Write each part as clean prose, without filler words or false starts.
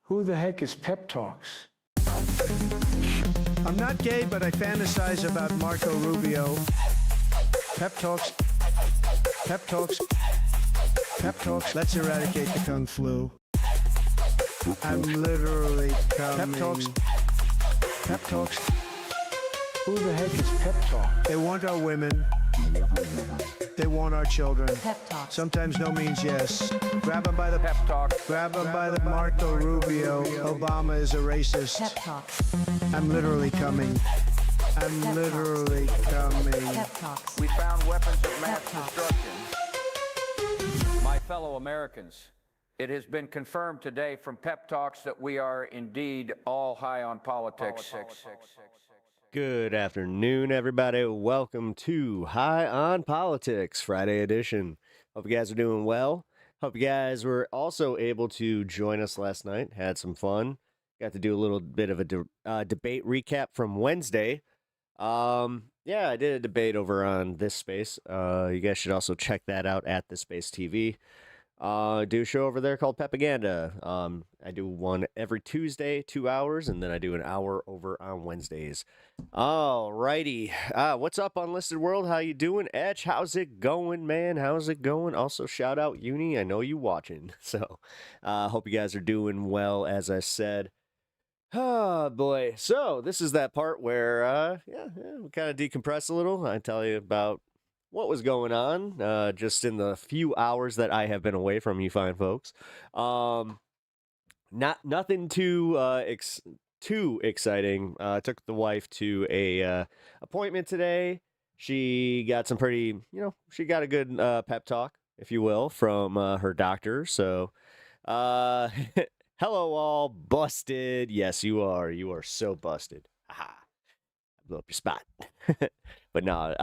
Who the heck is Pep Talks? I'm not gay, but I fantasize about Marco Rubio. Pep Talks. Pep Talks. Pep Talks. Let's eradicate the Kung Flu. I'm literally coming. Pep Talks. Pep Talks. Who the heck is Pep Talk? They want our women. They want our children. Pep Talk. Sometimes no means yes. Grab them by the Pep Talk. Grab them by the Marco Rubio. Obama is a racist. Pep Talk. I'm literally coming. I'm Pep literally coming. Pep Talks. We found weapons of mass Pep talks. destruction. My fellow Americans, it has been confirmed today from Pep Talks that we are indeed all high on politics. Good afternoon, everybody. Welcome to High on Politics, Friday edition. Hope you guys are doing well. Hope you guys were also able to join us last night. Had some fun. Got to do a little bit of a debate recap from Wednesday. Yeah, I did a debate over on This Space. You guys should also check that out at This Space TV. I do a show over there called Pepaganda. I do one every Tuesday, 2 hours, and then I do an hour over on Wednesdays. Alrighty. What's up, Unlisted World? How you doing? Etch, how's it going, man? How's it going? Also, shout out Uni. I know you watching. So, hope you guys are doing well, as I said. Oh, boy. So, this is that part where, we kind of decompress a little. I tell you about what was going on just in the few hours that I have been away from you fine folks. Nothing too exciting. Took the wife to a appointment today. She got some pretty, she got a good pep talk, if you will, from her doctor. So, hello all, busted. Yes, you are. You are so busted. Aha. Blew up your spot. But no,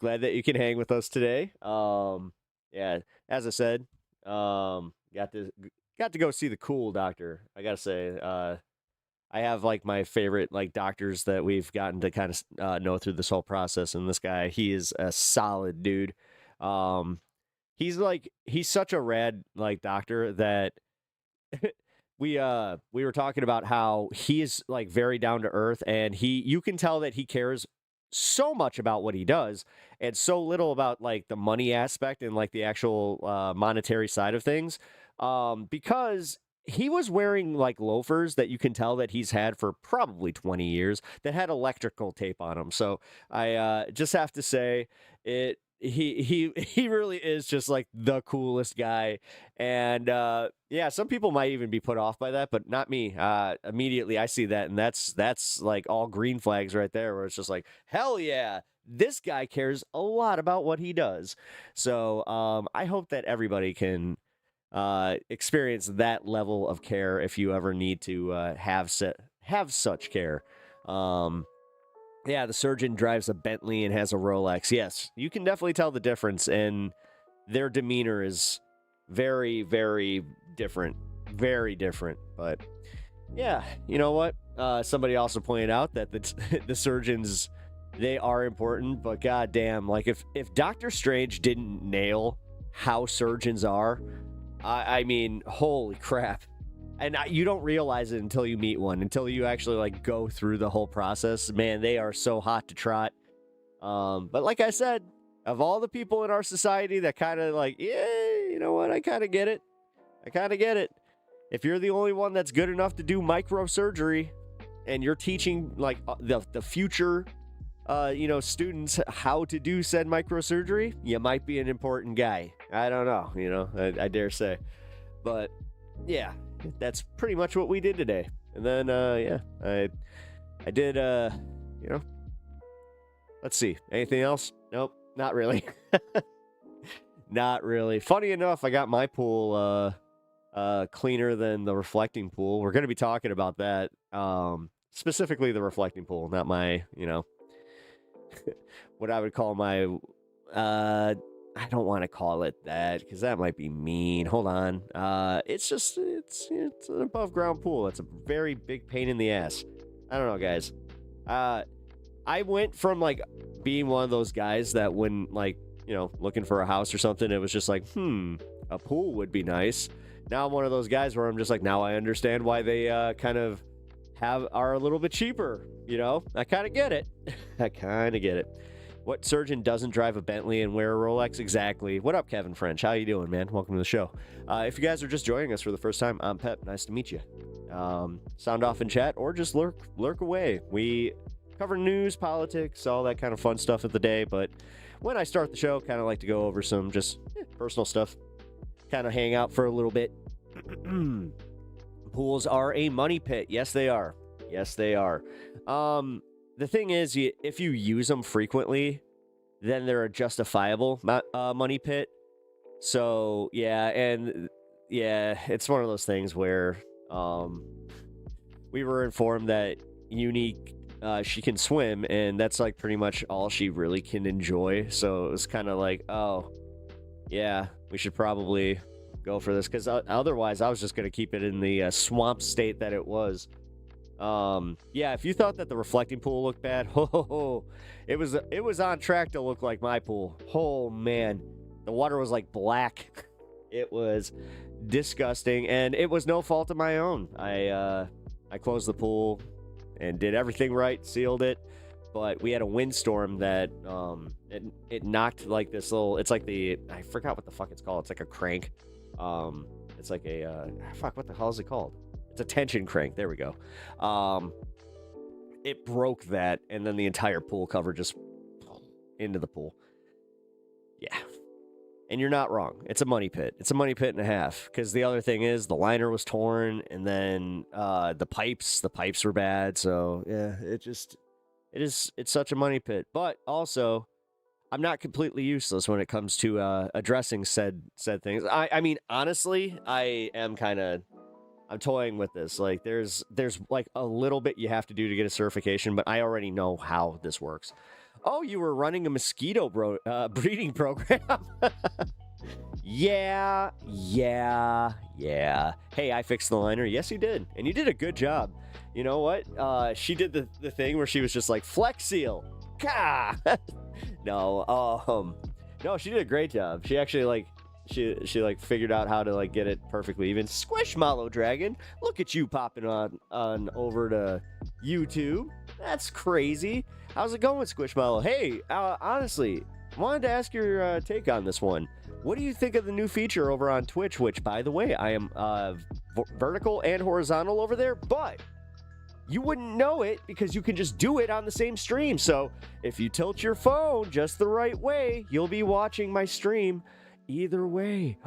glad that you can hang with us today. Yeah, as I said, got to go see the cool doctor. I gotta say, I have like my favorite like doctors that we've gotten to kind of know through this whole process, and this guy, he is a solid dude. He's such a rad like doctor that we were talking about how he is like very down to earth, and you can tell that he cares so much about what he does and so little about like the money aspect and like the actual monetary side of things, because he was wearing like loafers that you can tell that he's had for probably 20 years that had electrical tape on them. So I just have to say he really is just like the coolest guy. And yeah, some people might even be put off by that, but not me. Immediately I see that, and that's like all green flags right there, where it's just like, hell yeah, this guy cares a lot about what he does. So I hope that everybody can experience that level of care if you ever need to have such care. Yeah, the surgeon drives a Bentley and has a Rolex. Yes, you can definitely tell the difference, and their demeanor is very, very different. Very different. But yeah, you know what? Somebody also pointed out that the surgeons, they are important, but goddamn, like if Doctor Strange didn't nail how surgeons are, I mean, holy crap. And you don't realize it until you meet one, until you actually like go through the whole process. Man, they are so hot to trot. But like I said, of all the people in our society that kind of like, yeah, you know what? I kind of get it. If you're the only one that's good enough to do microsurgery, and you're teaching like the future, students how to do said microsurgery, you might be an important guy. I don't know, I dare say. But yeah, that's pretty much what we did today. And then, I did, let's see, anything else? Nope, not really. Not really. Funny enough, I got my pool, cleaner than the reflecting pool. We're going to be talking about that, specifically the reflecting pool, not my, what I would call my, I don't want to call it that because that might be mean. Hold on. It's an above ground pool. It's a very big pain in the ass. I don't know, guys. I went from like being one of those guys that when like, looking for a house or something, it was just like, a pool would be nice. now I'm one of those guys where I'm just like, now I understand why they kind of are a little bit cheaper. You know, I kind of get it. I kind of get it. What surgeon doesn't drive a Bentley and wear a Rolex? Exactly. What up, Kevin French? How you doing, man? Welcome to the show. If you guys are just joining us for the first time, I'm Pep. Nice to meet you. Sound off in chat or just lurk away. We cover news, politics, all that kind of fun stuff of the day. But when I start the show, kind of like to go over some just personal stuff. Kind of hang out for a little bit. Pools are a money pit. Yes, they are. Yes, they are. The thing is, if you use them frequently, then they're a justifiable money pit. So, yeah, and yeah, it's one of those things where we were informed that Unique, she can swim, and that's like pretty much all she really can enjoy. So it was kind of like, oh, yeah, we should probably go for this, because otherwise I was just going to keep it in the swamp state that it was. Yeah, if you thought that the reflecting pool looked bad, it was on track to look like my pool. Oh man, the water was like black. It was disgusting, and it was no fault of my own. I closed the pool and did everything right, sealed it, but we had a windstorm that it knocked like this little. It's like I forgot what the fuck it's called. It's like a crank. It's like a fuck. What the hell is it called? It's a tension crank. There we go. It broke that, and then the entire pool cover just into the pool. Yeah. And you're not wrong. It's a money pit. It's a money pit and a half. Because the other thing is the liner was torn, and then the pipes were bad. So yeah, it's such a money pit. But also, I'm not completely useless when it comes to addressing said things. I mean, honestly, I'm toying with this. Like, there's like a little bit you have to do to get a certification, but I already know how this works. Oh, you were running a mosquito breeding program. Yeah. Hey, I fixed the liner. Yes, you did. And you did a good job. You know what? She did the thing where she was just like, Flex Seal. Gah! No, she did a great job. She actually like, she like figured out how to like get it perfectly even. Squishmallow Dragon, look at you popping on over to YouTube. That's crazy. How's it going, Squishmallow? Hey, honestly, wanted to ask your take on this one. What do you think of the new feature over on Twitch? Which, by the way, I am vertical and horizontal over there, but you wouldn't know it because you can just do it on the same stream. So if you tilt your phone just the right way, you'll be watching my stream either way.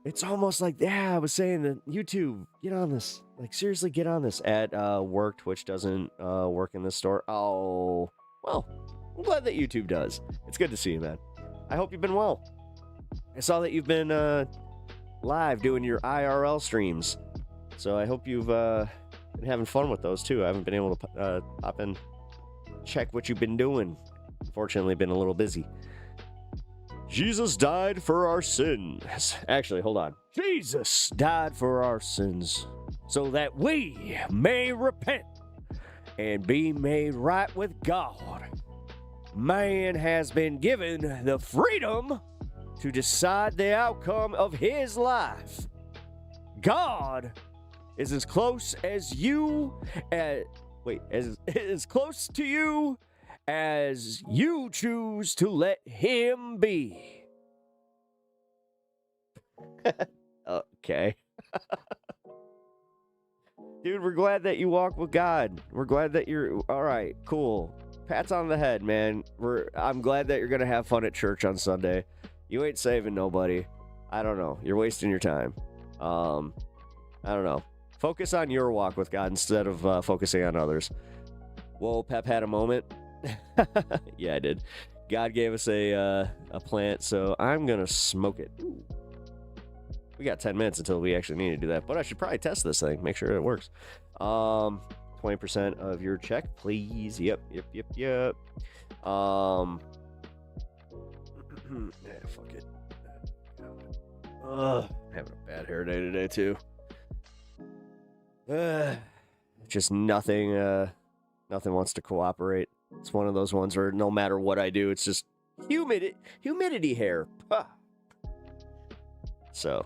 It's almost like, yeah, I was saying that YouTube, get on this. Like, seriously, get on this. At work, Twitch doesn't work in this store. Oh, well, I'm glad that YouTube does. It's good to see you, man. I hope you've been well. I saw that you've been live doing your IRL streams. So I hope you've been having fun with those, too. I haven't been able to pop in, check what you've been doing. Unfortunately, been a little busy. Jesus died for our sins. Actually, hold on. Jesus died for our sins so that we may repent and be made right with God. Man has been given the freedom to decide the outcome of his life. God is as close as as close to you as you choose to let him be. Okay. Dude, we're glad that you walk with God. We're glad that you're all right. Cool. Pats on the head, man. I'm glad that you're gonna have fun at church on Sunday. You ain't saving nobody. I don't know. You're wasting your time. I don't know. Focus on your walk with God instead of focusing on others. Whoa, Pep had a moment. Yeah, I did. God gave us a plant, so I'm gonna smoke it. Ooh. We got 10 minutes until we actually need to do that, but I should probably test this thing, make sure it works. 20% of your check, please. Yep. Yeah, fuck it. Having a bad hair day today too. Just nothing wants to cooperate. It's one of those ones where no matter what I do, it's just humidity hair. So,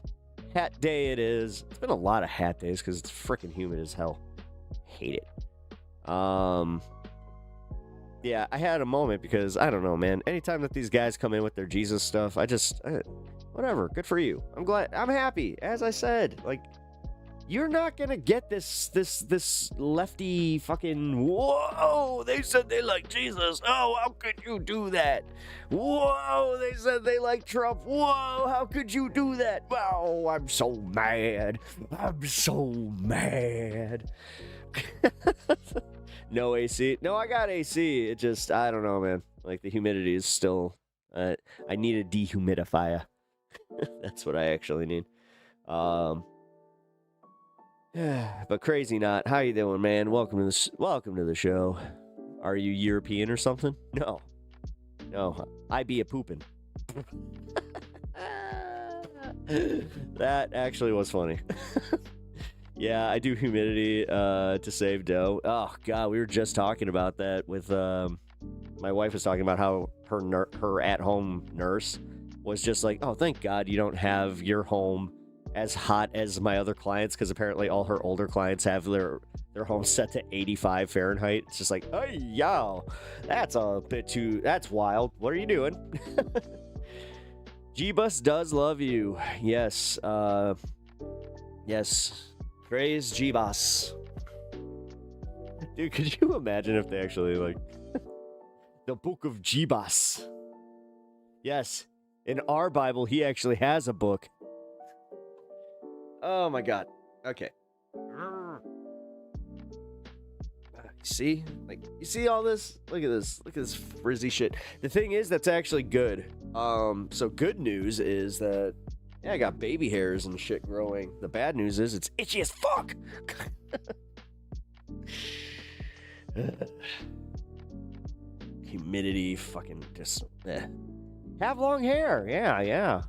Hat day it is. It's been a lot of hat days because it's freaking humid as hell. Hate it. Yeah, I had a moment because, I don't know, man. Anytime that these guys come in with their Jesus stuff, whatever, good for you. I'm glad, I'm happy. As I said, like, you're not gonna get this lefty fucking, whoa, they said they like Jesus. Oh, how could you do that? Whoa, they said they like Trump. Whoa, how could you do that? Wow, I'm so mad. I'm so mad. No AC. No, I got AC. It just, I don't know, man. Like, the humidity is still, I need a dehumidifier. That's what I actually need. But crazy not. How you doing, man? Welcome to the show. Are you European or something? No. I be a poopin'. That actually was funny. Yeah, I do humidity to save dough. Oh god, we were just talking about that with my wife was talking about how her at-home nurse was just like, oh, thank God you don't have your home as hot as my other clients, because apparently all her older clients have their home set to 85 Fahrenheit. It's just like, oh, yo, that's a bit too, that's wild. What are you doing? G-Bus does love you. Yes. Yes. Praise G-Bus. Dude, could you imagine if they actually, like, the book of G-Bus? Yes. In our Bible, he actually has a book. Oh my god. Okay. See? Like, you see all this? Look at this. Look at this frizzy shit. The thing is, that's actually good. So good news is that, yeah, I got baby hairs and shit growing. The bad news is it's itchy as fuck. Humidity, fucking just, Have long hair. Yeah.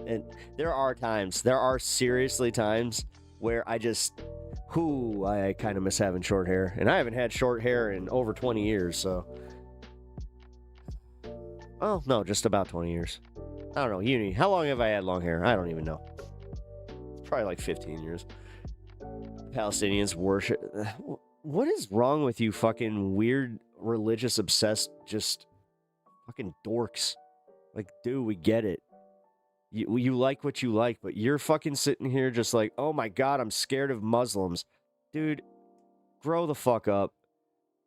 And there are seriously times where I kind of miss having short hair. And I haven't had short hair in over 20 years, so. Oh, no, just about 20 years. I don't know, Uni, how long have I had long hair? I don't even know. It's probably like 15 years. Palestinians worship. What is wrong with you fucking weird, religious, obsessed, just fucking dorks? Like, dude, we get it. You like what you like, but you're fucking sitting here just like, oh my god, I'm scared of Muslims. Dude, grow the fuck up.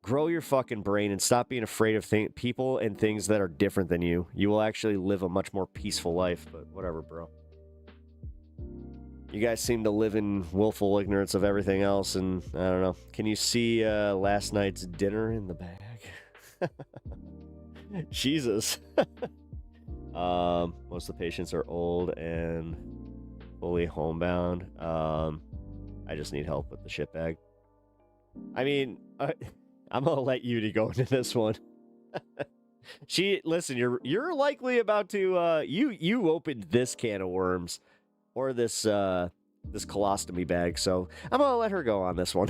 Grow your fucking brain and stop being afraid of people and things that are different than you. You will actually live a much more peaceful life, but whatever, bro. You guys seem to live in willful ignorance of everything else, and I don't know. Can you see last night's dinner in the bag? Jesus. Most of the patients are old and fully homebound. I just need help with the shit bag. I mean, I'm gonna let you go into this one. Listen, you're likely about to you opened this can of worms, or this colostomy bag, so I'm gonna let her go on this one.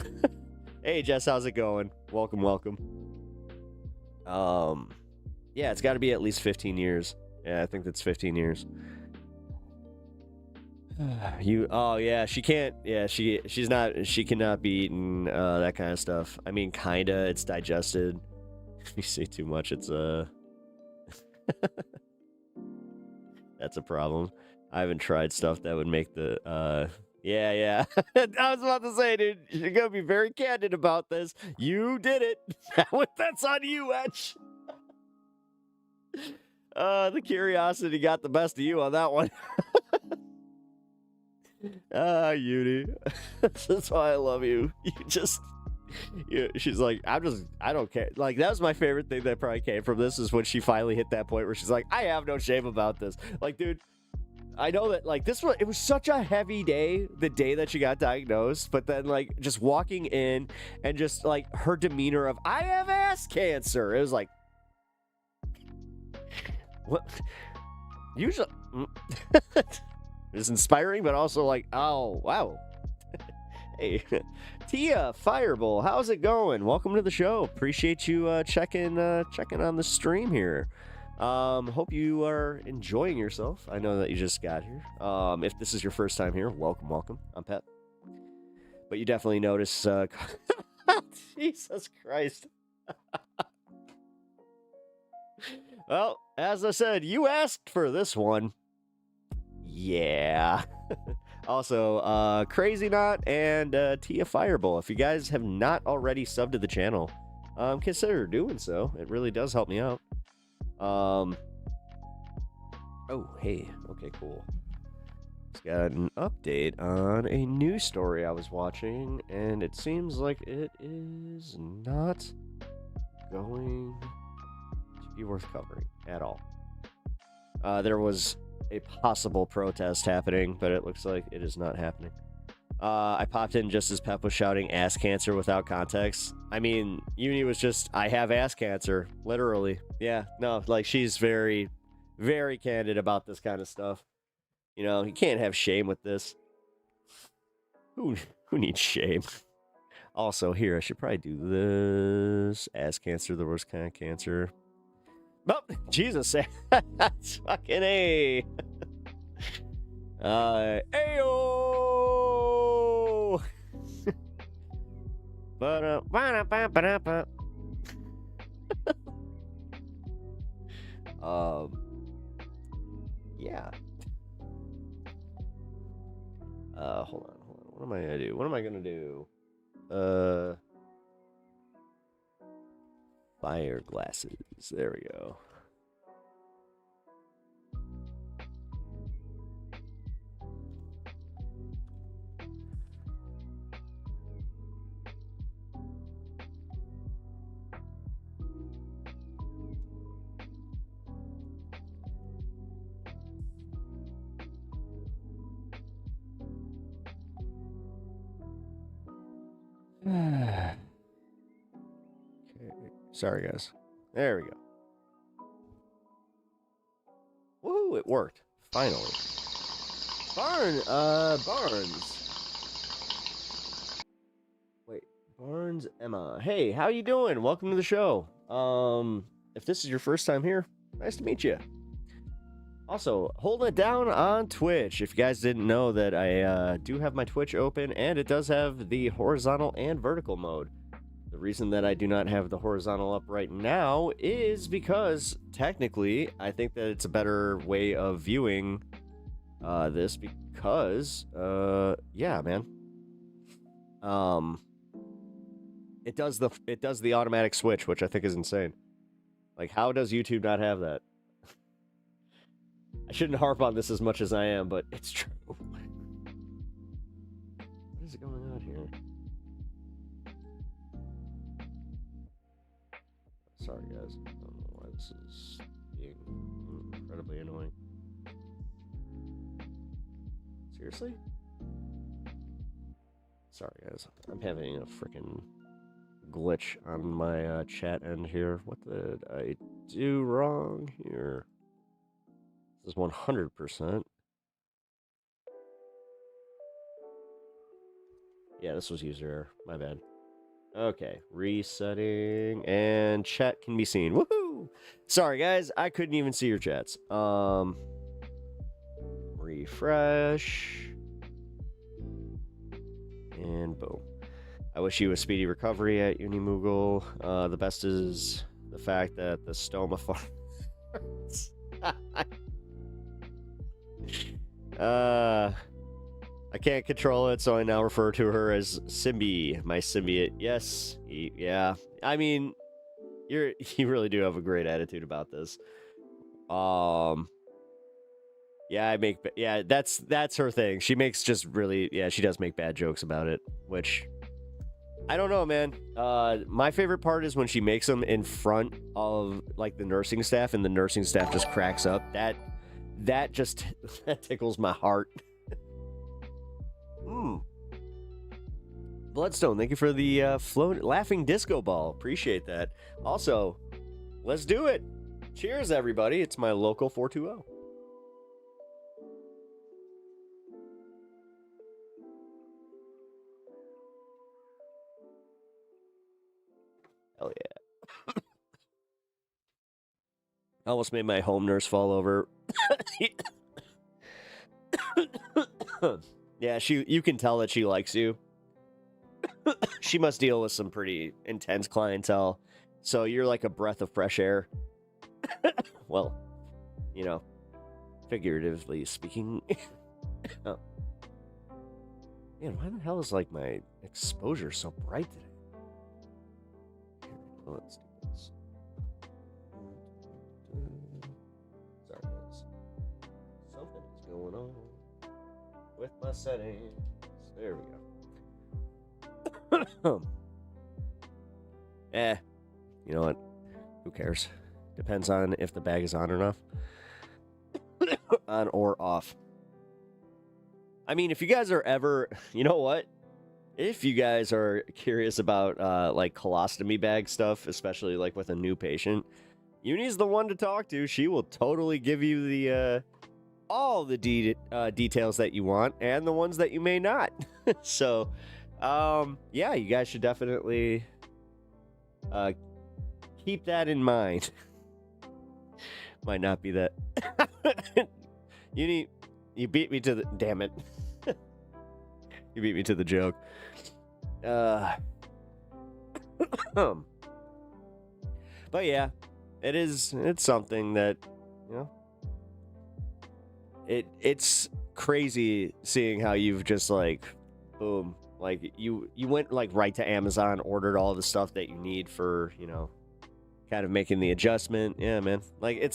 Hey Jess, how's it going? Welcome. Yeah, it's got to be at least 15 years. Yeah, I think that's 15 years. Oh yeah, she can't. Yeah, she's not. She cannot be eating that kind of stuff. I mean, kinda. It's digested. If you say too much, it's that's a problem. I haven't tried stuff that would make the yeah. I was about to say, dude, you're gonna be very candid about this. You did it. That's on you, Etch. The curiosity got the best of you on that one. Yudi. That's why I love you. She's like, I don't care. Like, that was my favorite thing that probably came from this, is when she finally hit that point where she's like, I have no shame about this. Like, dude, I know that, like, it was such a heavy day, the day that she got diagnosed, but then, like, just walking in and just, like, her demeanor of, I have ass cancer. It was like, what? Usually, it's inspiring, but also like, oh, wow. Hey, Tia Fireball, how's it going? Welcome to the show. Appreciate you checking on the stream here. Hope you are enjoying yourself. I know that you just got here. If this is your first time here, welcome, welcome. I'm Pep. But you definitely notice, Jesus Christ. Well, as I said, you asked for this one. Yeah. Also, Crazy Knot and Tia Fireball. If you guys have not already subbed to the channel, consider doing so. It really does help me out. Oh, hey. Okay, cool. It's got an update on a news story I was watching, and it seems like it is not going to be worth covering at all. There was a possible protest happening, but it looks like it is not happening. I popped in just as Pep was shouting ass cancer without context. I mean, Uni was just, I have ass cancer, literally. Yeah, no, like she's very, very candid about this kind of stuff. You know, you can't have shame with this. Who needs shame? Also, here, I should probably do this. Ass cancer, the worst kind of cancer. Oh, Jesus. That's fucking A. Ayo! Yeah. Hold on. What am I gonna do? What am I gonna do? Fire glasses. There we go. Okay. Sorry, guys. There we go. Woo, it worked. Finally. Barnes. Wait, Barnes Emma. Hey, how you doing? Welcome to the show. If this is your first time here, nice to meet you. Also, holding it down on Twitch. If you guys didn't know that I do have my Twitch open, and it does have the horizontal and vertical mode. The reason that I do not have the horizontal up right now is because, technically, I think that it's a better way of viewing this because, yeah, man. It does the automatic switch, which I think is insane. Like, how does YouTube not have that? I shouldn't harp on this as much as I am, but it's true. What is going on here? Sorry, guys. I don't know why this is being incredibly annoying. Seriously? Sorry, guys. I'm having a freaking glitch on my chat end here. What did I do wrong here? This is 100%. Yeah, this was user error. My bad. Okay, resetting, and chat can be seen. Woohoo! Sorry, guys, I couldn't even see your chats. Refresh. And boom. I wish you a speedy recovery at Unimoogle. The best is the fact that the stoma farts. I can't control it, so I now refer to her as Simbi, my symbiote. Yes, yeah. I mean, you really do have a great attitude about this. Yeah, that's her thing. She makes just really, yeah, she does make bad jokes about it, which I don't know, man. My favorite part is when she makes them in front of like the nursing staff, and the nursing staff just cracks up. That just that tickles my heart. Bloodstone, thank you for the laughing disco ball. Appreciate that. Also, let's do it. Cheers, everybody. It's my local 420. Hell yeah. I almost made my home nurse fall over. Yeah, you can tell that she likes you. She must deal with some pretty intense clientele. So you're like a breath of fresh air. Well, figuratively speaking. Oh. Man, why the hell is like my exposure so bright today? Here, let's do this. Sorry, guys. Something is going on with my settings. There we go. You know what? Who cares? Depends on if the bag is on or off. On or off. I mean, if you guys are ever, you know what? If you guys are curious about like colostomy bag stuff, especially like with a new patient, Uni's the one to talk to. She will totally give you the all the details that you want and the ones that you may not. So, yeah, you guys should definitely keep that in mind. Might not be that. You beat me to the... Damn it. You beat me to the joke. But yeah, it's something that, it's crazy seeing how you've just like, boom, like you went like right to Amazon, ordered all the stuff that you need for, kind of making the adjustment. Yeah, man. Like it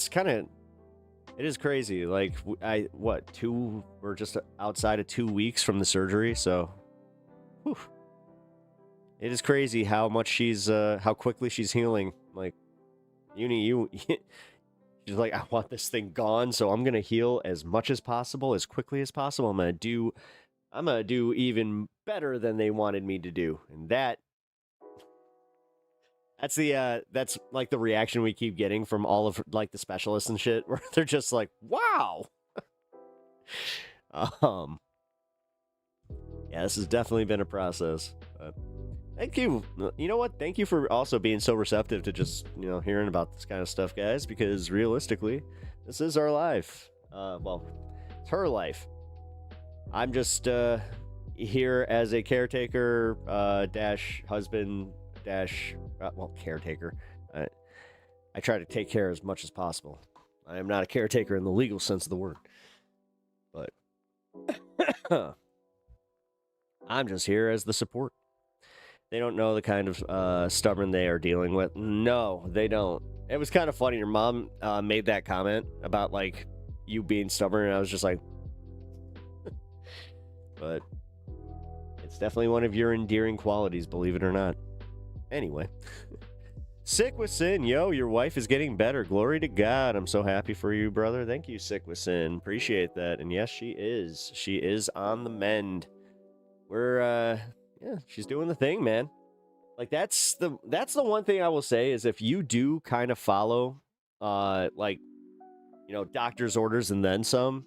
is crazy. Like we're just outside of 2 weeks from the surgery. So whew, it is crazy how much how quickly she's healing. Like she's like, I want this thing gone. So I'm going to heal as much as possible, as quickly as possible. I'm going to do even better than they wanted me to do. And that's like the reaction we keep getting from all of like the specialists and shit, where they're just like, wow. Yeah, this has definitely been a process. Thank you. You know what? Thank you for also being so receptive to just, hearing about this kind of stuff, guys, because realistically, this is our life. Well, it's her life. I'm just here as a caretaker, husband, caretaker. I try to take care as much as possible. I am not a caretaker in the legal sense of the word. But I'm just here as the support. They don't know the kind of stubborn they are dealing with. No, they don't. It was kind of funny. Your mom made that comment about like you being stubborn, and I was just like, but it's definitely one of your endearing qualities, believe it or not. Anyway, Sick with Sin, yo, your wife is getting better. Glory to God. I'm so happy for you, brother. Thank you, Sick with Sin. Appreciate that. And yes, she is. She is on the mend. Yeah, she's doing the thing, man. Like that's the one thing I will say is if you do kind of follow, doctor's orders and then some,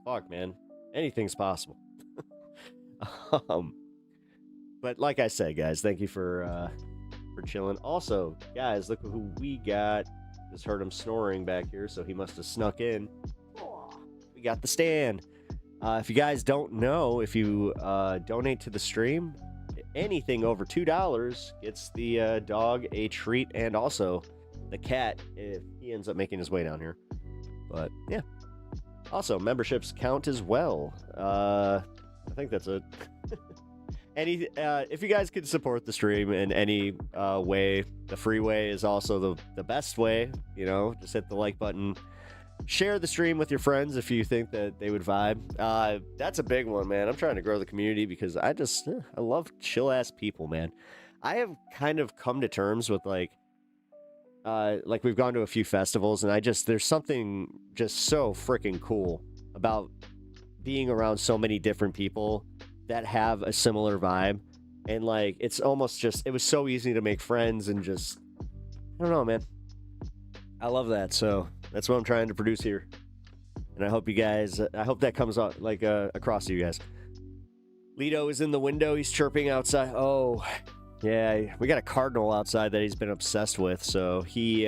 fuck, man, anything's possible. But like I said, guys, thank you for chilling. Also, guys, look who we got. Just heard him snoring back here, so he must have snuck in. We got the stand. If you guys don't know, if you donate to the stream, anything over $2 gets the dog a treat, and also the cat if he ends up making his way down here. But yeah, also memberships count as well. I think that's it. If you guys could support the stream in any way, the free way is also the best way. Just hit the like button. Share the stream with your friends if you think that they would vibe. That's a big one, man. I'm trying to grow the community because I love chill ass people, man. I have kind of come to terms with like we've gone to a few festivals, and there's something just so freaking cool about being around so many different people that have a similar vibe. And like, it's almost it was so easy to make friends and just, I don't know, man. I love that. So that's what I'm trying to produce here. And I hope that comes out like across to you guys. Lido is in the window. He's chirping outside. Oh, yeah. We got a cardinal outside that he's been obsessed with. So he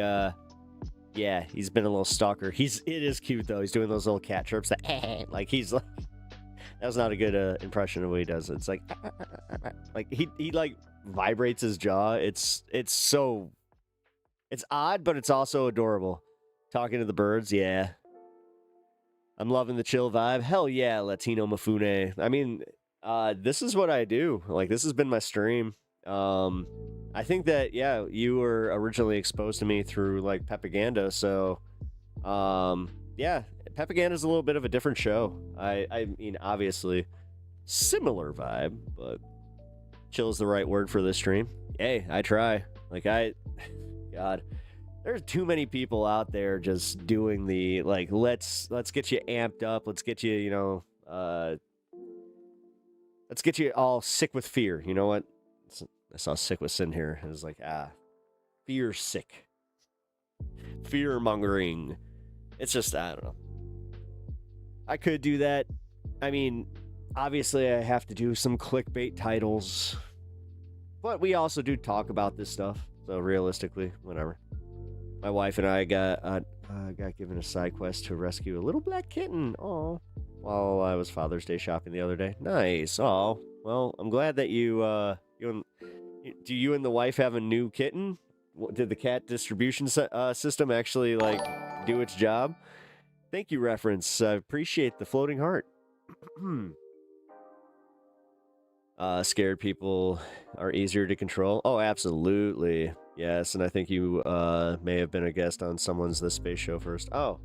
Yeah, he's been a little stalker. It is cute though. He's doing those little cat chirps that like he's like that was not a good impression of what he does. It's like like he like vibrates his jaw. It's odd, but it's also adorable. Talking to the birds, yeah. I'm loving the chill vibe. Hell yeah, Latino Mafune. I mean, this is what I do. Like, this has been my stream. I think that, yeah, you were originally exposed to me through, like, Pepaganda, so, yeah, Pepaganda's a little bit of a different show. I mean, obviously, similar vibe, but chill is the right word for this stream. Hey, I try. Like, God, there's too many people out there just doing the, like, let's get you amped up, let's get you, you know, let's get you all sick with fear. You know what? I saw sick with sin here. It was like, fear sick. Fear mongering. It's just, I don't know. I could do that. I mean, obviously I have to do some clickbait titles, but we also do talk about this stuff. So realistically, whatever. My wife and I got given a side quest to rescue a little black kitten. Oh, while I was Father's Day shopping the other day. Nice. Oh, well, I'm glad that you and the wife have a new kitten. Did the cat distribution system actually like do its job? Thank you, reference. I appreciate the floating heart. Scared people are easier to control. Oh, absolutely. Yes, and I think you may have been a guest on someone's This Space Show first. Oh,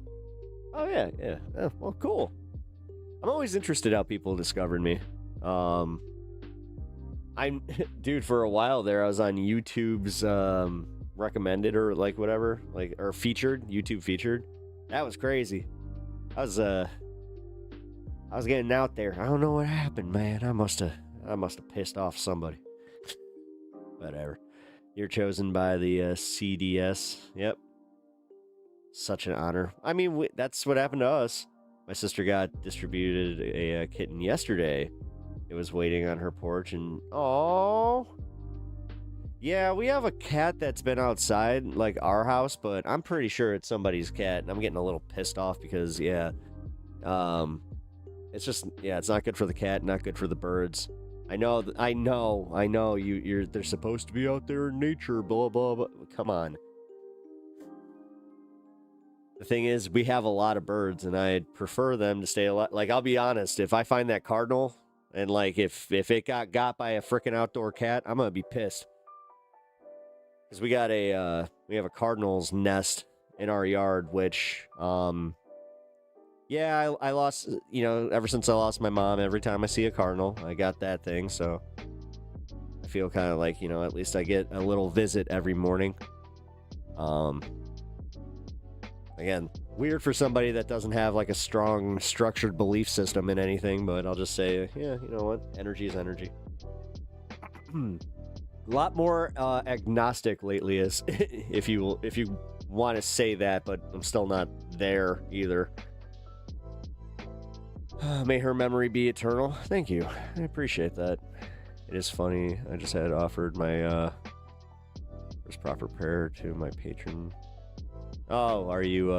yeah. Oh, well, cool. I'm always interested how people discovered me. Dude, for a while there, I was on YouTube's recommended or like whatever, like or featured, YouTube featured. That was crazy. I was getting out there. I don't know what happened, man. I must have pissed off somebody. Whatever. You're chosen by the CDS. Yep. Such an honor. I mean, that's what happened to us. My sister got distributed a kitten yesterday. It was waiting on her porch and... Oh. Yeah, we have a cat that's been outside, like our house, but I'm pretty sure it's somebody's cat. And I'm getting a little pissed off because, yeah. It's just, yeah, it's not good for the cat, not good for the birds. I know. They're supposed to be out there in nature, blah, blah, blah. Come on. The thing is, we have a lot of birds, and I'd prefer them to stay alive. Like, I'll be honest, if I find that cardinal, and, like, if it got by a freaking outdoor cat, I'm gonna be pissed. Because we have a cardinal's nest in our yard, which, yeah, I lost, you know, ever since I lost my mom, every time I see a cardinal, I got that thing, so I feel kind of like, you know, at least I get a little visit every morning. Again, weird for somebody that doesn't have, like, a strong, structured belief system in anything, but I'll just say, yeah, you know what, energy is energy. A lot more agnostic lately, is if you want to say that, but I'm still not there either. May her memory be eternal. Thank you. I appreciate that. It is funny. I just had offered my first proper prayer to my patron. Oh, are you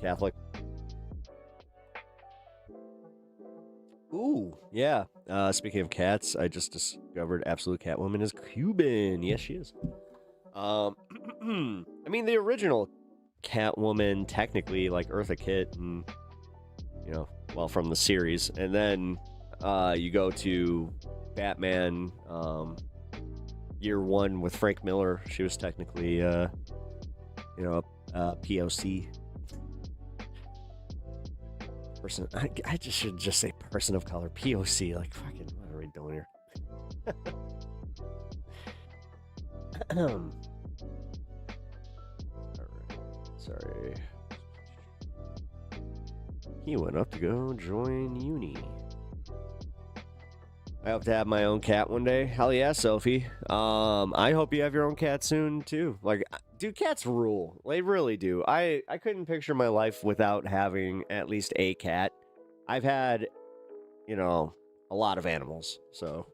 Catholic? Ooh, yeah. Speaking of cats, I just discovered Absolute Catwoman is Cuban. Yes, she is. I mean, the original Catwoman, technically, like Eartha Kitt, and you know, well, from the series, and then you go to Batman year one with Frank Miller. She was technically you know, POC person. I just should just say person of color. POC, like, fucking, what are we doing here? All right, sorry. He went up to go join uni. I hope to have my own cat one day. Hell yeah, Sophie. I hope you have your own cat soon too. Like, dude, cats rule. They really do. I couldn't picture my life without having at least a cat. I've had, you know, a lot of animals. So,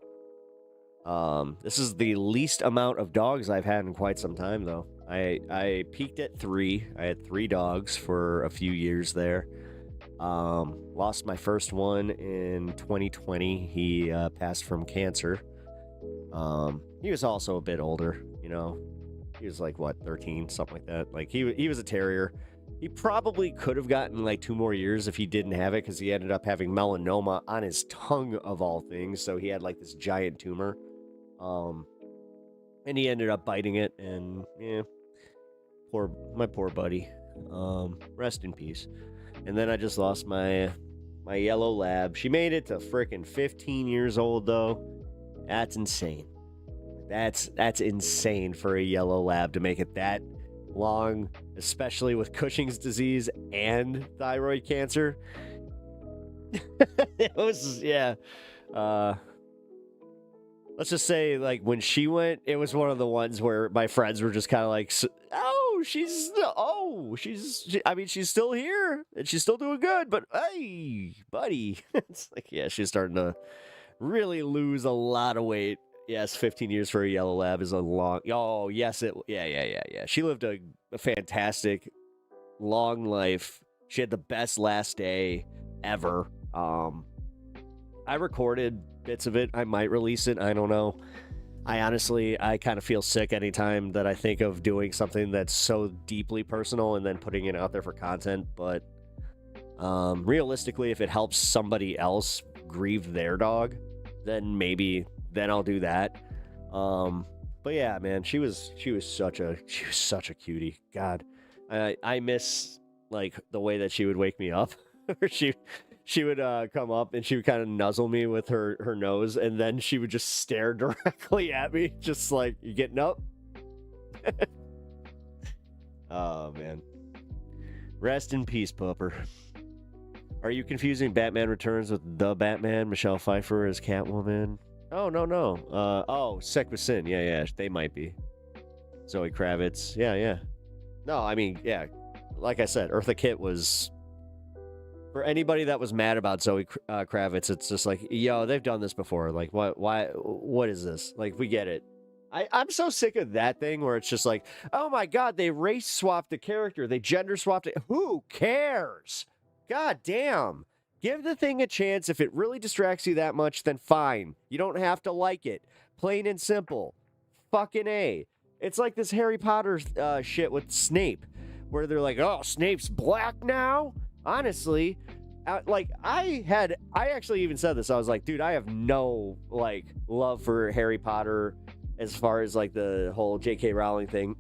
this is the least amount of dogs I've had in quite some time, though. I peaked at 3. I had 3 dogs for a few years there. Lost my first one in 2020. He passed from cancer. He was also a bit older, you know. He was like, what, 13, something like that. Like, he was a terrier. He probably could have gotten like 2 more years if he didn't have it, because he ended up having melanoma on his tongue of all things. So he had like this giant tumor. And he ended up biting it, and yeah, my poor buddy. Rest in peace. And then I just lost my yellow lab. She made it to frickin' 15 years old though. That's insane. That's insane for a yellow lab to make it that long, especially with Cushing's disease and thyroid cancer. It was, yeah. Let's just say, like, when she went, it was one of the ones where my friends were just kind of like, she's still here and she's still doing good, but hey, buddy. It's like, yeah, she's starting to really lose a lot of weight. Yes, 15 years for a yellow lab is a long, oh, yes, yeah. She lived a fantastic, long life. She had the best last day ever. I recorded bits of it. I might release it. I don't know. I kind of feel sick anytime that I think of doing something that's so deeply personal and then putting it out there for content. But realistically, if it helps somebody else grieve their dog, then I'll do that. But yeah, man, she was such a cutie. God, I miss like the way that she would wake me up. She would come up and she would kind of nuzzle me with her nose, and then she would just stare directly at me, just like, you getting up? Oh, man. Rest in peace, Pupper. Are you confusing Batman Returns with The Batman, Michelle Pfeiffer as Catwoman? Oh, no. Sick with Sin. Yeah, they might be. Zoe Kravitz. Yeah. No, I mean, yeah. Like I said, Eartha Kitt was... For anybody that was mad about Zoe Kravitz, it's just like, yo, they've done this before. Like, what is this? Like, we get it. I'm so sick of that thing where it's just like, oh my God, they race swapped the character. They gender swapped it. Who cares? God damn. Give the thing a chance. If it really distracts you that much, then fine. You don't have to like it. Plain and simple. Fucking A. It's like this Harry Potter shit with Snape, where they're like, oh, Snape's black now? Honestly, I actually even said this. I was like, dude, I have no like love for Harry Potter as far as like the whole J.K. Rowling thing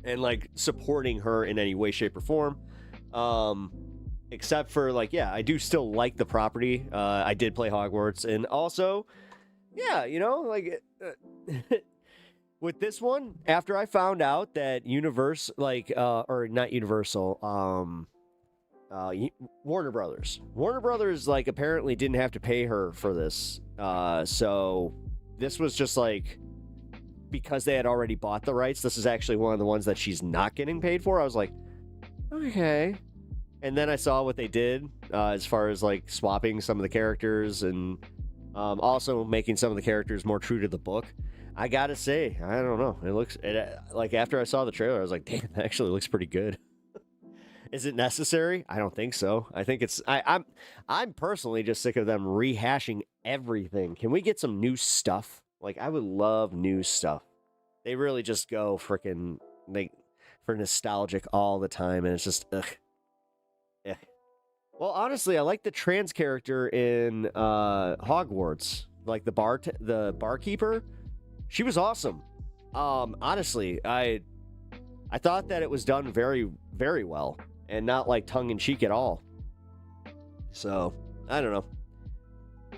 and like supporting her in any way, shape, or form. Except for like, yeah, I do still like the property. I did play Hogwarts, and also, yeah, you know, like with this one, after I found out that Warner Brothers like apparently didn't have to pay her for this, so this was just like, because they had already bought the rights, this is actually one of the ones that she's not getting paid for. I was like, okay. And then I saw what they did as far as like swapping some of the characters and also making some of the characters more true to the book. I gotta say, I don't know, like after I saw the trailer, I was like, damn, that actually looks pretty good. Is it necessary? I don't think so. I think I'm personally just sick of them rehashing everything. Can we get some new stuff? Like, I would love new stuff. They really just go freaking like for nostalgic all the time, and it's just ugh. Eh. Well, honestly, I like the trans character in Hogwarts, like the barkeeper. She was awesome. Honestly, I thought that it was done very, very well. And not like tongue-in-cheek at all. So, I don't know.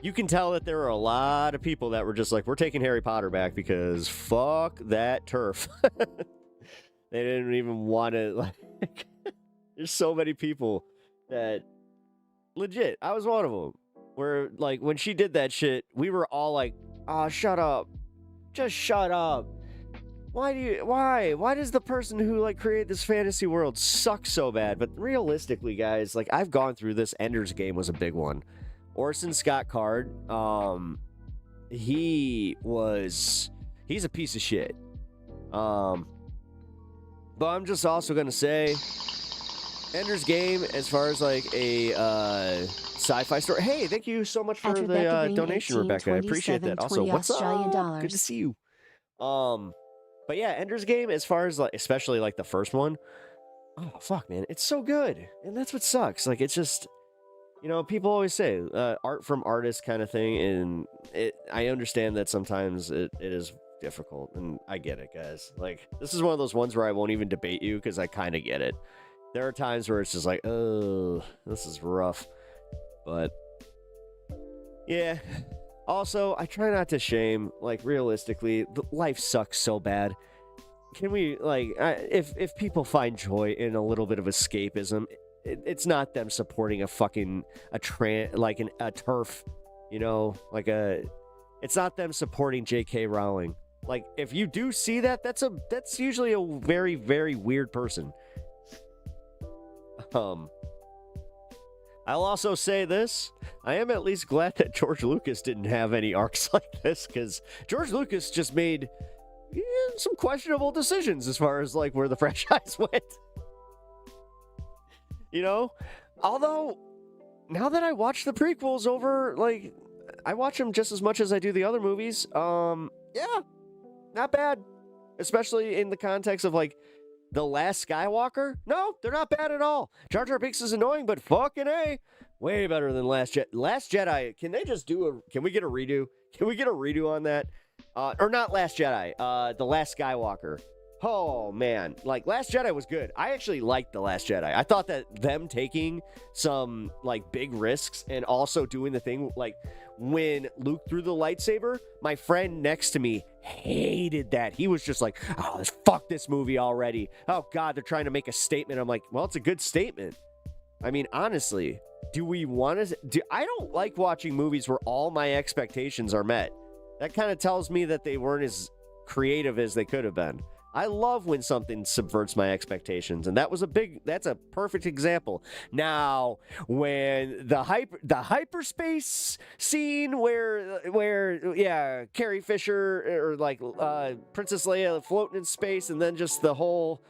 You can tell that there are a lot of people that were just like, we're taking Harry Potter back because fuck that turf. They didn't even want to, like... There's so many people that... Legit, I was one of them. Where, like, when she did that shit, we were all like, oh, shut up. Just shut up. Why does the person who like created this fantasy world suck so bad? But realistically, guys, like I've gone through this. Ender's Game was a big one. Orson Scott Card, he's a piece of shit. But I'm just also gonna say, Ender's Game, as far as like a sci-fi story. Hey, thank you so much for the donation, Rebecca. I appreciate that. Also, what's up? Good to see you. But yeah, Ender's Game, as far as like, especially like the first one. Oh fuck, man, it's so good, and that's what sucks. Like, it's just, you know, people always say art from artists kind of thing, and I understand that sometimes it is difficult, and I get it, guys. Like, this is one of those ones where I won't even debate you because I kind of get it. There are times where it's just like, oh, this is rough. But yeah. Also, I try not to shame. Like, realistically, life sucks so bad. Can we, like, if people find joy in a little bit of escapism, it's not them supporting a fucking a turf, you know, like it's not them supporting J.K. Rowling. Like, if you do see that, that's usually a very, very weird person. I'll also say this. I am at least glad that George Lucas didn't have any arcs like this, because George Lucas just made some questionable decisions as far as like where the franchise went. You know? Although, now that I watch the prequels over, like, I watch them just as much as I do the other movies, yeah, not bad. Especially in the context of, like, The Last Skywalker? No, they're not bad at all. Jar Jar Binks is annoying, but fucking A. Way better than Last Jedi. Can they just can we get a redo? Can we get a redo on that? Or not Last Jedi, The Last Skywalker. Oh, man. Like, Last Jedi was good. I actually liked The Last Jedi. I thought that them taking some, like, big risks and also doing the thing, like, when Luke threw the lightsaber, my friend next to me hated that. He was just like, oh, fuck this movie already. Oh, God, they're trying to make a statement. I'm like, well, it's a good statement. I mean, honestly, do we want to... I don't like watching movies where all my expectations are met. That kind of tells me that they weren't as creative as they could have been. I love when something subverts my expectations, and that's a perfect example. Now, when the hyperspace scene where Carrie Fisher or like Princess Leia floating in space, and then just the whole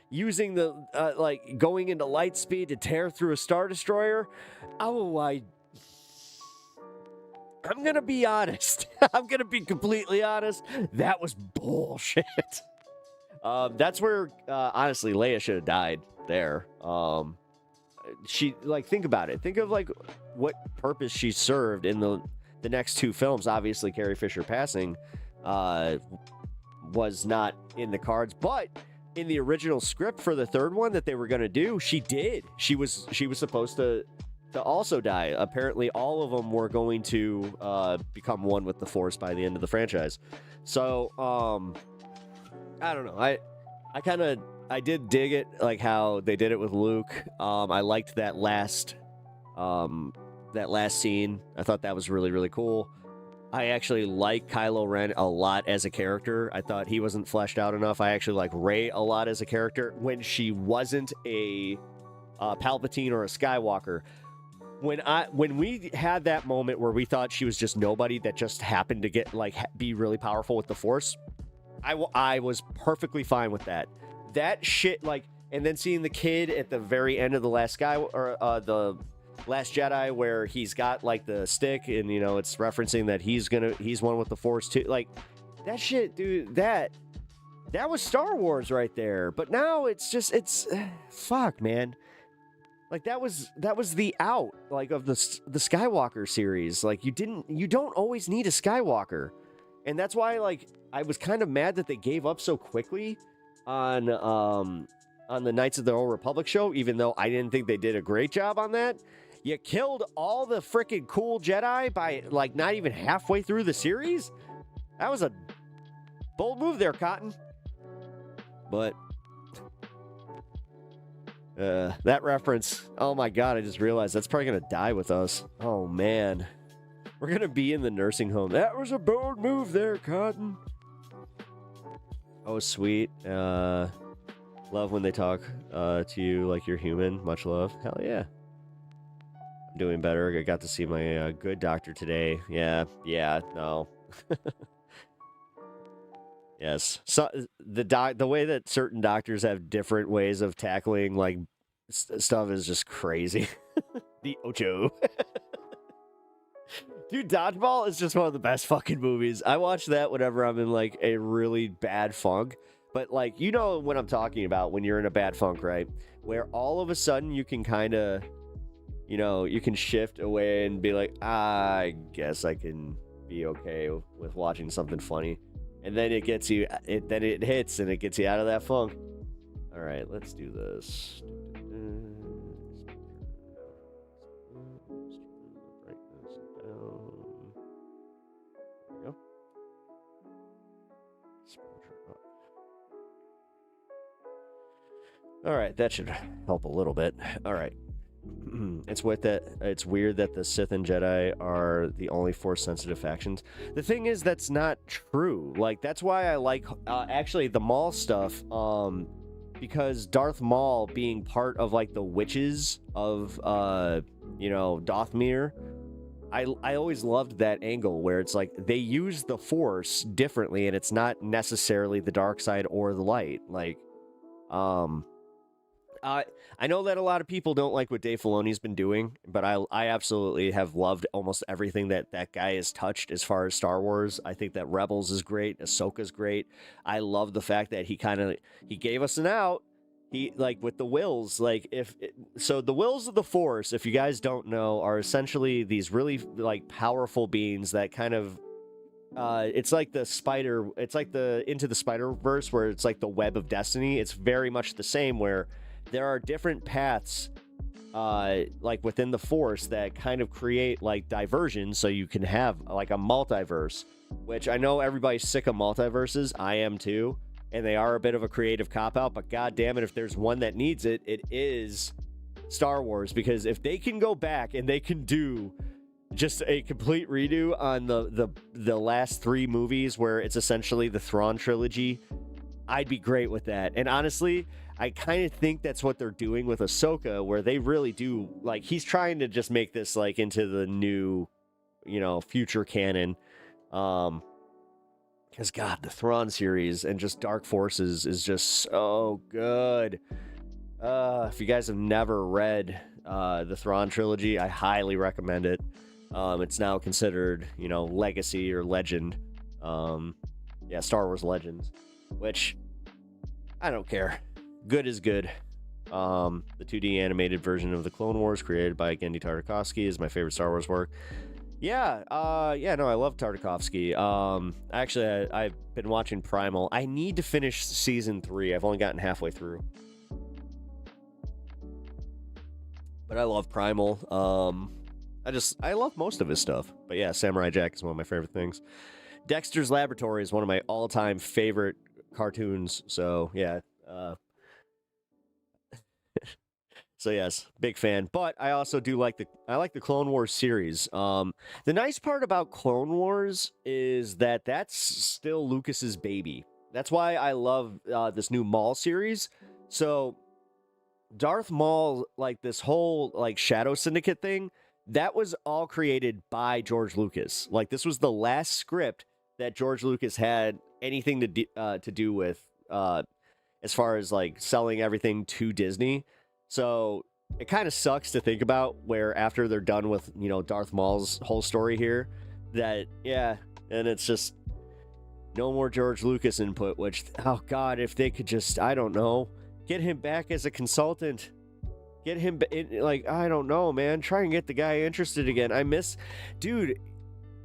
using the like going into light speed to tear through a Star Destroyer. I'm gonna be honest. I'm gonna be completely honest. That was bullshit. That's where, honestly, Leia should have died there. She, like, think about it. Think of, like, what purpose she served in the next two films. Obviously, Carrie Fisher passing was not in the cards, but in the original script for the third one that they were going to do, she did. She was supposed to also die. Apparently, all of them were going to become one with the Force by the end of the franchise. So, I don't know. I did dig it, like how they did it with Luke. I liked that last scene. I thought that was really, really cool. I actually like Kylo Ren a lot as a character. I thought he wasn't fleshed out enough. I actually like Rey a lot as a character when she wasn't a Palpatine or a Skywalker. When we had that moment where we thought she was just nobody that just happened to get be really powerful with the Force, I was perfectly fine with that. That shit, like, and then seeing the kid at the very end of the Last the Last Jedi, where he's got like the stick, and you know it's referencing that he's one with the Force too. Like, that shit, dude. That was Star Wars right there. But now it's fuck, man. Like, that was the out, like, of the Skywalker series. Like, you don't always need a Skywalker. And that's why, like, I was kind of mad that they gave up so quickly on the Knights of the Old Republic show, even though I didn't think they did a great job on that. You killed all the freaking cool Jedi by, like, not even halfway through the series? That was a bold move there, Cotton. But that reference, oh my God, I just realized that's probably going to die with us. Oh, man. We're going to be in the nursing home. That was a bold move there, Cotton. Oh, sweet. Love when they talk to you like you're human. Much love. Hell yeah. I'm doing better. I got to see my good doctor today. Yeah, no. Yes. So the way that certain doctors have different ways of tackling like stuff is just crazy. The Ocho. Dude, Dodgeball is just one of the best fucking movies. I watch that whenever I'm in like a really bad funk. But like, you know what I'm talking about when you're in a bad funk, right? Where all of a sudden you can kind of, you know, you can shift away and be like, I guess I can be okay with watching something funny. And then it gets you, then it hits and it gets you out of that funk. All right, let's do this. Write this down. There we go. All right, that should help a little bit. All right. It's weird that the Sith and Jedi are the only Force-sensitive factions. The thing is, that's not true. Like, that's why I like, actually, the Maul stuff, because Darth Maul being part of, like, the witches of, you know, Dothmir, I always loved that angle where it's like, they use the Force differently, and it's not necessarily the dark side or the light. Like, I know that a lot of people don't like what Dave Filoni's been doing, but I absolutely have loved almost everything that guy has touched as far as Star Wars. I think that Rebels is great, Ahsoka's great. I love the fact that he gave us an out. He, like, with the wills, like, so the wills of the Force, if you guys don't know, are essentially these really, like, powerful beings that kind of, it's like the Into the Spider-Verse, where it's like the web of destiny. It's very much the same, where there are different paths, like within the Force, that kind of create like diversions, so you can have like a multiverse, which I know everybody's sick of multiverses. I am too, and they are a bit of a creative cop-out, but god damn it, if there's one that needs it, it is Star Wars, because if they can go back and they can do just a complete redo on the last 3 movies, where it's essentially the Thrawn trilogy, I'd be great with that. And honestly, I kind of think that's what they're doing with Ahsoka, where they really do, like, he's trying to just make this, like, into the new, you know, future canon. Because, God, the Thrawn series and just Dark Forces is just so good. If you guys have never read the Thrawn trilogy, I highly recommend it. It's now considered, you know, legacy or legend. Yeah, Star Wars Legends, which I don't care. Good is good. The 2D animated version of the Clone Wars created by Genndy Tartakovsky is my favorite Star Wars work. Yeah, no, I love Tartakovsky. Actually, I've been watching Primal. I need to finish season 3. I've only gotten halfway through. But I love Primal. I love most of his stuff. But yeah, Samurai Jack is one of my favorite things. Dexter's Laboratory is one of my all-time favorite cartoons. So yeah, so yes, big fan. But I also do like the Clone Wars series. The nice part about Clone Wars is that that's still Lucas's baby. That's why I love this new Maul series. So Darth Maul, like this whole like Shadow Syndicate thing, that was all created by George Lucas. Like, this was the last script that George Lucas had anything to do with, as far as like selling everything to Disney. So it kind of sucks to think about, where after they're done with, you know, Darth Maul's whole story here, that, yeah, and it's just no more George Lucas input, which, oh God, if they could just, I don't know, get him back as a consultant. Get him, like, I don't know, man. Try and get the guy interested again. Dude,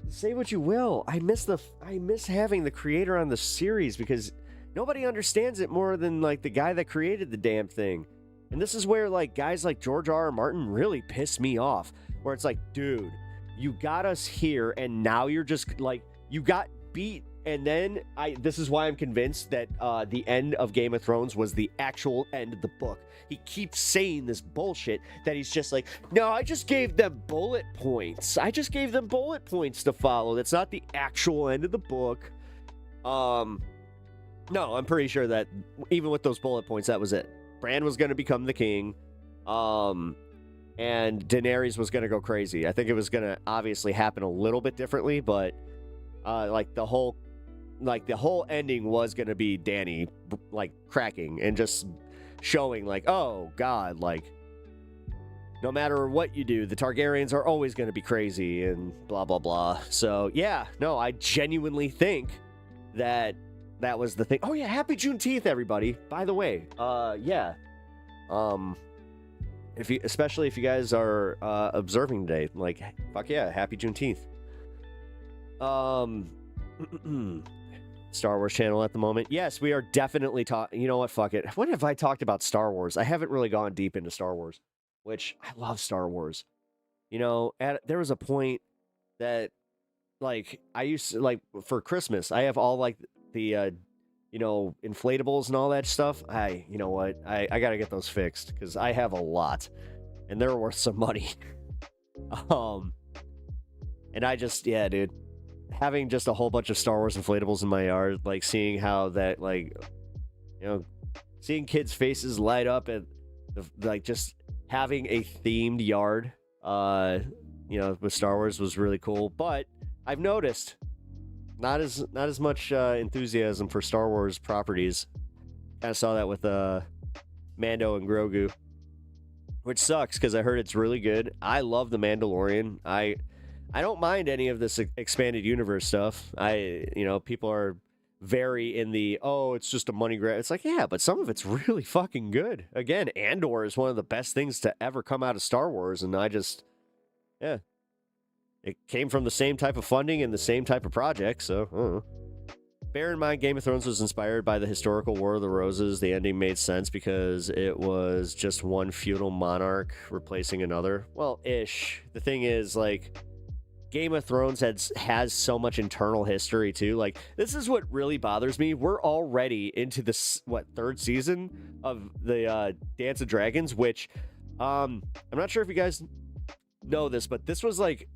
say what you will. I miss having the creator on the series, because nobody understands it more than, like, the guy that created the damn thing. And this is where, like, guys like George R.R. Martin really piss me off, where it's like, dude, you got us here, and now you're just, like, you got beat. And then this is why I'm convinced that the end of Game of Thrones was the actual end of the book. He keeps saying this bullshit that he's just like, no, I just gave them bullet points. I just gave them bullet points to follow. That's not the actual end of the book. No, I'm pretty sure that even with those bullet points, that was it. Bran was going to become the king. And Daenerys was going to go crazy. I think it was going to obviously happen a little bit differently, but like the whole like the whole ending was gonna be Danny like cracking and just showing like, oh God, like no matter what you do, the Targaryens are always gonna be crazy and blah blah blah. So yeah, no, I genuinely think that was the thing. Oh yeah, happy Juneteenth, everybody. By the way, yeah, especially if you guys are observing today, like fuck yeah, happy Juneteenth. Star Wars channel at the moment. Yes, we are definitely talking. You know what? Fuck it. When have I talked about Star Wars? I haven't really gone deep into Star Wars, which I love Star Wars. You know, there was a point that, like, I used to, like, for Christmas, I have all, like, the, you know, inflatables and all that stuff. You know what? I gotta get those fixed, because I have a lot, and they're worth some money. And I just, yeah, dude. Having just a whole bunch of Star Wars inflatables in my yard, like seeing how that, like, you know, seeing kids' faces light up and like just having a themed yard, you know, with Star Wars was really cool. But I've noticed not as much enthusiasm for Star Wars properties. Kind of saw that with Mando and Grogu, which sucks because I heard it's really good. I love The Mandalorian. I don't mind any of this expanded universe stuff. You know, people are very in the, oh, it's just a money grab. It's like, yeah, but some of it's really fucking good. Again, Andor is one of the best things to ever come out of Star Wars, and yeah. It came from the same type of funding and the same type of project, so, I don't know. Bear in mind, Game of Thrones was inspired by the historical War of the Roses. The ending made sense because it was just one feudal monarch replacing another. Well, ish. The thing is, like, Game of Thrones has so much internal history too. Like, this is what really bothers me. We're already into this third season of the Dance of Dragons, which I'm not sure if you guys know this, but this was like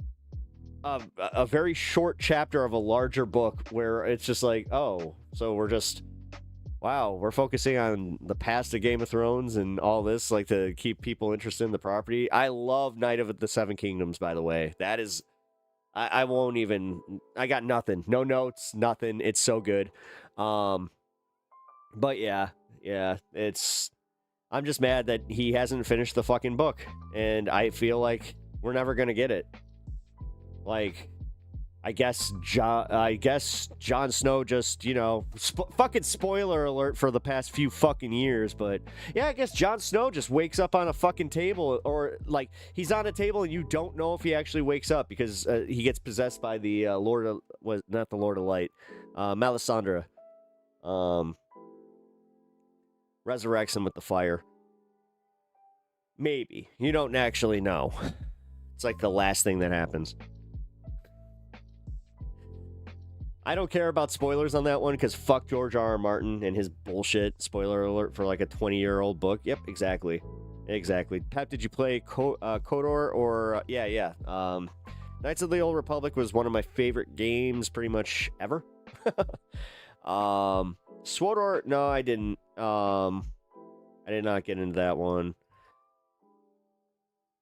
a very short chapter of a larger book where it's just like, oh, so we're focusing on the past of Game of Thrones and all this, like, to keep people interested in the property. I love Night of the Seven Kingdoms, by the way. That is, I won't even, I got nothing. No notes, nothing. It's so good. But yeah, I'm just mad that he hasn't finished the fucking book, and I feel like we're never gonna get it. Like, I guess Jon Snow just, you know, fucking spoiler alert for the past few fucking years, but yeah, I guess Jon Snow just wakes up on a fucking table, or like he's on a table and you don't know if he actually wakes up because he gets possessed by the not the Lord of Light, Melisandre, resurrects him with the fire. Maybe. You don't actually know. It's like the last thing that happens. I don't care about spoilers on that one because fuck George R.R. Martin and his bullshit. Spoiler alert for like a 20-year-old book. Yep, exactly. Pep, did you play KOTOR or... yeah. Knights of the Old Republic was one of my favorite games pretty much ever. SWTOR, no, I didn't. I did not get into that one.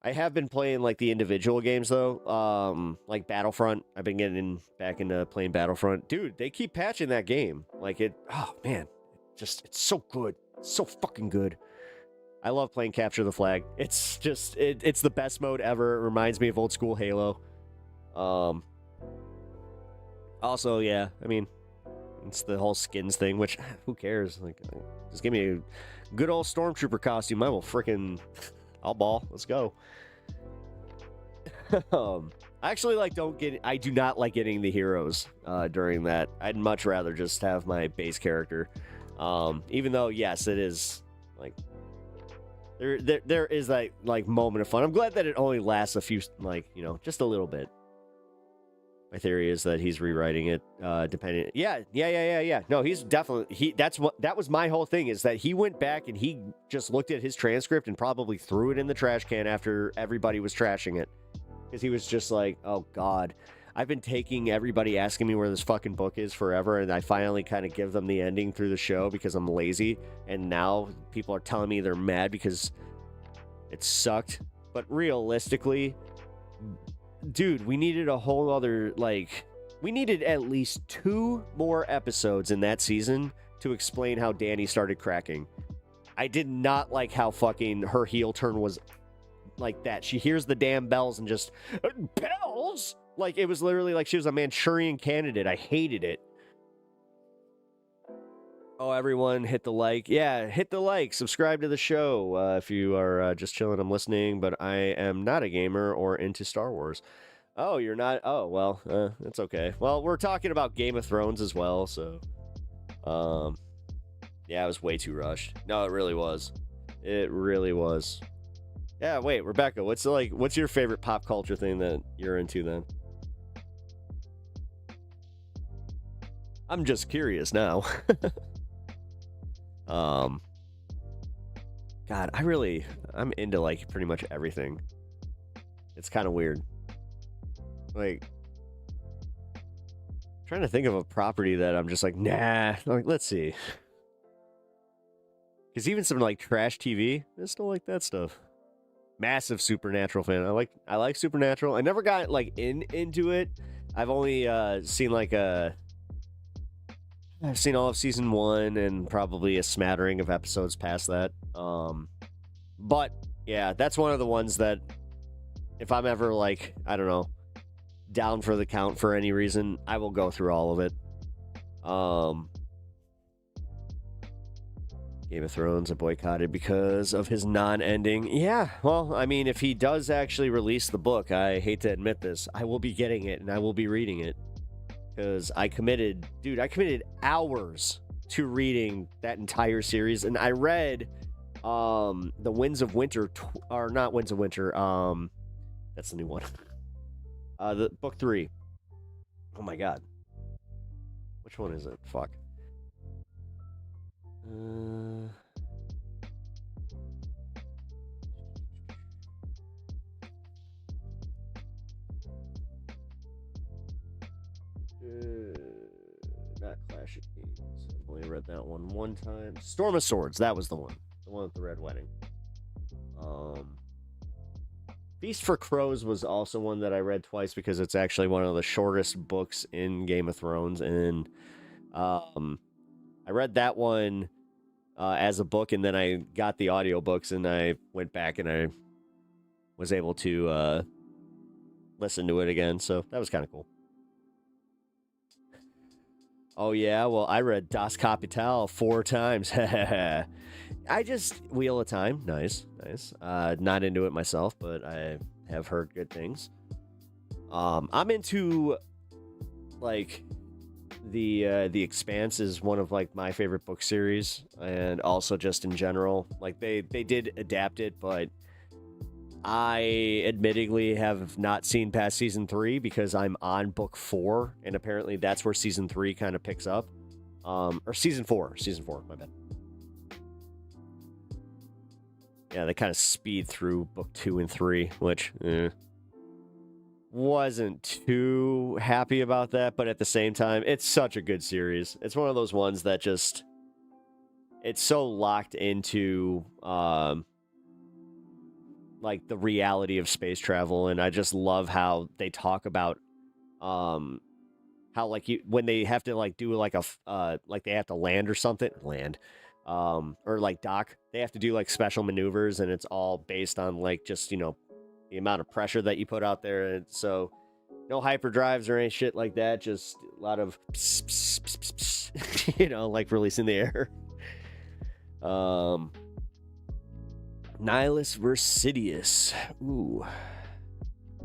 I have been playing, like, the individual games, though. Like Battlefront. I've been getting back into playing Battlefront. Dude, they keep patching that game. Like, oh, man. It's so good. It's so fucking good. I love playing Capture the Flag. It's just, it's the best mode ever. It reminds me of old school Halo. Also, yeah, I mean, it's the whole skins thing, which, who cares? Like, just give me a good old Stormtrooper costume. I will frickin'... I'll ball. Let's go. I actually I do not like getting the heroes during that. I'd much rather just have my base character. Even though, yes, it is like there is that like moment of fun. I'm glad that it only lasts a few, like, you know, just a little bit. My theory is that he's rewriting it, depending. Yeah. No, he's definitely that was my whole thing, is that he went back and he just looked at his transcript and probably threw it in the trash can after everybody was trashing it, because he was just like, oh God, I've been taking everybody asking me where this fucking book is forever, and I finally kind of give them the ending through the show because I'm lazy, and now people are telling me they're mad because it sucked. But realistically, dude, we needed a whole other, like, We needed at least 2 more episodes in that season to explain how Dany started cracking. I did not like how fucking her heel turn was like that. She hears the damn bells and just, bells? Like, it was literally like she was a Manchurian candidate. I hated it. Oh, everyone, hit the like. Yeah, hit the like. Subscribe to the show if you are just chilling. I'm listening, but I am not a gamer or into Star Wars. Oh, you're not? Oh, well, it's okay. Well, we're talking about Game of Thrones as well, so... yeah, it was way too rushed. No, it really was. It really was. Yeah, wait, Rebecca, what's your favorite pop culture thing that you're into then? I'm just curious now. God, I'm into like pretty much everything. It's kind of weird. Like, trying to think of a property that I'm just like, nah. Like, let's see. Because even some like trash TV, I still like that stuff. Massive Supernatural fan. I like Supernatural. I never got like into it. I've only seen like I've seen all of season 1 and probably a smattering of episodes past that. But yeah, that's one of the ones that if I'm ever like, I don't know, down for the count for any reason, I will go through all of it. Game of Thrones I boycotted because of his non-ending. Yeah, well, I mean, if he does actually release the book, I hate to admit this, I will be getting it and I will be reading it. Because I committed hours to reading that entire series, and I read the Winds of Winter, or not Winds of Winter, that's the new one. The book 3. Oh my god. Which one is it? Fuck. Not Clash of Kings. I've only read that one time. Storm of Swords, that was the one with the Red Wedding. Feast for Crows was also one that I read twice because it's actually one of the shortest books in Game of Thrones, and I read that one as a book, and then I got the audiobooks, and I went back and I was able to listen to it again, so that was kind of cool. Oh, yeah? Well, I read Das Kapital 4 times. I just... Wheel of Time. Nice. Not into it myself, but I have heard good things. I'm into, like, The Expanse is one of, like, my favorite book series, and also just in general. Like, they did adapt it, but I admittedly have not seen past season 3 because I'm on book 4, and apparently that's where season 3 kind of picks up. Or season 4, my bad. Yeah, they kind of speed through book 2 and 3, which wasn't too happy about that, but at the same time, it's such a good series. It's one of those ones that just, it's so locked into like the reality of space travel, and I just love how they talk about how like when they have to like do like like they have to land or something, or like dock, they have to do like special maneuvers, and it's all based on like just, you know, the amount of pressure that you put out there. And so no hyperdrives or any shit like that, just a lot of pss, pss, pss, pss, pss, you know, like releasing the air. Nihilus versus Sidious. Ooh.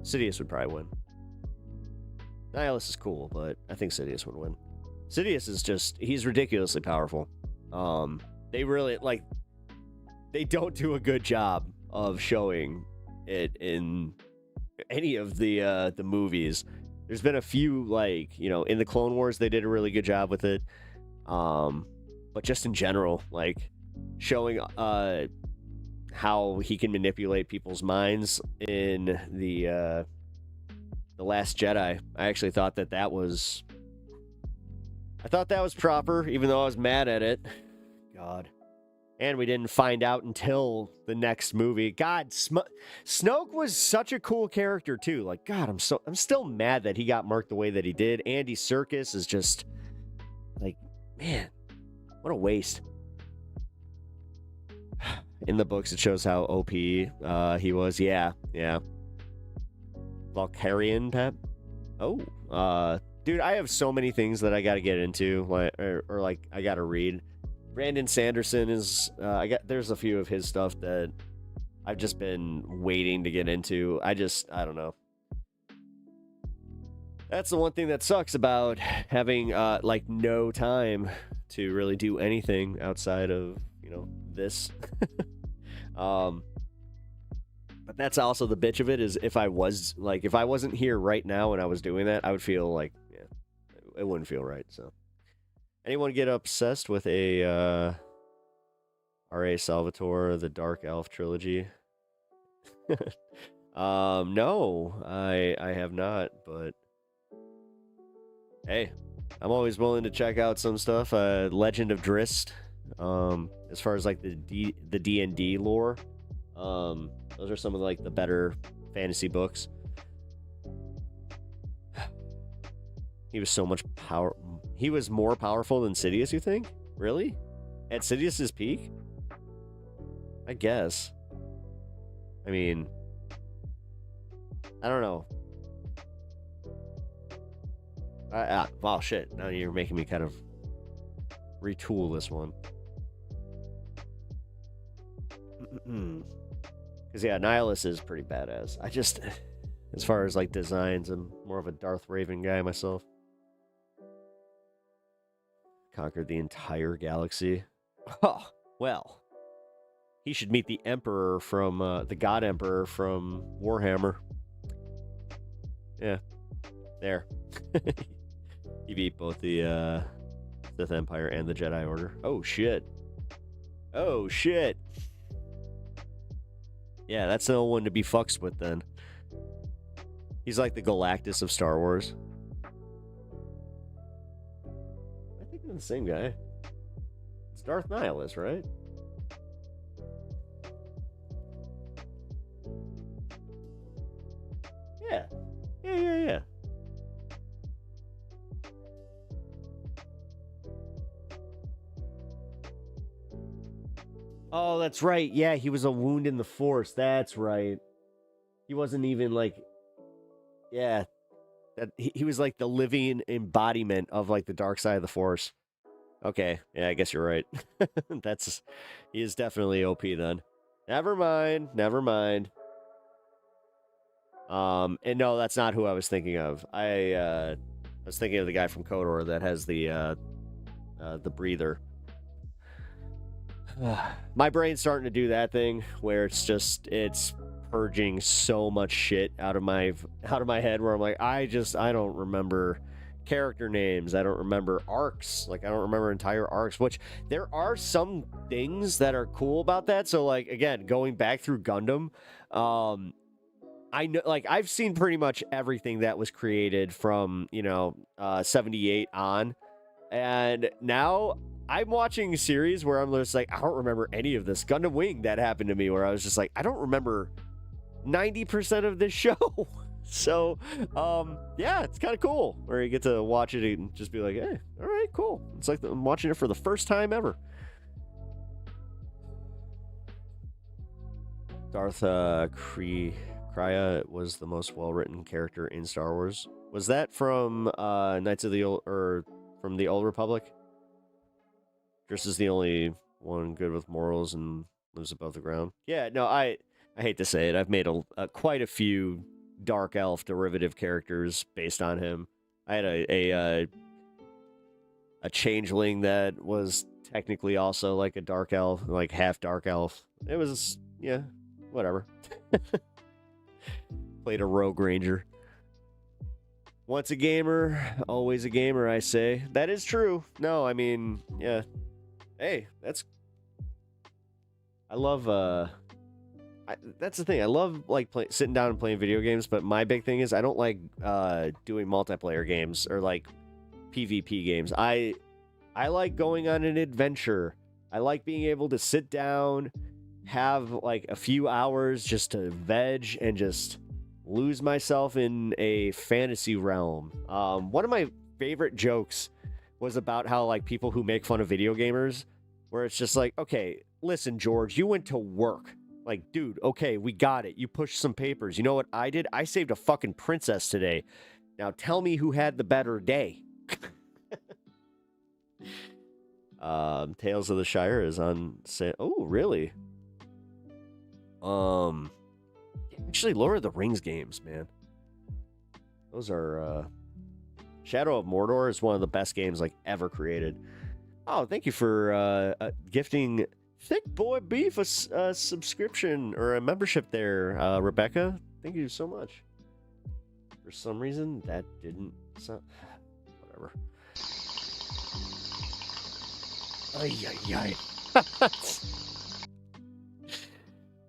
Sidious would probably win. Nihilus is cool, but I think Sidious would win. Sidious is just, he's ridiculously powerful. They really, like, they don't do a good job of showing it in any of the movies. There's been a few, like, you know, in the Clone Wars, they did a really good job with it. But just in general, like, showing, how he can manipulate people's minds in the Last Jedi. I actually thought that was proper, even though I was mad at it. God. And we didn't find out until the next movie. God, Snoke was such a cool character too. Like, God, I'm still mad that he got marked the way that he did. Andy Serkis is just like, man, what a waste. In the books, it shows how OP he was. Yeah. Valkyrian Pep. Oh, dude, I have so many things that I got to get into, like I got to read. Brandon Sanderson is there's a few of his stuff that I've just been waiting to get into. I don't know. That's the one thing that sucks about having like no time to really do anything outside of, this. But that's also the bitch of it, is if I wasn't here right now and I was doing that, I would feel like, it wouldn't feel right. So anyone get obsessed with a R.A. Salvatore, the Dark Elf trilogy? No, I have not, but hey, I'm always willing to check out some stuff. Legend of Drist, as far as like the D&D lore, those are some of like the better fantasy books. He was so much power. He was more powerful than Sidious, you think? Really? At Sidious's peak? I guess. I mean, I don't know. Wow, shit. Now you're making me kind of retool this one. Because, yeah, Nihilus is pretty badass. I just, as far as, like, designs, I'm more of a Darth Raven guy myself. Conquered the entire galaxy. Oh, well. He should meet the Emperor from, the God Emperor from Warhammer. Yeah. There. He beat both the, Sith Empire and the Jedi Order. Oh, shit. Oh, shit. Yeah, that's no one to be fucks with, then. He's like the Galactus of Star Wars. I think they're the same guy. It's Darth Nihilus, right? Yeah. Yeah. Oh, that's right. Yeah, he was a wound in the Force. That's right. He wasn't even like... Yeah. He was like the living embodiment of like the dark side of the Force. Okay. Yeah, I guess you're right. He is definitely OP then. Never mind. And no, that's not who I was thinking of. I was thinking of the guy from KOTOR that has the breather. My brain's starting to do that thing where it's purging so much shit out of my head, where I'm like, I don't remember character names. I don't remember arcs. Like, I don't remember entire arcs, which there are some things that are cool about that. So, like, again, going back through Gundam, I know, like, I've seen pretty much everything that was created from, 78 on. And now I'm watching a series where I'm just like, I don't remember any of this. Gundam Wing, that happened to me, where I was just like, I don't remember 90% of this show. So, yeah, it's kind of cool where you get to watch it and just be like, hey, all right, cool. It's like I'm watching it for the first time ever. Darth Krya was the most well-written character in Star Wars. Was that from Knights of the Old, or from the Old Republic? Driss is the only one good with morals and lives above the ground. Yeah, no, I hate to say it. I've made quite a few Dark Elf derivative characters based on him. I had a changeling that was technically also like a Dark Elf, like half Dark Elf. It was, yeah, whatever. Played a Rogue Ranger. Once a gamer, always a gamer, I say. That is true. No, I mean, yeah. Hey, I love, that's the thing. I love, like, sitting down and playing video games, but my big thing is I don't like doing multiplayer games or, like, PvP games. I like going on an adventure. I like being able to sit down, have like a few hours just to veg and just lose myself in a fantasy realm. One of my favorite jokes was about how like people who make fun of video gamers, where it's just like, okay, listen, George, you went to work. Like, dude, okay, we got it. You pushed some papers. You know what I did? I saved a fucking princess today. Now tell me who had the better day. Tales of the Shire is on sale. Oh, really? Actually, Lord of the Rings games, man. Those are, Shadow of Mordor is one of the best games, like, ever created. Oh, thank you for, gifting Thick Boy Beef a subscription or a membership there, Rebecca. Thank you so much. For some reason, that didn't sound... Whatever. Ay, ay,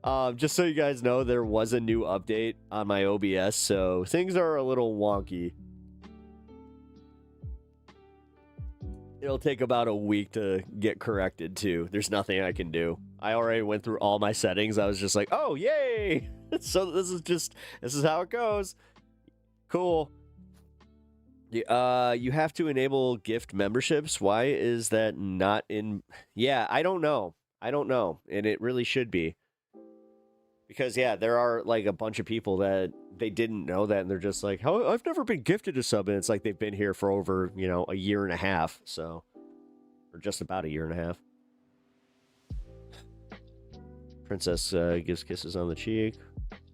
ay. Just so you guys know, there was a new update on my OBS, so things are a little wonky. It'll take about a week to get corrected, too. There's nothing I can do. I already went through all my settings. I was just like, oh, yay! So this is how it goes. Cool. You have to enable gift memberships. Why is that not in... Yeah, I don't know. And it really should be. Because, yeah, there are, like, a bunch of people that they didn't know that, and they're just like, oh, I've never been gifted a sub, and it's like they've been here for over, you know, a year and a half, so... Or just about a year and a half. Princess gives kisses on the cheek.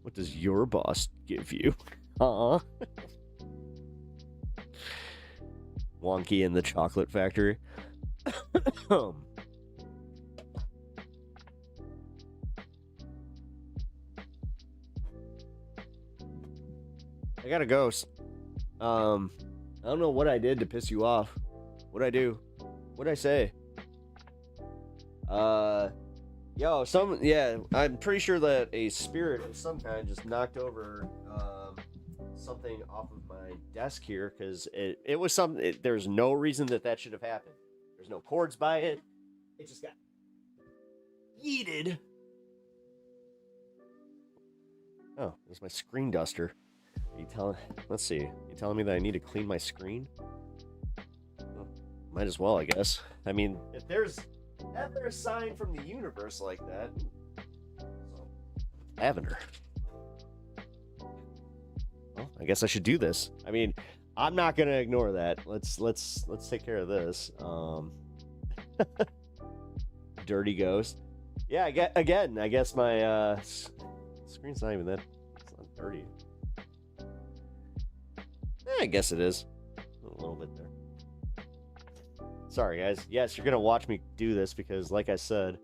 What does your boss give you? Wonky in the Chocolate Factory. I got a ghost. I don't know what I did to piss you off. What'd I do? What'd I say? Yeah, I'm pretty sure that a spirit of some kind just knocked over, something off of my desk here, because it was something, there's no reason that should have happened. There's no cords by it. It just got yeeted. Oh, there's my screen duster. Let's see. You telling me that I need to clean my screen? Well, might as well, I guess. I mean, if there's ever a sign from the universe like that. Lavender. Well, I guess I should do this. I mean, I'm not gonna ignore that. Let's take care of this. Dirty ghost. Yeah, I guess my screen's not even that. It's not dirty. I guess it is. A little bit there. Sorry, guys. Yes, you're going to watch me do this because, like I said,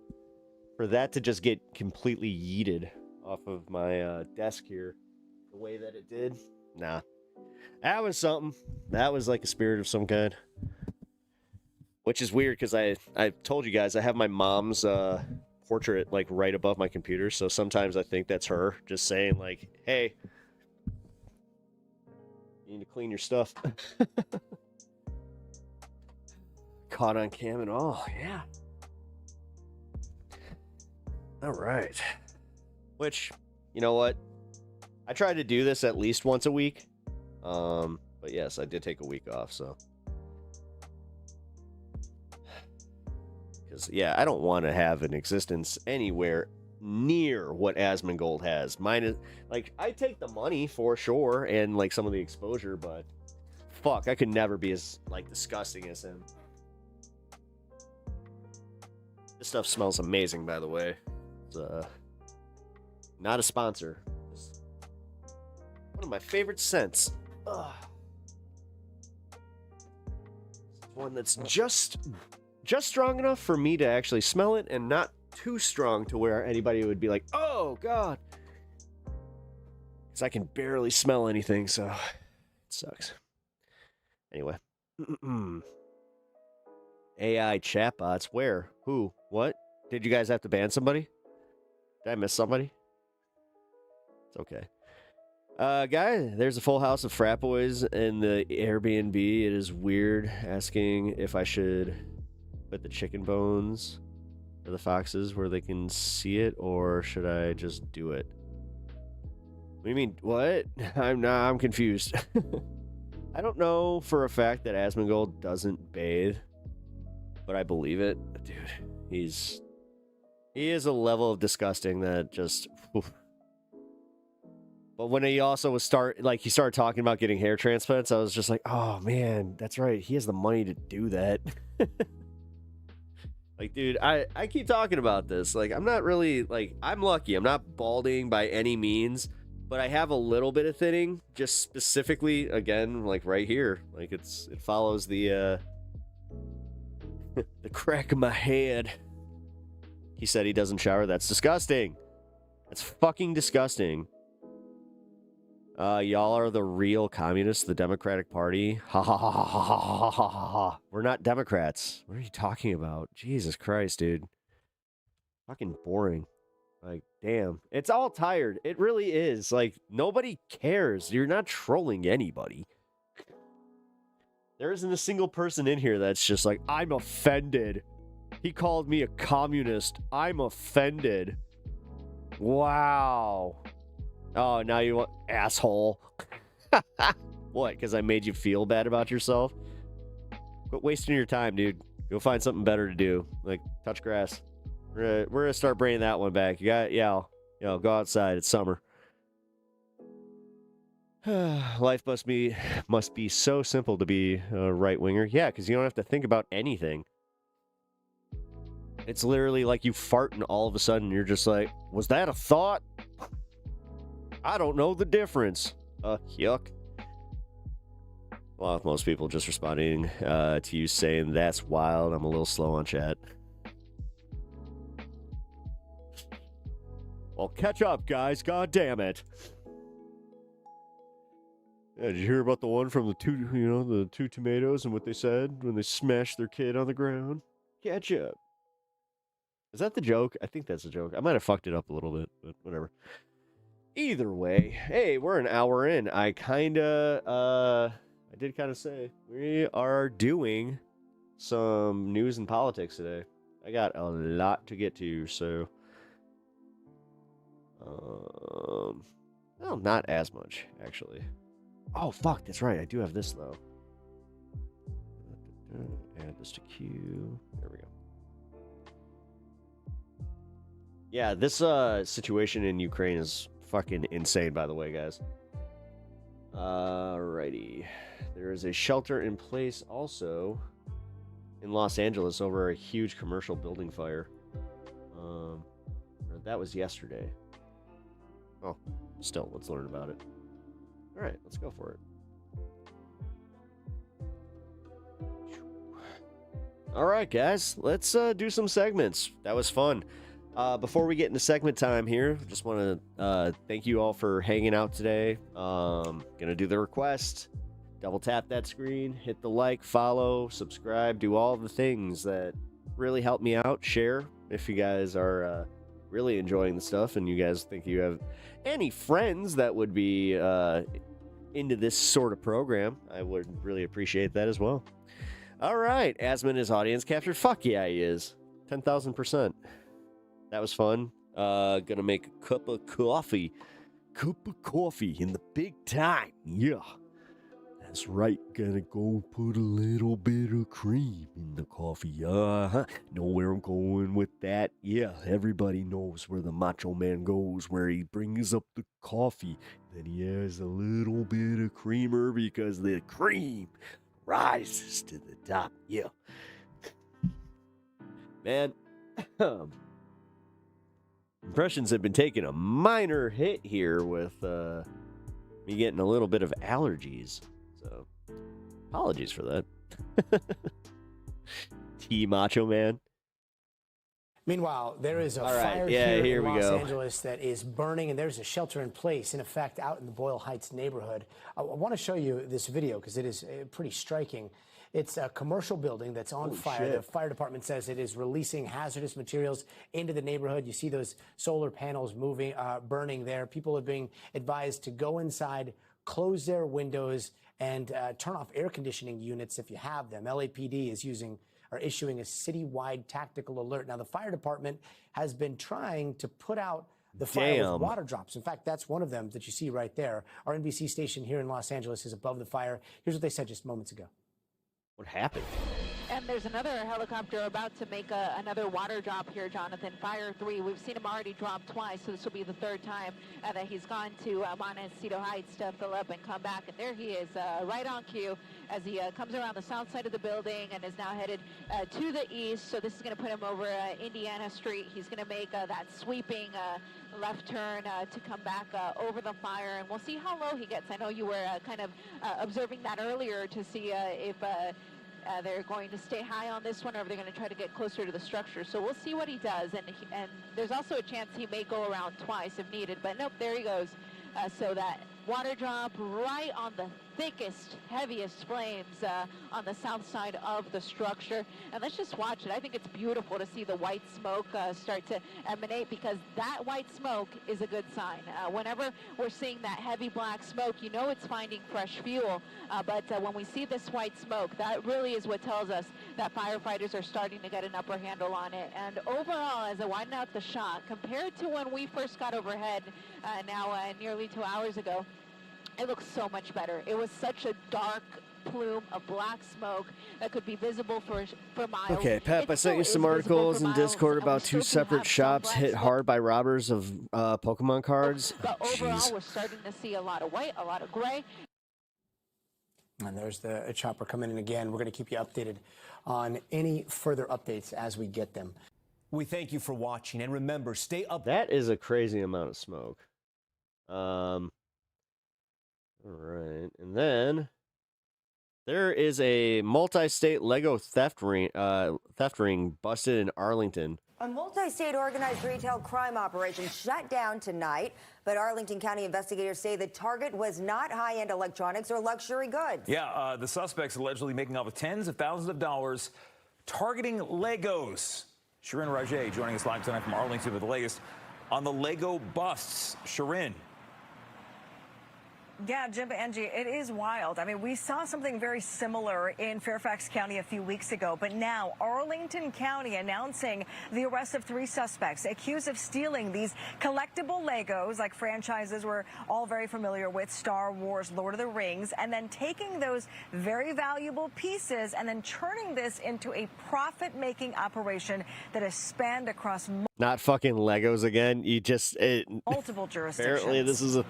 for that to just get completely yeeted off of my desk here the way that it did, nah. That was something. That was like a spirit of some kind. Which is weird because I told you guys I have my mom's portrait like right above my computer, so sometimes I think that's her just saying like, hey, you need to clean your stuff. Caught on cam and all, yeah. All right. Which, you know what? I try to do this at least once a week. But yes, I did take a week off, so. Because, yeah, I don't want to have an existence anywhere near what Asmongold has. Mine is, like, I take the money for sure and, like, some of the exposure, but fuck, I could never be as, like, disgusting as him. This stuff smells amazing, by the way. It's, not a sponsor. Just one of my favorite scents. Ugh. One that's just strong enough for me to actually smell it and not too strong to where anybody would be like, oh god, because I can barely smell anything, so it sucks. Anyway. AI chatbots, where? Who? What? Did you guys have to ban somebody? Did I miss somebody? It's okay. Guy, there's a full house of frat boys in the Airbnb. It is weird asking if I should put the chicken bones for the foxes where they can see it, or should I just do it? What do you mean? What? I'm confused. I don't know for a fact that Asmongold doesn't bathe, but I believe it. Dude, he is a level of disgusting that just... Oof. But when he also he started talking about getting hair transplants, I was just like, oh man, that's right. He has the money to do that. Like, dude, I keep talking about this. Like, I'm not really, like, I'm lucky. I'm not balding by any means, but I have a little bit of thinning, just specifically, again, like right here. Like, it follows the the crack of my head. He said he doesn't shower. That's disgusting. That's fucking disgusting. Y'all are the real communists, the Democratic Party. Ha ha ha ha ha ha ha ha ha. We're not Democrats. What are you talking about? Jesus Christ, dude. Fucking boring. Like, damn. It's all tired. It really is. Like, nobody cares. You're not trolling anybody. There isn't a single person in here that's just like, I'm offended. He called me a communist. I'm offended. Wow. Oh, now you want... Asshole. What, because I made you feel bad about yourself? Quit wasting your time, dude. Go find something better to do. Like, touch grass. We're gonna start bringing that one back. You got... Yeah, go outside. It's summer. Life must be so simple to be a right-winger. Yeah, because you don't have to think about anything. It's literally like you fart and all of a sudden you're just like, was that a thought? I don't know the difference. Yuck. Well, with most people just responding to you saying that's wild. I'm a little slow on chat. Well, catch up, guys. God damn it. Yeah, did you hear about the one from the two tomatoes and what they said when they smashed their kid on the ground? Catch up. Is that the joke? I think that's the joke. I might have fucked it up a little bit, but whatever. Either way, hey, we're an hour in. I did kind of say we are doing some news and politics today. I got a lot to get to, so well, not as much actually. Oh fuck, that's right. I do have this though. Add this to queue. There we go. Yeah, this situation in Ukraine is fucking insane, by the way, guys. Alrighty. There is a shelter in place also in Los Angeles over a huge commercial building fire. That was yesterday. Oh, still, let's learn about it. Alright, let's go for it. Alright, guys, let's do some segments. That was fun. Before we get into segment time here, just want to thank you all for hanging out today. Gonna do the request. Double tap that screen, hit the like, follow, subscribe, do all the things that really help me out. Share if you guys are really enjoying the stuff and you guys think you have any friends that would be into this sort of program. I would really appreciate that as well. All right, Asmon is audience captured. Fuck yeah, he is. 10,000%. That was fun. Gonna make a cup of coffee. Cup of coffee in the big time. Yeah. That's right. Gonna go put a little bit of cream in the coffee. Know where I'm going with that? Yeah, everybody knows where the Macho Man goes, where he brings up the coffee. Then he has a little bit of creamer because the cream rises to the top. Yeah. Man. Impressions have been taking a minor hit here with me getting a little bit of allergies. So, apologies for that. T Macho Man. Meanwhile, there is a fire here in Los Angeles that is burning, and there's a shelter in place, in effect, out in the Boyle Heights neighborhood. I want to show you this video because it is pretty striking. It's a commercial building that's on fire. Shit. The fire department says it is releasing hazardous materials into the neighborhood. You see those solar panels moving, burning there. People are being advised to go inside, close their windows, and turn off air conditioning units if you have them. LAPD is using are issuing a citywide tactical alert. Now, the fire department has been trying to put out the fire with water drops. In fact, that's one of them that you see right there. Our NBC station here in Los Angeles is above the fire. Here's what they said just moments ago. What happened? And there's another helicopter about to make another water drop here, Jonathan. Fire 3. We've seen him already drop twice, so this will be the third time that he's gone to Montecito Heights to fill up and come back. And there he is, right on cue as he comes around the south side of the building and is now headed to the east. So this is going to put him over Indiana Street. He's going to make that sweeping left turn to come back over the fire, and we'll see how low he gets. I know you were kind of observing that earlier to see if they're going to stay high on this one or if they're going to try to get closer to the structure. So we'll see what he does, and there's also a chance he may go around twice if needed, but nope, there he goes. So that water drop right on the thickest, heaviest flames on the south side of the structure. And let's just watch it. I think it's beautiful to see the white smoke start to emanate, because that white smoke is a good sign. Whenever we're seeing that heavy black smoke, you know it's finding fresh fuel. But when we see this white smoke, that really is what tells us that firefighters are starting to get an upper handle on it. And overall, as I widen out the shot, compared to when we first got overhead now nearly 2 hours ago, it looks so much better. It was such a dark plume of black smoke that could be visible for miles. Okay, Pep, I sent you some articles in Discord about two separate shops hit hard by robbers of Pokemon cards. But overall, we're starting to see a lot of white, a lot of gray. And there's the chopper coming in again. We're going to keep you updated on any further updates as we get them. We thank you for watching, and remember, stay up. That is a crazy amount of smoke. All right, and then there is a multi-state Lego theft ring busted in Arlington. A multi-state organized retail crime operation shut down tonight, but Arlington County investigators say the target was not high-end electronics or luxury goods. Yeah, the suspects allegedly making off with tens of thousands of dollars, targeting Legos. Shirin Rajay joining us live tonight from Arlington with the latest on the Lego busts. Shirin. Yeah, Jim, Angie, it is wild. I mean, we saw something very similar in Fairfax County a few weeks ago, but now Arlington County announcing the arrest of 3 suspects accused of stealing these collectible Legos, like franchises we're all very familiar with, Star Wars, Lord of the Rings, and then taking those very valuable pieces and then turning this into a profit-making operation that has spanned across Not fucking Legos again. You just multiple jurisdictions. Apparently, this is a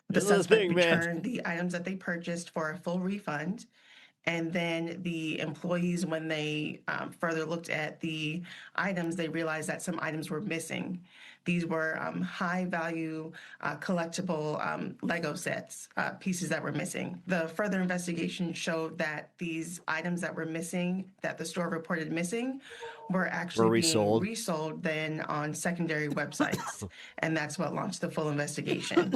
The suspect returned the items that they purchased for a full refund. And then the employees, when they further looked at the items, they realized that some items were missing. These were high value collectible Lego sets, pieces that were missing. The further investigation showed that these items that were missing, that the store reported missing, were actually being resold then on secondary websites. And that's what launched the full investigation.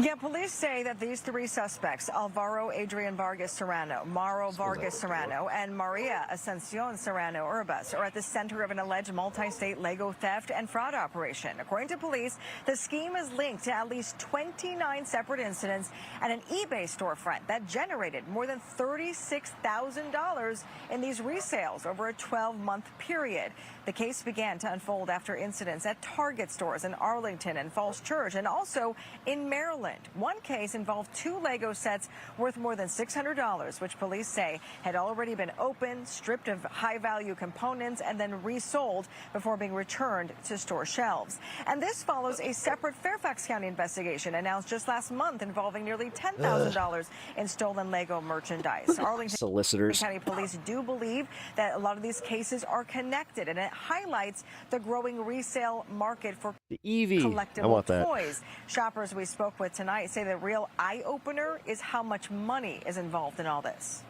Yeah, police say that these 3 suspects, Alvaro Adrian Vargas Serrano, Mauro Vargas Serrano, and Maria Ascension Serrano Urbas, are at the center of an alleged multi-state Lego theft and fraud operation. According to police, the scheme is linked to at least 29 separate incidents at an eBay storefront that generated more than $36,000 in these resales over a 12-month period. The case began to unfold after incidents at Target stores in Arlington and Falls Church, and also in Maryland. One case involved 2 Lego sets worth more than $600, which police say had already been opened, stripped of high-value components, and then resold before being returned to store shelves. And this follows a separate Fairfax County investigation announced just last month involving nearly $10,000 in stolen Lego merchandise. Arlington Solicitors. County police do believe that a lot of these cases are connected, and it highlights the growing resale market for the EV. collectible I want that. toys. Shoppers we spoke with tonight say the real eye-opener is how much money is involved in all this.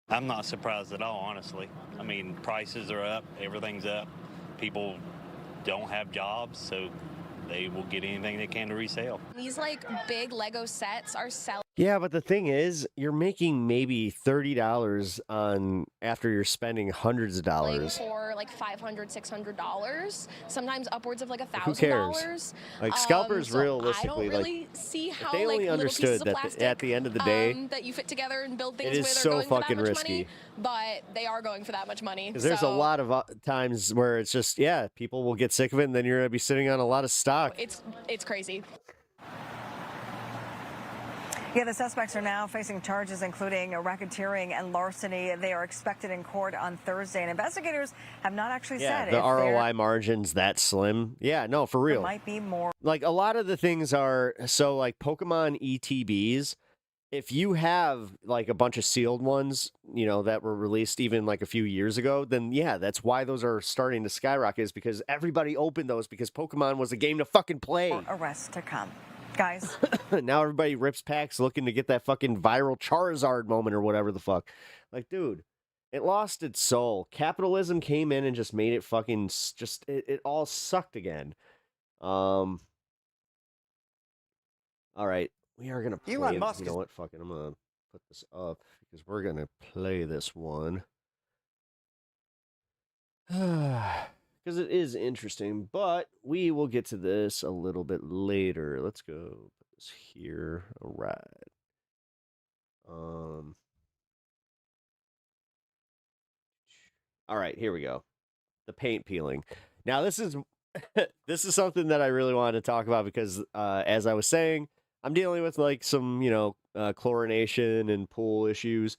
I'm not surprised at all, honestly. I mean, prices are up, everything's up. People don't have jobs, so they will get anything they can to resell. These like big Lego sets are selling Yeah, but the thing is, you're making maybe $30 on after you're spending hundreds of dollars. For like $500, $600, sometimes upwards of like $1,000. Who cares? Like scalpers, so realistically, I don't really like see how they only like understood little that pieces of at the end of the day, that you fit together and build things it is with so are going for fucking that much risky. money, but they are going for that much money. Because there's a lot of times where it's just, yeah, people will get sick of it, and then you're gonna be sitting on a lot of stock. It's crazy. Yeah, the suspects are now facing charges including racketeering and larceny. They are expected in court on Thursday, and investigators have not actually said the if ROI margin's that slim. Yeah, no, for real. there might be more. Like a lot of the things are so like Pokemon ETBs. If you have like a bunch of sealed ones, you know, that were released even like a few years ago, then yeah, that's why those are starting to skyrocket, is because everybody opened those because Pokemon was a game to fucking play. More arrests to come. Guys. Now everybody rips packs looking to get that fucking viral Charizard moment or whatever the fuck. Like, dude, it lost its soul. Capitalism came in and just made it fucking it all sucked again. All right. We are going to play Elon Musk you know what? Fucking I'm going to put this up because we're going to play this one. Because it is interesting, but we will get to this a little bit later. Let's go put this here. All right. All right, here we go. The paint peeling. Now, this is this is something that I really wanted to talk about because, as I was saying, I'm dealing with like some, chlorination and pool issues.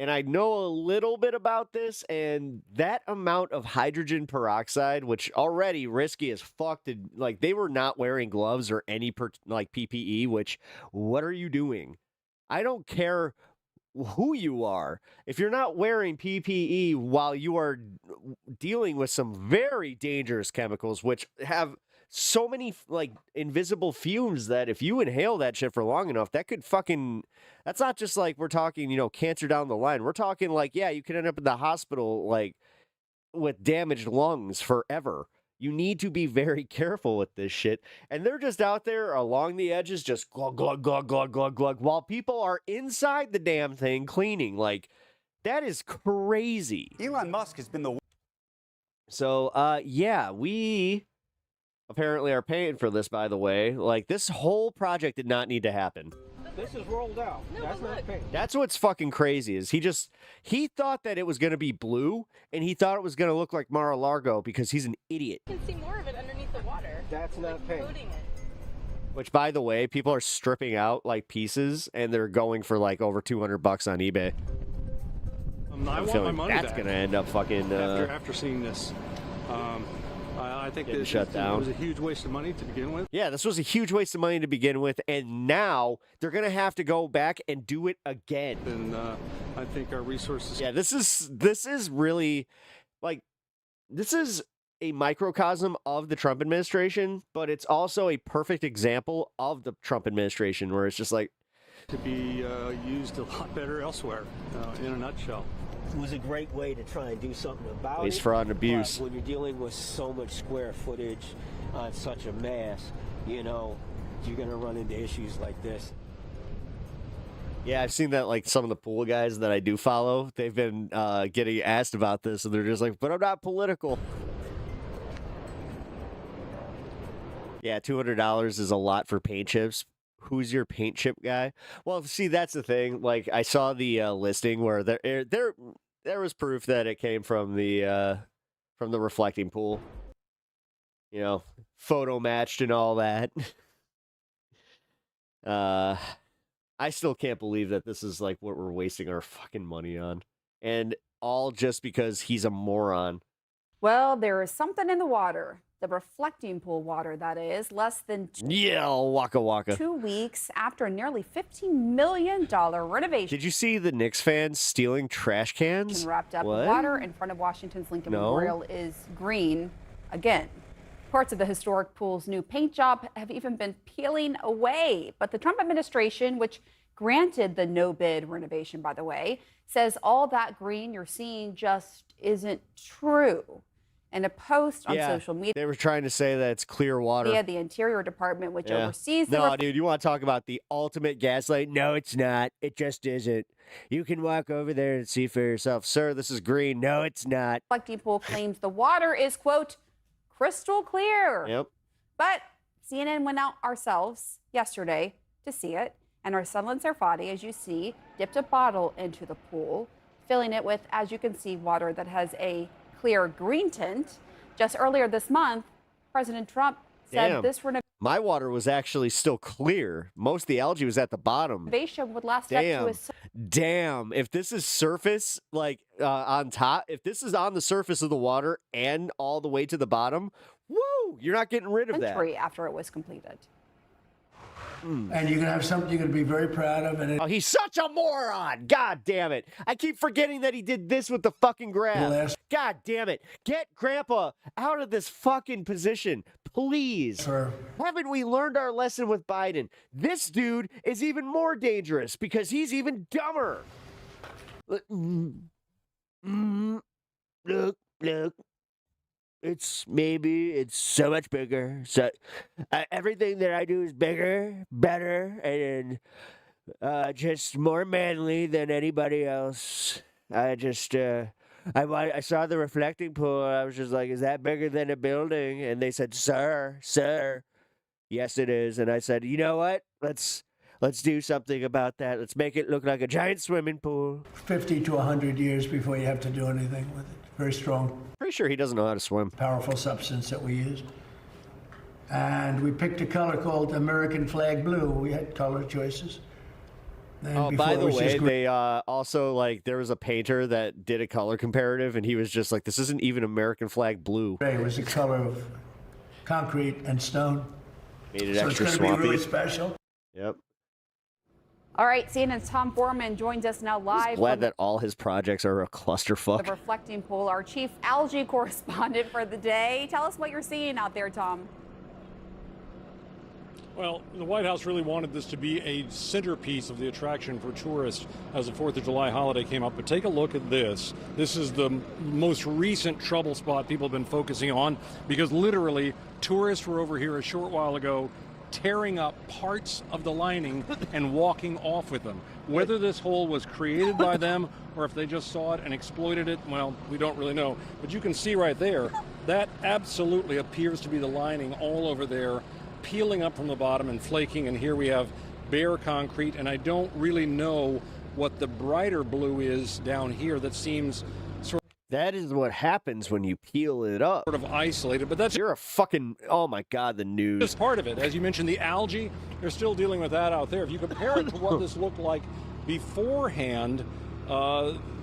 And I know a little bit about this, and that amount of hydrogen peroxide, which already risky as fuck, like they were not wearing gloves or any PPE, which what are you doing? I don't care who you are. If you're not wearing PPE while you are dealing with some very dangerous chemicals, which have so many like invisible fumes that if you inhale that shit for long enough, that could fucking, that's not just like we're talking, cancer down the line. We're talking like, yeah, you could end up in the hospital like with damaged lungs forever. You need to be very careful with this shit. And they're just out there along the edges, just glug, glug, glug, glug, glug, glug, while people are inside the damn thing cleaning. Like, that is crazy. Elon Musk has been the... So, yeah, we apparently are paying for this, by the way. Like, this whole project did not need to happen. This is rolled out. No, that's not paint. That's what's fucking crazy is he thought that it was going to be blue, and he thought it was going to look like Mar-a-Lago because he's an idiot. You can see more of it underneath the water. That's not paint. Which, by the way, people are stripping out like pieces, and they're going for like over $200 on eBay. I want my money that's back. Gonna end up fucking after seeing this. I think this shut down. was a huge waste of money to begin with. Yeah, this was a huge waste of money to begin with, and now they're gonna have to go back and do it again. And I think our resources. Yeah, this is really like this is a microcosm of the Trump administration, but it's also a perfect example of the Trump administration where it's just like to be used a lot better elsewhere. In a nutshell. It was a great way to try and do something about waste, it. fraud, and abuse. But when you're dealing with so much square footage on such a mass, you're going to run into issues like this. Yeah, I've seen that, like, some of the pool guys that I do follow, they've been getting asked about this, and they're just like, but I'm not political. Yeah, $200 is a lot for paint chips. Who's your paint chip guy? Well, see, that's the thing. Like, I saw the listing where there was proof that it came from the reflecting pool. Photo matched and all that. I still can't believe that this is like what we're wasting our fucking money on, and all just because he's a moron. Well, there is something in the water. The reflecting pool water, that is, less than waka waka. 2 weeks after a nearly $15 million renovation. Did you see the Knicks fans stealing trash cans? Wrapped up What? in water in front of Washington's Lincoln Memorial is green again. Parts of the historic pool's new paint job have even been peeling away. But the Trump administration, which granted the no-bid renovation, by the way, says all that green you're seeing just isn't true. In a post on Yeah, social media, they were trying to say that it's clear water. the Interior Department, which Yeah. oversees the No, dude, you want to talk about the ultimate gaslight? No, it's not. It just isn't. You can walk over there and see for yourself. Sir, this is green. No, it's not. reflecting pool claims the water is, quote, crystal clear. Yep. But CNN went out ourselves yesterday to see it, and Arsalan Sarfati, as you see, dipped a bottle into the pool, filling it with, as you can see, water that has a clear green tint. Just earlier this month, President Trump said Damn. this My water was actually still clear. Most of the algae was at the bottom. renovation would last up to Damn. If this is surface, like on top, if this is on the surface of the water and all the way to the bottom, woo, you're not getting rid of that. century after it was completed. And you're going to have something you're going to be very proud of. And Oh, he's such a moron. God damn it. I keep forgetting that he did this with the fucking graph. God damn it. Get Grandpa out of this fucking position, please. Haven't we learned our lesson with Biden? This dude is even more dangerous because he's even dumber. Look. It's so much bigger. So everything that I do is bigger, better, and just more manly than anybody else. I saw the reflecting pool. I was just like, is that bigger than a building? And they said, sir, yes, it is. And I said, you know what? Let's do something about that. Let's make it look like a giant swimming pool. 50 to 100 years before you have to do anything with it. Very strong. Pretty sure he doesn't know how to swim. Powerful substance that we use. And we picked a color called American Flag Blue. We had color choices. And Oh, before by it the was just way, green. they also, like, there was a painter that did a color comparative, and he was just like, this isn't even American flag blue. It was the color of concrete and stone. Made it So extra it's going to swampy. be really special. Yep. All right, CNN's Tom Foreman joins us now live Glad from that all his projects are a the clusterfuck. reflecting pool. Our chief algae correspondent for the day. Tell us what you're seeing out there, Tom. Well, the White House really wanted this to be a centerpiece of the attraction for tourists as the 4th of July holiday came up. But take a look at this. This is the most recent trouble spot people have been focusing on because literally tourists were over here a short while ago tearing up parts of the lining and walking off with them. Whether this hole was created by them or if they just saw it and exploited it, well, we don't really know. But you can see right there, that absolutely appears to be the lining all over there, peeling up from the bottom and flaking. And here we have bare concrete, and I don't really know what the brighter blue is down here that seems That is what happens when you peel it up. sort of isolated, but that's You're a fucking, oh my God, the news. just part of it. As you mentioned, the algae, they're still dealing with that out there. If you compare it to what this looked like beforehand,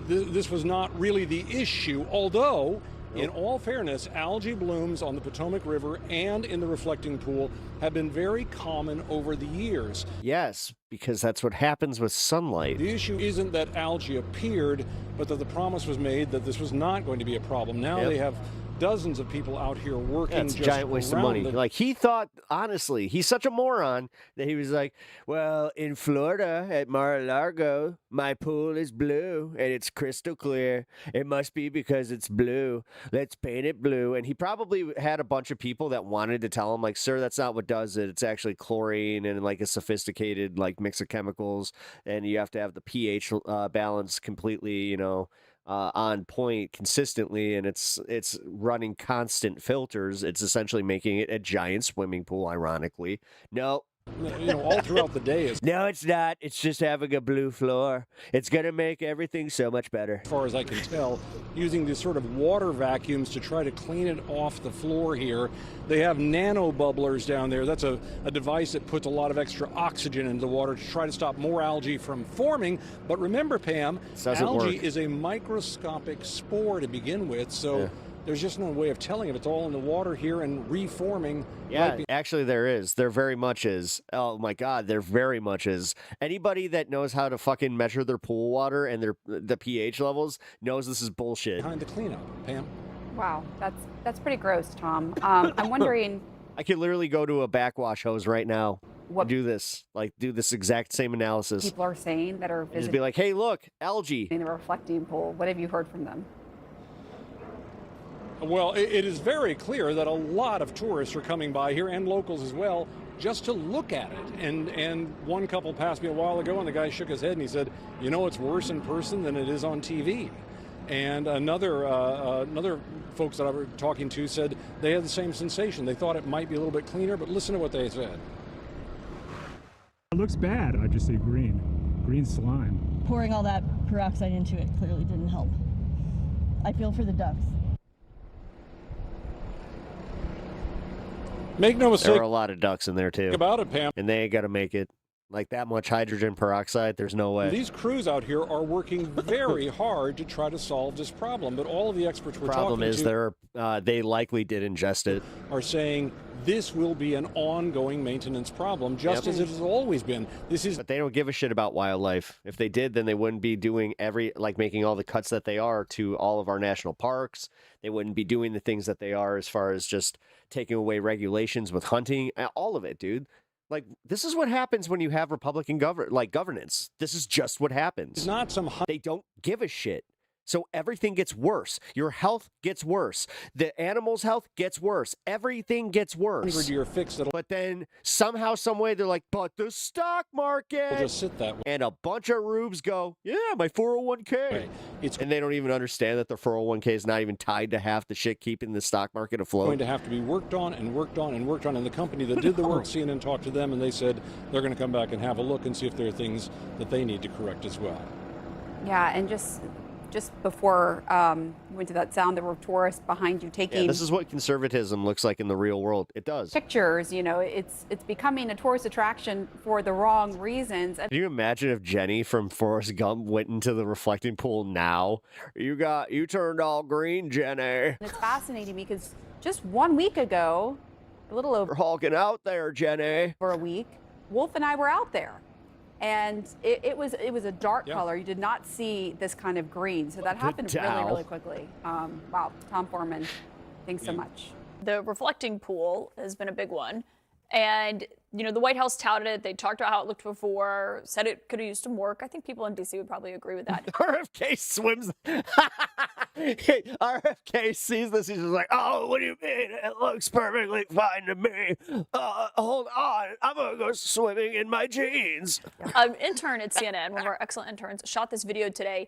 this was not really the issue, although, in all fairness, algae blooms on the Potomac River and in the reflecting pool have been very common over the years. Yes, because that's what happens with sunlight. The issue isn't that algae appeared, but that the promise was made that this was not going to be a problem. Now Yep. they have dozens of people out here working That's a just giant waste of around money. the Like, he thought, honestly, he's such a moron that he was like, well, in Florida at Mar-a-Lago, my pool is blue and it's crystal clear. It must be because it's blue. Let's paint it blue. And he probably had a bunch of people that wanted to tell him, like, sir, that's not what does it. It's actually chlorine and like a sophisticated like mix of chemicals. And you have to have the pH balance completely, on point consistently, and it's running constant filters. It's essentially making it a giant swimming pool, ironically. No. all throughout the day. No, it's not. It's just having a blue floor. It's going to make everything so much better. As far as I can tell, using these sort of water vacuums to try to clean it off the floor here. They have nano bubblers down there. That's a device that puts a lot of extra oxygen into the water to try to stop more algae from forming. But remember, Pam, algae is a microscopic spore to begin with, so there's just no way of telling if it's all in the water here and reforming. Yeah, actually there is. There very much is. Oh my God, there very much is. Anybody that knows how to fucking measure their pool water and the pH levels knows this is bullshit. Behind the cleanup, Pam. Wow, that's pretty gross, Tom. I'm wondering. I could literally go to a backwash hose right now and do this exact same analysis. People are saying that are And just visiting be like, hey, look, algae. the reflecting pool. What have you heard from them? Well, it is very clear that a lot of tourists are coming by here, and locals as well, just to look at it. And one couple passed me a while ago, and the guy shook his head and he said, you know, it's worse in person than it is on TV. And another folks that I was talking to said they had the same sensation. They thought it might be a little bit cleaner, but listen to what they said. It looks bad. I just say green slime. Pouring all that peroxide into it clearly didn't help. I feel for the ducks. Make no mistake. There are a lot of ducks in there too. About it, Pam. And they ain't got to make it. Like that much hydrogen peroxide, there's no way. These crews out here are working very hard to try to solve this problem, but all of the experts we're Problem talking is to they likely did ingest it. Are saying this will be an ongoing maintenance problem, just as it has always been. But they don't give a shit about wildlife. If they did, then they wouldn't be doing making all the cuts that they are to all of our national parks. They wouldn't be doing the things that they are as far as just taking away regulations with hunting, all of it, dude. Like, this is what happens when you have Republican governance. This is just what happens. It's not some... They don't give a shit. So everything gets worse. Your health gets worse. The animal's health gets worse. Everything gets worse. But then somehow, some way, they're like, but the stock market. We'll just sit that way. And a bunch of rubes go, yeah, my 401k. Right. And they don't even understand that their 401k is not even tied to half the shit keeping the stock market afloat. Going to have to be worked on and worked on and worked on. And the company that did the work, CNN talked to them, and they said they're going to come back and have a look and see if there are things that they need to correct as well. Yeah, and just before we went to that sound, there were tourists behind you taking. Yeah, this is what conservatism looks like in the real world. It does. Pictures, you know, it's becoming a tourist attraction for the wrong reasons. Can you imagine if Jenny from Forrest Gump went into the reflecting pool now? You turned all green, Jenny. And it's fascinating because just 1 week ago, a little over. You're hulking out there, Jenny. For a week, Wolf and I were out there. And it was a dark color. You did not see this kind of green. So that happened really quickly. Wow, Tom Foreman, thanks so much. The reflecting pool has been a big one. And, you know, the White House touted it. They talked about how it looked before, said it could have used some work. I think people in D.C. would probably agree with that. RFK swims. RFK sees this. He's just like, oh, what do you mean? It looks perfectly fine to me. Hold on. I'm going to go swimming in my jeans. Intern at CNN, one of our excellent interns, shot this video today.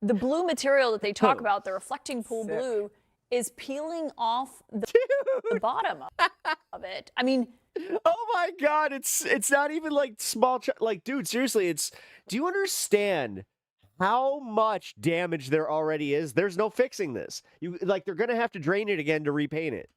The blue material that they talk about, the reflecting pool blue, is peeling off the bottom of it. I mean, oh my God, it's not even like small, like, dude, seriously, do you understand how much damage there already is? There's no fixing this. They're going to have to drain it again to repaint it.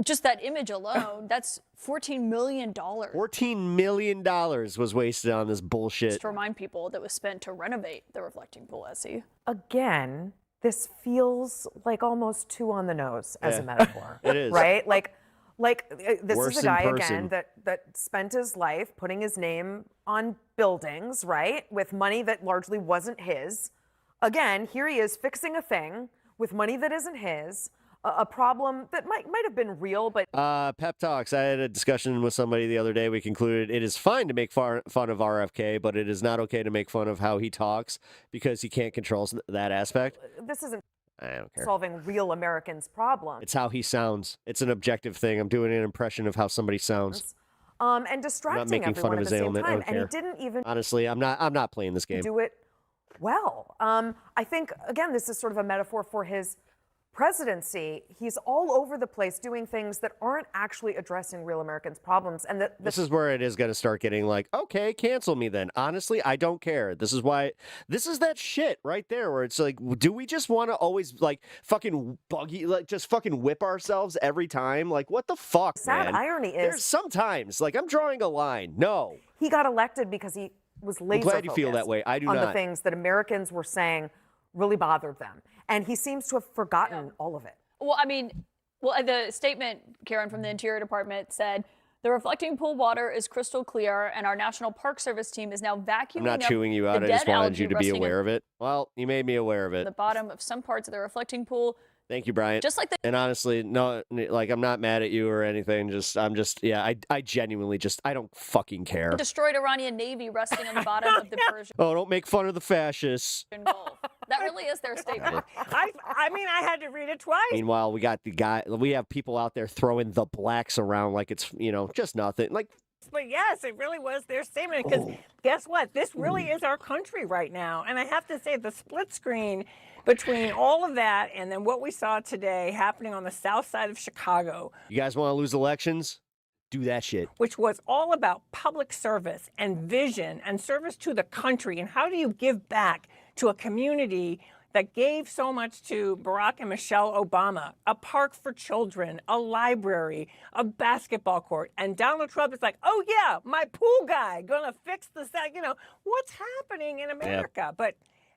Just that image alone, that's $14 million. $14 million was wasted on this bullshit. Just to remind people that was spent to renovate the reflecting pool, Essie. Again, this feels like almost too on the nose as a metaphor. It is. Right? Like this Worse is a guy, in person. again, that spent his life putting his name on buildings, right? With money that largely wasn't his. Again, here he is fixing a thing with money that isn't his. A problem that might have been real, but... Pep Talks. I had a discussion with somebody the other day. We concluded it is fine to make fun of RFK, but it is not okay to make fun of how he talks because he can't control that aspect. This isn't I don't care. solving real Americans' problems. It's how he sounds. It's an objective thing. I'm doing an impression of how somebody sounds. And distracting everyone at the same time. And he didn't even... Honestly, I'm not playing this game. Do it well. I think, again, this is sort of a metaphor for his presidency. He's all over the place doing things that aren't actually addressing real Americans' problems. And this is where it is going to start getting like, okay, cancel me then. Honestly, I don't care. This is that shit right there where it's like, do we just want to always like fucking just fucking whip ourselves every time? Like, what the fuck, Sad man? irony is there's sometimes like I'm drawing a line. No. He got elected because he was laser I'm glad you feel that way. I do on not. the things that Americans were saying really bothered them. And he seems to have forgotten all of it. Well, I mean, the statement, Karen, from the Interior Department said, the reflecting pool water is crystal clear, and our National Park Service team is now vacuuming I'm not chewing you out. I just wanted you to be aware of it. Well, you made me aware of it. The bottom of some parts of the reflecting pool. Thank you, Brian. Just like and honestly, no, like I'm not mad at you or anything. I genuinely I don't fucking care. Destroyed Iranian Navy resting on the bottom of the Persian Oh, don't make fun of the fascists. Gulf. That really is their statement. I mean, I had to read it twice. Meanwhile, we have people out there throwing the blacks around like it's, just nothing. Like, But yes, it really was their statement because guess what? This really is our country right now. And I have to say the split screen between all of that and then what we saw today happening on the south side of Chicago. you guys want to lose elections? Do that shit. Which was all about public service and vision and service to the country. And how do you give back to a community that gave so much to Barack and Michelle Obama? A park for children, a library, a basketball court. And Donald Trump is like, oh, yeah, my pool guy gonna fix the set. What's happening in America? But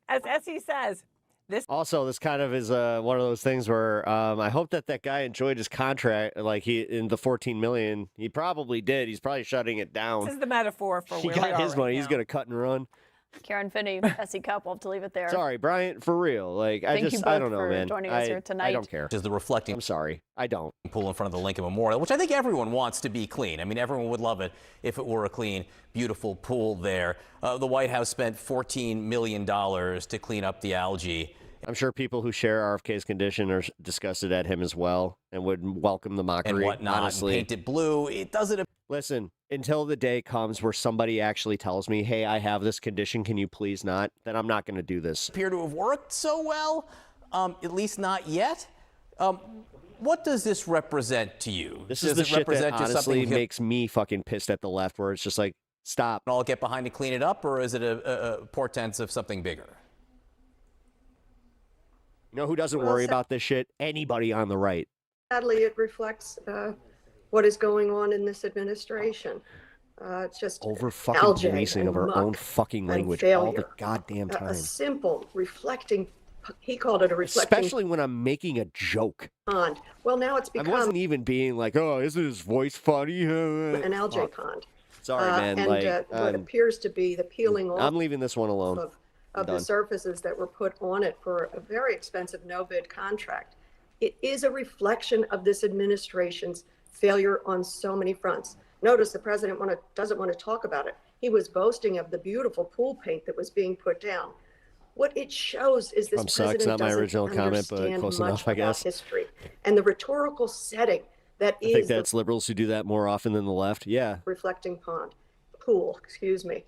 as he says, this kind of is one of those things where I hope that guy enjoyed his contract, like in the $14 million. He probably did. He's probably shutting it down. is the metaphor for He where we got are his right money. now. He's gonna cut and run. Karen Finney, SE Cup. We'll have to leave it there. Sorry, Bryant, for real. Like, Thank you I both don't know, for man. joining us here tonight. I don't care. Is the reflecting I'm sorry. I don't. pool in front of the Lincoln Memorial, which I think everyone wants to be clean. I mean, everyone would love it if it were a clean, beautiful pool there. The White House spent $14 million to clean up the algae. I'm sure people who share RFK's condition are disgusted at him as well and would welcome the mockery. And whatnot, honestly. paint it blue. It doesn't. Listen, until the day comes where somebody actually tells me, hey, I have this condition, can you please not? Then I'm not going to do this. Appear to have worked so well, at least not yet. What does this represent to you? This does is the it shit that represent just honestly something makes me fucking pissed at the left, where it's just like, stop. I'll get behind to clean it up, or is it a portent of something bigger? You know who doesn't worry about this shit? Anybody on the right. Sadly, it reflects what is going on in this administration. It's just Over fucking algae policing and of our muck own fucking and language all the failure. goddamn A time. simple reflecting, he called it a reflecting Especially when I'm making a joke. pond. Well, now it's I become wasn't even being like, oh, isn't his voice funny? an algae Fuck. pond. Sorry, man. And like, what appears to be the peeling off I'm leaving this one alone. of the Done. surfaces that were put on it for a very expensive no-bid contract. It is a reflection of this administration's failure on so many fronts. Notice the president doesn't want to talk about it. He was boasting of the beautiful pool paint that was being put down. What it shows is this Trump sucks, president not my doesn't original comment, but understand close much enough, I about guess. history and the rhetorical setting that I think is the that's liberals who do that more often than the left. Yeah. reflecting pool, excuse me.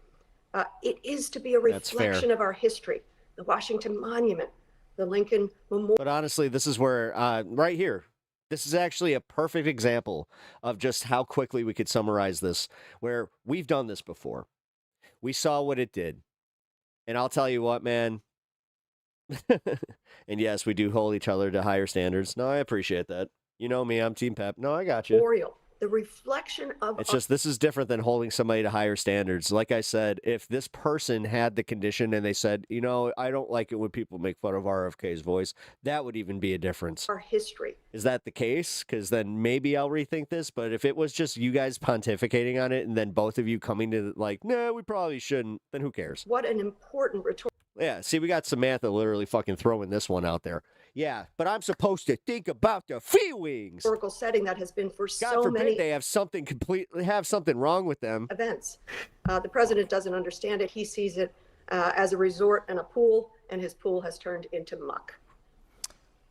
It is to be a That's fair. reflection of our history. The Washington Monument, the Lincoln Memorial. But honestly, this is where, right here, this is actually a perfect example of just how quickly we could summarize this, where we've done this before. We saw what it did. And I'll tell you what, man. And yes, we do hold each other to higher standards. No, I appreciate that. You know me, I'm Team Pep. No, I got you. Memorial, the reflection of It's just, this is different than holding somebody to higher standards. Like I said, if this person had the condition and they said, I don't like it when people make fun of RFK's voice, that would even be a difference. our history. Is that the case? Because then maybe I'll rethink this. But if it was just you guys pontificating on it and then both of you coming to like, no, we probably shouldn't, then who cares? What an important rhetorical Yeah, see, we got Samantha literally fucking throwing this one out there. Yeah, but I'm supposed to think about the feelings. setting that has been for God so forbid many they have something wrong with them. events. The president doesn't understand it. He sees it as a resort and a pool, and his pool has turned into muck.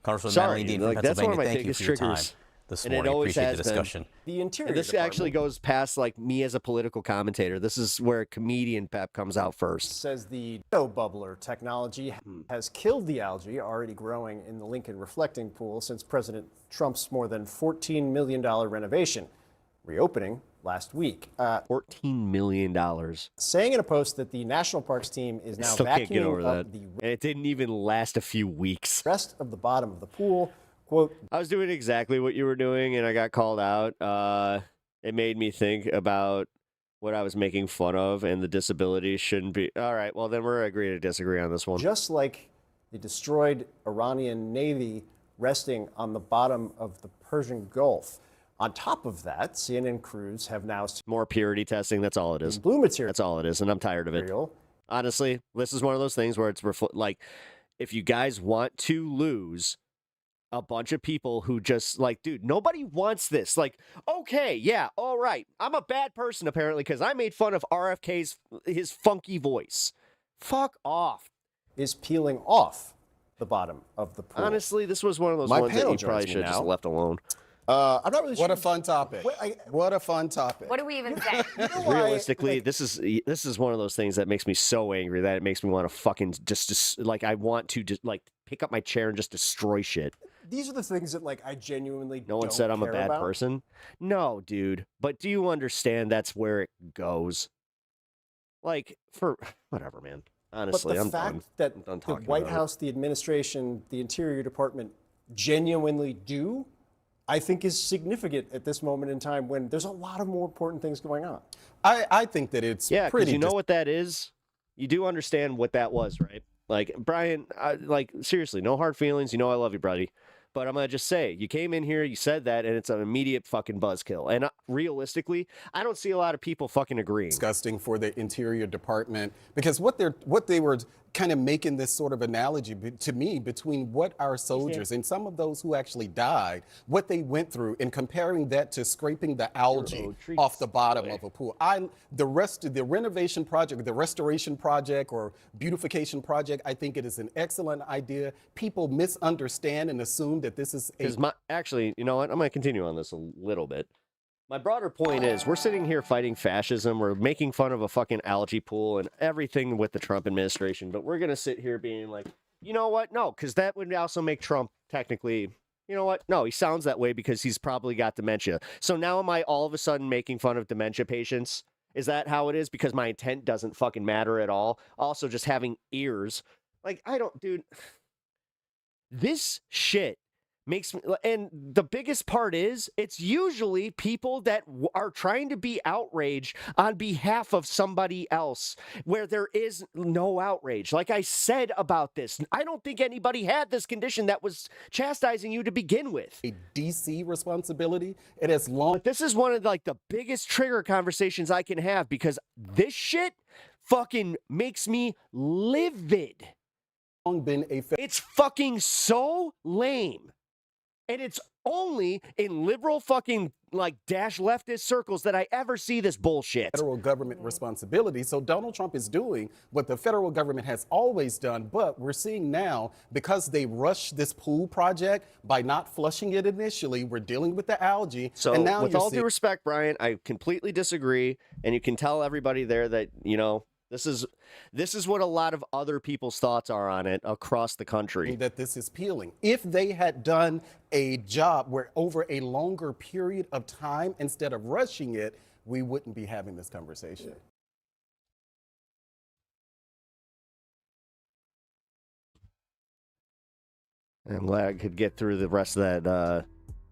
Congresswoman Sorry, Madeline Dean from like, that's one of Pennsylvania, my thank you biggest for your time triggers. this And morning. it always Appreciate has the discussion. The Interior And this Department actually goes past like me as a political commentator. This is where comedian Pep comes out first. says the bubbler technology has killed the algae already growing in the Lincoln reflecting pool since President Trump's more than $14 million renovation, reopening last week. $14 million. Saying in a post that the National Parks team is now Still can't get over vacuuming that. up the And it didn't even last a few weeks. rest of the bottom of the pool. Quote, I was doing exactly what you were doing, and I got called out. It made me think about what I was making fun of, and the disability shouldn't be. All right, well, then we're agree to disagree on this one. just like the destroyed Iranian Navy resting on the bottom of the Persian Gulf. On top of that, CNN crews have now More purity testing, that's all it is. blue material. That's all it is, and I'm tired of it. Honestly, this is one of those things where it's like, if you guys want to lose a bunch of people who just like, dude, nobody wants this. Like, okay, yeah, all right. I'm a bad person apparently because I made fun of his funky voice. Fuck off. is peeling off the bottom of the pool. Honestly, this was one of those My ones that panel you probably joins me should have just now. left alone. I'm not really sure. What a fun topic. What a fun topic. What do we even say? Realistically, this is one of those things that makes me so angry that it makes me want to fucking just like I want to just like pick up my chair and just destroy shit. These are the things that like I genuinely No one don't said I'm a care bad about. person. No, dude. But do you understand that's where it goes? Like for whatever, man. Honestly, but the I'm fact done. that I'm done the talking White about it. House, the administration, the Interior Department genuinely do, I think is significant at this moment in time when there's a lot of more important things going on. I think that it's Yeah, because pretty you know what that is? You do understand what that was, right? Like, Brian, like, seriously, no hard feelings. You know I love you, buddy. But I'm going to just say, you came in here, you said that, and it's an immediate fucking buzzkill. And realistically, I don't see a lot of people fucking agreeing. disgusting for the Interior Department, because what they were kind of making this sort of analogy to me between what our soldiers and some of those who actually died, what they went through, and comparing that to scraping the algae off the bottom of a pool. The renovation project, the restoration project or beautification project, I think it is an excellent idea. People misunderstand and assume that this is Actually, you know what? I'm going to continue on this a little bit. My broader point is we're sitting here fighting fascism. We're making fun of a fucking algae pool and everything with the Trump administration. But we're going to sit here being like, you know what? No, because that would also make Trump technically, you know what? No, he sounds that way because he's probably got dementia. So now am I all of a sudden making fun of dementia patients? Is that how it is? Because my intent doesn't fucking matter at all. Also, just having ears. Like, dude, this shit makes me, and the biggest part is it's usually people that are trying to be outraged on behalf of somebody else where there is no outrage. Like I said about this, I don't think anybody had this condition that was chastising you to begin with. a DC responsibility. It has long. But this is one of like the biggest trigger conversations I can have because this shit fucking makes me livid. Been a it's fucking so lame. And it's only in liberal fucking like dash leftist circles that I ever see this bullshit. Federal government responsibility. So Donald Trump is doing what the federal government has always done, but we're seeing now because they rushed this pool project by not flushing it initially, we're dealing with the algae. So and now with you're all due respect, Brian, I completely disagree. And you can tell everybody there that, you know, this is what a lot of other people's thoughts are on it across the country. That this is peeling. If they had done a job where over a longer period of time instead of rushing it, we wouldn't be having this conversation. I'm glad I could get through the rest of that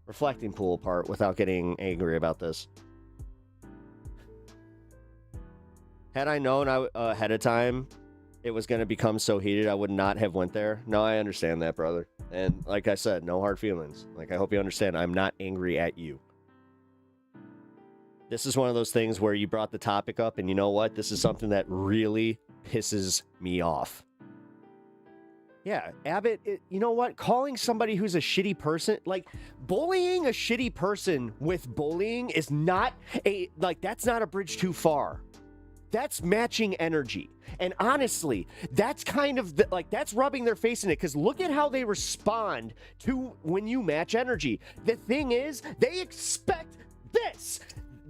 reflecting pool part without getting angry about this. Had I known ahead of time it was going to become so heated, I would not have went there. No, I understand that, brother. And like I said, no hard feelings. Like, I hope you understand, I'm not angry at you. This is one of those things where you brought the topic up, and you know what? This is something that really pisses me off. Yeah, Abbott, you know what? Calling somebody who's a shitty person, like, bullying a shitty person with bullying is not that's not a bridge too far. That's matching energy. And honestly, that's kind of that's rubbing their face in it, because look at how they respond to when you match energy. The thing is, they expect this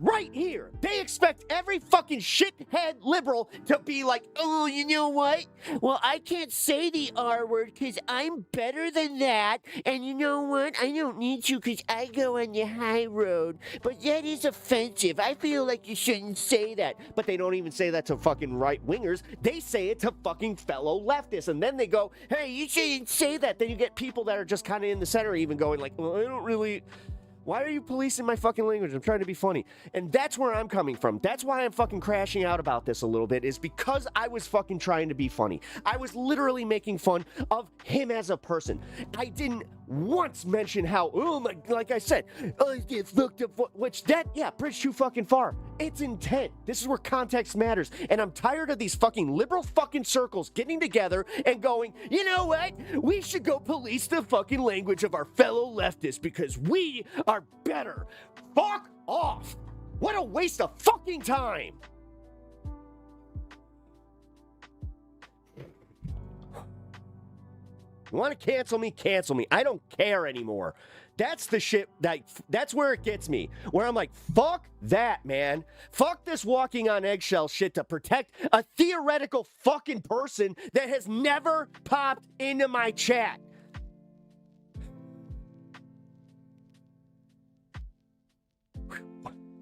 right here. They expect every fucking shithead liberal to be like, oh, you know what? Well, I can't say the R word because I'm better than that. And you know what? I don't need to because I go on the high road. But that is offensive. I feel like you shouldn't say that. But they don't even say that to fucking right-wingers. They say it to fucking fellow leftists. And then they go, hey, you shouldn't say that. Then you get people that are just kind of in the center even going like, well, I don't really... Why are you policing my fucking language? I'm trying to be funny. And that's where I'm coming from. That's why I'm fucking crashing out about this a little bit, is because I was fucking trying to be funny. I was literally making fun of him as a person. I didn't once mention how, oh my, like I said, it's looked up, which that, yeah, bridge too fucking far. It's intent. This is where context matters. And I'm tired of these fucking liberal fucking circles getting together and going, you know what? We should go police the fucking language of our fellow leftists because we are better. Fuck off. What a waste of fucking time. You want to cancel me? Cancel me. I don't care anymore. That's the shit that's where it gets me. Where I'm like, fuck that, man. Fuck this walking on eggshell shit to protect a theoretical fucking person that has never popped into my chat.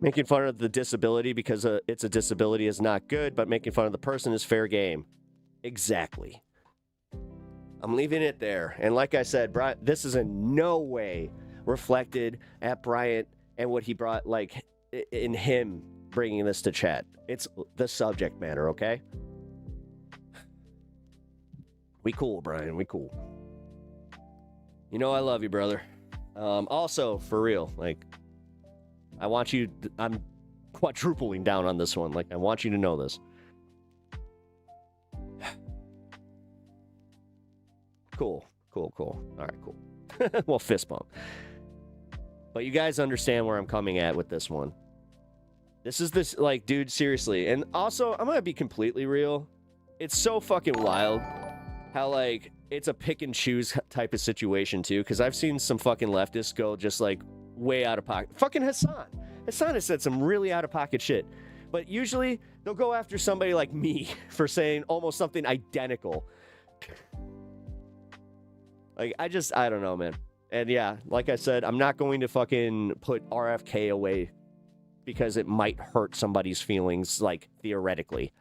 Making fun of the disability because it's a disability is not good, but making fun of the person is fair game. Exactly. I'm leaving it there. And like I said, this is in no way reflected at Bryant and what he brought, like, in him bringing this to chat. It's the subject matter, okay? We cool, Brian. We cool. You know I love you, brother. Also, for real, like, I want you... I'm quadrupling down on this one. Like, I want you to know this. Cool. All right, cool. Well, fist bump. But you guys understand where I'm coming at with this one. This is this, like, dude, seriously. And also, I'm gonna be completely real. It's so fucking wild how, like, it's a pick and choose type of situation, too. Because I've seen some fucking leftists go just, like, way out of pocket. Fucking Hasan. Hasan has said some really out of pocket shit. But usually, they'll go after somebody like me for saying almost something identical. Like, I don't know, man. And yeah, like I said, I'm not going to fucking put RFK away because it might hurt somebody's feelings, like, theoretically.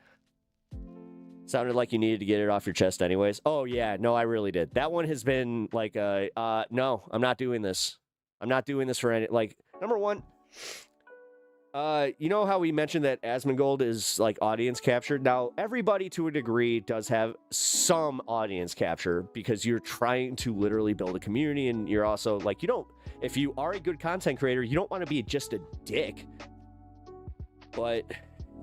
Sounded like you needed to get it off your chest anyways. Oh, yeah, no, I really did. That one has been like, no, I'm not doing this. I'm not doing this for any, like, number one, you know how we mentioned that Asmongold is, like, audience captured? Now, everybody to a degree does have some audience capture because you're trying to literally build a community, and you're also, like, if you are a good content creator, you don't want to be just a dick. But,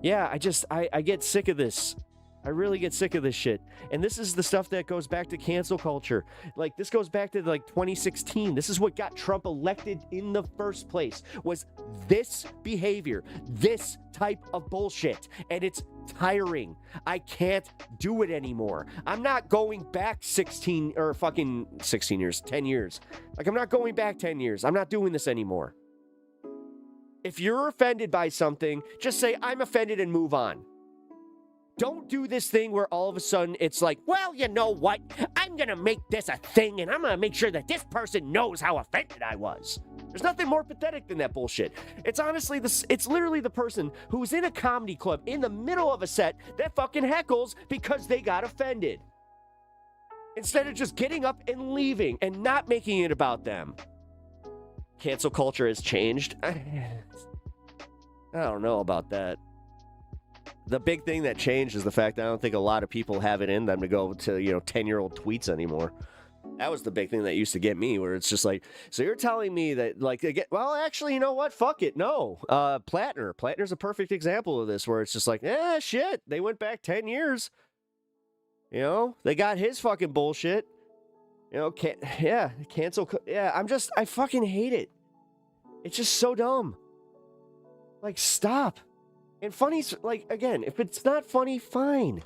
yeah, I get sick of this. I really get sick of this shit. And this is the stuff that goes back to cancel culture. Like, this goes back to, like, 2016. This is what got Trump elected in the first place, was this behavior, this type of bullshit. And it's tiring. I can't do it anymore. I'm not going back 10 years. Like, I'm not going back 10 years. I'm not doing this anymore. If you're offended by something, just say, I'm offended, and move on. Don't do this thing where all of a sudden it's like, well, you know what? I'm going to make this a thing, and I'm going to make sure that this person knows how offended I was. There's nothing more pathetic than that bullshit. It's honestly, it's literally the person who's in a comedy club in the middle of a set that fucking heckles because they got offended. Instead of just getting up and leaving and not making it about them. Cancel culture has changed. I don't know about that. The big thing that changed is the fact that I don't think a lot of people have it in them to go to, 10-year-old tweets anymore. That was the big thing that used to get me, where it's just like, so you're telling me that, like, again, well, actually, you know what? Fuck it. No. Plattner's a perfect example of this, where it's just like, shit. They went back 10 years. They got his fucking bullshit. Cancel. Yeah, I fucking hate it. It's just so dumb. Like, stop. And funny, like, again, if it's not funny, fine.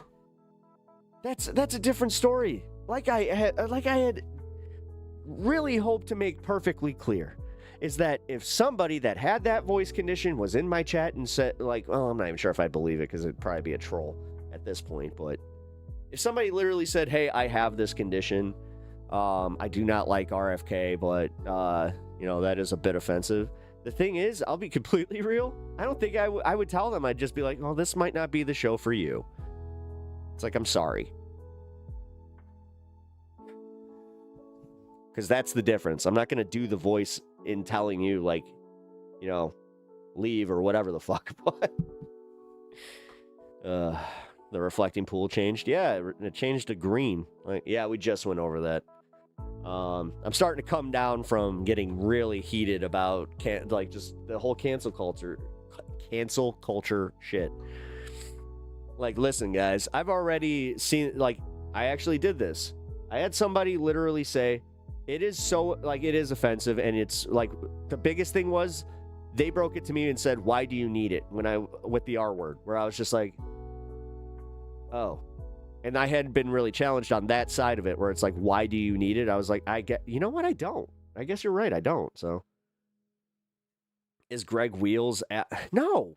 That's a different story. Like I had really hoped to make perfectly clear, is that if somebody that had that voice condition was in my chat and said, like, well, I'm not even sure if I'd believe it because it'd probably be a troll at this point, but if somebody literally said, hey, I have this condition, I do not like RFK, but, that is a bit offensive. The thing is, I'll be completely real. I don't think I would tell them. I'd just be like, oh, this might not be the show for you. It's like, I'm sorry. Because that's the difference. I'm not going to do the voice in telling you, like, leave or whatever the fuck. The reflecting pool changed. Yeah, it changed to green. Like, yeah, we just went over that. I'm starting to come down from getting really heated about just the whole cancel culture shit. Like, listen, guys, I've already seen, like, I actually did this. I had somebody literally say, it is so, like, it is offensive, and it's like, the biggest thing was they broke it to me and said, why do you need it? With the R word, where I was just like, oh, And I hadn't been really challenged on that side of it, where it's like, why do you need it? I was like, you know what? I don't. I guess you're right. I don't. So is Greg Wheels no.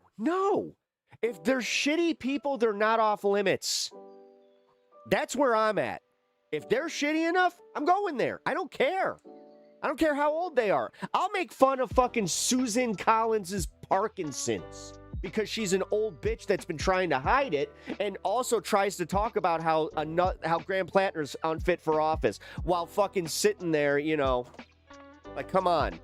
If they're shitty people, they're not off limits. That's where I'm at. If they're shitty enough, I'm going there. I don't care. I don't care how old they are. I'll make fun of fucking Susan Collins's Parkinson's because she's an old bitch that's been trying to hide it and also tries to talk about how Graham Plattner's unfit for office while fucking sitting there, you know, like, come on.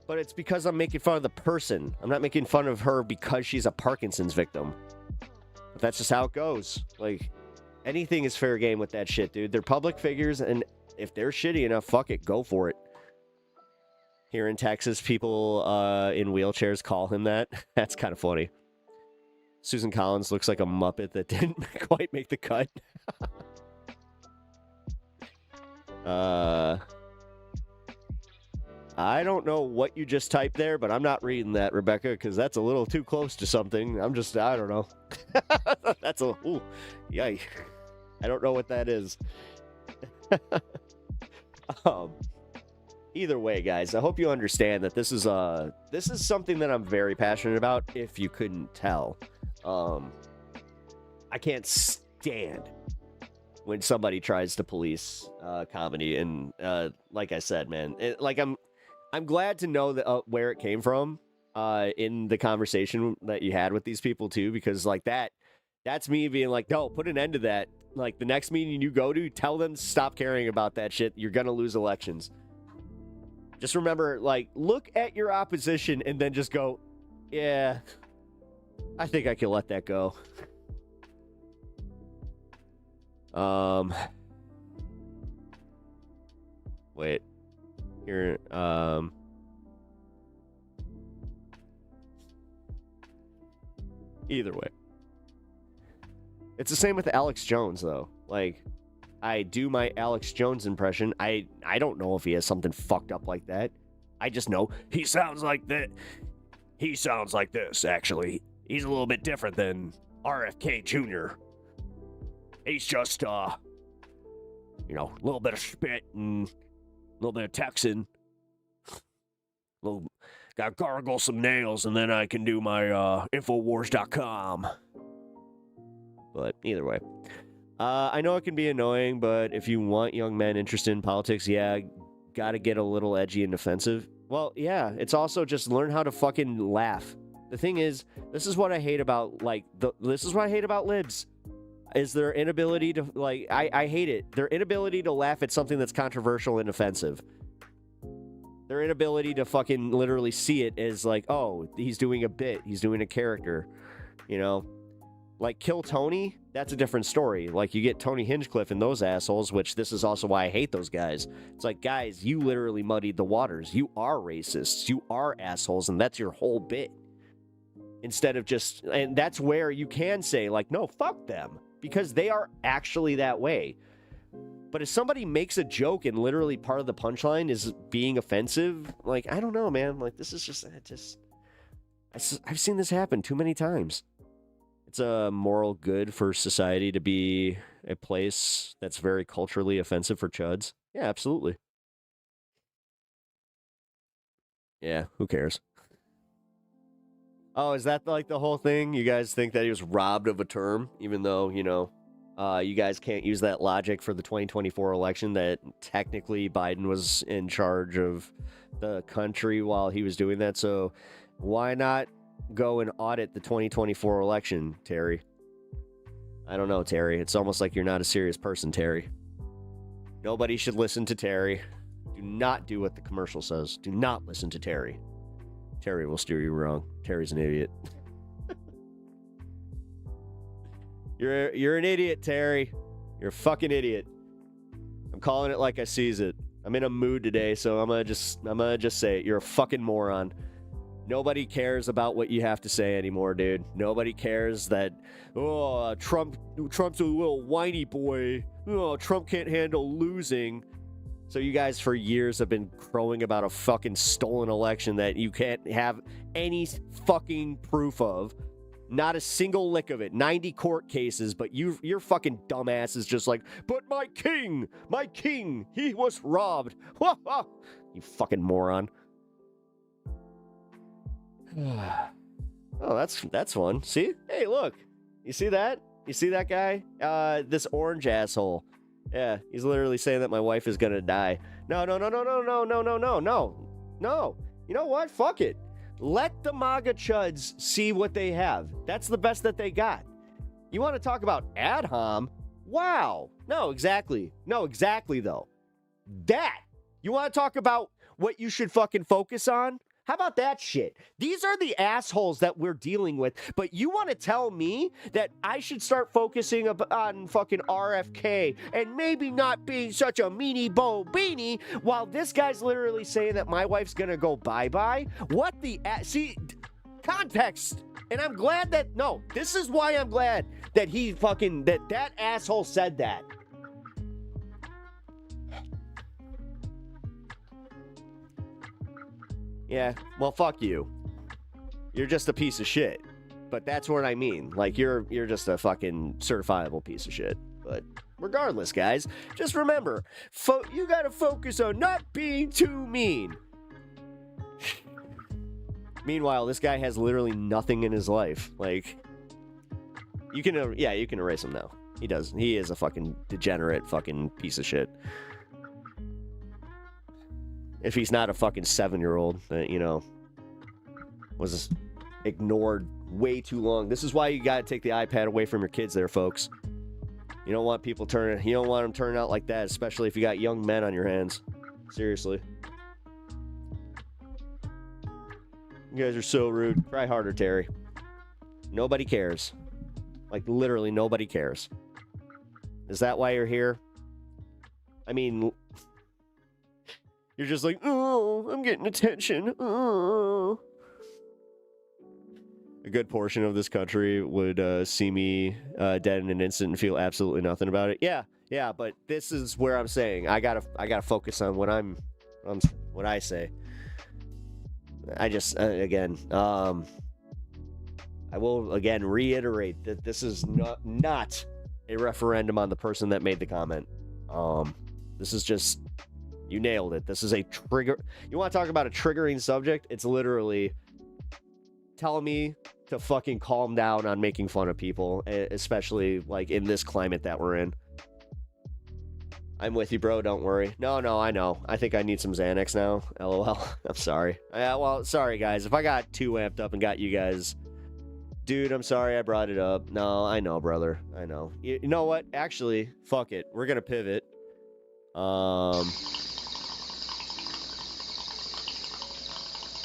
But it's because I'm making fun of the person. I'm not making fun of her because she's a Parkinson's victim. But that's just how it goes. Like, anything is fair game with that shit, dude. They're public figures, and if they're shitty enough, fuck it, go for it. Here in Texas, people in wheelchairs call him that. That's kind of funny. Susan Collins looks like a Muppet that didn't quite make the cut. I don't know what you just typed there, but I'm not reading that, Rebecca, because that's a little too close to something. I don't know. That's ooh, yay. I don't know what that is. Either way, guys, I hope you understand that this is something that I'm very passionate about, if you couldn't tell. I can't stand when somebody tries to police comedy, and like I said, man, I'm glad to know that where it came from in the conversation that you had with these people too, because like that's me being like, no, put an end to that. Like, the next meeting you go to, tell them to stop caring about that shit. You're gonna lose elections. Just remember, like, look at your opposition and then just go, yeah, I think I can let that go. Wait. Here, either way. It's the same with Alex Jones, though. Like, I do my Alex Jones impression. I don't know if he has something fucked up like that. I just know he sounds like that. He sounds like this, actually. He's a little bit different than RFK Jr. He's just, a little bit of spit and a little bit of Texan. Gotta gargle some nails, and then I can do my Infowars.com. But either way. I know it can be annoying, but if you want young men interested in politics, yeah, gotta get a little edgy and offensive. Well, yeah, it's also just learn how to fucking laugh. The thing is, this is what I hate about, this is what I hate about libs. Is their inability to, I hate it. Their inability to laugh at something that's controversial and offensive. Their inability to fucking literally see it as like, oh, he's doing a bit. He's doing a character. You know? Like, Kill Tony, that's a different story. Like, you get Tony Hinchcliffe and those assholes, which this is also why I hate those guys. It's like, guys, you literally muddied the waters. You are racists. You are assholes, and that's your whole bit. Instead of just, and that's where you can say, like, no, fuck them. Because they are actually that way. But if somebody makes a joke and literally part of the punchline is being offensive, like, I don't know, man. Like, this is just I've seen this happen too many times. It's a moral good for society to be a place that's very culturally offensive for chuds. Yeah, absolutely. Yeah, who cares? Oh, is that like the whole thing? You guys think that he was robbed of a term, even though, you guys can't use that logic for the 2024 election that technically Biden was in charge of the country while he was doing that. So why not go and audit the 2024 election, Terry? I don't know, Terry. It's almost like you're not a serious person, Terry. Nobody should listen to Terry. Do not do what the commercial says. Do not listen to Terry. Terry will steer you wrong. Terry's an idiot. You're an idiot, Terry. You're a fucking idiot. I'm calling it like I sees it. I'm in a mood today, so I'm gonna just say it. You're a fucking moron. Nobody cares about what you have to say anymore, dude. Nobody cares that, Trump's a little whiny boy. Oh, Trump can't handle losing. So you guys for years have been crowing about a fucking stolen election that you can't have any fucking proof of. Not a single lick of it. 90 court cases, but your fucking dumbass is just like, but my king, he was robbed. You fucking moron. Oh, that's fun. See? Hey, look. You see that? You see that guy? This orange asshole. Yeah, he's literally saying that my wife is gonna die. No. You know what? Fuck it. Let the MAGA chuds see what they have. That's the best that they got. You want to talk about ad hom? Wow. No, exactly, though. That. You want to talk about what you should fucking focus on? How about that shit? These are the assholes that we're dealing with, but you want to tell me that I should start focusing on fucking RFK and maybe not being such a meanie bo beanie while this guy's literally saying that my wife's gonna go bye-bye? What the... See, context. And I'm glad that... No, this is why I'm glad that he fucking... That asshole said that. Yeah, well, fuck you. You're just a piece of shit. But that's what I mean. Like, you're just a fucking certifiable piece of shit. But regardless, guys, just remember, you gotta focus on not being too mean. Meanwhile, this guy has literally nothing in his life. Like, you can erase him now. He does. He is a fucking degenerate fucking piece of shit. If he's not a fucking 7-year-old that, was ignored way too long. This is why you gotta take the iPad away from your kids there, folks. You don't want them turning out like that, especially if you got young men on your hands. Seriously. You guys are so rude. Try harder, Terry. Nobody cares. Like, literally nobody cares. Is that why you're here? I mean... You're just like, oh, I'm getting attention. Oh. A good portion of this country would see me dead in an instant and feel absolutely nothing about it. Yeah, but this is where I'm saying I gotta focus on what what I say. I just again, I will again reiterate that this is not a referendum on the person that made the comment. This is just. You nailed it. This is a trigger. You want to talk about a triggering subject? It's literally telling me to fucking calm down on making fun of people, especially like in this climate that we're in. I'm with you, bro. Don't worry. No, I know. I think I need some Xanax now. LOL. I'm sorry. Well, sorry, guys. If I got too amped up and got you guys... Dude, I'm sorry I brought it up. No, I know, brother. I know. You know what? Actually, fuck it. We're going to pivot.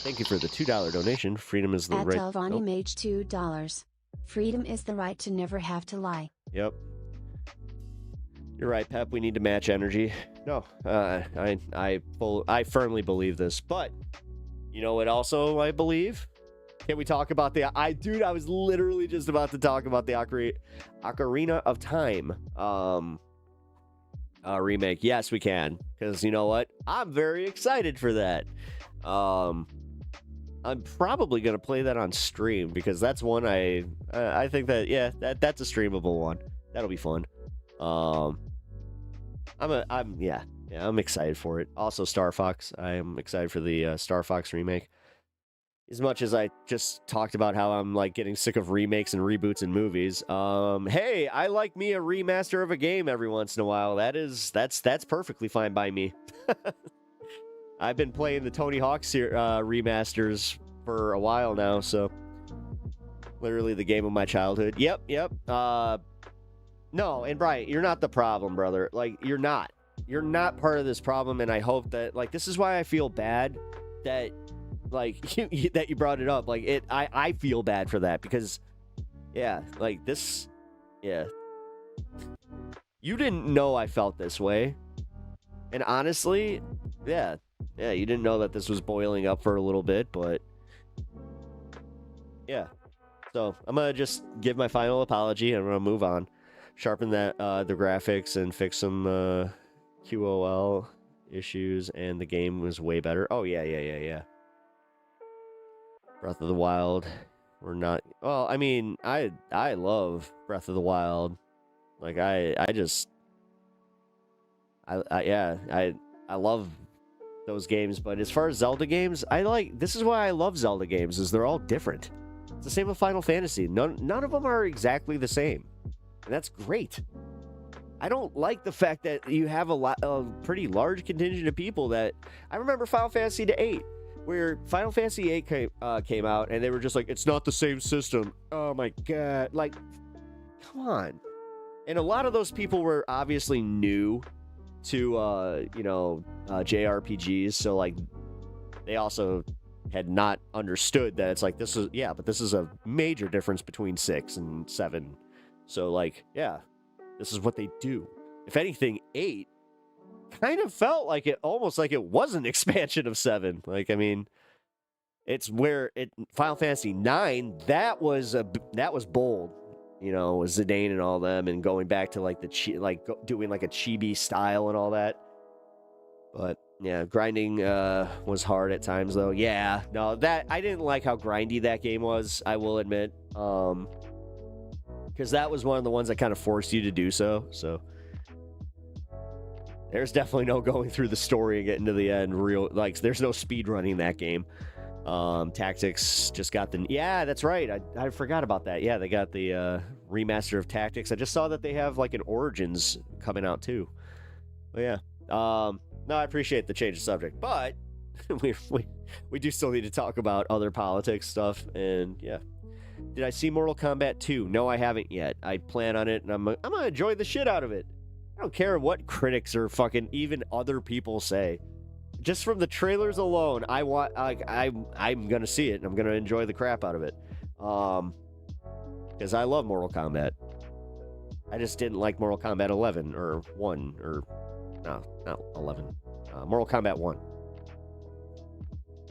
Thank you for the $2 donation. Freedom is the right... Delvani Mage $2. Freedom is the right to never have to lie. Yep. You're right, Pep. We need to match energy. No, I firmly believe this. But, you know what also I believe? Can we talk about the... Dude, I was literally just about to talk about the Ocarina of Time remake. Yes, we can. Because, you know what? I'm very excited for that. I'm probably going to play that on stream because that's one I think that, yeah, that's a streamable one. That'll be fun. I'm excited for it. Also, Star Fox. I am excited for the Star Fox remake. As much as I just talked about how I'm like getting sick of remakes and reboots in movies. Hey, I like me a remaster of a game every once in a while. That's perfectly fine by me. I've been playing the Tony Hawk remasters for a while now, so literally the game of my childhood. Yep. No, and Brian, you're not the problem, brother. Like, you're not part of this problem, and I hope that, like, this is why I feel bad that, like, that you brought it up. Like, I feel bad for that because, yeah, like, this, yeah. You didn't know I felt this way, and honestly, yeah, you didn't know that this was boiling up for a little bit, but yeah. So I'm gonna just give my final apology and I'm gonna move on, sharpen that the graphics and fix some QOL issues and the game was way better. Oh, yeah. Breath of the Wild. We're not... Well, I mean, I love Breath of the Wild. Like, I love those games, but as far as Zelda games, this is why I love Zelda games, is they're all different. It's the same with Final Fantasy. None of them are exactly the same. And that's great. I don't like the fact that you have a pretty large contingent of people that... I remember Final Fantasy VIII, where Final Fantasy VIII came out, and they were just like, it's not the same system. Oh my god. Like, come on. And a lot of those people were obviously new to, JRPGs, so, like, they also had not understood that it's like, this is a major difference between 6 and 7. So, like, yeah, this is what they do. If anything, 8 kind of felt like almost like it was an expansion of 7. Like, I mean, it's where Final Fantasy IX, that was bold. With Zidane and all them, and going back to like doing like a chibi style and all that. But yeah, grinding was hard at times though. Yeah, no, that I didn't like how grindy that game was, I will admit. Because that was one of the ones that kind of forced you to do so. So there's definitely no going through the story and getting to the end there's no speed running that game. Tactics just got that's right. I forgot about that. Yeah, they got the remaster of Tactics. I just saw that they have like an Origins coming out too. But yeah. No, I appreciate the change of subject, but we do still need to talk about other politics stuff. And yeah, did I see Mortal Kombat 2? No, I haven't yet. I plan on it, and I'm gonna enjoy the shit out of it. I don't care what critics or fucking even other people say. Just from the trailers alone, I'm gonna see it and I'm gonna enjoy the crap out of it. Because I love Mortal Kombat. I just didn't like Mortal Kombat 11 or 1 or no, not 11. Mortal Kombat 1.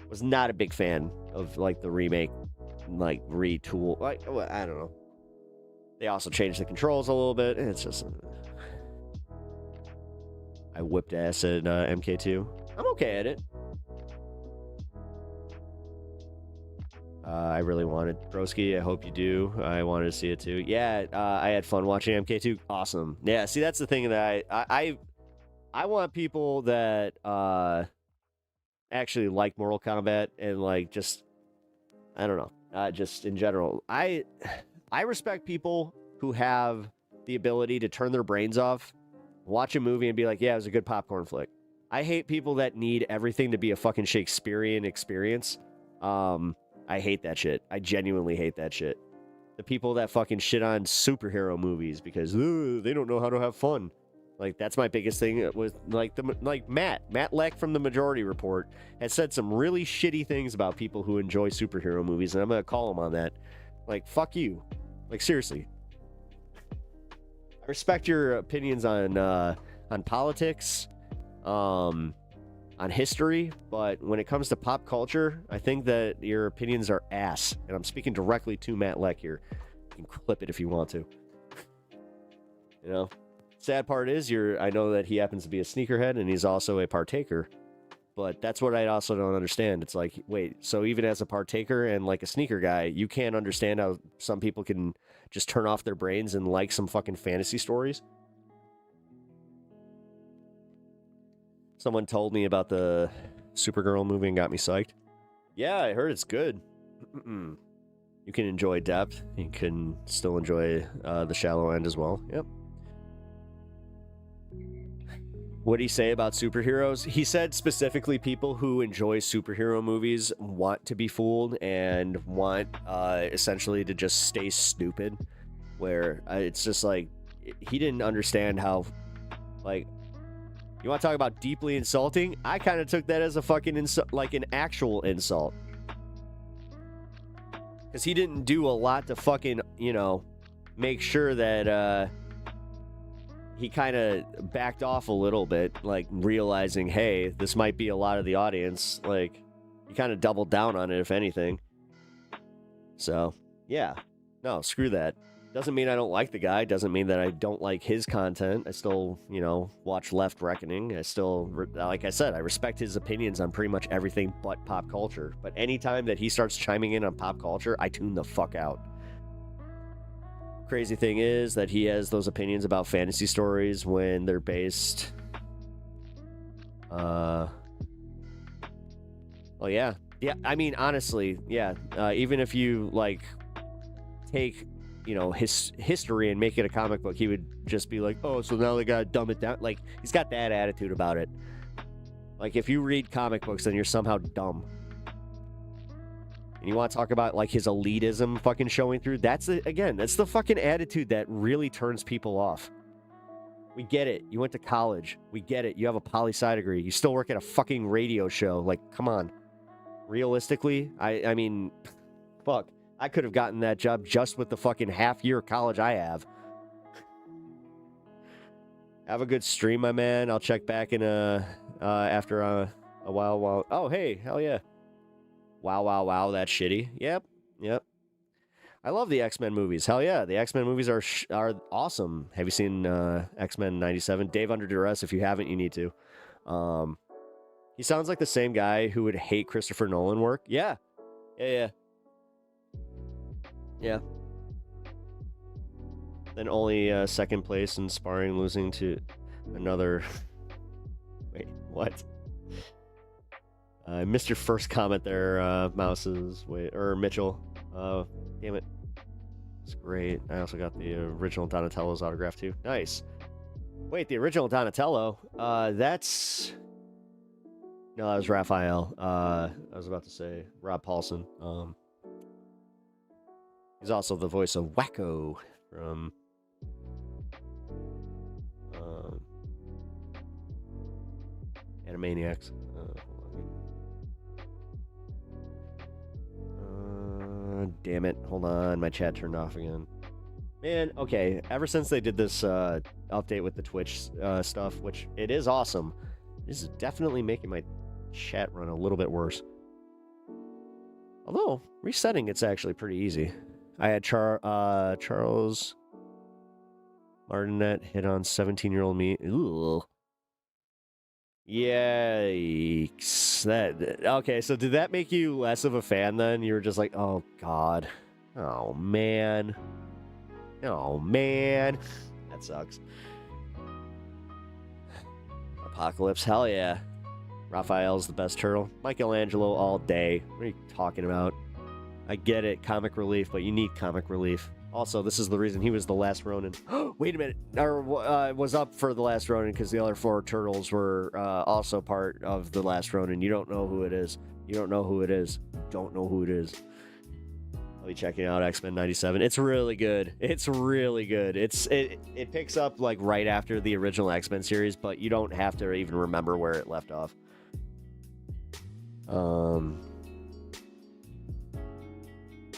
Was not a big fan of like the remake, like retool. Like, I don't know. They also changed the controls a little bit. It's just I whipped ass at MK2. I'm okay at it. I really wanted Broski. I hope you do. I wanted to see it too. Yeah, I had fun watching MK2. Awesome. Yeah, see, that's the thing that I want people that actually like Mortal Kombat and like just I don't know, just in general. I respect people who have the ability to turn their brains off, watch a movie, and be like, yeah, it was a good popcorn flick. I hate people that need everything to be a fucking Shakespearean experience. I hate that shit. I genuinely hate that shit. The people that fucking shit on superhero movies because they don't know how to have fun. Like, that's my biggest thing with Matt Leck from the Majority Report has said some really shitty things about people who enjoy superhero movies, and I'm gonna call him on that. Like, fuck you. Like, seriously. I respect your opinions on politics, on history, but when it comes to pop culture, I think that your opinions are ass. And I'm speaking directly to Matt Leck here. You can clip it if you want to. You know? Sad part is, I know that he happens to be a sneakerhead and he's also a partaker. But that's what I also don't understand. It's like, wait, so even as a partaker and like a sneaker guy, you can't understand how some people can just turn off their brains and like some fucking fantasy stories? Someone told me about the Supergirl movie and got me psyched. Yeah, I heard it's good. You can enjoy depth. You can still enjoy the shallow end as well. Yep. What did he say about superheroes? He said specifically people who enjoy superhero movies want to be fooled and want essentially to just stay stupid. Where it's just like, he didn't understand how, like, you want to talk about deeply insulting? I kind of took that as a fucking like an actual insult. Because he didn't do a lot to fucking, make sure that he kind of backed off a little bit, like realizing, hey, this might be a lot of the audience. Like, he kind of doubled down on it, if anything. So, yeah. No, screw that. Doesn't mean I don't like the guy. Doesn't mean that I don't like his content. I still, watch Left Reckoning. I still, like I said, I respect his opinions on pretty much everything but pop culture. But anytime that he starts chiming in on pop culture, I tune the fuck out. Crazy thing is that he has those opinions about fantasy stories when they're based. Well, yeah. Yeah, I mean, honestly, yeah. Even if you, take his history and make it a comic book, he would just be like, oh, so now they gotta dumb it down. Like, he's got that attitude about it. Like, if you read comic books, then you're somehow dumb. And you want to talk about, his elitism fucking showing through? That's the fucking attitude that really turns people off. We get it. You went to college. We get it. You have a poli-sci degree. You still work at a fucking radio show. Like, come on. Realistically, I mean, fuck. I could have gotten that job just with the fucking half-year of college I have. Have a good stream, my man. I'll check back in after a while. Oh, hey, hell yeah. Wow, that's shitty. Yep. I love the X-Men movies. Hell yeah, the X-Men movies are awesome. Have you seen X-Men 97? Dave Under Duress, if you haven't, you need to. He sounds like the same guy who would hate Christopher Nolan work. Yeah. Then only second place in sparring, losing to another. Wait, what? I missed your first comment there, Mouses. Mitchell. Damn it. It's great. I also got the original Donatello's autograph too. Nice. Wait, the original Donatello? That's. No, that was Raphael. I was about to say Rob Paulson. He's also the voice of Wacko from Animaniacs. Damn it. Hold on. My chat turned off again. Man, okay. Ever since they did this update with the Twitch stuff, which it is awesome, this is definitely making my chat run a little bit worse. Although, resetting it's actually pretty easy. I had Charles Martinet hit on 17-year-old me. Ooh. Yikes. Okay, so did that make you less of a fan then? You were just like, oh god. Oh man. That sucks. Apocalypse, hell yeah. Raphael's the best turtle. Michelangelo all day. What are you talking about? I get it, comic relief, but you need comic relief. Also, this is the reason he was the last Ronin. Wait a minute. Or was up for the last Ronin because the other 4 turtles were also part of the last Ronin. You don't know who it is. Don't know who it is. I'll be checking out X-Men 97. It's really good. It picks up right after the original X-Men series, but you don't have to even remember where it left off.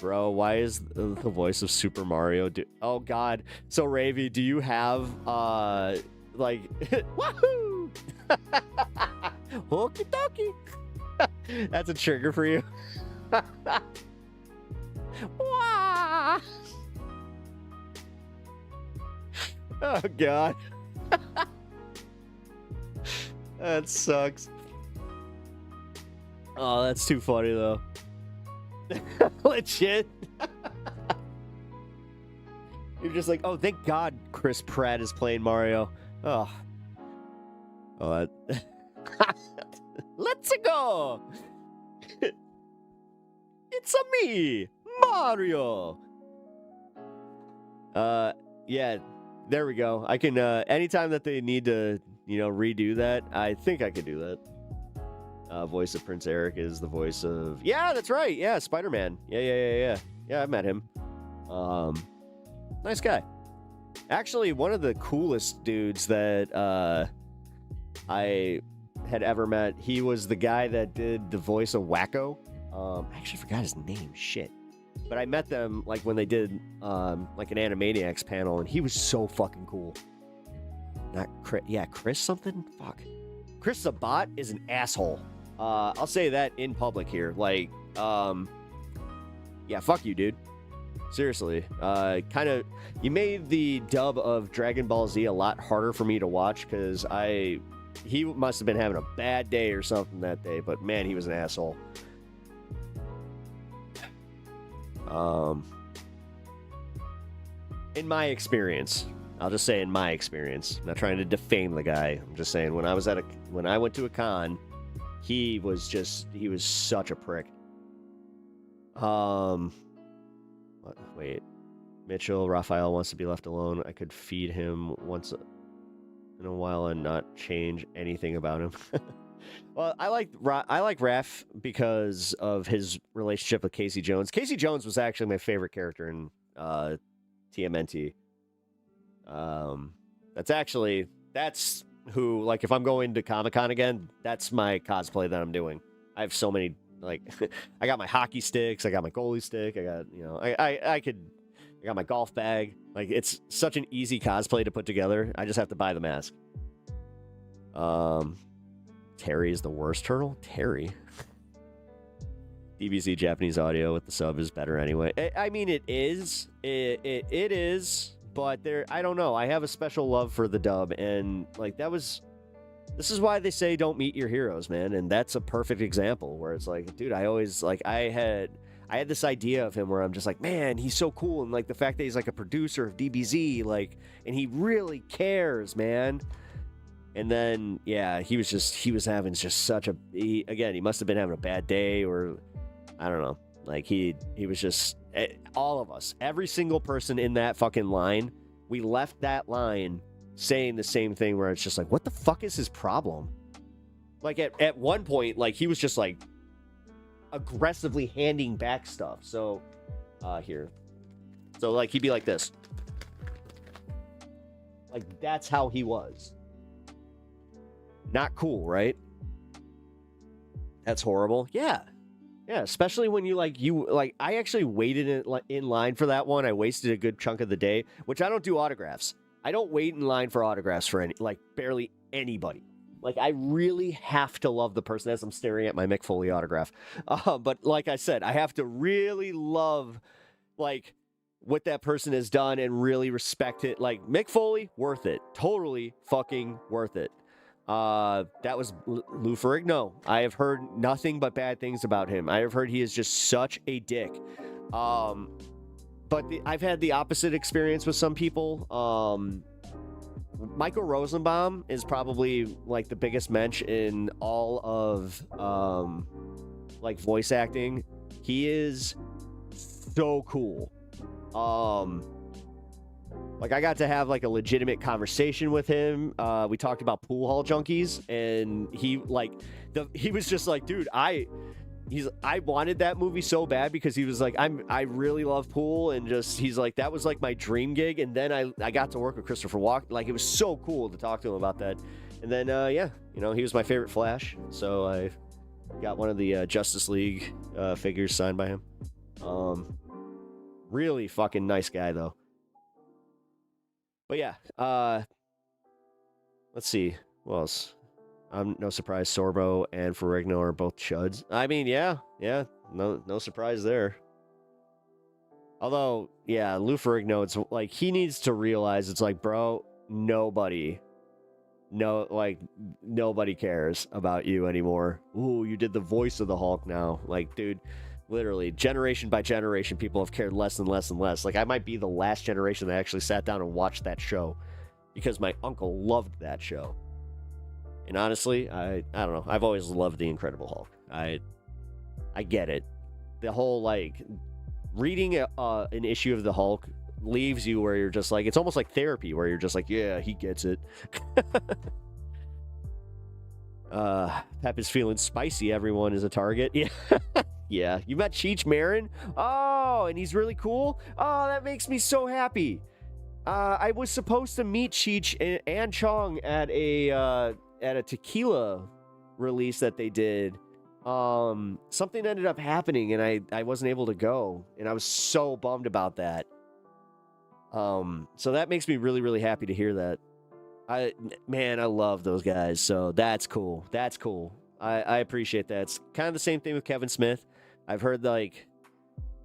Bro, why is the voice of Super Mario oh god. So Ravy, do you have wahoo Okie dokie. That's a trigger for you. Wah! Oh god. That sucks. Oh, that's too funny though. Legit. You're just like, oh, thank God Chris Pratt is playing Mario. Oh, let's go. It's a me, Mario. Yeah, there we go. I can anytime that they need to, redo that, I think I could do that. Voice of Prince Eric is the voice of... Yeah, that's right. Yeah, Spider-Man. Yeah, I met him. Nice guy. Actually, one of the coolest dudes that I had ever met, he was the guy that did the voice of Wacko. I actually forgot his name. Shit. But I met them when they did an Animaniacs panel, and he was so fucking cool. Not Chris. Yeah, Chris something? Fuck. Chris Sabat is an asshole. I'll say that in public here. Yeah, fuck you, dude. Seriously, you made the dub of Dragon Ball Z a lot harder for me to watch because he must have been having a bad day or something that day, but man, he was an asshole. In my experience, I'll just say in my experience, I'm not trying to defame the guy. I'm just saying when I went to a con, he was such a prick. Wait. Mitchell, Raphael wants to be left alone. I could feed him once in a while and not change anything about him. Well, I like Raph because of his relationship with Casey Jones. Casey Jones was actually my favorite character in TMNT. That's who, like, if I'm going to Comic-Con again, that's my cosplay that I'm doing. I have so many, like, I got my hockey sticks, I got my goalie stick, I got, I got my golf bag. Like, it's such an easy cosplay to put together. I just have to buy the mask. Terry is the worst turtle? Terry. DBZ Japanese audio with the sub is better anyway. I mean, it is. It is, but I don't know. I have a special love for the dub, and like this is why they say don't meet your heroes, man. And that's a perfect example where it's like, dude, I always like I had this idea of him where I'm just like, man, he's so cool, and like the fact that he's like a producer of DBZ, like, and he really cares, man. And then, yeah, he was having just such a, he must have been having a bad day, or I don't know. Like, he was just, all of us, every single person in that fucking line, we left that line saying the same thing where it's just like, what the fuck is his problem? Like, at one point, like, he was just like aggressively handing back stuff. So, here. So, like, he'd be like this. Like, that's how he was. Not cool, right? That's horrible. Yeah, especially when I actually waited in line for that one. I wasted a good chunk of the day, which I don't do autographs. I don't wait in line for autographs for barely anybody. Like, I really have to love the person as I'm staring at my Mick Foley autograph. But like I said, I have to really love, like, what that person has done and really respect it. Like, Mick Foley, worth it. Totally fucking worth it. That was Lou Ferrigno. I have heard nothing but bad things about him. I have heard he is just such a dick. But I've had the opposite experience with some people. Michael Rosenbaum is probably like the biggest mensch in all of like voice acting. He is so cool. Like, I got to have like a legitimate conversation with him. We talked about Pool Hall Junkies, and he was just like, dude, I wanted that movie so bad because he was like, I really love pool, and just he's like, that was like my dream gig. And then I got to work with Christopher Walken. Like, it was so cool to talk to him about that. And then he was my favorite Flash, so I got one of the Justice League figures signed by him. Really fucking nice guy though. But yeah, let's see. What else? I'm no surprise Sorbo and Ferrigno are both chuds. I mean, yeah, no surprise there. Although, yeah, Lou Ferrigno, it's like he needs to realize it's like, bro, nobody cares about you anymore. Ooh, you did the voice of the Hulk now. Like, dude, literally, generation by generation, people have cared less and less and less. Like, I might be the last generation that actually sat down and watched that show because my uncle loved that show. And honestly, I don't know. I've always loved The Incredible Hulk. I get it. The whole, like, reading an issue of the Hulk leaves you where you're just like, it's almost like therapy, where you're just like, yeah, he gets it. Pep is feeling spicy. Everyone is a target. Yeah. Yeah. You met Cheech Marin? Oh, and he's really cool? Oh, that makes me so happy. I was supposed to meet Cheech and Chong at a tequila release that they did. Something ended up happening and I wasn't able to go, and I was so bummed about that. So that makes me really, really happy to hear that. I love those guys, so that's cool. That's cool. I appreciate that. It's kind of the same thing with Kevin Smith. I've heard, like,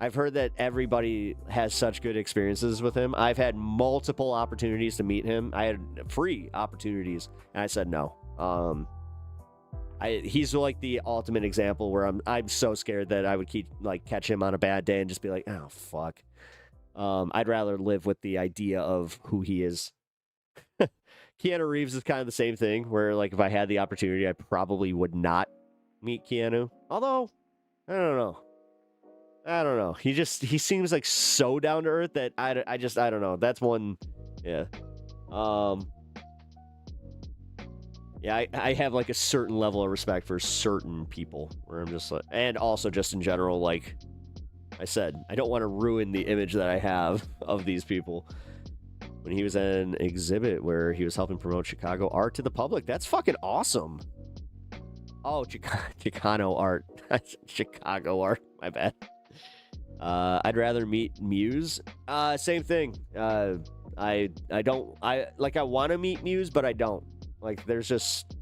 I've heard that everybody has such good experiences with him. I've had multiple opportunities to meet him. I had free opportunities, and I said no. He's like the ultimate example where I'm so scared that I would catch him on a bad day and just be like, oh fuck. I'd rather live with the idea of who he is. Keanu Reeves is kind of the same thing, where like if I had the opportunity, I probably would not meet Keanu. Although, I don't know. He seems like so down to earth that I don't know. That's one, yeah. Yeah, I have like a certain level of respect for certain people where I'm just like, and also just in general, like I said, I don't want to ruin the image that I have of these people. When he was at an exhibit where he was helping promote Chicago art to the public, that's fucking awesome. Oh, Chicano art. Chicago art, my bad. I'd rather meet Muse. Same thing. I want to meet Muse, but I don't. Like, there's just,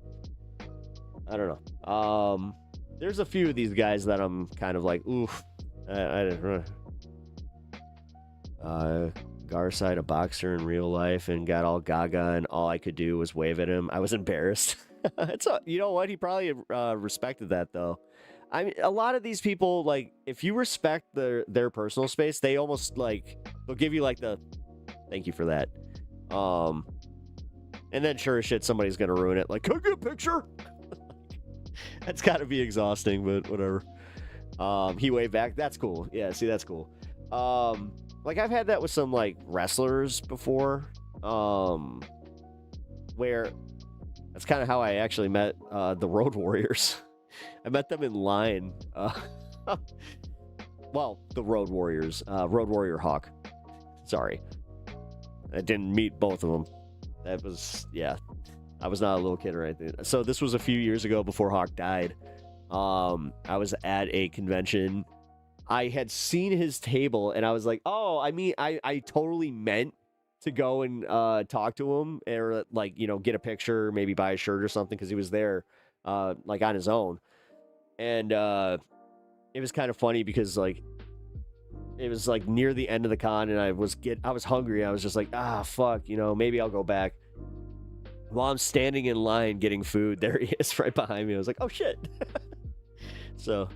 I don't know. There's a few of these guys that I'm kind of like, oof. Garside, a boxer in real life, and got all gaga, and all I could do was wave at him. I was embarrassed. You know what? He probably respected that, though. I mean, a lot of these people, like, if you respect their personal space, they almost, like, they'll give you, like, the thank you for that. And then sure as shit, somebody's gonna ruin it. Like, can I get a picture? That's gotta be exhausting, but whatever. He waved back. That's cool. Yeah, see, that's cool. Like, I've had that with some, like, wrestlers before. Where that's kind of how I actually met the Road Warriors. I met them in line. Well, the Road Warriors. Road Warrior Hawk. Sorry. I didn't meet both of them. That was, yeah. I was not a little kid or anything. So this was a few years ago before Hawk died. I was at a convention. I had seen his table, and I was like, oh, I mean, I totally meant to go and talk to him, or, like, you know, get a picture, maybe buy a shirt or something, because he was there, like, on his own. And it was kind of funny because, like, it was like near the end of the con, and I was hungry. I was just like, fuck, you know, maybe I'll go back. While I'm standing in line getting food, there he is right behind me. I was like, oh shit. So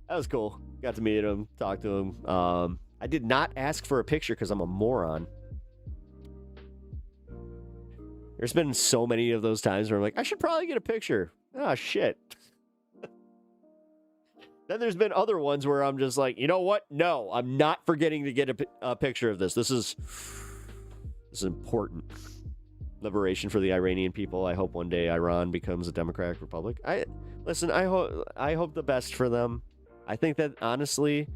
that was cool. Got to meet him, talk to him. I did not ask for a picture because I'm a moron. There's been so many of those times where I'm like, I should probably get a picture. Oh shit. Then there's been other ones where I'm just like, you know what? No, I'm not forgetting to get a picture of this. This is important. Liberation for the Iranian people. I hope one day Iran becomes a democratic republic. I hope the best for them. I think that, honestly,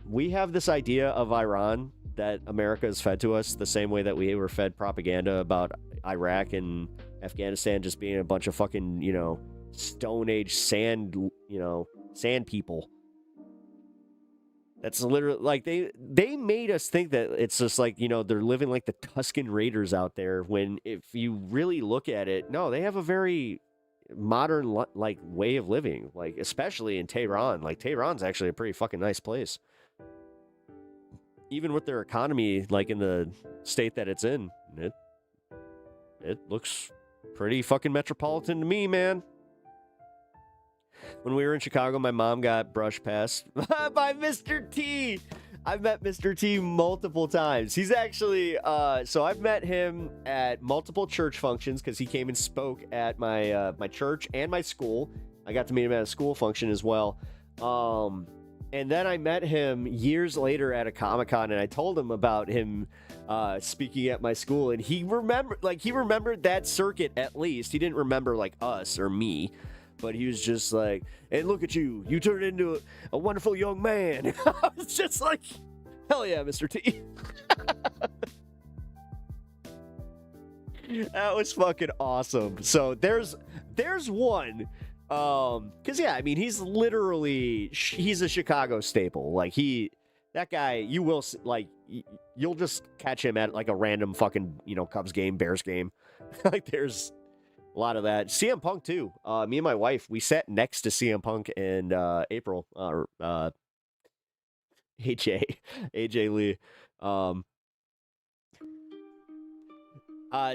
we have this idea of Iran that America has fed to us the same way that we were fed propaganda about Iraq and Afghanistan just being a bunch of fucking, you know, Stone Age sand people. That's literally, like, they made us think that it's just like, you know, they're living like the Tusken Raiders out there, when if you really look at it, no, they have a very modern, like, way of living, like, especially in Tehran. Like, Tehran's actually a pretty fucking nice place. Even with their economy, like, in the state that it's in, it looks pretty fucking metropolitan to me, man. When we were in Chicago, my mom got brushed past by Mr. T. I've met Mr. T multiple times. He's actually, so I've met him at multiple church functions because he came and spoke at my my church and my school. I got to meet him at a school function as well. And then I met him years later at a Comic-Con, and I told him about him speaking at my school, and he remembered that circuit at least. He didn't remember, like, us or me. But he was just like, hey, look at you. You turned into a wonderful young man. I was just like, hell yeah, Mr. T. That was fucking awesome. So there's one. Because, yeah, I mean, he's a Chicago staple. Like, that guy, you will, like, you'll just catch him at, like, a random fucking, you know, Cubs game, Bears game. Like, there's a lot of that. CM Punk, too. Me and my wife, we sat next to CM Punk in April. AJ Lee.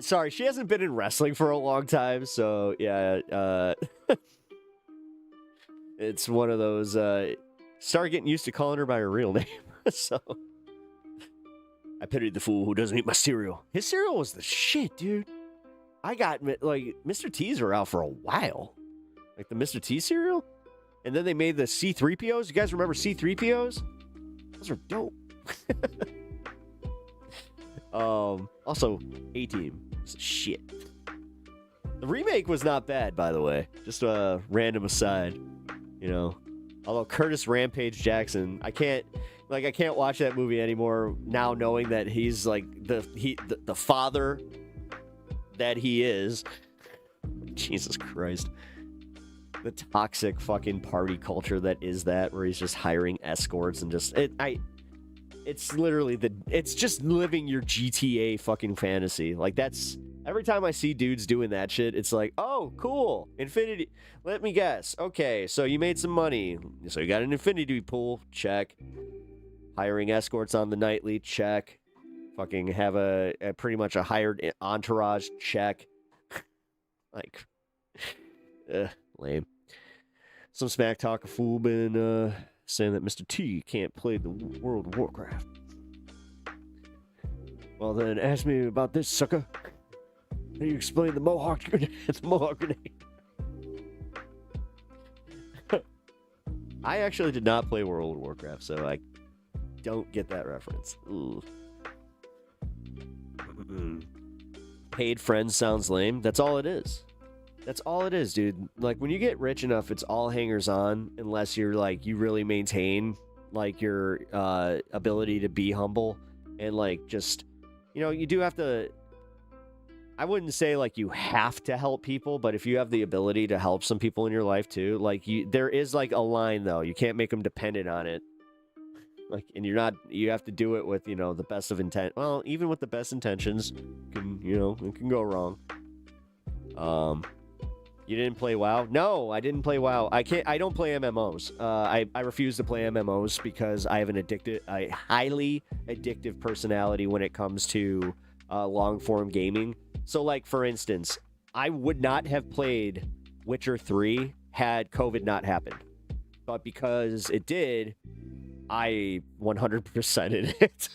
Sorry, she hasn't been in wrestling for a long time, so yeah, it's one of those, start getting used to calling her by her real name. So, I pitied the fool who doesn't eat my cereal. His cereal was the shit, dude. I got, like, Mr. T's are out for a while. Like the Mr. T cereal? And then they made the C-3POs. You guys remember C-3POs? Those are dope. Also, A-Team. Shit. The remake was not bad, by the way. Just a random aside. You know. Although Curtis Rampage Jackson, I can't watch that movie anymore now, knowing that he's like the father that he is. Jesus Christ. The toxic fucking party culture that is that, where he's just hiring escorts and just it's literally it's just living your GTA fucking fantasy. Like, that's every time I see dudes doing that shit, it's like, oh, cool, infinity. Let me guess. Okay, so you made some money. So you got an infinity pool. Check. Hiring escorts on the nightly. Check. Fucking have a pretty much a hired entourage. Check. Like, lame. Some smack talk a fool been saying that Mr. T can't play the World of Warcraft. Well then, ask me about this, sucker. How do you explain the Mohawk grenade? The Mohawk grenade. I actually did not play World of Warcraft, so I don't get that reference. Ooh. Paid friends sounds lame. That's all it is. That's all it is, dude. Like, when you get rich enough, it's all hangers on, unless you're like, you really maintain like your ability to be humble and like just, you know, you do have to. I wouldn't say like you have to help people, but if you have the ability to help some people in your life too, like there is like a line though. You can't make them dependent on it. Like, and you have to do it with, you know, the best of intent. Well, even with the best intentions, it can go wrong. You didn't play WoW? No, I didn't play WoW. I don't play MMOs. I refuse to play MMOs because I have a highly addictive personality when it comes to long form gaming. So, like, for instance, I would not have played Witcher 3 had COVID not happened. But because it did, I 100%ed it.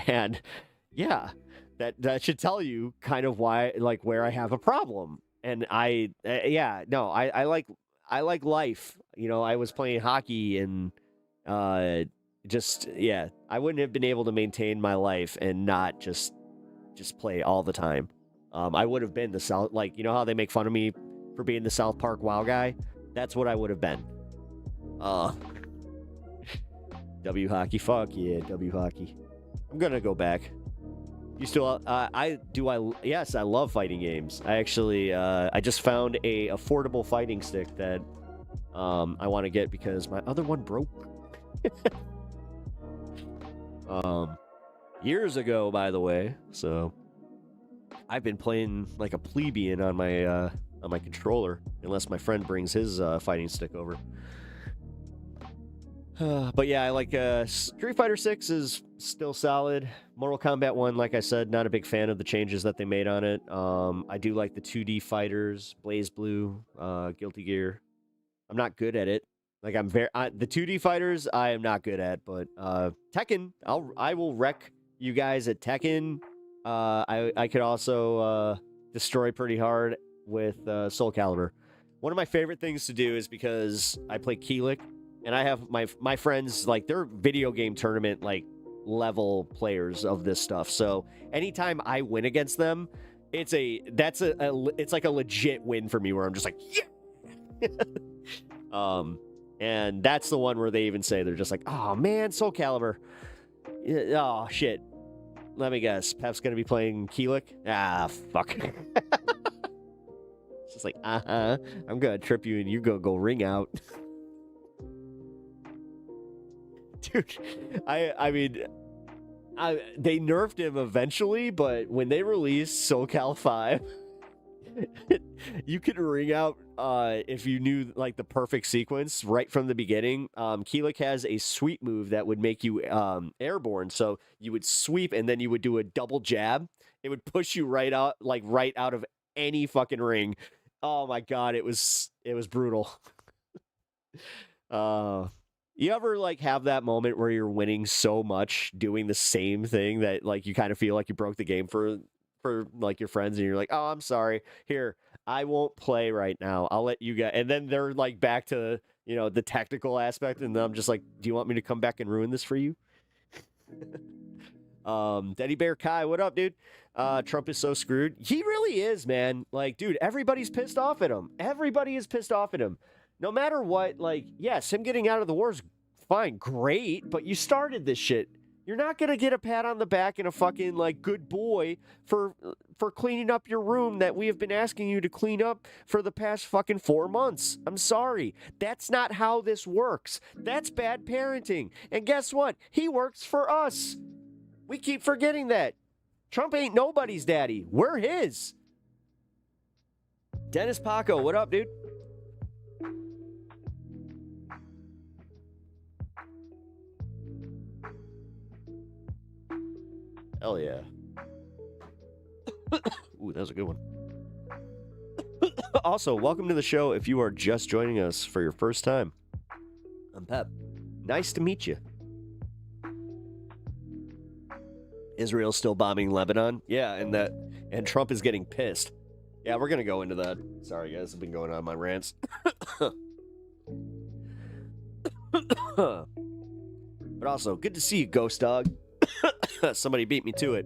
And yeah, that should tell you kind of why, like, where I have a problem. And I like life. You know, I was playing hockey and I wouldn't have been able to maintain my life and not just play all the time. I would have been the South, like, you know how they make fun of me for being the South Park WoW guy? That's what I would have been. W hockey, fuck yeah, W hockey. I'm gonna go back. You still, yes, I love fighting games. I actually, I just found a affordable fighting stick that I want to get because my other one broke. Years ago, by the way. So I've been playing like a plebeian on my controller, unless my friend brings his fighting stick over. But yeah, I like Street Fighter 6 is still solid. Mortal Kombat 1, like I said, not a big fan of the changes that they made on it. I do like the 2D fighters, Blaze Blue, Guilty Gear. I'm not good at it. Like, the 2D fighters I am not good at, but Tekken, I will wreck you guys at Tekken. I could also destroy pretty hard with Soul Calibur. One of my favorite things to do is because I play Keelik, and I have my friends, like, they're video game tournament like level players of this stuff. So anytime I win against them, it's like a legit win for me, where I'm just like, yeah. And that's the one where they even say, they're just like, oh man, Soul Calibur. Oh shit. Let me guess. Pep's gonna be playing Keelik? Ah, fuck. It's just like, I'm gonna trip you and you go ring out. Dude, I mean, they nerfed him eventually, but when they released Soul Cal 5, You could ring out if you knew like the perfect sequence right from the beginning. Keelik has a sweep move that would make you airborne. So you would sweep and then you would do a double jab. It would push you right out of any fucking ring. Oh my god, it was brutal. You ever like have that moment where you're winning so much doing the same thing that like you kind of feel like you broke the game for like your friends and you're like, oh, I'm sorry. Here, I won't play right now. I'll let you get. And then they're like back to, you know, the technical aspect. And then I'm just like, do you want me to come back and ruin this for you? Teddy Bear Kai, what up, dude? Trump is so screwed. He really is, man. Like, dude, everybody's pissed off at him. Everybody is pissed off at him. No matter what, like, yes, him getting out of the war is fine, great, but you started this shit. You're not going to get a pat on the back and a fucking, like, good boy for cleaning up your room that we have been asking you to clean up for the past fucking 4 months. I'm sorry. That's not how this works. That's bad parenting. And guess what? He works for us. We keep forgetting that. Trump ain't nobody's daddy. We're his. Dennis Paco, what up, dude? Hell yeah. Ooh, that was a good one. Also, welcome to the show if you are just joining us for your first time. I'm Pep. Nice to meet you. Israel's still bombing Lebanon? Yeah, and Trump is getting pissed. Yeah, we're going to go into that. Sorry, guys. I've been going on my rants. But also, good to see you, Ghost Dog. Somebody beat me to it.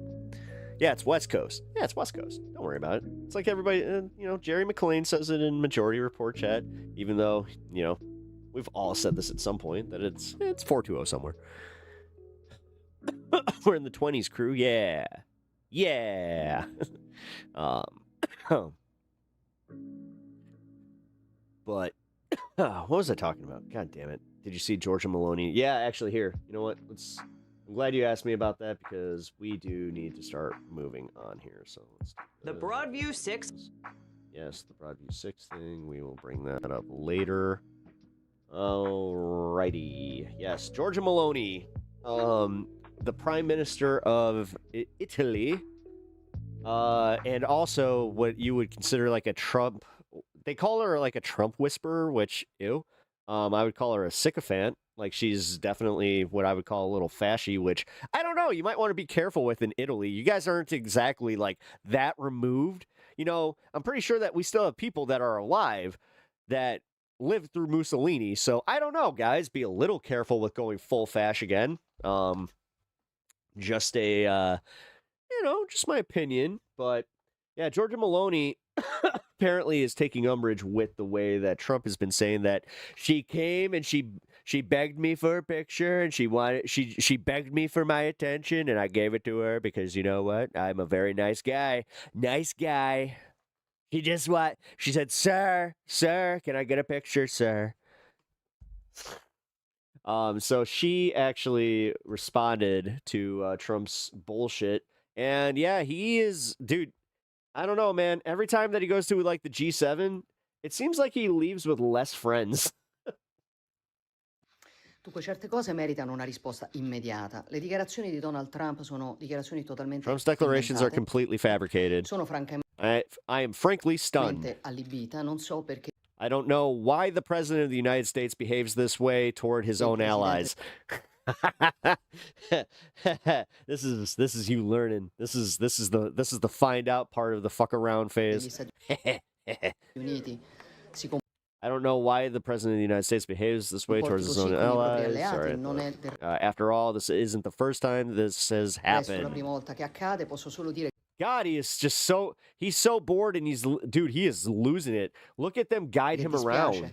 Yeah, it's West Coast. Yeah, it's West Coast. Don't worry about it. It's like everybody, you know, Jerry McLean says it in Majority Report chat, even though, you know, we've all said this at some point, that it's 420 somewhere. We're in the 20s, crew. Yeah. Yeah. But what was I talking about? God damn it. Did you see Georgia Maloney? Yeah, actually, here. You know what? I'm glad you asked me about that because we do need to start moving on here. So let's do the Broadview 6. Yes, the Broadview 6 thing. We will bring that up later. Alrighty. Yes, Georgia Maloney, the Prime Minister of Italy, and also what you would consider like a Trump. They call her like a Trump whisperer, which, ew. I would call her a sycophant. Like, she's definitely what I would call a little fashy, which, I don't know, you might want to be careful with in Italy. You guys aren't exactly, like, that removed. You know, I'm pretty sure that we still have people that are alive that lived through Mussolini. So, I don't know, guys. Be a little careful with going full fash again. Just a, you know, just my opinion. But, yeah, Georgia Maloney apparently is taking umbrage with the way that Trump has been saying that she came and she begged me for a picture and she begged me for my attention and I gave it to her because, you know what? I'm a very nice guy. Nice guy. She said, sir, can I get a picture, sir? So she actually responded to Trump's bullshit. And yeah, he is, dude, I don't know, man. Every time that he goes to like the G7, it seems like he leaves with less friends. Dunque, certe cose meritano una risposta immediata. Le dichiarazioni di Donald Trump sono dichiarazioni totalmente Trump's declarations are completely fabricated. Sono francamente I am frankly stunned. allibita, non so perché. I don't know why the president of the United States behaves this way toward his own allies. This is you learning. This is the find out part of the fuck around phase. I don't know why the president of the United States behaves this way towards his own allies. Sorry. After all, this isn't the first time this has happened. God, he is just he's so bored and he is losing it. Look at them guide him around.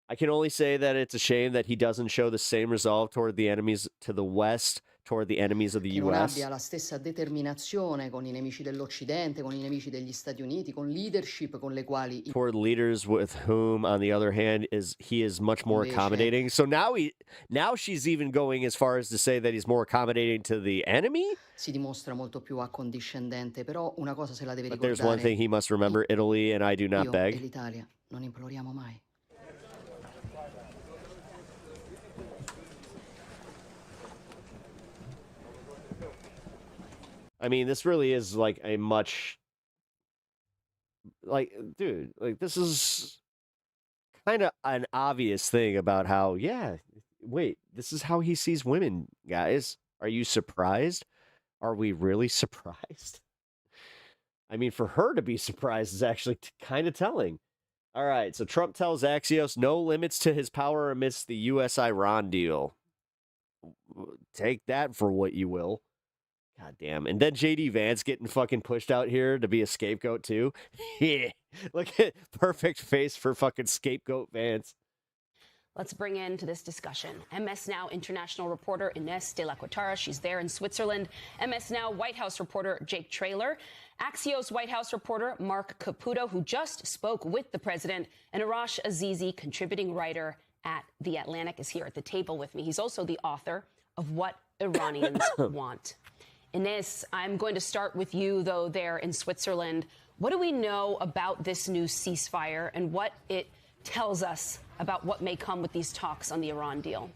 I can only say that it's a shame that he doesn't show the same resolve toward the enemies to the west toward the enemies of the che non U.S. abbia la stessa determinazione con i nemici dell'Occidente, con i nemici degli Stati Uniti, con leadership con le quali Toward leaders with whom, on the other hand, he is much more Invece- accommodating. So now she's even going as far as to say that he's more accommodating to the enemy. si dimostra molto più accondiscendente, però una cosa se la deve But there's one ricordare, thing he must remember: Italy and I do not io e beg. l'Italia non imploriamo mai. I mean, this really is like a much, like, dude, like this is kind of an obvious thing about how, yeah, wait, this is how he sees women, guys. Are you surprised? Are we really surprised? I mean, for her to be surprised is actually kind of telling. All right, so Trump tells Axios no limits to his power amidst the U.S.-Iran deal. Take that for what you will. God damn. And then JD Vance getting fucking pushed out here to be a scapegoat too. Yeah. Look at perfect face for fucking scapegoat Vance. Let's bring into this discussion MS Now international reporter Ines de la Cuetara. She's there in Switzerland. MS Now White House reporter Jake Traylor. Axios White House reporter Mark Caputo, who just spoke with the president. And Arash Azizi, contributing writer at The Atlantic, is here at the table with me. He's also the author of What Iranians Want. Ines, I'm going to start with you, though, there in Switzerland. What do we know about this new ceasefire and what it tells us about what may come with these talks on the Iran deal?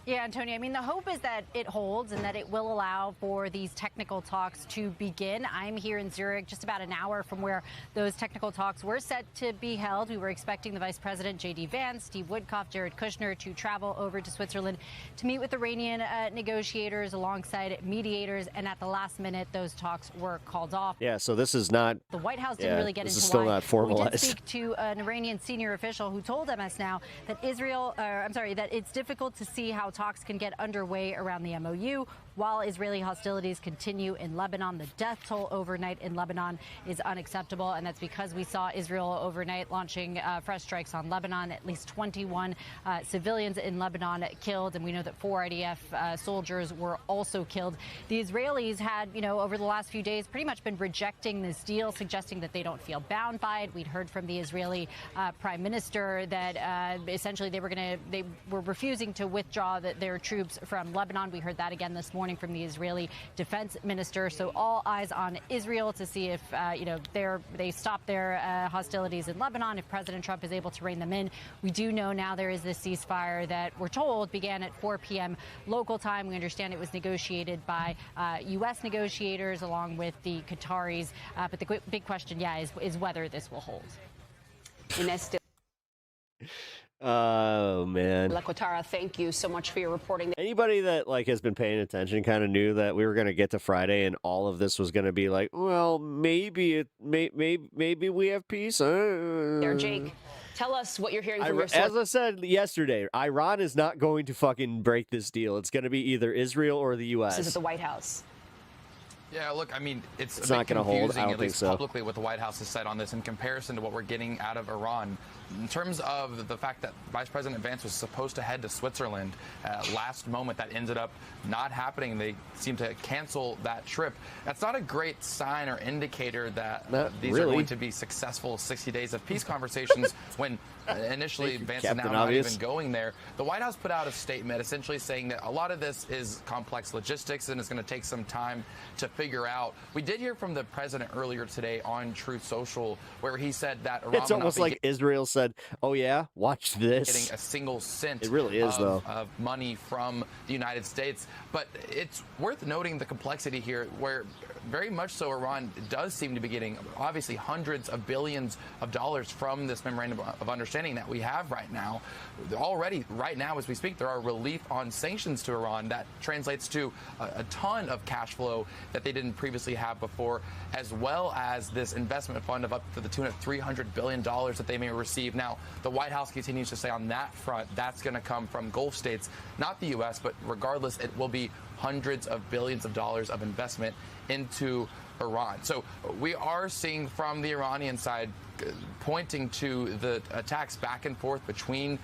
Yeah, Antonio, I mean, the hope is that it holds and that it will allow for these technical talks to begin. I'm here in Zurich, just about an hour from where those technical talks were set to be held. We were expecting the Vice President, J.D. Vance, Steve Woodcock, Jared Kushner to travel over to Switzerland to meet with Iranian negotiators alongside mediators. And at the last minute, those talks were called off. Yeah, so this is not... The White House didn't really get this into is still why. not formalized. We did speak to an Iranian senior official who told MS Now that that it's difficult to see how talks can get underway around the MOU while Israeli hostilities continue in Lebanon. The death toll overnight in Lebanon is unacceptable, and that's because we saw Israel overnight launching fresh strikes on Lebanon. At least 21 civilians in Lebanon killed, and we know that 4 IDF soldiers were also killed. The Israelis had, over the last few days, pretty much been rejecting this deal, suggesting that they don't feel bound by it. We'd heard from the Israeli prime minister that essentially they were refusing to withdraw their troops from Lebanon. We heard that again this morning from the Israeli defense minister. So all eyes on Israel to see if they stop their hostilities in Lebanon, if President Trump is able to rein them in. We do know now there is this ceasefire that we're told began at 4 p.m. local time. We understand it was negotiated by U.S. negotiators along with the Qataris. But the big question, is whether this will hold. Oh, man. La Cuetara, thank you so much for your reporting. Anybody that has been paying attention kind of knew that we were going to get to Friday and all of this was going to be like, well, maybe we have peace. There, Jake, tell us what you're hearing from your source. As I said yesterday, Iran is not going to fucking break this deal. It's going to be either Israel or the U.S. This is at the White House. Yeah, look, I mean, it's not going to hold. I don't at least think so. Publicly, what the White House has said on this in comparison to what we're getting out of Iran. In terms of the fact that Vice President Vance was supposed to head to Switzerland last moment, that ended up not happening. They seem to cancel that trip. That's not a great sign or indicator that these are going to be successful 60 days of peace conversations when initially Vance is now not even going there. The White House put out a statement essentially saying that a lot of this is complex logistics and it's going to take some time to figure out. We did hear from the president earlier today on Truth Social where he said that Iran it's almost like Israel said, oh yeah, watch this. Getting a single cent it really is, of money from the United States. But it's worth noting the complexity here where very much so Iran does seem to be getting obviously hundreds of billions of dollars from this memorandum of understanding that we have right now. Already, right now as we speak, there are relief on sanctions to Iran that translates to a ton of cash flow that they didn't previously have before, as well as this investment fund of up to the tune of $300 billion that they may receive. Now, the White House continues to say on that front, that's going to come from Gulf states, not the U.S., but regardless, it will be hundreds of billions of dollars of investment into Iran. So we are seeing from the Iranian side pointing to the attacks back and forth between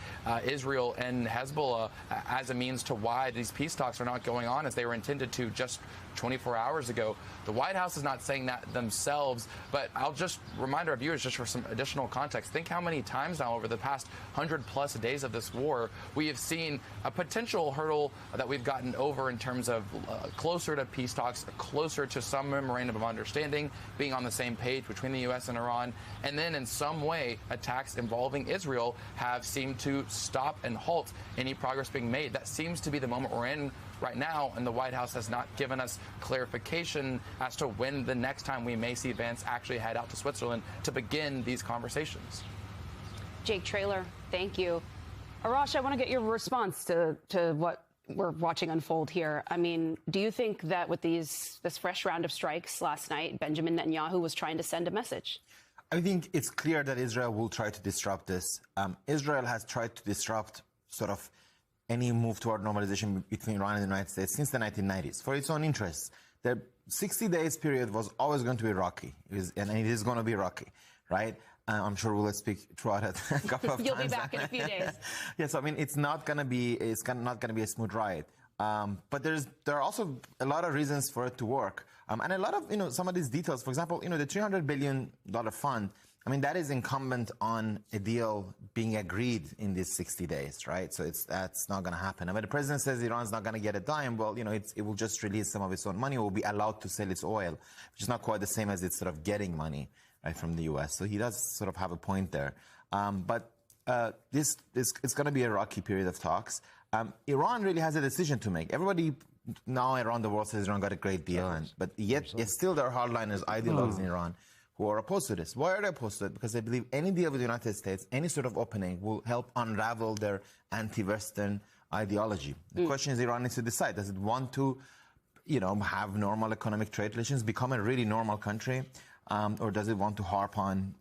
Israel and Hezbollah as a means to why these peace talks are not going on as they were intended to just 24 hours ago. The White House is not saying that themselves, but I'll just remind our viewers, just for some additional context, think how many times now over the past 100+ days of this war, we have seen a potential hurdle that we've gotten over in terms of closer to peace talks, closer to some memorandum of understanding, being on the same page between the U.S. and Iran, and then in some way attacks involving Israel have seemed to stop and halt any progress being made. That seems to be the moment we're in right now, and the White House has not given us clarification as to when the next time we may see Vance actually head out to Switzerland to begin these conversations. Jake Traylor, thank you. Arash, I want to get your response to what we're watching unfold here. I mean, do you think that with this fresh round of strikes last night, Benjamin Netanyahu was trying to send a message? I think it's clear that Israel will try to disrupt this. Israel has tried to disrupt sort of any move toward normalization between Iran and the United States since the 1990s for its own interests. The 60 days period was always going to be rocky, and it is going to be rocky, right? I'm sure we'll speak throughout it a couple of You'll times. be back in a few days. Yes, I mean it's not going to be not going to be a smooth ride. But there are also a lot of reasons for it to work, and a lot of some of these details. For example, the $300 billion fund. I mean, that is incumbent on a deal being agreed in these 60 days, right? So that's not going to happen. I mean, the president says Iran's not going to get a dime. Well, it will just release some of its own money. It will be allowed to sell its oil, which is not quite the same as it's sort of getting money, right, from the U.S. So he does sort of have a point there. But it's going to be a rocky period of talks. Iran really has a decision to make. Everybody now around the world says Iran got a great deal, but yet still there are hardliners, ideologues in Iran who are opposed to this. Why are they opposed to it? Because they believe any deal with the United States, any sort of opening, will help unravel their anti-Western ideology. The question is, Iran needs to decide. Does it want to, have normal economic trade relations, become a really normal country, or does it want to harp on,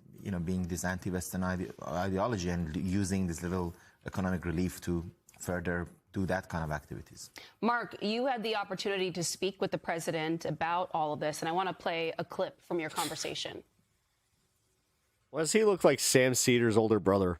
being this anti-Western ideology and using this little economic relief to further do that kind of activities? Mark, you had the opportunity to speak with the president about all of this, and I want to play a clip from your conversation. Why does he look like Sam Cedar's older brother?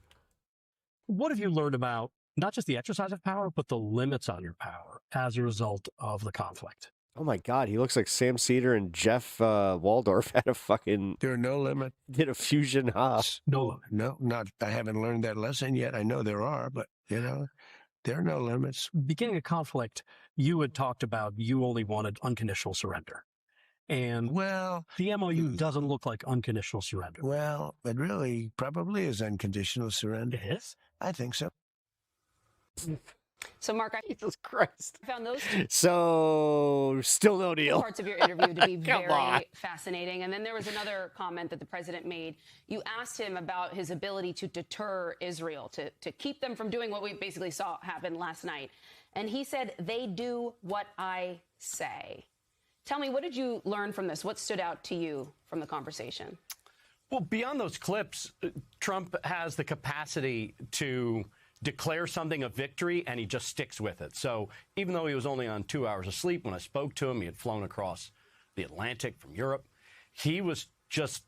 What have you learned about not just the exercise of power, but the limits on your power as a result of the conflict? Oh my God, he looks like Sam Cedar and Jeff Waldorf had a fucking... There are no limit. Did a fusion Haas. No limit. No, I haven't learned that lesson yet. I know there are, but, there are no limits. Beginning a conflict, you had talked about you only wanted unconditional surrender. And the MOU doesn't look like unconditional surrender. Well, it really probably is unconditional surrender. It is? I think so. So, Mark, Jesus Christ. I found those So, still no deal. parts of your interview to be Come very on. fascinating. And then there was another comment that the president made. You asked him about his ability to deter Israel, to keep them from doing what we basically saw happen last night. And he said, they do what I say. Tell me, what did you learn from this? What stood out to you from the conversation? Well, beyond those clips, Trump has the capacity to declare something a victory, and he just sticks with it. So even though he was only on 2 hours of sleep when I spoke to him, he had flown across the Atlantic from Europe, he was just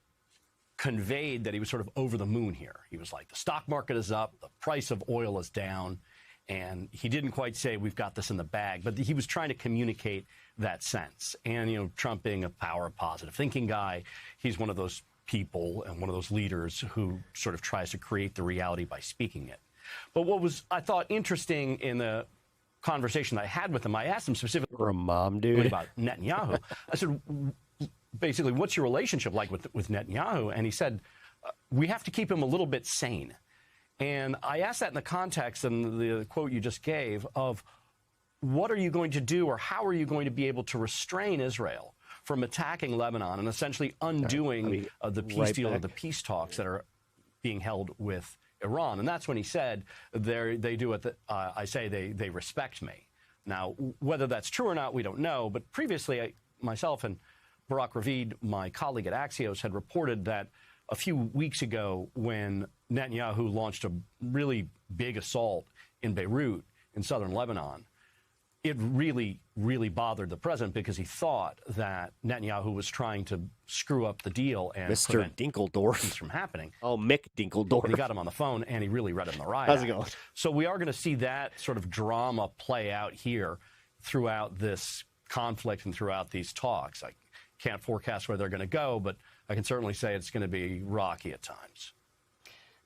conveyed that he was sort of over the moon here. He was like, the stock market is up, the price of oil is down, and he didn't quite say we've got this in the bag, but he was trying to communicate that sense. And, Trump being a power positive thinking guy, he's one of those people and one of those leaders who sort of tries to create the reality by speaking it. But what was, I thought, interesting in the conversation that I had with him, I asked him specifically For a mom, dude. about Netanyahu. I said, basically, what's your relationship like with Netanyahu? And he said, we have to keep him a little bit sane. And I asked that in the context, and the quote you just gave, of what are you going to do, or how are you going to be able to restrain Israel from attacking Lebanon and essentially undoing the peace deal or the peace talks that are being held with Iran? And that's when he said, they do it, I say they respect me. Now, whether that's true or not, we don't know. But previously, myself and Barak Ravid, my colleague at Axios, had reported that a few weeks ago when Netanyahu launched a really big assault in Beirut in southern Lebanon, it really, really bothered the president because he thought that Netanyahu was trying to screw up the deal and Mr. prevent Dinkeldorf things from happening. Oh, Mick Dinkeldorf. And he got him on the phone, and he really read him the riot How's it act. going? So we are going to see that sort of drama play out here throughout this conflict and throughout these talks. I can't forecast where they're going to go, but I can certainly say it's going to be rocky at times.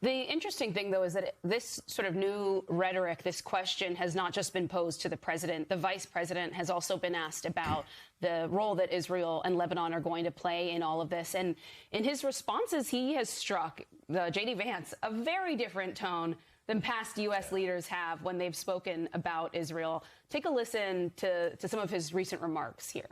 The interesting thing, though, is that this sort of new rhetoric, this question has not just been posed to the president. The vice president has also been asked about the role that Israel and Lebanon are going to play in all of this. And in his responses, he has struck J.D. Vance a very different tone than past U.S. leaders have when they've spoken about Israel. Take a listen to some of his recent remarks here.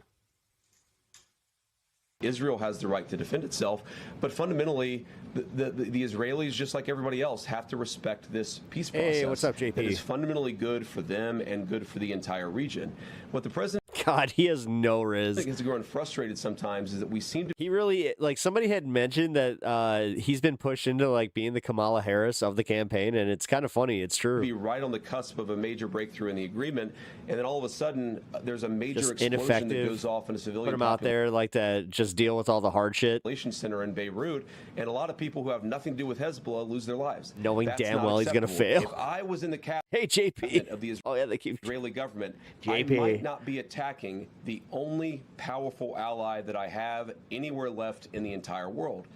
Israel has the right to defend itself, but fundamentally, the Israelis, just like everybody else, have to respect this peace process. Hey, what's up, JP? That is fundamentally good for them and good for the entire region. What the president God, he has no riz. is growing frustrated sometimes is that we seem to He really, like, somebody had mentioned that he's been pushed into, like, being the Kamala Harris of the campaign, and it's kind of funny. It's true. be right on the cusp of a major breakthrough in the agreement, and then all of a sudden, there's a major Just explosion that ineffective. goes off in a civilian Put him out there, like, to just deal with all the hard shit. population center in Beirut, and a lot of people who have nothing to do with Hezbollah lose their lives. Knowing That's damn not well he's gonna acceptable. fail. If I was in the cabinet Hey, JP. of the Oh, yeah, they keep... Israeli government, JP. I might not be attacking the only powerful ally that I have anywhere left in the entire world.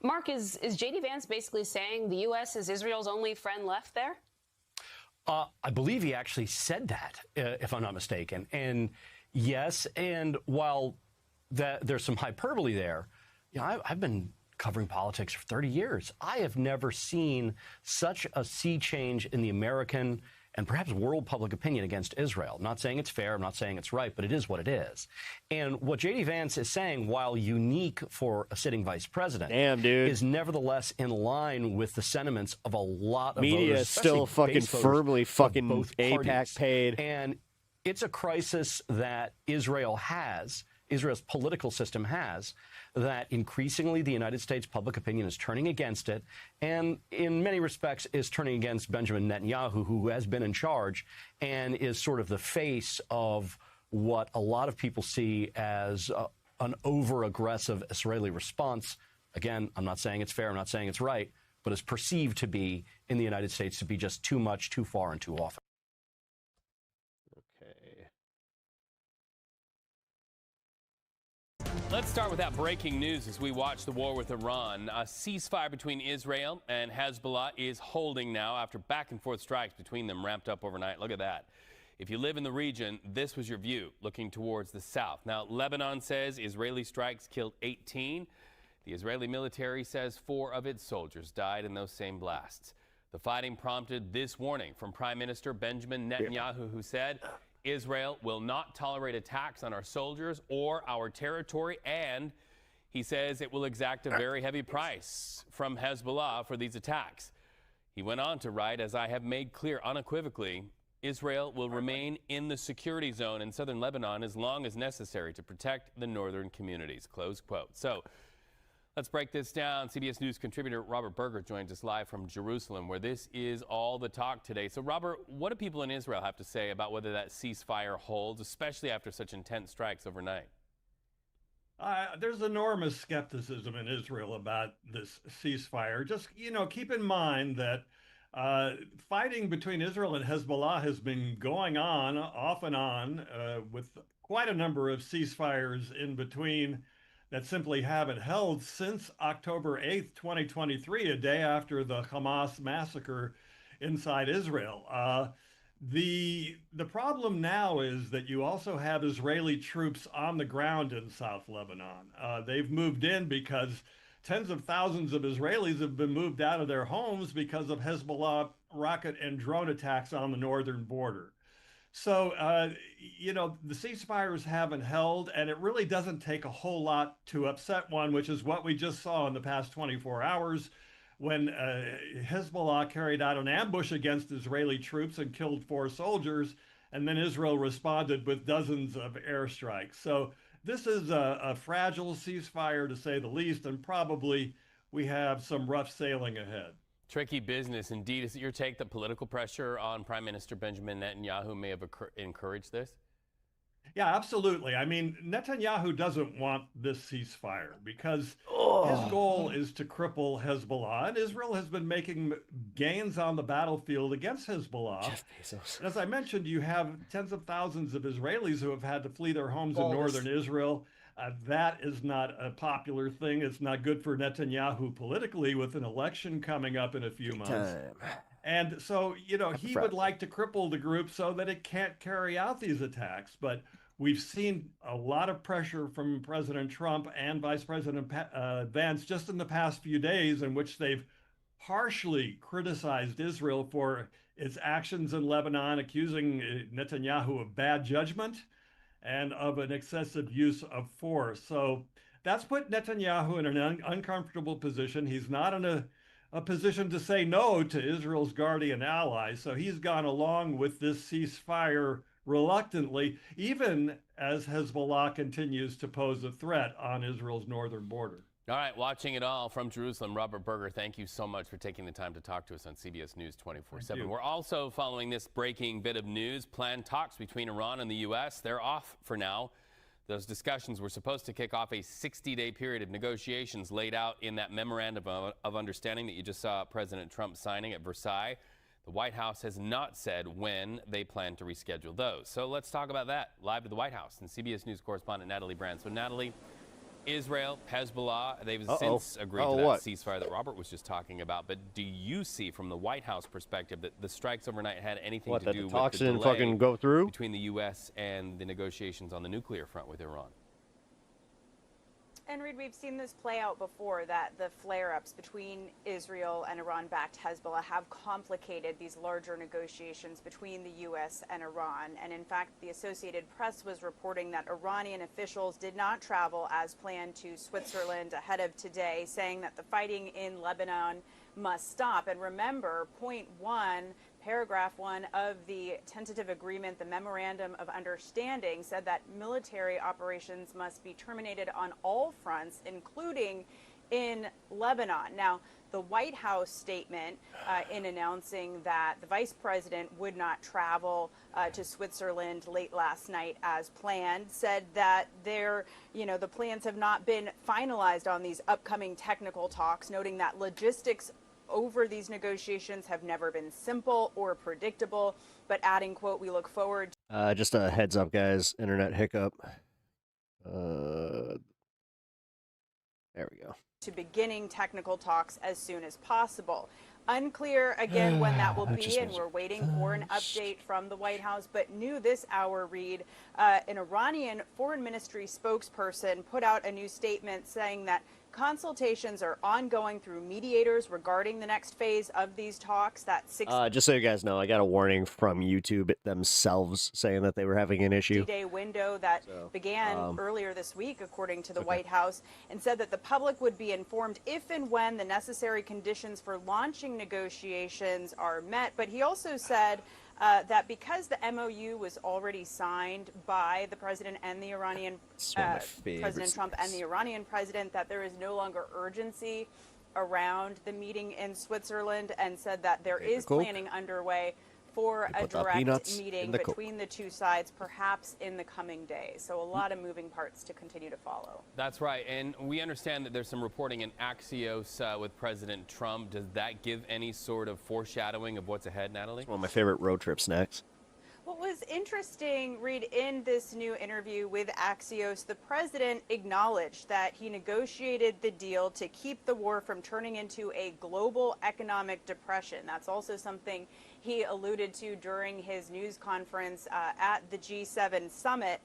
Mark, is J.D. Vance basically saying the U.S. is Israel's only friend left there? I believe he actually said that, if I'm not mistaken. And yes, and while there's some hyperbole there, you know, I've been covering politics for 30 years. I have never seen such a sea change in the American and perhaps world public opinion against Israel. I'm not saying it's fair, I'm not saying it's right, but it is what it is. And what J.D. Vance is saying, while unique for a sitting vice president, is nevertheless in line with the sentiments of a lot of Media voters, is still especially fucking base voters firmly of fucking both AIPAC parties. paid. And it's a crisis that Israel has, Israel's political system has, that increasingly the United States public opinion is turning against it, and in many respects is turning against Benjamin Netanyahu, who has been in charge and is sort of the face of what a lot of people see as an over-aggressive Israeli response. Again, I'm not saying it's fair, I'm not saying it's right, but is perceived to be in the United States to be just too much, too far, and too often. Let's start with that breaking news as we watch the war with Iran. A ceasefire between Israel and Hezbollah is holding now after back and forth strikes between them ramped up overnight. Look at that. If you live in the region, this was your view looking towards the south. Now, Lebanon says Israeli strikes killed 18. The Israeli military says 4 of its soldiers died in those same blasts. The fighting prompted this warning from Prime Minister Benjamin Netanyahu, who said, Israel will not tolerate attacks on our soldiers or our territory, and he says it will exact a very heavy price from Hezbollah for these attacks. He went on to write, as I have made clear unequivocally, Israel will remain in the security zone in southern Lebanon as long as necessary to protect the northern communities, close quote. So let's break this down. CBS News contributor Robert Berger joins us live from Jerusalem, where this is all the talk today. So, Robert, what do people in Israel have to say about whether that ceasefire holds, especially after such intense strikes overnight? There's enormous skepticism in Israel about this ceasefire. Just, keep in mind that fighting between Israel and Hezbollah has been going on off and on with quite a number of ceasefires in between that simply haven't held since October 8th, 2023, a day after the Hamas massacre inside Israel. The problem now is that you also have Israeli troops on the ground in South Lebanon. They've moved in because tens of thousands of Israelis have been moved out of their homes because of Hezbollah rocket and drone attacks on the northern border. So, the ceasefires haven't held, and it really doesn't take a whole lot to upset one, which is what we just saw in the past 24 hours when Hezbollah carried out an ambush against Israeli troops and killed 4 soldiers, and then Israel responded with dozens of airstrikes. So this is a fragile ceasefire, to say the least, and probably we have some rough sailing ahead. Tricky business indeed. Is it your take that political pressure on Prime Minister Benjamin Netanyahu may have encouraged this? Yeah, absolutely. I mean, Netanyahu doesn't want this ceasefire because his goal is to cripple Hezbollah, and Israel has been making gains on the battlefield against Hezbollah. And as I mentioned, you have tens of thousands of Israelis who have had to flee their homes in northern Israel. That is not a popular thing. It's not good for Netanyahu politically with an election coming up in a few months. And so, you know, he would like to cripple the group so that it can't carry out these attacks. But we've seen a lot of pressure from President Trump and Vice President Vance just in the past few days, in which they've harshly criticized Israel for its actions in Lebanon, accusing Netanyahu of bad judgment and of an excessive use of force. So that's put Netanyahu in an uncomfortable position. He's not in a position to say no to Israel's guardian ally. So he's gone along with this ceasefire reluctantly, even as Hezbollah continues to pose a threat on Israel's northern border. All right, watching it all from Jerusalem, Robert Berger, thank you so much for taking the time to talk to us on CBS News 24/7. We're also following this breaking bit of news. Planned talks between Iran and the U.S., they're off for now. Those discussions were supposed to kick off a 60-day period of negotiations laid out in that memorandum of understanding that you just saw President Trump signing at Versailles. The White House has not said when they plan to reschedule those. So let's talk about that. Live to the White House and CBS News correspondent Natalie Brand. So Natalie, Israel, Hezbollah, they've since agreed to that ceasefire that Robert was just talking about. But do you see from the White House perspective that the strikes overnight had anything to do with the delay fucking go through between the U.S. and the negotiations on the nuclear front with Iran? And Reed, we've seen this play out before, that the flare-ups between Israel and Iran-backed Hezbollah have complicated these larger negotiations between the U.S. and Iran. And in fact, the Associated Press was reporting that Iranian officials did not travel as planned to Switzerland ahead of today, saying that the fighting in Lebanon must stop. And remember, point 1, paragraph 1 of the tentative agreement, the memorandum of understanding, said that military operations must be terminated on all fronts, including in Lebanon. Now, the White House statement in announcing that the vice president would not travel to Switzerland late last night as planned said that the plans have not been finalized on these upcoming technical talks, noting that logistics over these negotiations have never been simple or predictable, but adding, quote, "We look forward to just a heads up, guys. Internet hiccup. There we go. to beginning technical talks as soon as possible." Unclear again when that will be, and we're waiting for an update from the White House. But new this hour, Reed, an Iranian foreign ministry spokesperson put out a new statement saying that consultations are ongoing through mediators regarding the next phase of these talks. That Just so you guys know, I got a warning from YouTube themselves saying that they were having an issue. 60-day window that began earlier this week, according to the White House, and said that the public would be informed if and when the necessary conditions for launching negotiations are met. But he also said that because the MOU was already signed by the president and the Iranian President Trump and the Iranian president, that there is no longer urgency around the meeting in Switzerland, and said that there is planning underway for a direct meeting between the two sides, perhaps in the coming days. So a lot of moving parts to continue to follow. That's right. And we understand that there's some reporting in Axios with President Trump. Does that give any sort of foreshadowing of what's ahead, Natalie? One of my favorite road trip snacks. What was interesting, Reed, in this new interview with Axios, the president acknowledged that he negotiated the deal to keep the war from turning into a global economic depression. That's also something he alluded to during his news conference at the G7 summit.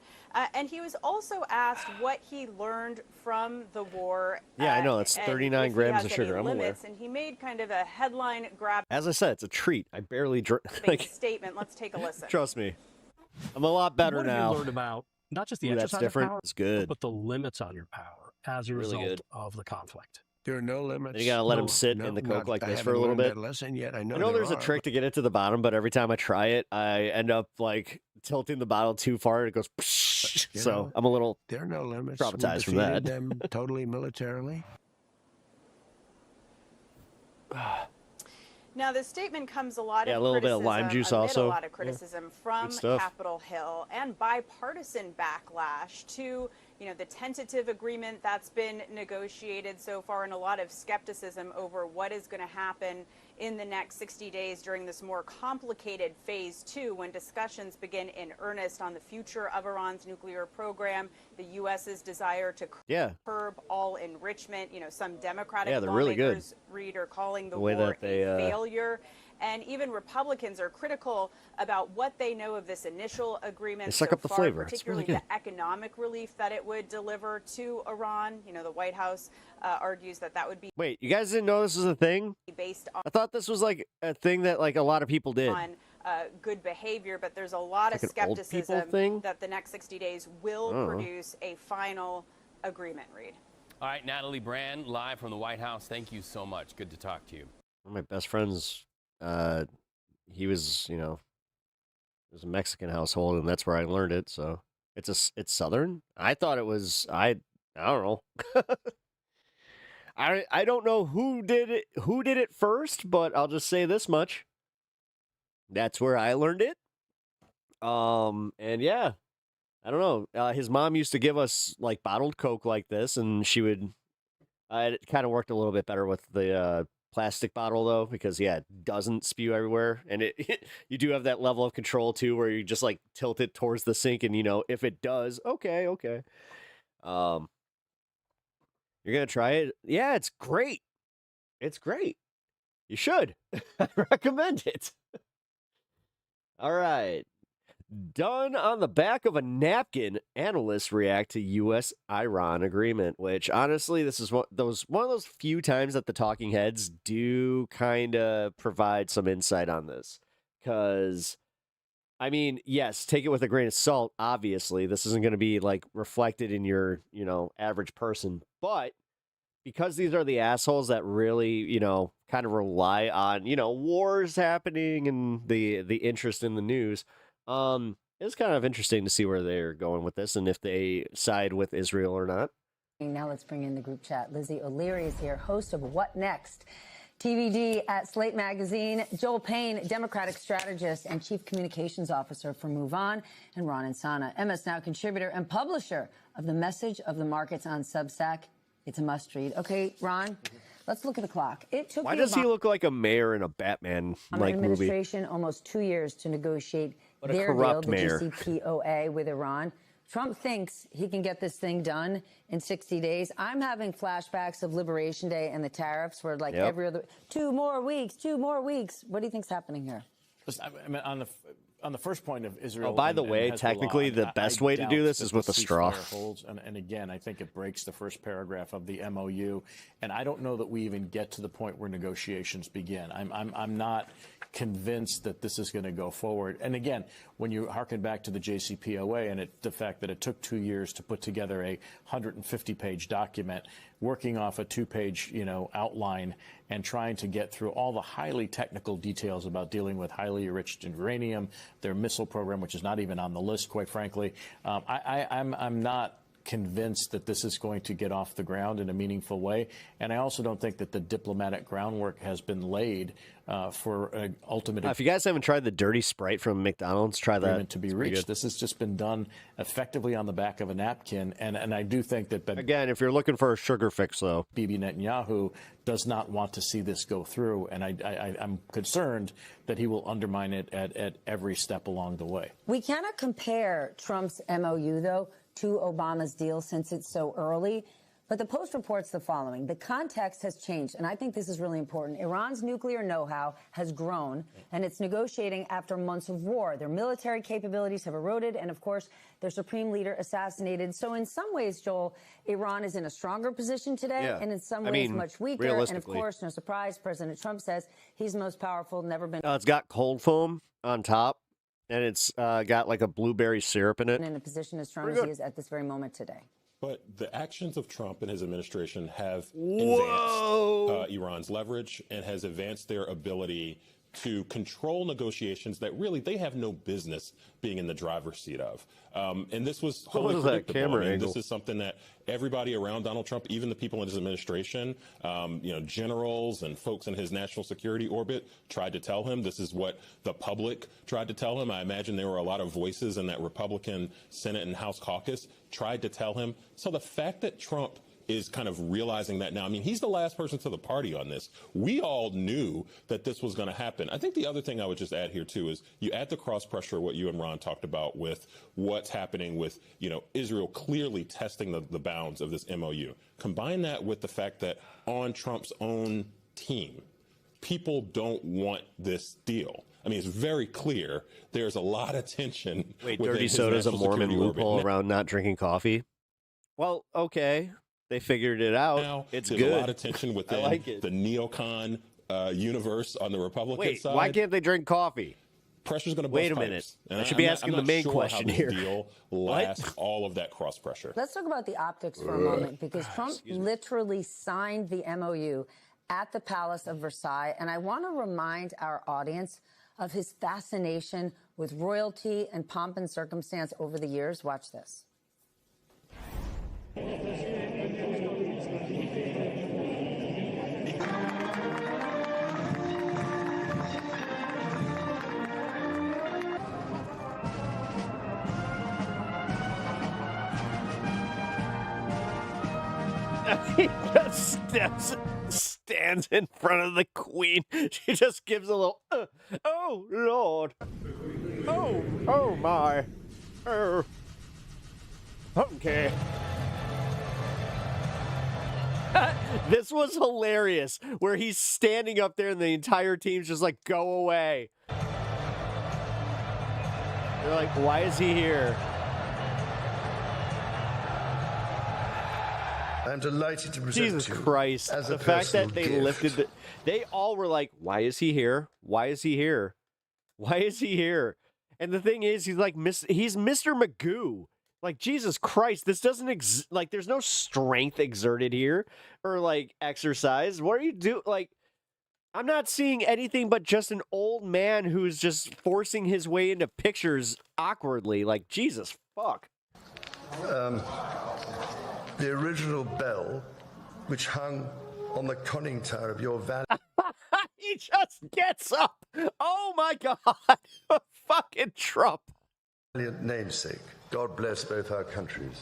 And he was also asked what he learned from the war. Yeah, I know. It's 39 grams of sugar. I'm aware. And he made kind of a headline grab. As I said, it's a treat. I barely drink. Statement. Let's take a listen. Trust me. I'm a lot better what now. What have you learned about not just the exercise different. of power, it's good. but the limits on your power as a Really result good. of the conflict? There are no limits. You gotta let them sit in the Coke like this for a little bit. Lesson yet. I know there's a trick to get it to the bottom, but every time I try it, I end up like tilting the bottle too far and it goes. So I'm a little there are no limits. traumatized We from that. defeated them totally militarily. Now, the statement comes a lot Yeah, of a little bit of criticism, lime juice amid also. a lot of Yeah. criticism from Good stuff. Capitol Hill and bipartisan backlash to, the tentative agreement that's been negotiated so far, and a lot of skepticism over what is going to happen in the next 60 days during this more complicated phase 2 when discussions begin in earnest on the future of Iran's nuclear program, the U.S.'s desire to curb all enrichment. Some Democratic Yeah, they're really good. lawmakers, Reid, are calling the way war that they, a failure. And even Republicans are critical about what they know of this initial agreement They suck so up the far, flavor. It's really particularly good. the economic relief that it would deliver to Iran. The White House argues that would be Wait, you guys didn't know this was a thing? based on I thought this was like a thing that like a lot of people did. good behavior, but there's a lot of Like an old people skepticism thing? that the next 60 days will Oh. produce a final agreement, Reid. All right, Natalie Brand, live from the White House. Thank you so much. Good to talk to you. One of my best friends, he was, it was a Mexican household, and that's where I learned it. So it's Southern. I thought it was, I don't know. I don't know who did it first, but I'll just say this much. That's where I learned it. And yeah, I don't know. His mom used to give us like bottled Coke like this, and she would. It kind of worked a little bit better with the plastic bottle though, because it doesn't spew everywhere, and you do have that level of control too, where you just like tilt it towards the sink, and if it does, okay. You're gonna try it? Yeah, it's great. It's great. You should. I recommend it. All right. Done on the back of a napkin, analysts react to U.S.-Iran agreement, which honestly, this is one of those few times that the talking heads do kind of provide some insight on this. Because, I mean, yes, take it with a grain of salt, obviously. This isn't going to be, like, reflected in your, average person. But because these are the assholes that really, kind of rely on, wars happening and the interest in the news, it's kind of interesting to see where they're going with this and if they side with Israel or not. Now let's bring in the group chat. Lizzie O'Leary is here, host of What Next? TVD at Slate Magazine. Joel Payne, Democratic strategist and chief communications officer for Move On, and Ron Insana, MS Now contributor and publisher of The Message of the Markets on Substack. It's a must read. Okay, Ron, let's look at the clock. It took Why does he look like a mayor in a Batman-like movie? Administration almost 2 years to negotiate What a their corrupt deal, mayor. the JCPOA with Iran. Trump thinks he can get this thing done in 60 days. I'm having flashbacks of Liberation Day and the tariffs where like every other 2 more weeks. What do you think's happening here? Listen, I mean, on the first point of Israel. Oh, by the way, and Hezbollah, technically the best way to do this is with a straw. Holds, and again, I think it breaks the first paragraph of the MOU. And I don't know that we even get to the point where negotiations begin. I'm not convinced that this is going to go forward. And again, when you harken back to the JCPOA and the fact that it took 2 years to put together a 150-page document, working off a 2-page, outline and trying to get through all the highly technical details about dealing with highly enriched uranium, their missile program, which is not even on the list, quite frankly. I'm not convinced that this is going to get off the ground in a meaningful way. And I also don't think that the diplomatic groundwork has been laid for an ultimate If you guys haven't tried the dirty Sprite from McDonald's, try that. agreement to be It's pretty reached. good. This has just been done effectively on the back of a napkin. And I do think that Again, if you're looking for a sugar fix, though, Bibi Netanyahu does not want to see this go through. And I'm concerned that he will undermine it at every step along the way. We cannot compare Trump's MOU, though, to Obama's deal since it's so early. But the Post reports the following. The context has changed, and I think this is really important. Iran's nuclear know-how has grown, and it's negotiating after months of war. Their military capabilities have eroded, and, of course, their supreme leader assassinated. So in some ways, Joel, Iran is in a stronger position today, and in some ways much weaker. And, of course, no surprise, President Trump says he's most powerful, never been it's got cold foam on top, and it's got like a blueberry syrup in it. in a position as strong as he is at this very moment today. But the actions of Trump and his administration have advanced Iran's leverage and has advanced their ability to control negotiations that really they have no business being in the driver's seat of. And this was wholly was that predictable. camera I mean, angle? this is something that everybody around Donald Trump, even the people in his administration, generals and folks in his national security orbit tried to tell him. This is what the public tried to tell him. I imagine there were a lot of voices in that Republican Senate and House caucus tried to tell him. So the fact that Trump is kind of realizing that now. I mean, he's the last person to the party on this. We all knew that this was going to happen. I think the other thing I would just add here, too, is you add the cross pressure, what you and Ron talked about with what's happening with, Israel clearly testing the bounds of this MOU. Combine that with the fact that on Trump's own team, people don't want this deal. I mean, it's very clear there's a lot of tension. Wait, within dirty his soda's a national Mormon security orbit. loophole around not drinking coffee? Well, okay. They figured it out. Now, it's there's good. a lot of tension within I like it. the neocon universe on the Republican Wait, side. why can't they drink coffee? Pressure's going to bust Wait a pipes. minute. And I should be I'm asking not the main sure question how this here. deal lasts all of that cross pressure. Let's talk about the optics for a moment, because Trump literally signed the MOU at the Palace of Versailles. And I want to remind our audience of his fascination with royalty and pomp and circumstance over the years. Watch this. He just stands in front of the queen. She just gives a little, oh, Lord. Oh, my. Okay. This was hilarious, where he's standing up there and the entire team's just like, go away. They're like, why is he here? I'm delighted to present Jesus to you Christ. as The a fact that personal they gift. lifted the... They all were like, why is he here? Why is he here? Why is he here? And the thing is, he's like, he's Mr. Magoo. Like, Jesus Christ, this doesn't like, there's no strength exerted here or like exercise. What are you doing? Like, I'm not seeing anything but just an old man who's just forcing his way into pictures awkwardly. Like, Jesus fuck. The original bell, which hung on the conning tower of your valley. He just gets up. Oh my God. Fucking Trump. Namesake. God bless both our countries.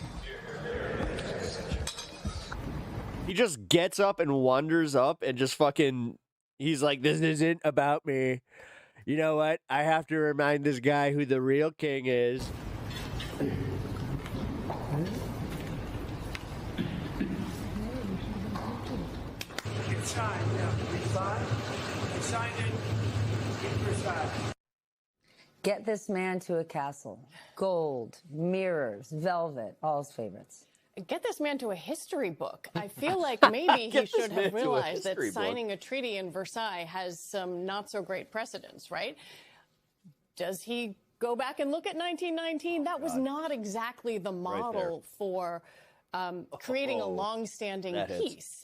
He just gets up and wanders up and just fucking, he's like, this isn't about me. You know what? I have to remind this guy who the real king is. It's time now. Get this man to a castle. Gold, mirrors, velvet, all his favorites. Get this man to a history book. I feel like maybe he should have realized that signing a treaty in Versailles has some not so great precedents, right? Does he go back and look at 1919? That was not exactly the model for creating a long-standing peace.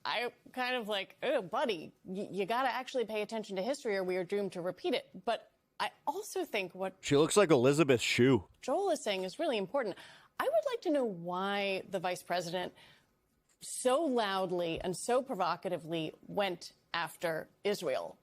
I kind of like, oh, buddy, you got to actually pay attention to history or we are doomed to repeat it. But I also think what She looks like Elizabeth Shue. Joel is saying is really important. I would like to know why the vice president so loudly and so provocatively went after Israel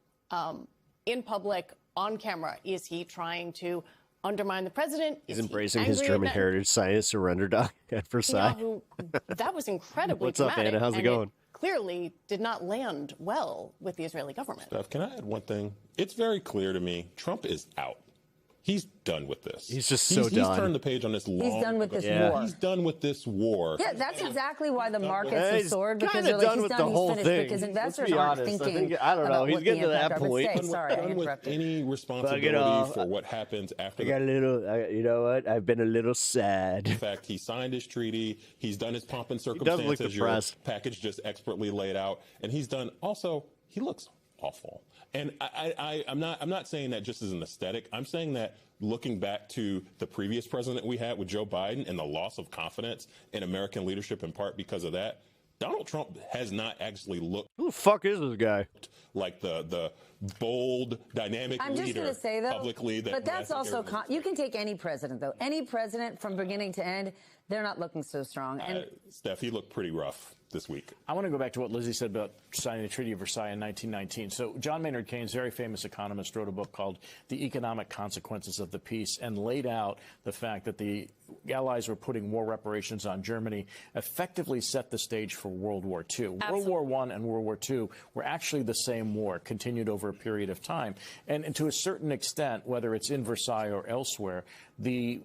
in public, on camera. Is he trying to undermine the president? He's Is he embracing his angry German at heritage science surrender doc at Versailles. Netanyahu? That was incredibly What's up, dramatic, Anna? How's it and going? Clearly did not land well with the Israeli government. Steph, can I add one thing? It's very clear to me, Trump is out. He's done with this. He's just so He's done. turned the page on this long. He's done with this war. He's done with this war. Yeah, that's exactly why the markets have He's soared, because kinda they're like, done he's with done, the he's whole finished, thing. because Let's investors be aren't honest. thinking I don't know. about He's what getting the to that impact are. But point. stay, sorry, I Done with interrupted. any responsibility off. for what happens after I got a little, you know what? I've been a little sad. In fact, he signed his treaty. He's done his pomp and does look circumstance, as your depressed. package just expertly laid out. And he's done also, he looks awful. And I'm not saying that just as an aesthetic. I'm saying that looking back to the previous president we had with Joe Biden and the loss of confidence in American leadership in part because of that, Donald Trump has not actually looked. Who the fuck is this guy? Like the bold, dynamic I'm just leader going to say, though, publicly. but that's also, you can take any president, though. Any president from beginning to end, they're not looking so strong. And Steph, he looked pretty rough this week. I want to go back to what Lizzie said about signing the Treaty of Versailles in 1919. So John Maynard Keynes, very famous economist, wrote a book called The Economic Consequences of the Peace and laid out the fact that the Allies were putting war reparations on Germany, effectively set the stage for World War II. Absolutely. World War I and World War II were actually the same war, continued over a period of time. And to a certain extent, whether it's in Versailles or elsewhere, the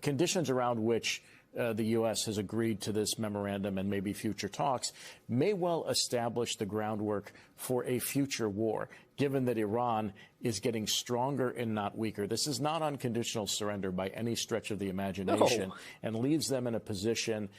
conditions around which the U.S. has agreed to this memorandum and maybe future talks may well establish the groundwork for a future war, given that Iran is getting stronger and not weaker. This is not unconditional surrender by any stretch of the imagination, and leaves them in a position,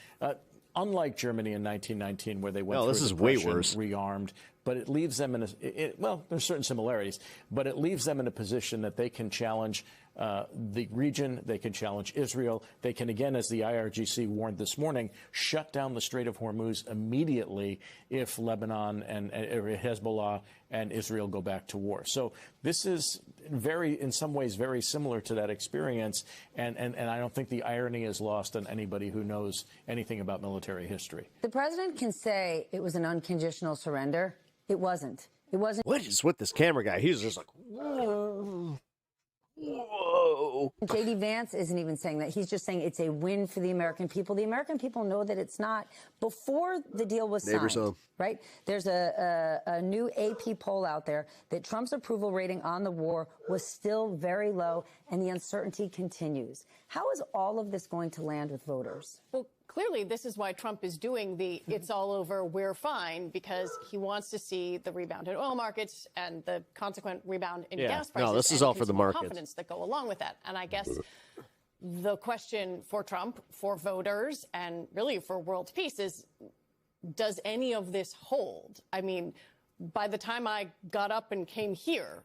unlike Germany in 1919, where they went through this a is way depression, worse. rearmed, but it leaves them in a, well, there's certain similarities, but it leaves them in a position that they can challenge the region, they can challenge Israel, they can, again, as the IRGC warned this morning, shut down the Strait of Hormuz immediately if Lebanon and Hezbollah and Israel go back to war. So this is in some ways, very similar to that experience, and I don't think the irony is lost on anybody who knows anything about military history. the president can say it was an unconditional surrender. It wasn't. It wasn't. What is with this camera guy? He's just like, whoa. Whoa. J.D. Vance isn't even saying that. He's just saying it's a win for the American people. The American people know that it's not. Before the deal was signed, right? There's a new AP poll out there that Trump's approval rating on the war was still very low, and the uncertainty continues. How is all of this going to land with voters? Well, clearly, this is why Trump is doing the "it's all over, we're fine," because he wants to see the rebound in oil markets and the consequent rebound in gas prices. No, this is and all for the consumer markets. confidence that go along with that. And I guess the question for Trump, for voters, and really for world peace is, does any of this hold? I mean, by the time I got up and came here,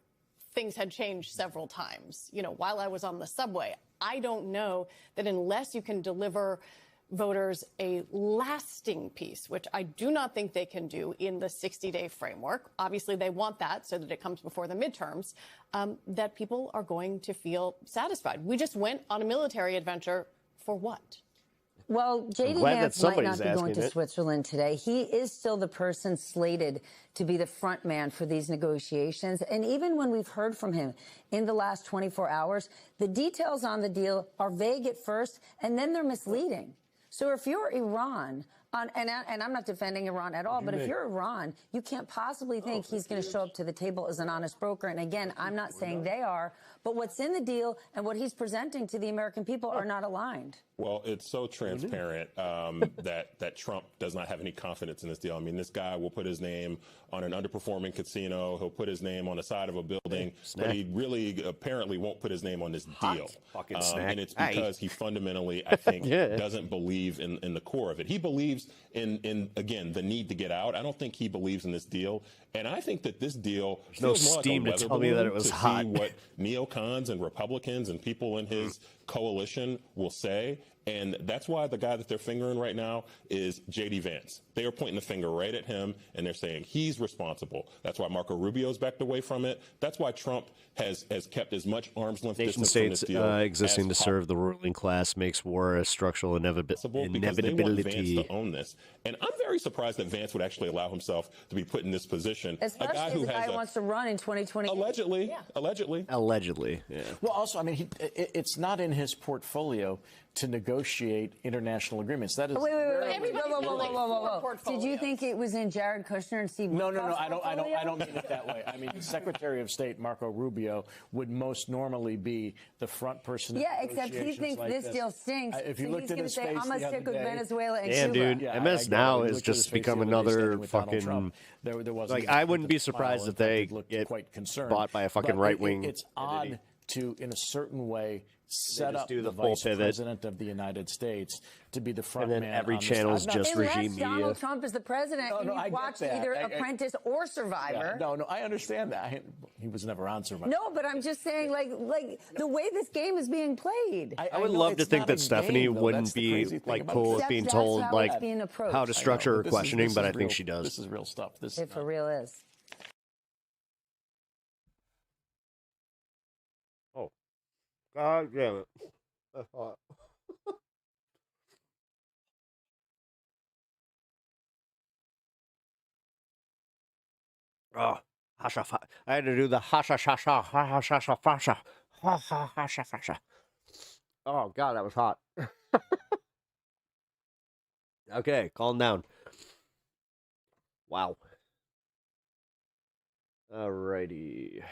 things had changed several times. You know, while I was on the subway, I don't know that unless you can deliver voters a lasting peace, which I do not think they can do in the 60-day framework. Obviously, they want that so that it comes before the midterms, that people are going to feel satisfied. We just went on a military adventure for what? Well, J.D. Vance might not be going to Switzerland today. He is still the person slated to be the front man for these negotiations. And even when we've heard from him in the last 24 hours, the details on the deal are vague at first, and then they're misleading. So if you're Iran, and I'm not defending Iran at all, but if you're Iran, you can't possibly think he's going to show up to the table as an honest broker. And again, I'm not saying they are, but what's in the deal and what he's presenting to the American people are not aligned. Well, it's so transparent that Trump does not have any confidence in this deal. I mean, this guy will put his name on an underperforming casino. He'll put his name on the side of a building, but he really apparently won't put his name on this deal. And it's because he fundamentally, I think, doesn't believe in the core of it. He believes in again, the need to get out. I don't think he believes in this deal. And I think that this deal no feels more steam like a to weather tell me that it balloon was to hot. see what neocons and Republicans and people in his coalition will say. And that's why the guy that they're fingering right now is J.D. Vance. They are pointing the finger right at him, and they're saying he's responsible. That's why Marco Rubio's backed away from it. That's why Trump has kept as much arm's length Nation distance from states this deal existing to as serve the ruling class makes war a structural possible, because they want Vance to own this. And I'm very surprised that Vance would actually allow himself to be put in this position. Especially a guy who as a guy who wants to run in 2020. Allegedly. Allegedly, yeah. Well, also, I mean, it's not in his portfolio to negotiate international agreements. That is Wait. Whoa. Did you think it was in Jared Kushner and Steve? No. I don't mean it that way. I mean, Secretary of State Marco Rubio would most normally be the front person. Yeah, except he thinks like this deal stinks. If you so looked he's at going to his say, face I'm going to the stick with other day- Venezuela and Damn, Cuba. dude. MS now has just become another fucking. There was like, I wouldn't be surprised if they get quite concerned. bought by a fucking But right wing. It's odd to, in a certain way, set just up do the the full vice pivot. president of the United States to be the front then man. every on this. channel's I'm not- just Unless regime media. Donald Trump is the president and No, you've I get watched that. either I- Apprentice or Survivor. Yeah, no, I understand that. He was never on Survivor. No, but I'm just saying, like the way this game is being played. I would love to think that Stephanie wouldn't be like cool with being told how like it's being approached. how to structure her questioning, but I think she does. This is real stuff. This It for real is. Oh, God damn it! That's hot. Oh, hasha! I had to do the hasha shasha hasha shasha fasha hasha fasha. Oh God, that was hot. Okay, calm down. Wow. Alrighty.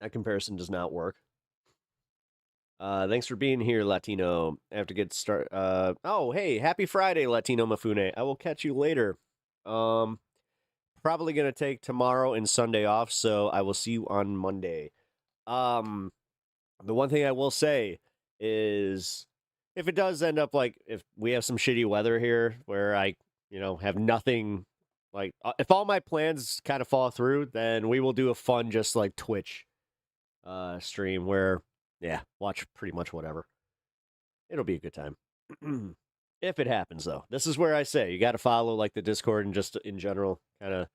That comparison does not work. Thanks for being here, Latino. I have to get start. Oh, hey, happy Friday, Latino Mafune. I will catch you later. Probably gonna take tomorrow and Sunday off, so I will see you on Monday. The one thing I will say is, if it does end up like if we have some shitty weather here, where I, have nothing, like if all my plans kind of fall through, then we will do a fun just like Twitch stream where, yeah, watch pretty much whatever. It'll be a good time. If it happens, though. This is where I say you got to follow like the Discord and just in general, kind of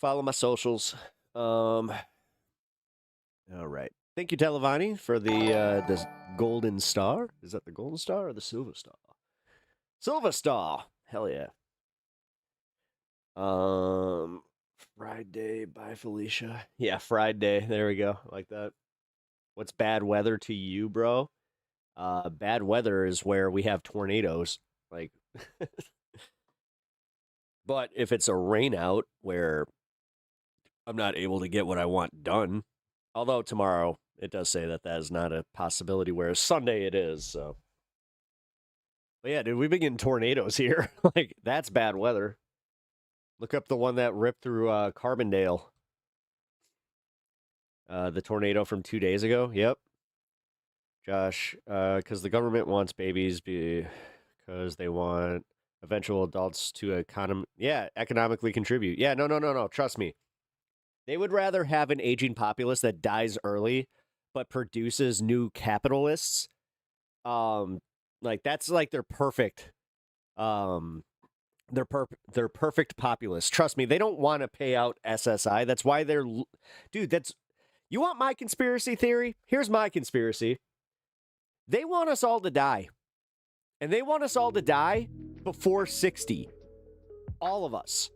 follow my socials. All right. Thank you, Televani, for the golden star. Is that the golden star or the silver star? Silver star. Hell yeah. Friday. Bye, Felicia. Yeah, Friday. There we go. I like that. What's bad weather to you, bro? Bad weather is where we have tornadoes. Like, but if it's a rain out where I'm not able to get what I want done, although tomorrow it does say that is not a possibility, whereas Sunday it is. So, but yeah, dude, we've been getting tornadoes here. Like, that's bad weather. Look up the one that ripped through Carbondale. The tornado from 2 days ago. Yep. Josh, because the government wants babies because they want eventual adults to economically contribute. Yeah, no. Trust me. They would rather have an aging populace that dies early but produces new capitalists. Like that's like their perfect their perfect populace. Trust me, they don't want to pay out SSI. That's why you want my conspiracy theory? Here's my conspiracy. They want us all to die. And they want us all to die before 60. All of us.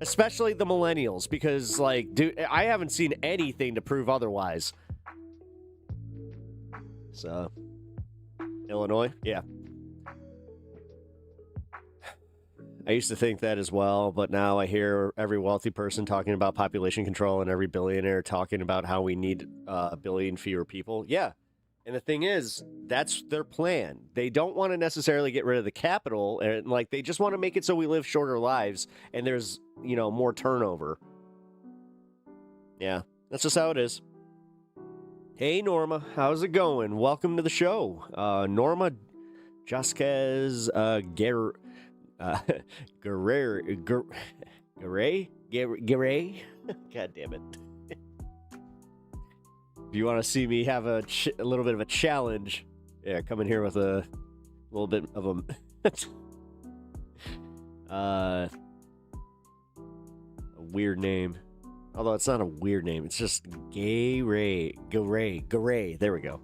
Especially the millennials, because, like, dude, I haven't seen anything to prove otherwise. So, Illinois? Yeah. I used to think that as well, but now I hear every wealthy person talking about population control and every billionaire talking about how we need a billion fewer people. Yeah. And the thing is, that's their plan. They don't want to necessarily get rid of the capital, and like they just want to make it so we live shorter lives and there's, more turnover. Yeah, that's just how it is. Hey, Norma, how's it going? Welcome to the show. Norma Jasquez Garay? God damn it. If you want to see me have a little bit of a challenge, yeah, come in here with a little bit of a weird name. Although it's not a weird name, it's just Garay. There we go.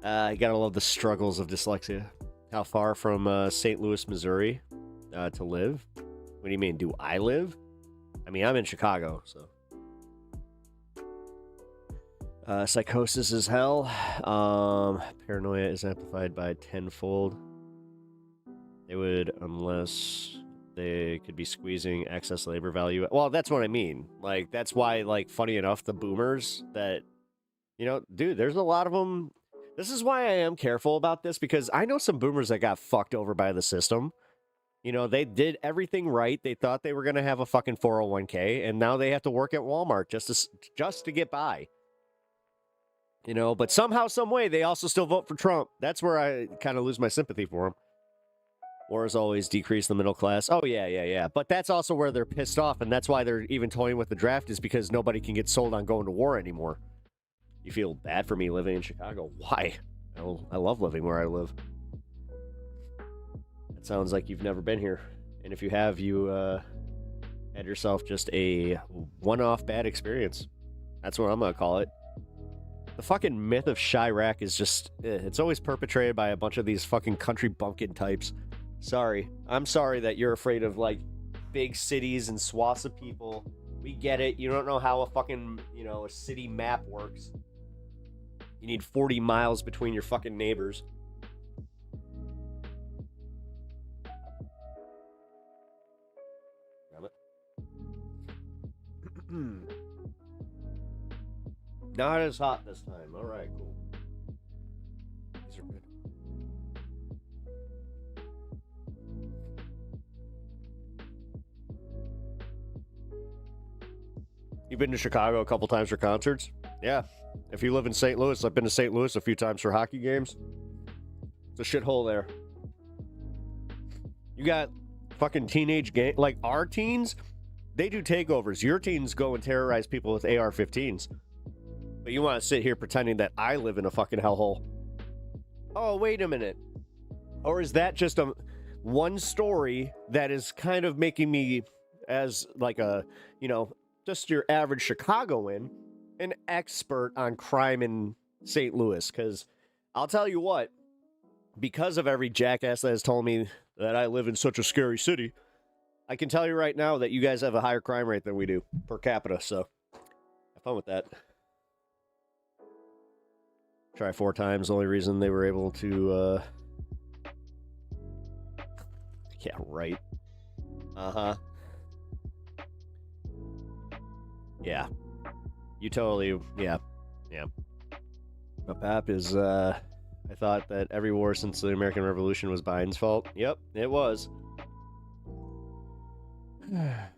I gotta love the struggles of dyslexia. How far from St. Louis, Missouri to live? What do you mean? Do I live? I mean, I'm in Chicago, so. Psychosis is hell. Paranoia is amplified by tenfold. They would, unless they could be squeezing excess labor value. Well, that's what I mean. Like, that's why, like, funny enough, the boomers that, dude, there's a lot of them. This is why I am careful about this, because I know some boomers that got fucked over by the system. You know, they did everything right. They thought they were going to have a fucking 401k, and now they have to work at Walmart just to get by. You know, but somehow, some way, they also still vote for Trump. That's where I kind of lose my sympathy for him. War has always decreased the middle class. Oh, yeah. But that's also where they're pissed off, and that's why they're even toying with the draft, is because nobody can get sold on going to war anymore. You feel bad for me living in Chicago. Why? I love living where I live. It sounds like you've never been here. And if you have, you had yourself just a one-off bad experience. That's what I'm going to call it. The fucking myth of Chirac is just, it's always perpetrated by a bunch of these fucking country bumpkin types. Sorry. I'm sorry that you're afraid of, like, big cities and swaths of people. We get it. You don't know how a fucking, you know, a city map works. You need 40 miles between your fucking neighbors. Grab it. Not as hot this time. All right, cool. These are good. You've been to Chicago a couple times for concerts? Yeah. If you live in St. Louis, I've been to St. Louis a few times for hockey games. It's a shithole there. You got fucking teenage gang, like our teens, they do takeovers. Your teens go and terrorize people with AR-15s. But you want to sit here pretending that I live in a fucking hellhole. Oh, wait a minute. Or is that just one story that is kind of making me, as like a, you know, just your average Chicagoan, an expert on crime in St. Louis? Because I'll tell you what, because of every jackass that has told me that I live in such a scary city, I can tell you right now that you guys have a higher crime rate than we do per capita. So have fun with that. Try 4 times. The only reason they were able to, yeah, right. Uh-huh. Yeah. You totally, yeah. Pap is, I thought that every war since the American Revolution was Biden's fault. Yep, it was. I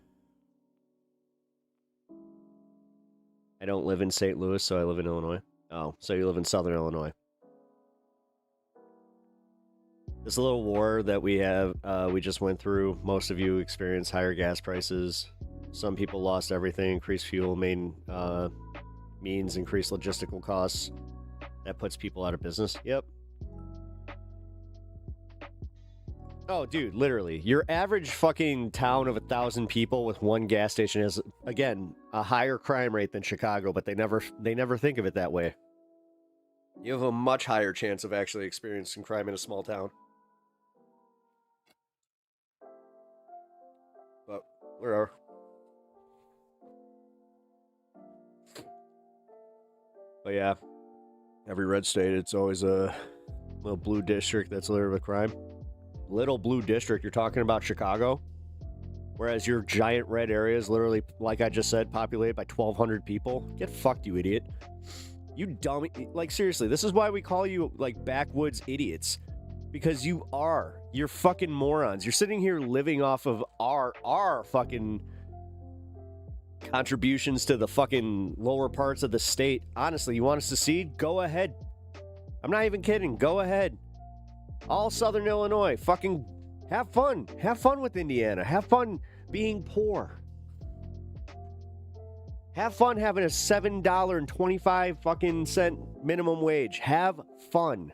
don't live in St. Louis, so I live in Illinois. Oh, so you live in Southern Illinois. This little war that we have, we just went through, most of you experienced higher gas prices. Some people lost everything, increased fuel means increased logistical costs. That puts people out of business. Yep. Oh, dude, literally. Your average fucking town of 1,000 people with one gas station has, again, a higher crime rate than Chicago, but they never think of it that way. You have a much higher chance of actually experiencing crime in a small town. But, whatever. But yeah, every red state, it's always a little blue district that's littered with crime. Little blue district, you're talking about Chicago? Whereas your giant red area is literally, like I just said, populated by 1,200 people? Get fucked, you idiot. You dumb... Like, seriously, this is why we call you, like, backwoods idiots. Because you are. You're fucking morons. You're sitting here living off of our fucking... contributions to the fucking lower parts of the state. Honestly, you want us to secede? Go ahead. I'm not even kidding. Go ahead. All Southern Illinois. Fucking have fun. Have fun with Indiana. Have fun being poor. Have fun having a $7.25 fucking cent minimum wage. Have fun.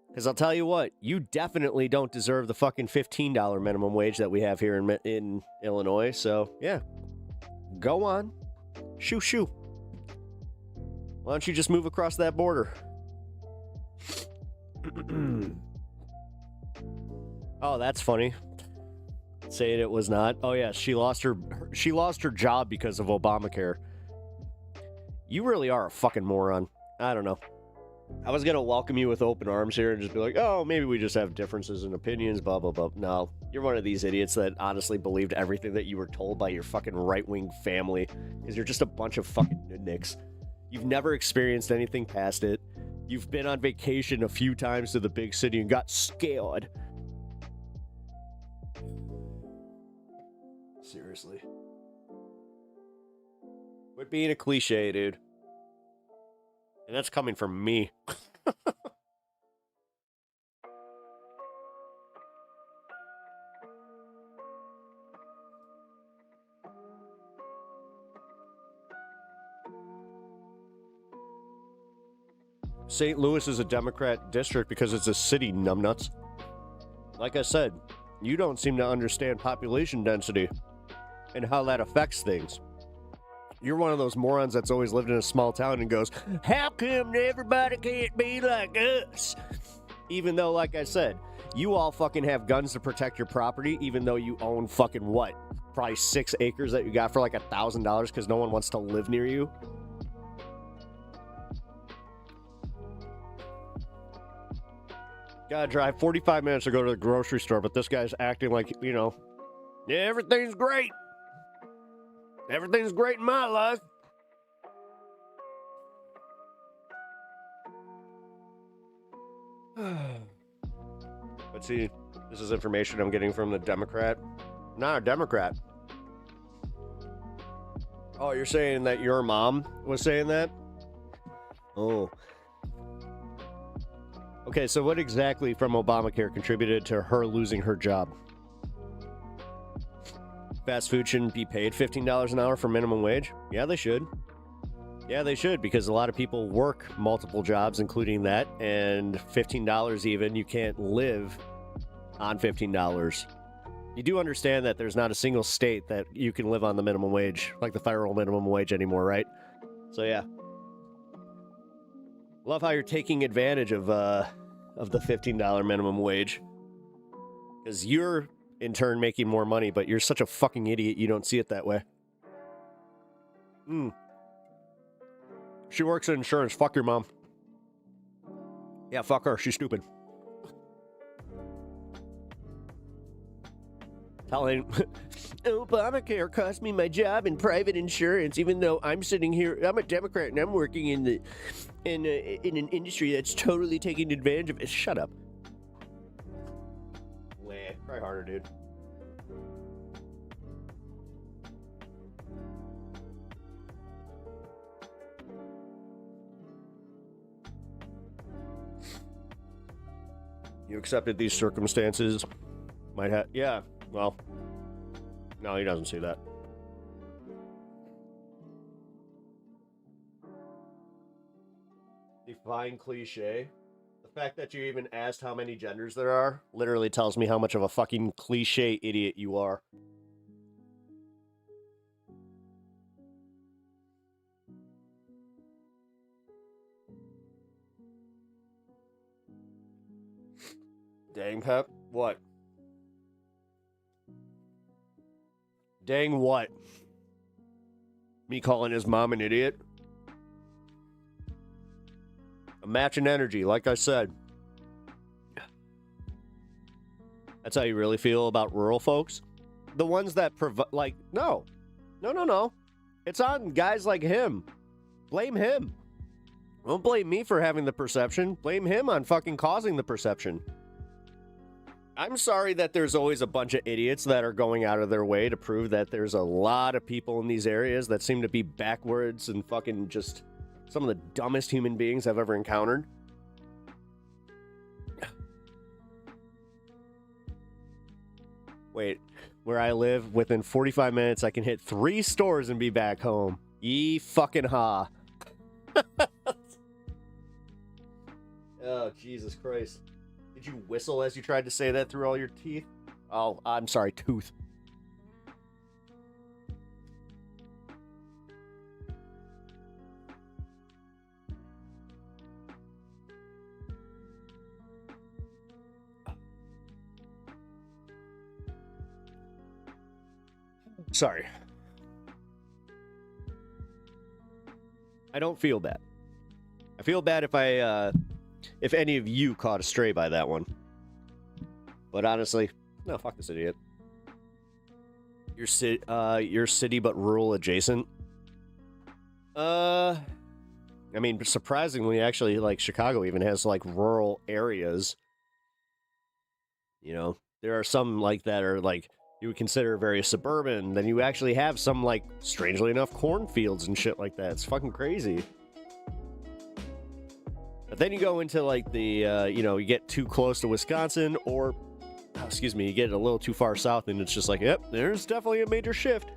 Because I'll tell you what, you definitely don't deserve the fucking $15 minimum wage that we have here in Illinois. So, yeah. Go on. Shoo. Why don't you just move across that border? Oh, that's funny. Saying it was not. Oh, yeah, she lost her job because of Obamacare. You really are a fucking moron. I don't know. I was going to welcome you with open arms here and just be like, oh, maybe we just have differences in opinions, blah, blah, blah. No, you're one of these idiots that honestly believed everything that you were told by your fucking right-wing family, because you're just a bunch of fucking nudniks. You've never experienced anything past it. You've been on vacation a few times to the big city and got scared. Seriously. Quit being a cliche, dude. And that's coming from me. St. Louis is a Democrat district because it's a city, numbnuts. Like I said, you don't seem to understand population density and how that affects things. You're one of those morons that's always lived in a small town and goes, how come everybody can't be like us? Even though, like I said, you all fucking have guns to protect your property, even though you own fucking what? Probably 6 acres that you got for like $1,000 because no one wants to live near you. Gotta drive 45 minutes to go to the grocery store, but this guy's acting like, you know, yeah, everything's great. Everything's great in my life. But see, this is information I'm getting from the Democrat. Not a Democrat. Oh, you're saying that your mom was saying that? Oh. Okay, so what exactly from Obamacare contributed to her losing her job? Fast food shouldn't be paid $15 an hour for minimum wage? Yeah, they should. Yeah, they should, because a lot of people work multiple jobs, including that, and $15 even, you can't live on $15. You do understand that there's not a single state that you can live on the minimum wage, like the federal minimum wage anymore, right? So yeah. Love how you're taking advantage of the $15 minimum wage. Because you're, in turn, making more money, but you're such a fucking idiot you don't see it that way. She works in insurance. Fuck your mom. Yeah, fuck her. She's stupid. Telling Obamacare cost me my job in private insurance, even though I'm sitting here. I'm a Democrat and I'm working in an industry that's totally taking advantage of it. Shut up. Try harder, dude. You accepted these circumstances. Might have. Yeah, well. No, he doesn't see that. Define cliche. The fact that you even asked how many genders there are literally tells me how much of a fucking cliche idiot you are. Dang, Pep. What? Dang what? Me calling his mom an idiot? A match in energy, like I said. That's how you really feel about rural folks? The ones that provide, like, no. No. It's on guys like him. Blame him. Don't blame me for having the perception. Blame him on fucking causing the perception. I'm sorry that there's always a bunch of idiots that are going out of their way to prove that there's a lot of people in these areas that seem to be backwards and fucking just some of the dumbest human beings I've ever encountered. Wait, where I live, within 45 minutes, I can hit 3 stores and be back home. Ye fucking ha. Oh, Jesus Christ. Did you whistle as you tried to say that through all your teeth? Oh, I'm sorry, tooth. Sorry. I don't feel bad. I feel bad if any of you caught astray by that one. But honestly, no, fuck this idiot. Your city but rural adjacent. I mean, surprisingly, actually, like Chicago even has like rural areas. You know, there are some like that are like you would consider very suburban. Then you actually have some, like, strangely enough, cornfields and shit like that. It's fucking crazy. But then you go into, like, the, you know, you get too close to Wisconsin, or, excuse me, you get a little too far south, and it's just like, yep, there's definitely a major shift.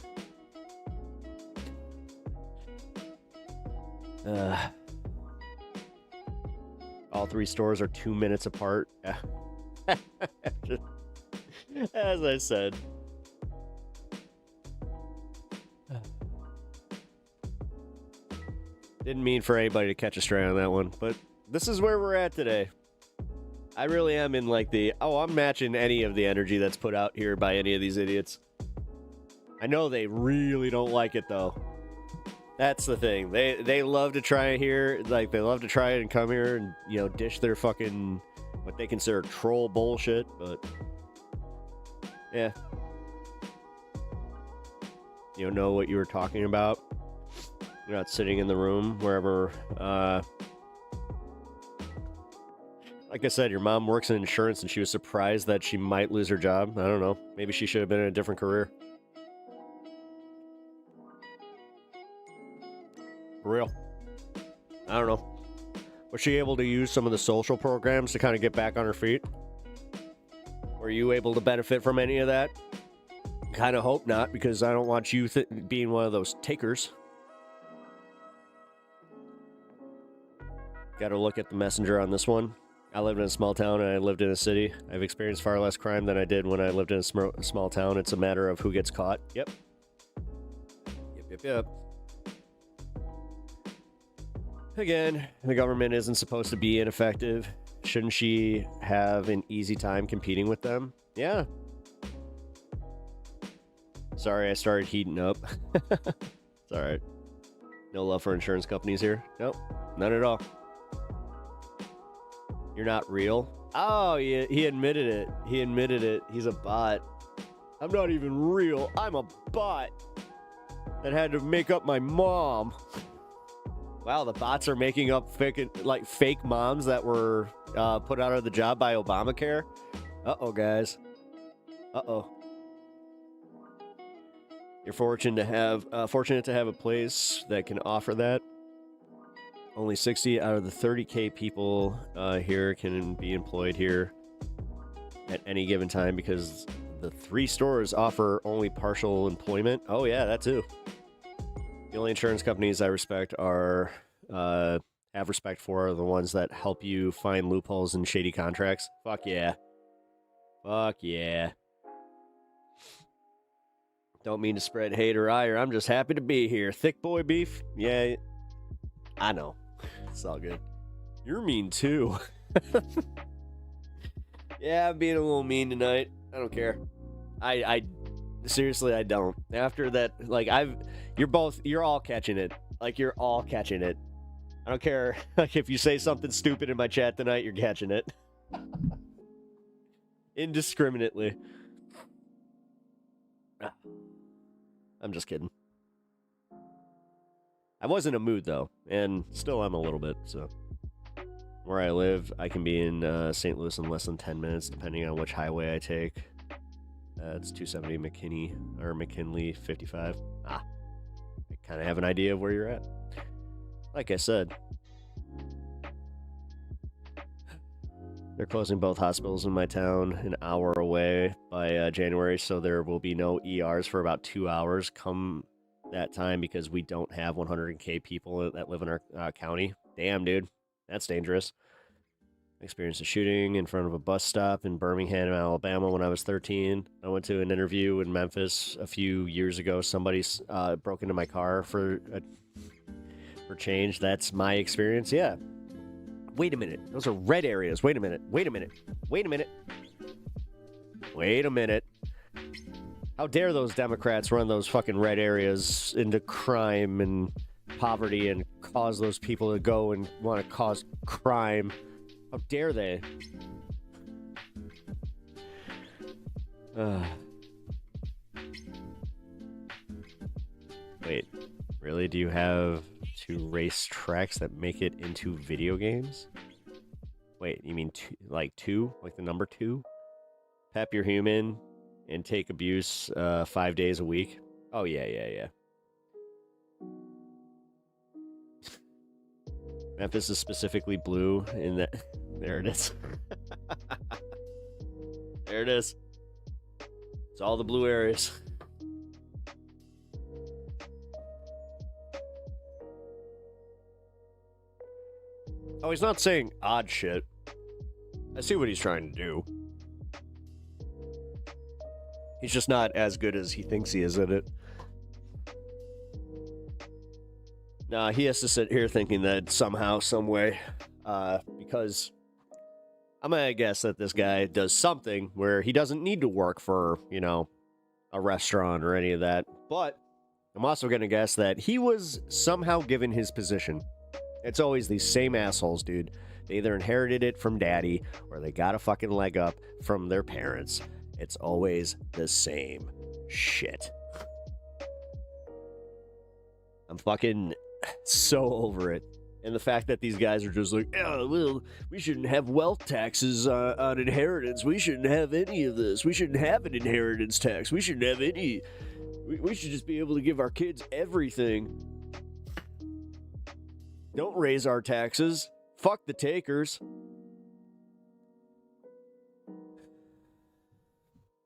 All 3 stores are 2 minutes apart. As I said. Didn't mean for anybody to catch a stray on that one, but this is where we're at today. I really am in like the, I'm matching any of the energy that's put out here by any of these idiots. I know they really don't like it though. That's the thing. They love to try it here, like they love to try it and come here and, you know, dish their fucking, what they consider troll bullshit, but yeah. You don't know what you were talking about. You're not sitting in the room wherever, like I said, your mom works in insurance and she was surprised that she might lose her job. I don't know. Maybe she should have been in a different career. For real. I don't know. Was she able to use some of the social programs to kind of get back on her feet? Were you able to benefit from any of that? Kind of hope not, because I don't want you being one of those takers. Got to look at the messenger on this one. I lived in a small town and I lived in a city. I've experienced far less crime than I did when I lived in a small town. It's a matter of who gets caught. Yep. Yep. Again, the government isn't supposed to be ineffective. Shouldn't she have an easy time competing with them? Yeah. Sorry, I started heating up. It's all right. No love for insurance companies here? Nope, none at all. You're not real? Oh, he admitted it. He admitted it. He's a bot. I'm not even real. I'm a bot that had to make up my mom. Wow, the bots are making up fake moms that were put out of the job by Obamacare. Uh-oh, guys. Uh-oh. You're fortunate to have a place that can offer that. Only 60 out of the 30K people here can be employed here at any given time because the 3 stores offer only partial employment. Oh yeah, that too. The only insurance companies I respect are have respect for are the ones that help you find loopholes in shady contracts. Fuck yeah. Fuck yeah. Don't mean to spread hate or ire. I'm just happy to be here. Thick boy beef? Yeah, I know. It's all good. You're mean too. Yeah, I'm being a little mean tonight. I don't care. I seriously, I don't. After that, like, you're all catching it. Like, you're all catching it. I don't care. Like, if you say something stupid in my chat tonight, you're catching it. Indiscriminately. I'm just kidding. I was in a mood, though, and still am a little bit, so. Where I live, I can be in St. Louis in less than 10 minutes, depending on which highway I take. It's 270 McKinley 55. I kind of have an idea of where you're at. Like I said, they're closing both hospitals in my town an hour away by January, so there will be no ERs for about 2 hours come that time because we don't have 100K people that live in our county. Damn, dude. That's dangerous. I experienced a shooting in front of a bus stop in Birmingham, Alabama when I was 13. I went to an interview in Memphis a few years ago. Somebody broke into my car for change. That's my experience. Yeah. Wait a minute. Those are red areas. Wait a minute. How dare those Democrats run those fucking red areas into crime and poverty and cause those people to go and want to cause crime? How dare they? Wait, really? Do you have 2 race tracks that make it into video games? Wait, you mean 2? Like the number 2? Pep, you're human. and take abuse 5 days a week. Oh, yeah. Memphis is specifically blue in that. There it is. There it is. It's all the blue areas. Oh, he's not saying odd shit. I see what he's trying to do. He's just not as good as he thinks he is at it. Nah, he has to sit here thinking that somehow, some way, because I'm gonna guess that this guy does something where he doesn't need to work for, a restaurant or any of that. But I'm also gonna guess that he was somehow given his position. It's always these same assholes, dude. They either inherited it from daddy or they got a fucking leg up from their parents. It's always the same shit. I'm fucking so over it. And the fact that these guys are just like, oh, well, we shouldn't have wealth taxes on inheritance. We shouldn't have any of this. We shouldn't have an inheritance tax. We shouldn't have any. We should just be able to give our kids everything. Don't raise our taxes. Fuck the takers.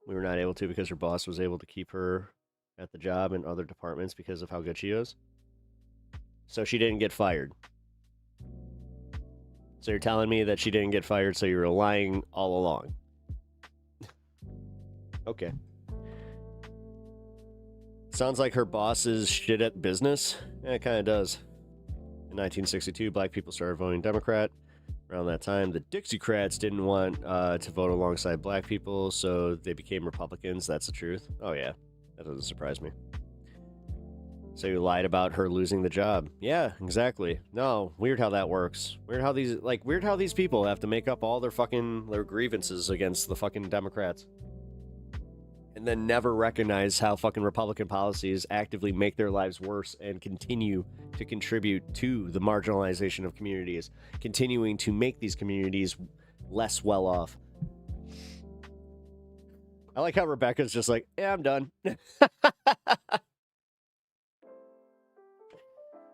We were not able to because her boss was able to keep her at the job in other departments because of how good she is. So she didn't get fired. So you're telling me that she didn't get fired, so you were lying all along. Okay. Sounds like her boss is shit at business. Yeah, it kind of does. In 1962, black people started voting Democrat. Around that time, the Dixiecrats didn't want to vote alongside black people, so they became Republicans. That's the truth. Oh, yeah. That doesn't surprise me. So you lied about her losing the job. Yeah, exactly. No, weird how that works. Weird how these people have to make up all their grievances against the fucking Democrats. And then never recognize how fucking Republican policies actively make their lives worse and continue to contribute to the marginalization of communities, continuing to make these communities less well off. I like how Rebecca's just like, yeah, I'm done.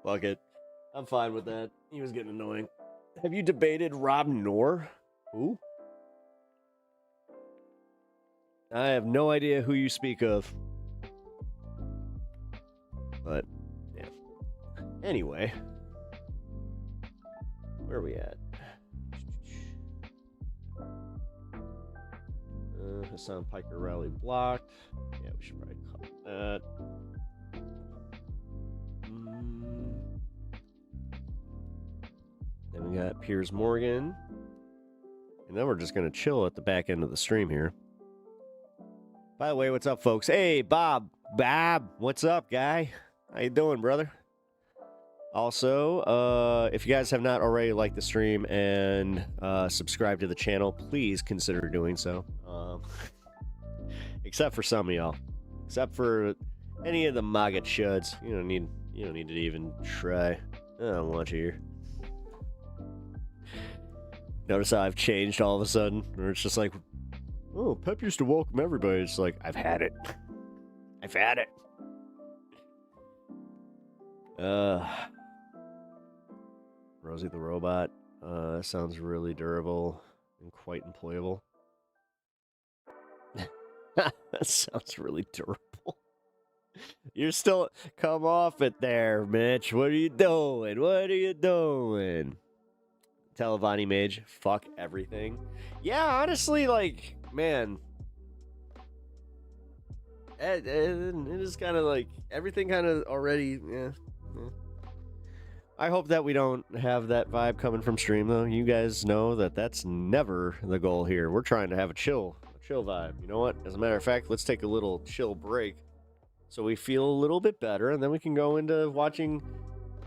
Fuck it. I'm fine with that. He was getting annoying. Have you debated Rob Noor? Who? I have no idea who you speak of. But, yeah. Anyway. Where are we at? Hasan Piker rally blocked. Yeah, we should probably cover that. Then we got Piers Morgan. And then we're just going to chill at the back end of the stream here. By the way, what's up, folks? Hey, Bob. What's up, guy? How you doing, brother? Also, if you guys have not already liked the stream and subscribed to the channel, please consider doing so. Except for some of y'all. Except for any of the MAGA chuds. You don't need to even try. I don't want you here. Notice how I've changed all of a sudden? Or it's just like, oh, Pep used to welcome everybody. It's like, I've had it. I've had it. Rosie the Robot. Sounds really durable and quite employable. That sounds really durable. You're still... Come off it there, Mitch. What are you doing? Televani Mage, fuck everything. Yeah, honestly, like, man. It is kind of like, everything kind of already, yeah. I hope that we don't have that vibe coming from stream, though. You guys know that that's never the goal here. We're trying to have a chill vibe. You know what? As a matter of fact, let's take a little chill break so we feel a little bit better, and then we can go into watching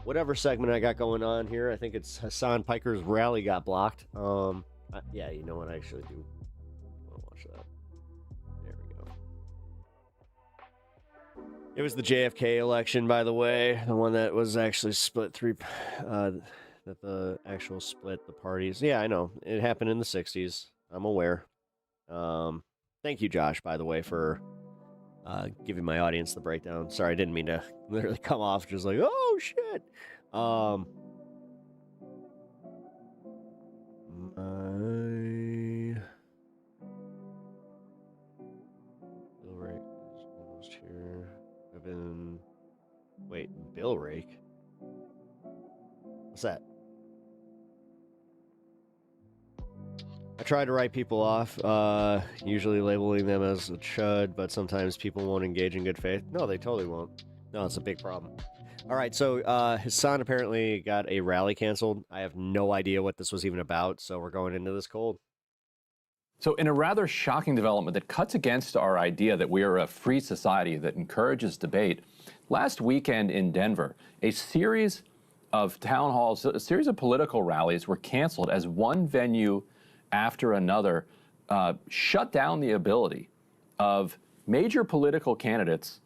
whatever segment I got going on here. I think it's Hasan Piker's rally got blocked. Yeah, you know what? I actually do want to watch that. There we go. It was the JFK election, by the way. The one that was actually split that the actual split the parties. Yeah, I know. It happened in the 60s. I'm aware. Thank you, Josh, by the way, for giving my audience the breakdown. Sorry, I didn't mean to literally come off just like, oh, shit. Bill Rake is almost here. Wait, Bill Rake? What's that? I try to write people off, usually labeling them as a chud, but sometimes people won't engage in good faith. No, they totally won't. No, it's a big problem. All right, so Hasan apparently got a rally canceled. I have no idea what this was even about, so we're going into this cold. So in a rather shocking development that cuts against our idea that we are a free society that encourages debate, last weekend in Denver, a series of town halls, a series of political rallies were canceled as one venue after another shut down the ability of major political candidates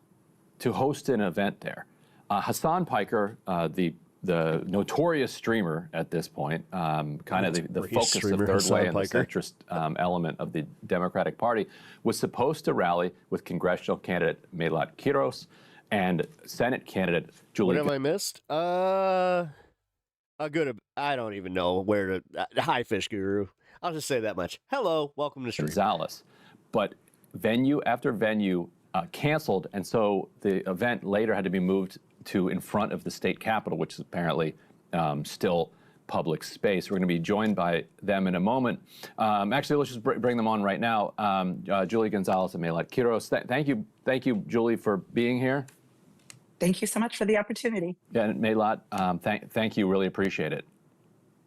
to host an event there. Hasan Piker, the notorious streamer at this point, kind of the focus of Third Way and the centrist element of the Democratic Party, was supposed to rally with congressional candidate Melat Kiros and Senate candidate Julie. What have I missed? I don't even know where to. Hi, Fish Guru. I'll just say that much. Hello, welcome to Stream. Gonzalez. But venue after venue canceled, and so the event later had to be moved to in front of the state capitol, which is apparently still public space. We're going to be joined by them in a moment. Actually, let's just bring them on right now. Julie Gonzalez and Melat Kiros. Thank you, Julie, for being here. Thank you so much for the opportunity. Yeah, and Melat, thank you. Really appreciate it.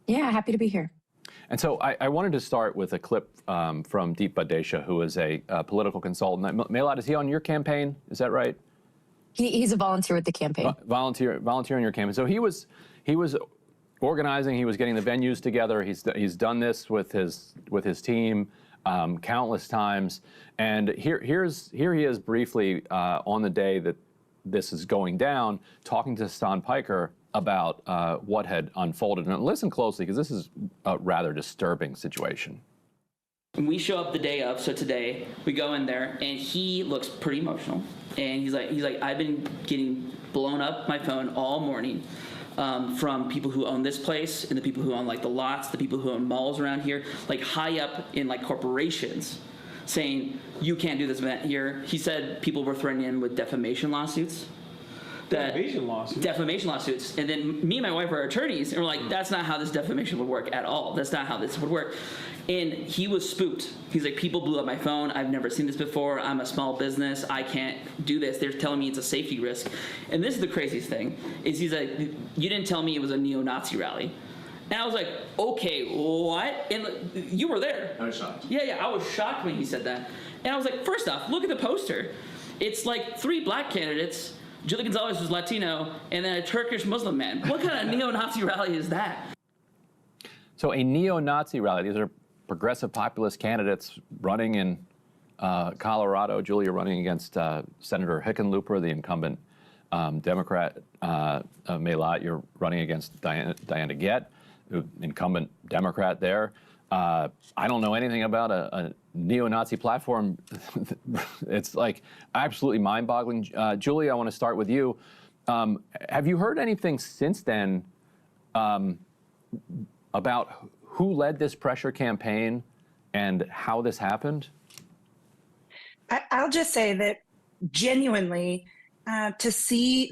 Yeah, happy to be here. And so I wanted to start with a clip from Deep Badesha, who is a political consultant. Melat, is he on your campaign? Is that right? He's a volunteer with the campaign. Volunteer on your campaign. So he was organizing. He was getting the venues together. He's done this with his team countless times. And here he is briefly on the day that this is going down, talking to Hasan Piker about what had unfolded. And listen closely, because this is a rather disturbing situation. We show up the day of, so today we go in there and he looks pretty emotional, and he's like, I've been getting blown up my phone all morning from people who own this place and the people who own like the lots, the people who own malls around here, like high up in like corporations, saying you can't do this event here. He said people were threatening him with defamation lawsuits. Defamation lawsuits. And then me and my wife are attorneys, and we're like, that's not how this defamation would work at all. That's not how this would work. And he was spooked. He's like, people blew up my phone. I've never seen this before. I'm a small business. I can't do this. They're telling me it's a safety risk. And this is the craziest thing, is he's like, you didn't tell me it was a neo-Nazi rally. And I was like, okay, what? And you were there. I was shocked. Yeah, I was shocked when he said that. And I was like, first off, look at the poster. It's like 3 black candidates. Julie Gonzalez was Latino, and then a Turkish Muslim man. What kind of neo-Nazi rally is that? So a neo-Nazi rally. These are progressive populist candidates running in Colorado. Julie, you're running against Senator Hickenlooper, the incumbent Democrat. Melat, you're running against Diana Gett, incumbent Democrat there. I don't know anything about a neo-Nazi platform. It's like absolutely mind-boggling. Julie, I want to start with you. Have you heard anything since then about who led this pressure campaign and how this happened? I'll just say that genuinely, to see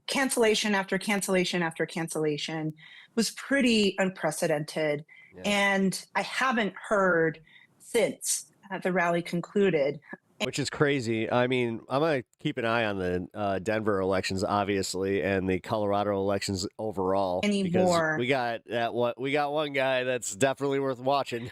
cancellation after cancellation after cancellation was pretty unprecedented. Yeah. And I haven't heard since the rally concluded. Which is crazy. I mean, I'm going to keep an eye on the Denver elections, obviously, and the Colorado elections overall. Anymore. Because we got one guy that's definitely worth watching.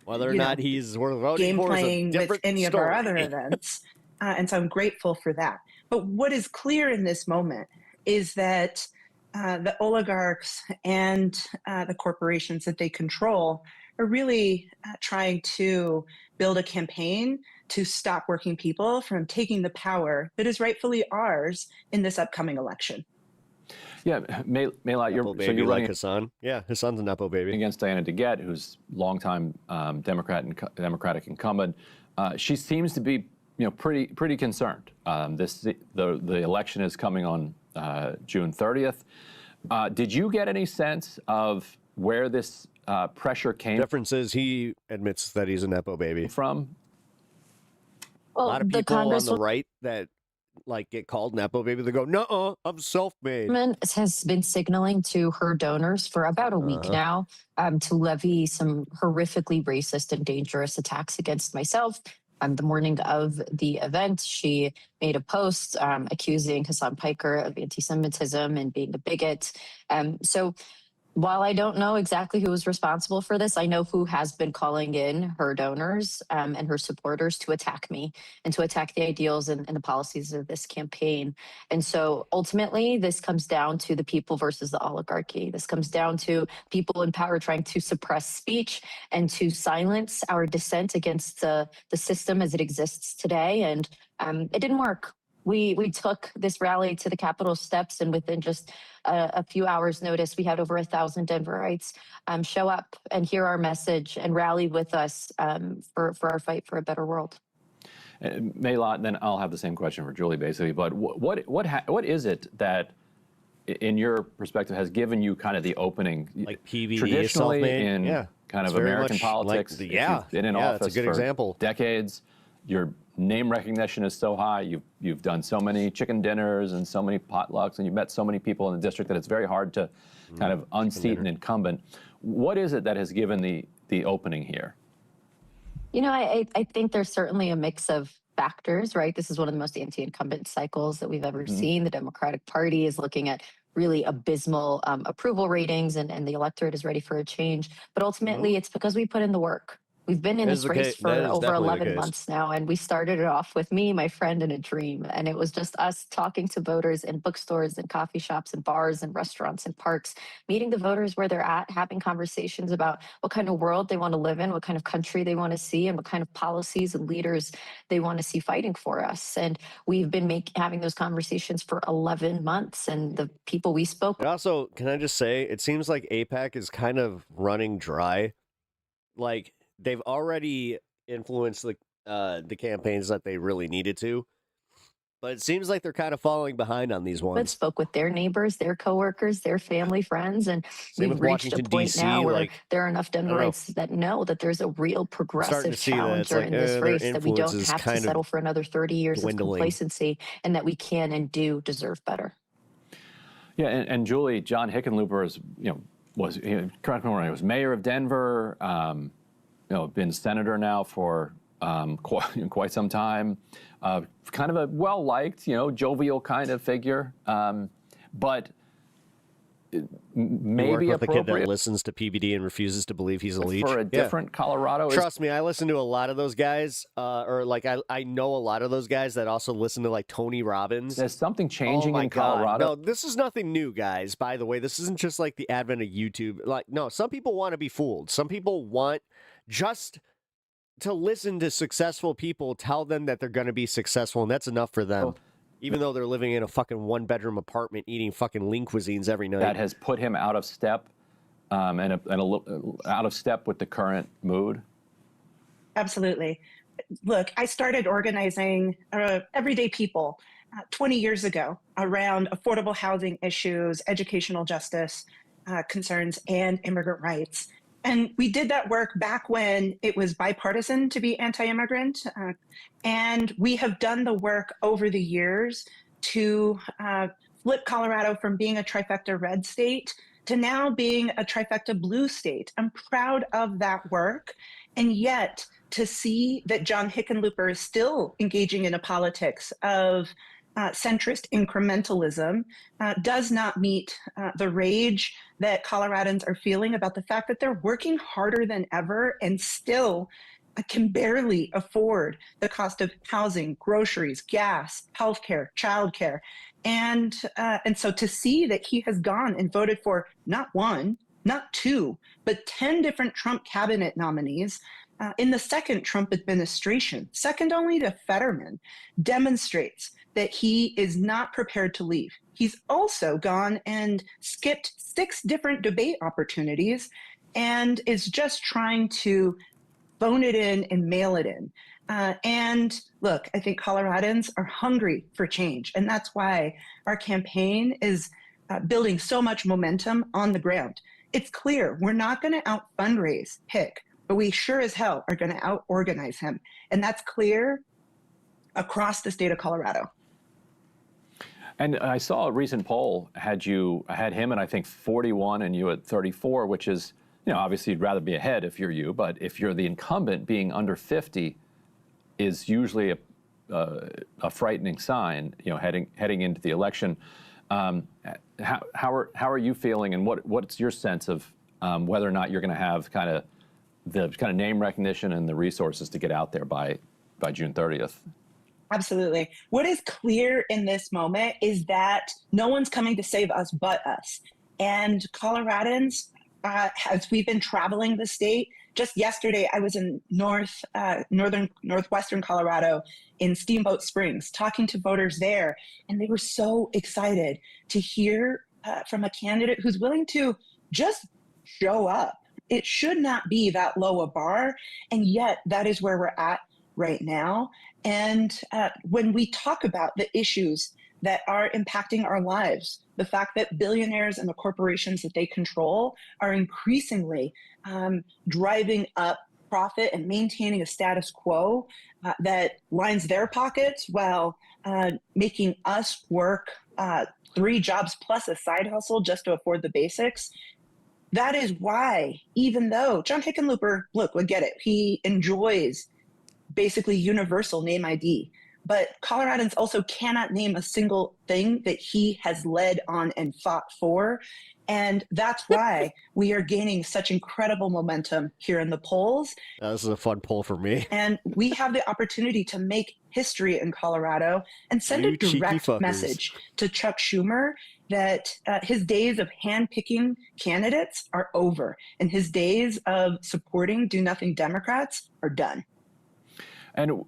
Whether or not he's worth voting for is a different with any story. Of our other events. And so I'm grateful for that. But what is clear in this moment is that the oligarchs and the corporations that they control are really trying to build a campaign to stop working people from taking the power that is rightfully ours in this upcoming election. Yeah, Melat, you're running like Hasan. Yeah, Hasan's a Nepo baby against Diana DeGette, who's longtime Democratic incumbent. she seems to be, pretty concerned. The election is coming on June 30th. Did you get any sense of where this pressure came? Difference is he admits that he's a nepo baby from. A lot of people on the right that get called nepo baby, they go, "No, I'm self-made." Has been signaling to her donors for about a week now to levy some horrifically racist and dangerous attacks against myself. The morning of the event, she made a post accusing Hasan Piker of anti-Semitism and being a bigot. So while I don't know exactly who was responsible for this, I know who has been calling in her donors and her supporters to attack me and to attack the ideals and the policies of this campaign. And so ultimately, this comes down to the people versus the oligarchy. This comes down to people in power trying to suppress speech and to silence our dissent against the system as it exists today. And it didn't work. We took this rally to the Capitol steps, and within just a few hours' notice, we had over 1,000 Denverites show up and hear our message and rally with us for our fight for a better world. Maylot, then I'll have the same question for Julie, basically. But what is it that, in your perspective, has given you kind of the opening? Like PVD, traditionally in kind It's of very American much politics. like you've been in office that's a good for example. decades. Your name recognition is so high. You've done so many chicken dinners and so many potlucks, and you've met so many people in the district that it's very hard to kind of unseat an incumbent. What is it that has given the opening here? I think there's certainly a mix of factors, right? This is one of the most anti-incumbent cycles that we've ever seen. The Democratic Party is looking at really abysmal approval ratings, and the electorate is ready for a change. But ultimately, it's because we put in the work. We've been in this race for over 11 months now, and we started it off with me, my friend, and a dream. And it was just us talking to voters in bookstores and coffee shops and bars and restaurants and parks, meeting the voters where they're at, having conversations about what kind of world they want to live in, what kind of country they want to see, and what kind of policies and leaders they want to see fighting for us. And we've been having those conversations for 11 months, and the people we spoke with. Also, can I just say, it seems like AIPAC is kind of running dry. They've already influenced the campaigns that they really needed to, but it seems like they're kind of falling behind on these ones. Spoke with their neighbors, their coworkers, their family, friends, and we've reached a point now where there are enough Denverites that know that there's a real progressive challenger in this race, that we don't have to settle for another 30 years of complacency, and that we can and do deserve better. Yeah, and Julie, John Hickenlooper was correct me when was mayor of Denver. Been senator now for quite some time. Kind of a well-liked, jovial kind of figure. But maybe the kid that listens to PBD and refuses to believe he's a leech for a different Colorado. Trust me, I listen to a lot of those guys, I know a lot of those guys that also listen to Tony Robbins. There's something changing in Colorado. No, this is nothing new, guys. By the way, this isn't just the advent of YouTube. No, some people want to be fooled. Some people want just to listen to successful people tell them that they're going to be successful, and that's enough for them. Even though they're living in a fucking one-bedroom apartment eating fucking lean cuisines every night. That has put him out of step, and out of step with the current mood. Absolutely. Look, I started organizing everyday people 20 years ago around affordable housing issues, educational justice concerns, and immigrant rights. And we did that work back when it was bipartisan to be anti-immigrant. And we have done the work over the years to flip Colorado from being a trifecta red state to now being a trifecta blue state. I'm proud of that work. And yet to see that John Hickenlooper is still engaging in a politics of centrist incrementalism does not meet the rage that Coloradans are feeling about the fact that they're working harder than ever and still can barely afford the cost of housing, groceries, gas, healthcare, childcare. And so to see that he has gone and voted for not one, not two, but 10 different Trump cabinet nominees in the second Trump administration, second only to Fetterman, demonstrates that he is not prepared to leave. He's also gone and skipped 6 different debate opportunities and is just trying to phone it in and mail it in. And look, I think Coloradans are hungry for change. And that's why our campaign is building so much momentum on the ground. It's clear we're not going to out fundraise Hick, but we sure as hell are going to out organize him. And that's clear across the state of Colorado. And I saw a recent poll had him at, I think, 41 and you at 34, which is, obviously you'd rather be ahead if you're you, but if you're the incumbent, being under 50 is usually a frightening sign, heading into the election. How are you feeling, and what's your sense of whether or not you're going to have the name recognition and the resources to get out there by June 30th? Absolutely. What is clear in this moment is that no one's coming to save us but us. And Coloradans, as we've been traveling the state, just yesterday I was in northwestern Colorado in Steamboat Springs talking to voters there, and they were so excited to hear from a candidate who's willing to just show up. It should not be that low a bar, and yet that is where we're at right now. And when we talk about the issues that are impacting our lives, the fact that billionaires and the corporations that they control are increasingly driving up profit and maintaining a status quo that lines their pockets while making us work 3 jobs plus a side hustle just to afford the basics. That is why, even though John Hickenlooper, look, we get it, he enjoys basically universal name ID. But Coloradans also cannot name a single thing that he has led on and fought for. And that's why we are gaining such incredible momentum here in the polls. This is a fun poll for me. And we have the opportunity to make history in Colorado and send a direct message to Chuck Schumer that his days of handpicking candidates are over and his days of supporting do-nothing Democrats are done. And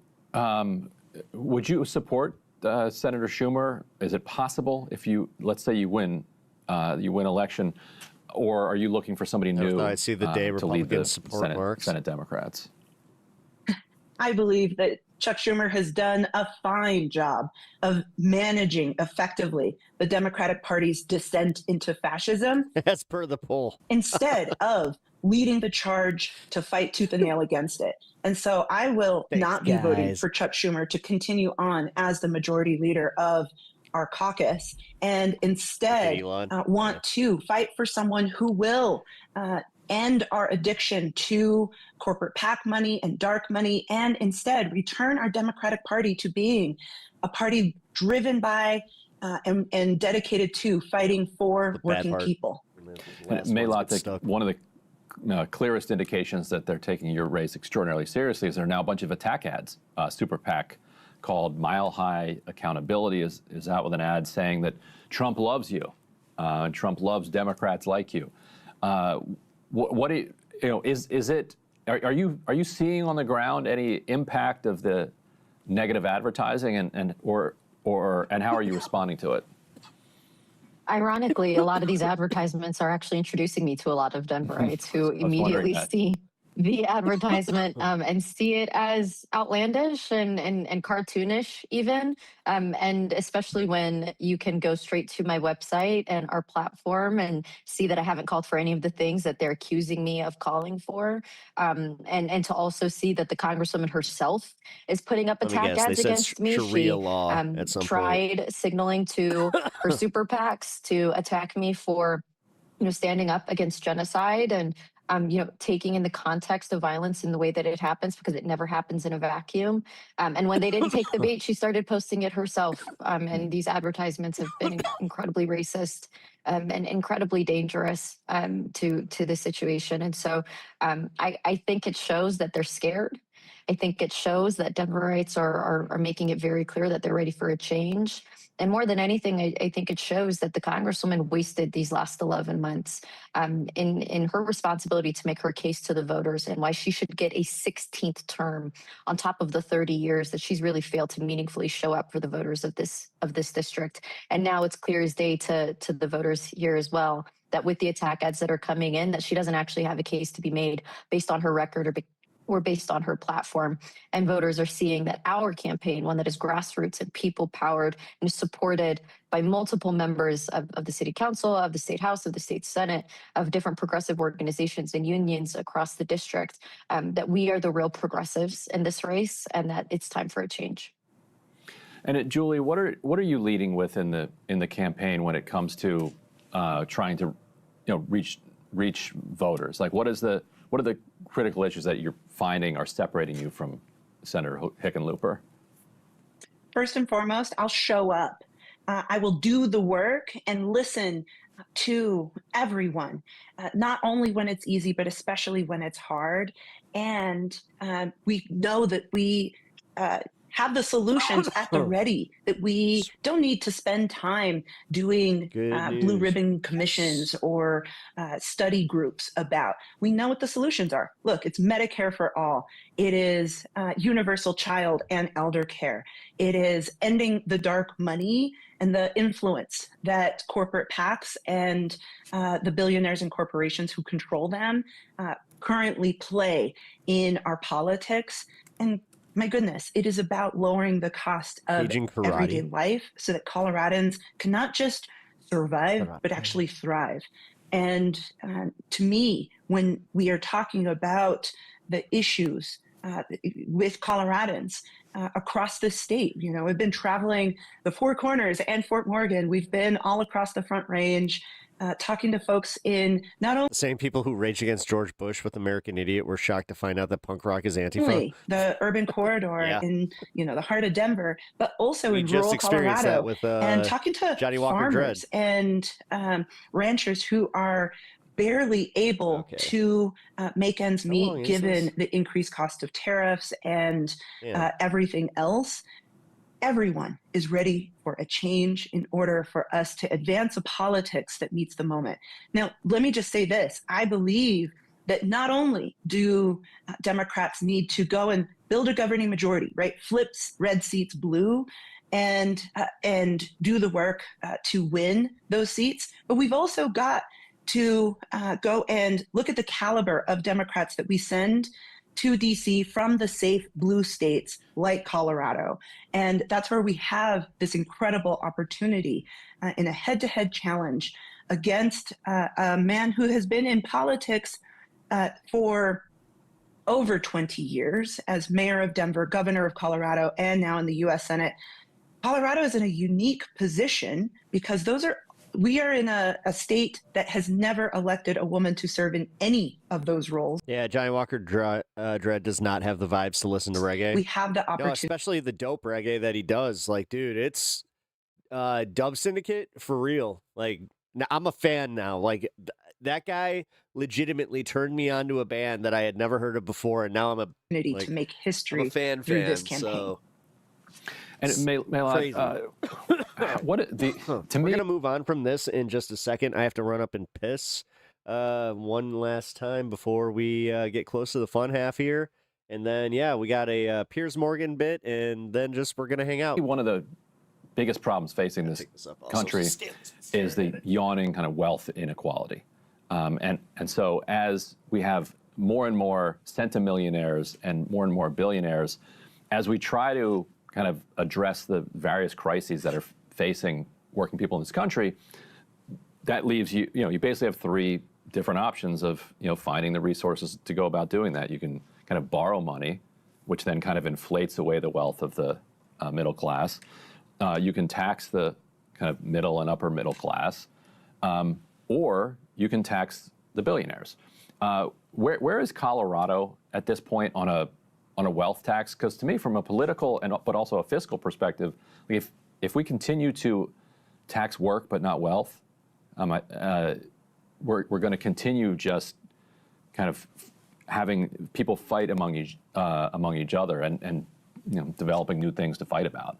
would you support Senator Schumer? Is it possible if let's say you win election, or are you looking for somebody new I see the day to lead the support Senate Democrats? I believe that Chuck Schumer has done a fine job of managing effectively the Democratic Party's descent into fascism. As per the poll. Instead of leading the charge to fight tooth and nail against it. And so I will not be voting for Chuck Schumer to continue on as the majority leader of our caucus, and instead want to fight for someone who will end our addiction to corporate PAC money and dark money, and instead return our Democratic Party to being a party driven by and dedicated to fighting for working people. Maylot, one of the clearest indications that they're taking your race extraordinarily seriously is there are now a bunch of attack ads. Super PAC called Mile High Accountability is out with an ad saying that Trump loves you, and Trump loves Democrats like you. What do you, is it? Are you seeing on the ground any impact of the negative advertising, and how are you responding to it? Ironically, a lot of these advertisements are actually introducing me to a lot of Denverites who immediately see the advertisement and see it as outlandish and cartoonish even. And especially when you can go straight to my website and our platform and see that I haven't called for any of the things that they're accusing me of calling for. And to also see that the Congresswoman herself is putting up attack ads against me. Sharia law at some tried point. Signaling to her super PACs to attack me for standing up against genocide and taking in the context of violence in the way that it happens, because it never happens in a vacuum. And when they didn't take the bait, she started posting it herself. And these advertisements have been incredibly racist and incredibly dangerous to the situation. And so I think it shows that they're scared. I think it shows that Denverites are making it very clear that they're ready for a change. And more than anything, I think it shows that the Congresswoman wasted these last 11 months in her responsibility to make her case to the voters and why she should get a 16th term on top of the 30 years that she's really failed to meaningfully show up for the voters of this district. And now it's clear as day to the voters here as well, that with the attack ads that are coming in, that she doesn't actually have a case to be made based on her record or were based on her platform. And voters are seeing that our campaign, one that is grassroots and people-powered and is supported by multiple members of the city council, of the state house, of the state senate, of different progressive organizations and unions across the district, that we are the real progressives in this race and that it's time for a change. And Julie, what are you leading with in the campaign when it comes to trying to reach voters? Like, what are the critical issues that you're finding are separating you from Senator Hickenlooper? First and foremost, I'll show up. I will do the work and listen to everyone, not only when it's easy, but especially when it's hard. And we know that we have the solutions at the ready, that we don't need to spend time doing blue ribbon commissions or study groups about. We know what the solutions are. Look, it's Medicare for all. It is universal child and elder care. It is ending the dark money and the influence that corporate PACs and the billionaires and corporations who control them currently play in our politics. And my goodness, it is about lowering the cost of everyday life so that Coloradans can not just survive, but actually thrive. And to me, when we are talking about the issues with Coloradans across the state, we've been traveling the Four Corners and Fort Morgan. We've been all across the Front Range, talking to folks in not only the same people who raged against George Bush with American Idiot were shocked to find out that punk rock is Antifa. The urban corridor in the heart of Denver, but also in rural Colorado, that with, and talking to Johnny Walker farmers Dredd. and ranchers who are barely able to make ends meet given the increased cost of tariffs and everything else. Everyone is ready for a change in order for us to advance a politics that meets the moment. Now, let me just say this. I believe that not only do Democrats need to go and build a governing majority, right? Flips red seats blue and do the work to win those seats, but we've also got to go and look at the caliber of Democrats that we send to DC from the safe blue states like Colorado. And that's where we have this incredible opportunity in a head-to-head challenge against a man who has been in politics for over 20 years as mayor of Denver, governor of Colorado, and now in the U.S. Senate. Colorado is in a unique position because we are in a state that has never elected a woman to serve in any of those roles. Yeah, Johnny Walker Dredd does not have the vibes to listen to reggae. We have the opportunity. Especially the dope reggae that he does. Like, dude, it's Dub Syndicate for real. Like, I'm a fan now. Like, that guy legitimately turned me on to a band that I had never heard of before, and now I'm to make history I'm a fan through this fan, campaign. So. And Maylon, We're gonna move on from this in just a second. I have to run up and piss one last time before we get close to the fun half here, and then we got a Piers Morgan bit, and then we're gonna hang out. One of the biggest problems facing this country is the yawning kind of wealth inequality, and so as we have more and more centimillionaires and more billionaires, as we try to kind of address the various crises that are facing working people in this country, that leaves you basically have three different options of, finding the resources to go about doing that. You can kind of borrow money, which then kind of inflates away the wealth of the middle class. You can tax the kind of middle and upper middle class, or you can tax the billionaires. Where is Colorado at this point on a wealth tax? Because to me, from a political but also a fiscal perspective, if we continue to tax work but not wealth, we're going to continue just kind of having people fight among each other and developing new things to fight about.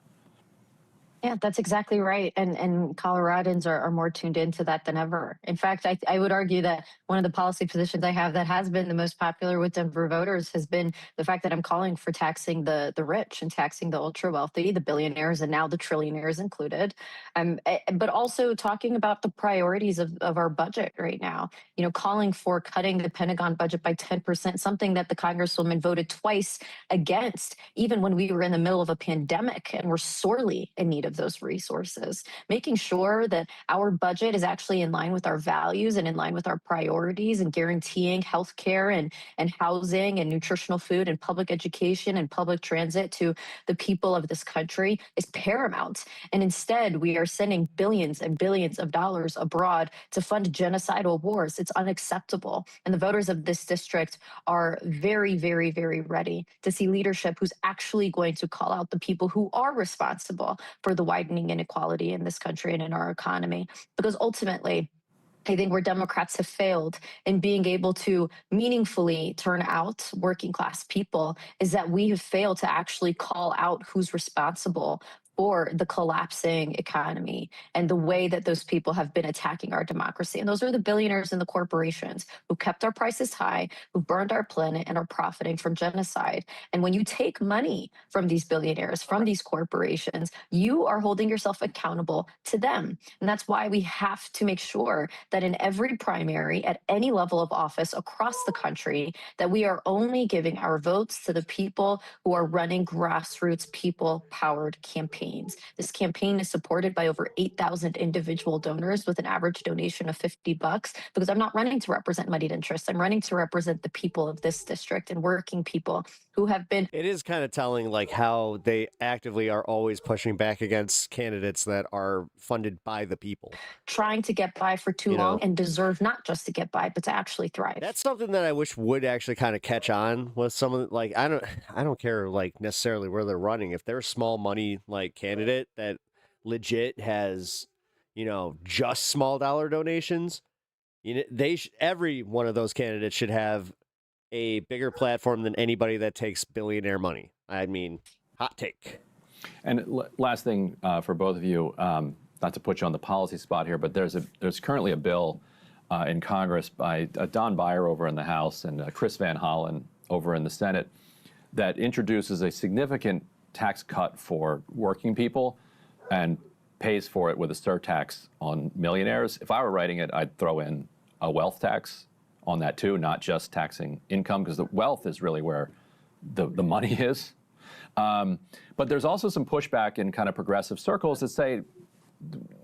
Yeah, that's exactly right. And Coloradans are more tuned into that than ever. In fact, I would argue that one of the policy positions I have that has been the most popular with Denver voters has been the fact that I'm calling for taxing the rich and taxing the ultra wealthy, the billionaires, and now the trillionaires included. But also talking about the priorities of our budget right now. You know, calling for cutting the Pentagon budget by 10%, something that the Congresswoman voted twice against, even when we were in the middle of a pandemic and we're sorely in need of those resources. Making sure that our budget is actually in line with our values and in line with our priorities, and guaranteeing healthcare and housing and nutritional food and public education and public transit to the people of this country is paramount. And instead, we are sending billions and billions of dollars abroad to fund genocidal wars. It's unacceptable. And the voters of this district are very, very, very ready to see leadership who's actually going to call out the people who are responsible for the widening inequality in this country and in our economy. Because ultimately, I think where Democrats have failed in being able to meaningfully turn out working class people is that we have failed to actually call out who's responsible for the collapsing economy and the way that those people have been attacking our democracy. And those are the billionaires and the corporations who kept our prices high, who burned our planet and are profiting from genocide. And when you take money from these billionaires, from these corporations, you are holding yourself accountable to them. And that's why we have to make sure that in every primary, at any level of office across the country, that we are only giving our votes to the people who are running grassroots, people-powered campaigns. This campaign is supported by over 8,000 individual donors with an average donation of $50, because I'm not running to represent moneyed interests. I'm running to represent the people of this district and working people who have been. It is kind of telling, like, how they actively are always pushing back against candidates that are funded by the people, trying to get by for too long and deserve not just to get by, but to actually thrive. That's something that I wish would actually kind of catch on with some of the, like, I don't care like necessarily where they're running. If they're a small money like candidate that legit has, just small dollar donations, every one of those candidates should have a bigger platform than anybody that takes billionaire money. I mean, hot take. And last thing for both of you, not to put you on the policy spot here, but there's currently a bill in Congress by Don Beyer over in the House and Chris Van Hollen over in the Senate that introduces a significant tax cut for working people and pays for it with a surtax on millionaires. If I were writing it, I'd throw in a wealth tax on that too, not just taxing income, because the wealth is really where the money is. But there's also some pushback in kind of progressive circles that say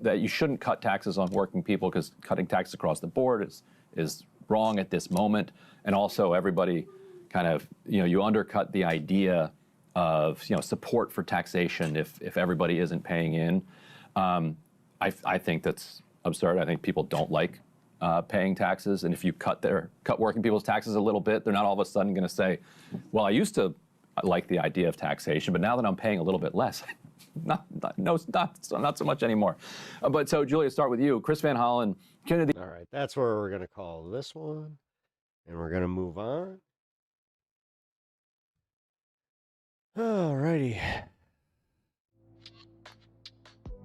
that you shouldn't cut taxes on working people because cutting taxes across the board is wrong at this moment. And also everybody kind of, you undercut the idea of, support for taxation if everybody isn't paying in. I think that's absurd. I think people don't like paying taxes. And if you cut working people's taxes a little bit, they're not all of a sudden going to say, well, I used to like the idea of taxation, but now that I'm paying a little bit less, not so much anymore. But so, Julia, start with you. Chris Van Hollen, Kennedy. All right, that's where we're going to call this one, and we're going to move on. All righty.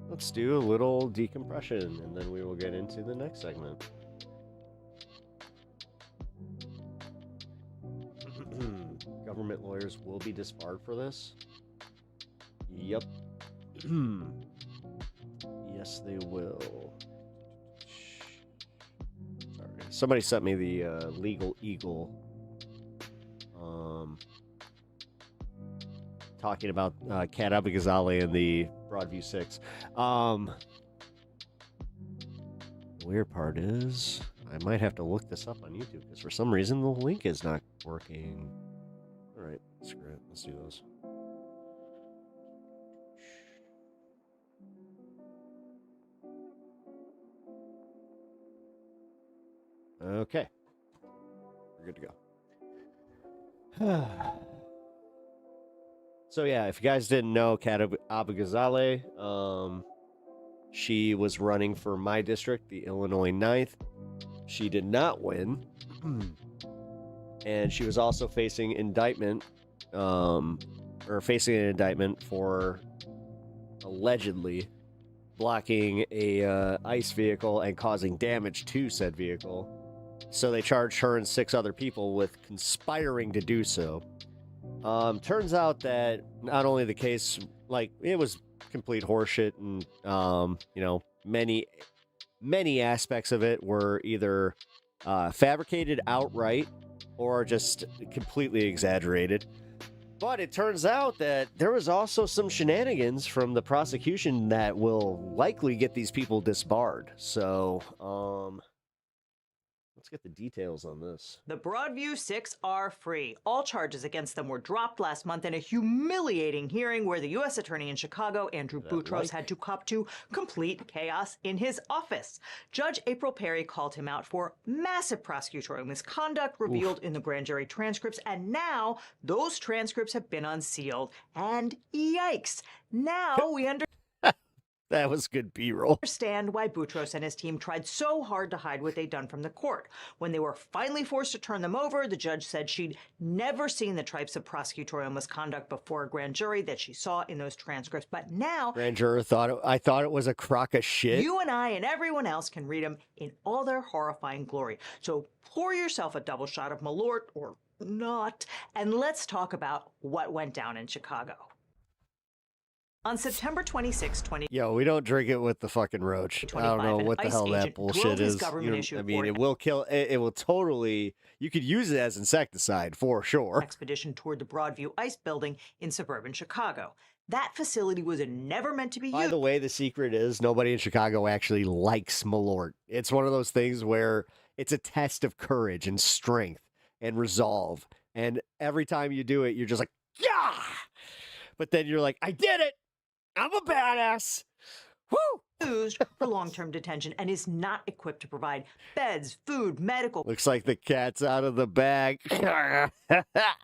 Let's do a little decompression, and then we will get into the next segment. Government lawyers will be disbarred for this? Yep. Yes, they will. Sorry. Somebody sent me the Legal Eagle talking about Kat Abou-Ghazaleh and the Broadview 6. The weird part is I might have to look this up on YouTube because for some reason the link is not working. All right, screw it. Let's do those. Okay. We're good to go. So yeah, if you guys didn't know, Kat Abou-Ghazaleh, she was running for my district, the Illinois 9th. She did not win. And she was also facing indictment, for allegedly blocking a ICE vehicle and causing damage to said vehicle. So they charged her and 6 other people with conspiring to do so. Turns out that not only the case, like, it was complete horseshit, and many aspects of it were either fabricated outright or just completely exaggerated. But it turns out that there was also some shenanigans from the prosecution that will likely get these people disbarred. So, let's get the details on this. The Broadview 6 are free. All charges against them were dropped last month in a humiliating hearing where the U.S. Attorney in Chicago, Andrew Boutros, had to cop to complete chaos in his office. Judge April Perry called him out for massive prosecutorial misconduct revealed in the grand jury transcripts, and now those transcripts have been unsealed. And yikes, now we That was good B-roll. understand why Boutros and his team tried so hard to hide what they'd done from the court. When they were finally forced to turn them over, the judge said she'd never seen the types of prosecutorial misconduct before a grand jury that she saw in those transcripts. But now, Grand juror I thought it was a crock of shit. you and I and everyone else can read them in all their horrifying glory. So pour yourself a double shot of Malort, or not, and let's talk about what went down in Chicago. On September 26, Yo, we don't drink it with the fucking roach. I don't know what the hell that bullshit is. I mean, it will kill. It will totally. You could use it as insecticide for sure. expedition toward the Broadview Ice Building in suburban Chicago. That facility was never meant to be By used. the way, the secret is nobody in Chicago actually likes Malort. It's one of those things where it's a test of courage and strength and resolve. And every time you do it, you're just like, yeah. But then you're like, I did it. I'm a badass. Woo! Used for long-term detention and is not equipped to provide beds, food, medical Looks like the cat's out of the bag. That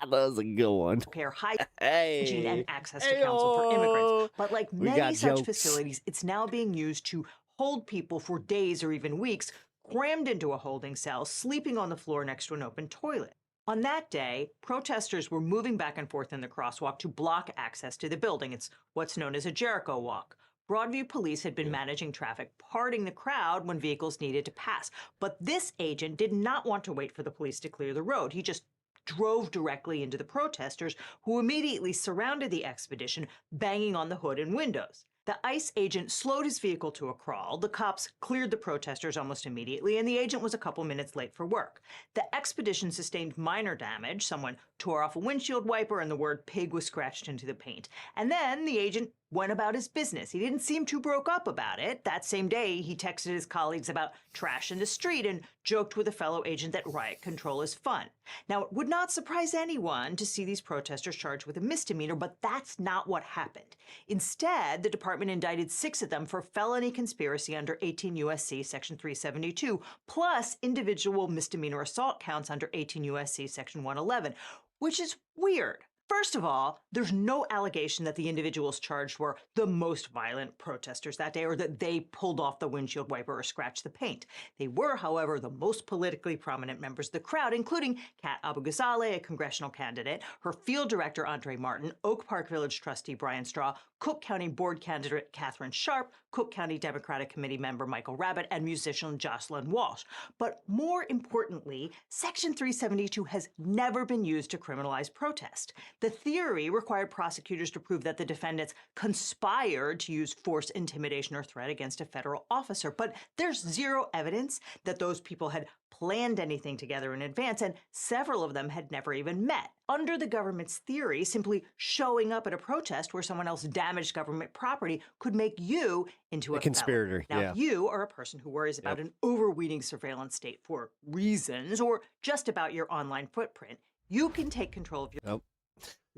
was a good one. care, hygiene, and access to counsel for immigrants. But like We many got such jokes. facilities, it's now being used to hold people for days or even weeks, crammed into a holding cell, sleeping on the floor next to an open toilet. On that day, protesters were moving back and forth in the crosswalk to block access to the building. It's what's known as a Jericho walk. Broadview police had been managing traffic, parting the crowd when vehicles needed to pass. But this agent did not want to wait for the police to clear the road. He just drove directly into the protesters, who immediately surrounded the expedition, banging on the hood and windows. The ICE agent slowed his vehicle to a crawl. The cops cleared the protesters almost immediately, and the agent was a couple minutes late for work. The expedition sustained minor damage. Someone tore off a windshield wiper, and the word pig was scratched into the paint. And then the agent went about his business. He didn't seem too broke up about it. That same day, he texted his colleagues about trash in the street and joked with a fellow agent that riot control is fun. Now, it would not surprise anyone to see these protesters charged with a misdemeanor, but that's not what happened. Instead, the department indicted 6 of them for felony conspiracy under 18 U.S.C. Section 372, plus individual misdemeanor assault counts under 18 U.S.C. Section 111, which is weird. First of all, there's no allegation that the individuals charged were the most violent protesters that day or that they pulled off the windshield wiper or scratched the paint. They were, however, the most politically prominent members of the crowd, including Kat Abu-Ghazaleh, a congressional candidate, her field director, Andre Martin, Oak Park Village trustee Brian Straw, Cook County board candidate Catherine Sharp, Cook County Democratic Committee member Michael Rabbitt, and musician Jocelyn Walsh. But more importantly, Section 372 has never been used to criminalize protest. The theory required prosecutors to prove that the defendants conspired to use force, intimidation, or threat against a federal officer. But there's zero evidence that those people had planned anything together in advance, and several of them had never even met. Under the government's theory, simply showing up at a protest where someone else damaged government property could make you into a conspirator. felon. Now, Yeah. you are a person who worries about an overweening surveillance state for reasons, or just about your online footprint. You can take control of your Nope.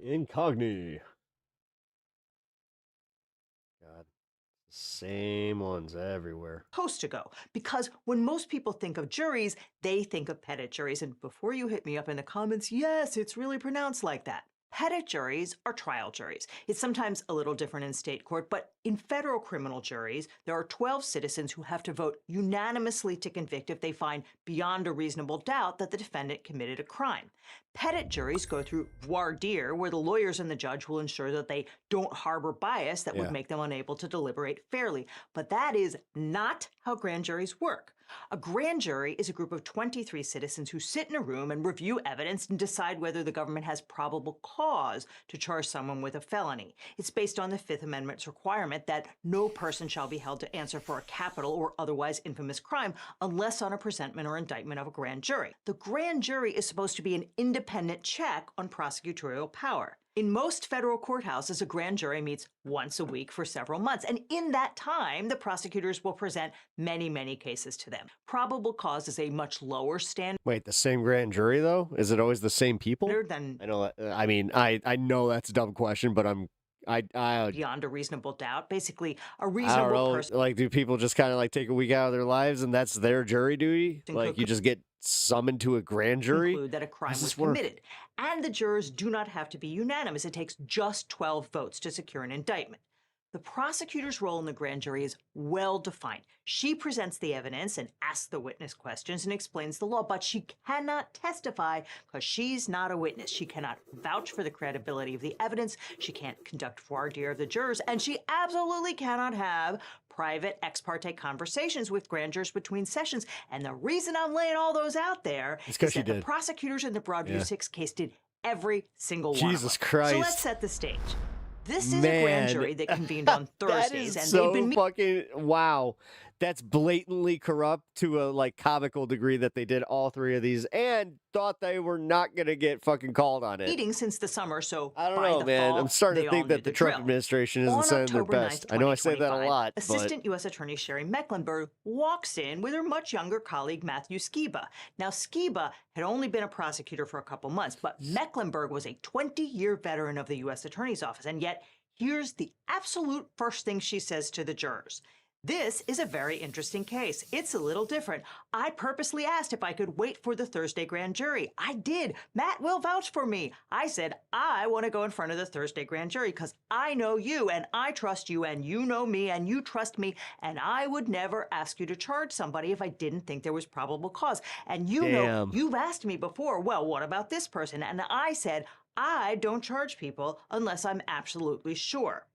Incogni. God. Same ones everywhere. supposed to go. Because when most people think of juries, they think of pettit juries. And before you hit me up in the comments, yes, it's really pronounced like that. Petit juries are trial juries. It's sometimes a little different in state court, but in federal criminal juries, there are 12 citizens who have to vote unanimously to convict if they find beyond a reasonable doubt that the defendant committed a crime. Petit juries go through voir dire, where the lawyers and the judge will ensure that they don't harbor bias that would make them unable to deliberate fairly. But that is not how grand juries work. A grand jury is a group of 23 citizens who sit in a room and review evidence and decide whether the government has probable cause to charge someone with a felony. It's based on the Fifth Amendment's requirement that no person shall be held to answer for a capital or otherwise infamous crime unless on a presentment or indictment of a grand jury. The grand jury is supposed to be an independent check on prosecutorial power. In most federal courthouses, a grand jury meets once a week for several months, and in that time, the prosecutors will present many, many cases to them. Probable cause is a much lower standard. Wait, the same grand jury though? Is it always the same people? Than I know that. I mean, I know that's a dumb question, but beyond a reasonable doubt. Basically, a I don't reasonable know. person. Like, do people just kind of like take a week out of their lives and that's their jury duty? Like, you just get summoned to a grand jury? Conclude that a crime How's was this work? committed. And the jurors do not have to be unanimous. It takes just 12 votes to secure an indictment. The prosecutor's role in the grand jury is well defined. She presents the evidence and asks the witness questions and explains the law, but she cannot testify because she's not a witness. She cannot vouch for the credibility of the evidence. She can't conduct voir dire of the jurors, and she absolutely cannot have private ex parte conversations with grand jurors between sessions. And the reason I'm laying all those out there is that the prosecutors in the Broadview 6 case did every single one of them. Jesus Christ. So let's set the stage. This is a grand jury that convened on Thursdays, that is and so they've been fucking wow. That's blatantly corrupt to a like comical degree that they did all three of these and thought they were not gonna get fucking called on it. meeting since the summer, so I don't by know, the man. fall, I'm starting they to all think that knew the Trump drill. administration isn't On saying their October 9th, best. I know I say that a 2025, lot, but Assistant U.S. Attorney Sherry Mecklenburg walks in with her much younger colleague Matthew Skiba. Now, Skiba had only been a prosecutor for a couple months, but Mecklenburg was a 20-year veteran of the U.S. Attorney's Office, and yet here's the absolute first thing she says to the jurors. This is a very interesting case. It's a little different. I purposely asked if I could wait for the Thursday grand jury. I did. Matt will vouch for me. I said, I want to go in front of the Thursday grand jury because I know you and I trust you and you know me and you trust me and I would never ask you to charge somebody if I didn't think there was probable cause. And you know, you've asked me before, well, what about this person? And I said, I don't charge people unless I'm absolutely sure.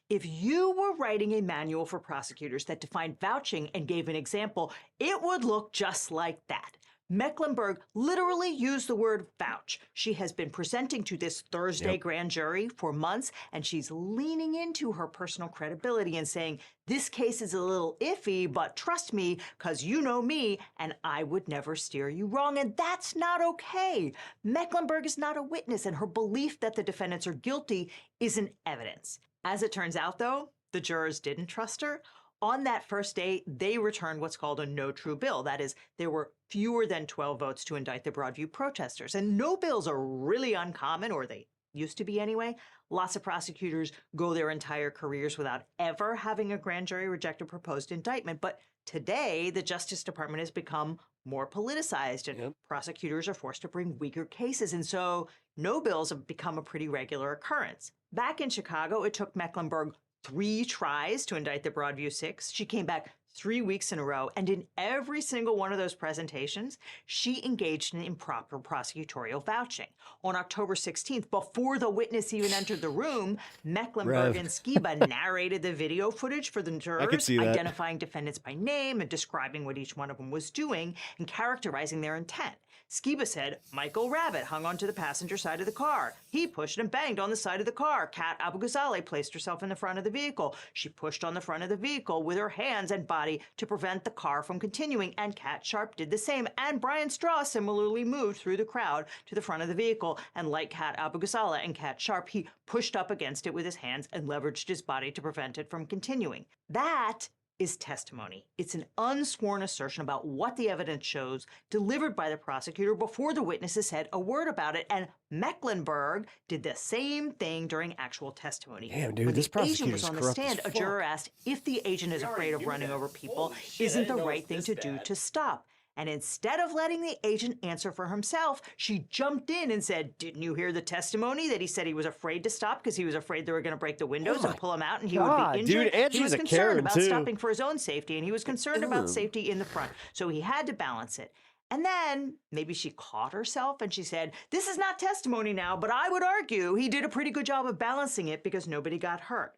If you were writing a manual for prosecutors that defined vouching and gave an example, it would look just like that. Mecklenburg literally used the word vouch. She has been presenting to this Thursday grand jury for months, and she's leaning into her personal credibility and saying, this case is a little iffy, but trust me, because you know me, and I would never steer you wrong, and that's not okay. Mecklenburg is not a witness, and her belief that the defendants are guilty isn't evidence. As it turns out, though, the jurors didn't trust her. On that first day, they returned what's called a no true bill. That is, there were fewer than 12 votes to indict the Broadview protesters. And no bills are really uncommon, or they used to be anyway. Lots of prosecutors go their entire careers without ever having a grand jury reject a proposed indictment. But today, the Justice Department has become more politicized, and prosecutors are forced to bring weaker cases. And so no bills have become a pretty regular occurrence. Back in Chicago, it took Mecklenburg 3 tries to indict the Broadview 6. She came back 3 weeks in a row, and in every single one of those presentations, she engaged in improper prosecutorial vouching. On October 16th, before the witness even entered the room, Mecklenburg and Skiba narrated the video footage for the jurors, identifying defendants by name and describing what each one of them was doing and characterizing their intent. Skiba said, Michael Rabbit hung onto the passenger side of the car. He pushed and banged on the side of the car. Kat Abu-Ghazaleh placed herself in the front of the vehicle. She pushed on the front of the vehicle with her hands and body to prevent the car from continuing, and Kat Sharp did the same. And Brian Straw similarly moved through the crowd to the front of the vehicle, and like Kat Abu-Ghazaleh and Kat Sharp, he pushed up against it with his hands and leveraged his body to prevent it from continuing. That is testimony. It's an unsworn assertion about what the evidence shows, delivered by the prosecutor before the witnesses said a word about it, and Mecklenburg did the same thing during actual testimony. Damn, dude, when this the agent was prosecutor's on the corrupt stand, as a juror fuck. asked if the agent is afraid of running over people, isn't the right thing to do to stop? And instead of letting the agent answer for himself, she jumped in and said, "Didn't you hear the testimony that he said he was afraid to stop because he was afraid they were going to break the windows and pull him out and he would God, be injured?" dude, and he was she's a concerned Karen, about too. stopping for his own safety, and he was concerned about Ew. safety in the front. So he had to balance it. And then maybe she caught herself and she said, "This is not testimony now, but I would argue he did a pretty good job of balancing it because nobody got hurt."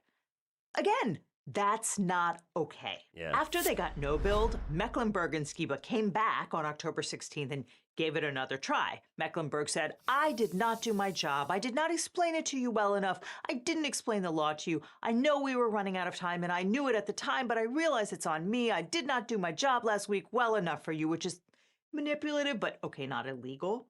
Again, that's not okay. Yeah. After they got no-billed, Mecklenburg and Skiba came back on October 16th and gave it another try. Mecklenburg said, "I did not do my job. I did not explain it to you well enough. I didn't explain the law to you. I know we were running out of time and I knew it at the time, but I realize it's on me. I did not do my job last week well enough for you," which is manipulative, but okay, not illegal.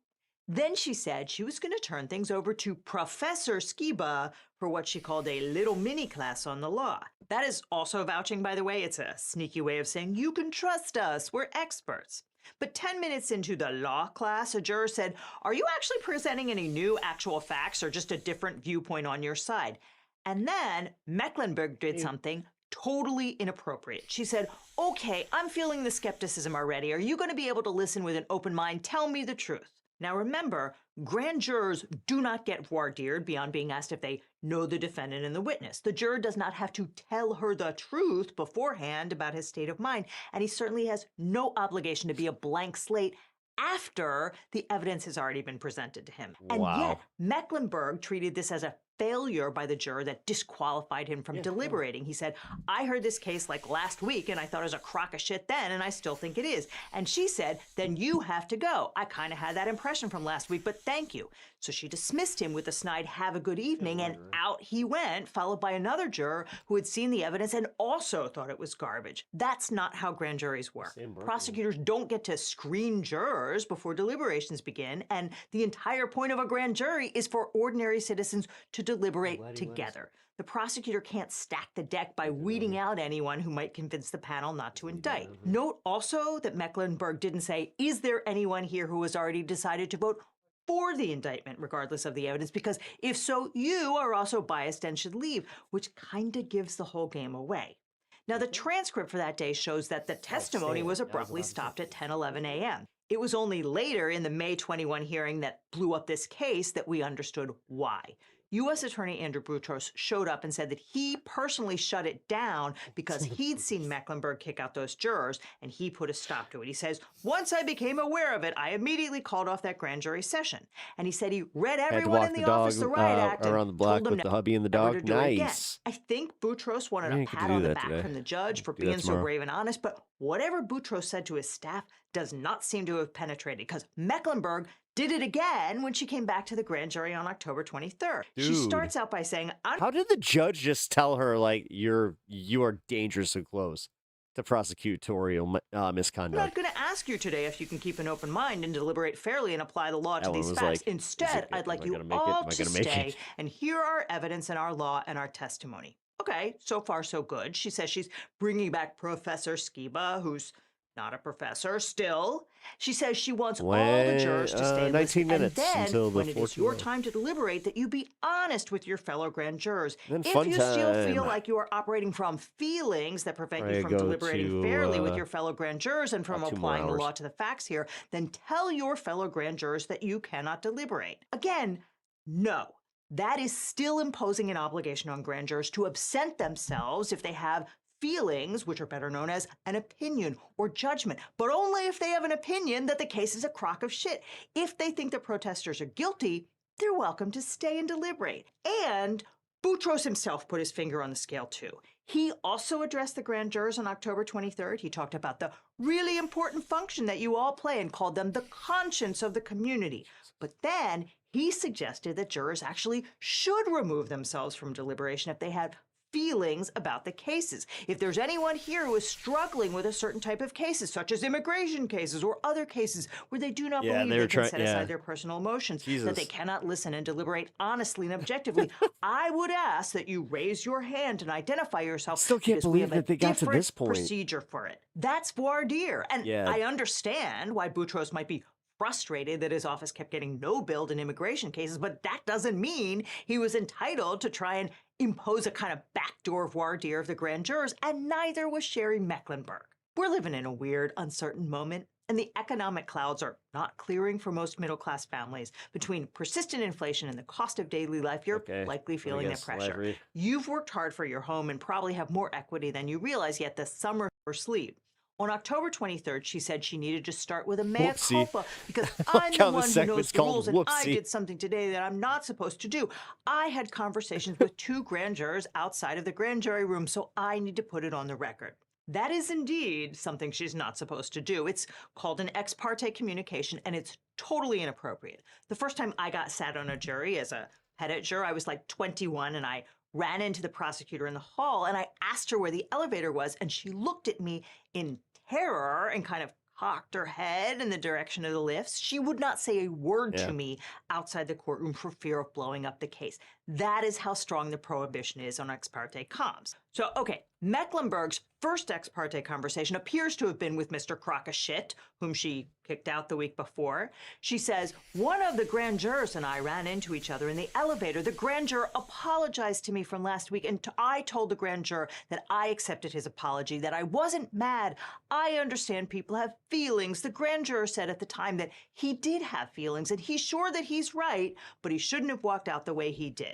Then she said she was going to turn things over to Professor Skiba for what she called a little mini class on the law. That is also vouching, by the way. It's a sneaky way of saying, "You can trust us, we're experts." But 10 minutes into the law class, a juror said, "Are you actually presenting any new actual facts or just a different viewpoint on your side?" And then Mecklenburg did something totally inappropriate. She said, "Okay, I'm feeling the skepticism already. Are you going to be able to listen with an open mind? Tell me the truth." Now remember, grand jurors do not get voir dired beyond being asked if they know the defendant and the witness. The juror does not have to tell her the truth beforehand about his state of mind, and he certainly has no obligation to be a blank slate after the evidence has already been presented to him. And yet, Mecklenburg treated this as a failure by the juror that disqualified him from deliberating. He said, "I heard this case like last week and I thought it was a crock of shit then and I still think it is." And she said, "Then you have to go. I kind of had that impression from last week, but thank you." So she dismissed him with a snide "have a good evening," and out he went, followed by another juror who had seen the evidence and also thought it was garbage. That's not how grand juries work. Prosecutors don't get to screen jurors before deliberations begin, and the entire point of a grand jury is for ordinary citizens to deliberate together. The prosecutor can't stack the deck by weeding out anyone who might convince the panel not to indict. Note also that Mecklenburg didn't say, "Is there anyone here who has already decided to vote for the indictment regardless of the evidence?" Because if so, you are also biased and should leave, which kind of gives the whole game away. Now, the transcript for that day shows that the testimony was abruptly stopped at 10:11 a.m. It was only later in the May 21 hearing that blew up this case that we understood why. U.S. Attorney Andrew Boutros showed up and said that he personally shut it down because he'd seen Mecklenburg kick out those jurors, and he put a stop to it. He says, "Once I became aware of it, I immediately called off that grand jury session." And he said he read Had to everyone walk in the the dog office the riot act around and the block told them with the hubby and the dog. never to do it again. Nice. I think Boutros wanted Yeah, a you could pat do on the that back today. from the judge for Do that being so tomorrow. brave and honest, but whatever Boutros said to his staff does not seem to have penetrated, because Mecklenburg did it again when she came back to the grand jury on October 23rd. She Dude. starts out by saying, How did the judge just tell her, like, you are dangerously close to prosecutorial "I'm misconduct? not going to ask you today if you can keep an open mind and deliberate fairly and apply the law That to one these was facts. like, Instead, I'd like am I you gonna make it? all Am I to gonna make stay it?" and hear our evidence and our law and our testimony." Okay, so far so good. She says she's bringing back Professor Skiba, who's not a professor still. She says she wants all the jurors to stay and 19 listen. minutes and then, until the when it is 14 your hours. time to deliberate, that you be honest with your fellow grand jurors. Then If fun you still feel time. like you are operating from feelings that prevent Probably you from go deliberating to, fairly with your fellow grand jurors and from about 2 more applying the hours. law to the facts here, then tell your fellow grand jurors that you cannot deliberate. Again, no. That is still imposing an obligation on grand jurors to absent themselves if they have feelings, which are better known as an opinion or judgment, but only if they have an opinion that the case is a crock of shit. If they think the protesters are guilty, they're welcome to stay and deliberate. And Boutros himself put his finger on the scale too. He also addressed the grand jurors on October 23rd. He talked about the really important function that you all play and called them the conscience of the community. But then he suggested that jurors actually should remove themselves from deliberation if they had feelings about the cases. If there's anyone here who is struggling with a certain type of cases, such as immigration cases or other cases where they do not believe they can set aside their personal emotions, that they cannot listen and deliberate honestly and objectively, I would ask that you raise your hand and identify yourself. Still can't because we believe have a that they got to different this point. procedure for it. That's voir dire. And Yeah. I understand why Boutros might be frustrated that his office kept getting no-billed in immigration cases, but that doesn't mean he was entitled to try and impose a kind of backdoor voir dire of the grand jurors, and neither was Sherry Mecklenburg. We're living in a weird, uncertain moment, and the economic clouds are not clearing for most middle-class families. Between persistent inflation and the cost of daily life, you're likely feeling the pressure. You've worked hard for your home and probably have more equity than you realize, yet the summer for sleep. On October 23rd, she said she needed to start with a mea culpa because I'm the one who knows the rules and I did something today that I'm not supposed to do. I had conversations with 2 grand jurors outside of the grand jury room, so I need to put it on the record. That is indeed something she's not supposed to do. It's called an ex parte communication, and it's totally inappropriate. The first time I got sat on a jury as a pettit juror, I was like 21, and I ran into the prosecutor in the hall, and I asked her where the elevator was, and she looked at me in terror and kind of cocked her head in the direction of the lifts. She would not say a word to me outside the courtroom for fear of blowing up the case. That is how strong the prohibition is on ex parte comms. So, okay, Mecklenburg's first ex parte conversation appears to have been with Mr. Crock-a-Shit, whom she kicked out the week before. She says, one of the grand jurors and I ran into each other in the elevator. The grand juror apologized to me from last week, and I told the grand juror that I accepted his apology, that I wasn't mad. I understand people have feelings. The grand juror said at the time that he did have feelings, and he's sure that he's right, but he shouldn't have walked out the way he did.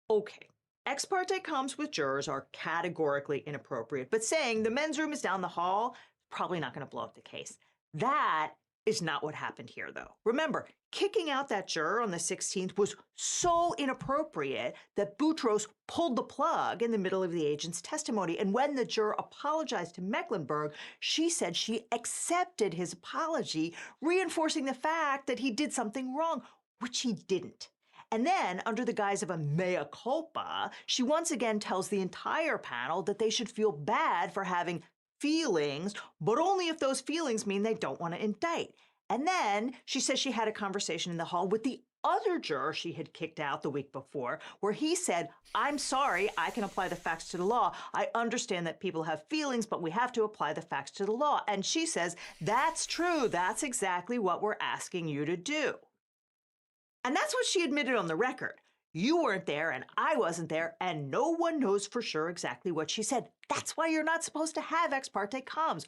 Okay. Ex parte comms with jurors are categorically inappropriate, but saying the men's room is down the hall, probably not going to blow up the case. That is not what happened here, though. Remember, kicking out that juror on the 16th was so inappropriate that Boutros pulled the plug in the middle of the agent's testimony. And when the juror apologized to Mecklenburg, she said she accepted his apology, reinforcing the fact that he did something wrong, which he didn't. And then, under the guise of a mea culpa, she once again tells the entire panel that they should feel bad for having feelings, but only if those feelings mean they don't want to indict. And then she says she had a conversation in the hall with the other juror she had kicked out the week before, where he said, I'm sorry, I can apply the facts to the law. I understand that people have feelings, but we have to apply the facts to the law. And she says, that's true. That's exactly what we're asking you to do. And that's what she admitted on the record. You weren't there and I wasn't there, and no one knows for sure exactly what she said. That's why you're not supposed to have ex parte comms.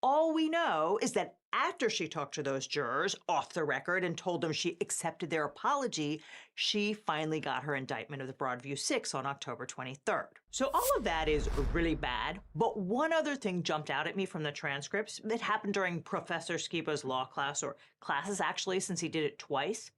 All we know is that after she talked to those jurors off the record and told them she accepted their apology, she finally got her indictment of the Broadview 6 on October 23rd. So all of that is really bad, but one other thing jumped out at me from the transcripts that happened during Professor Skiba's law class, or classes actually, since he did it twice.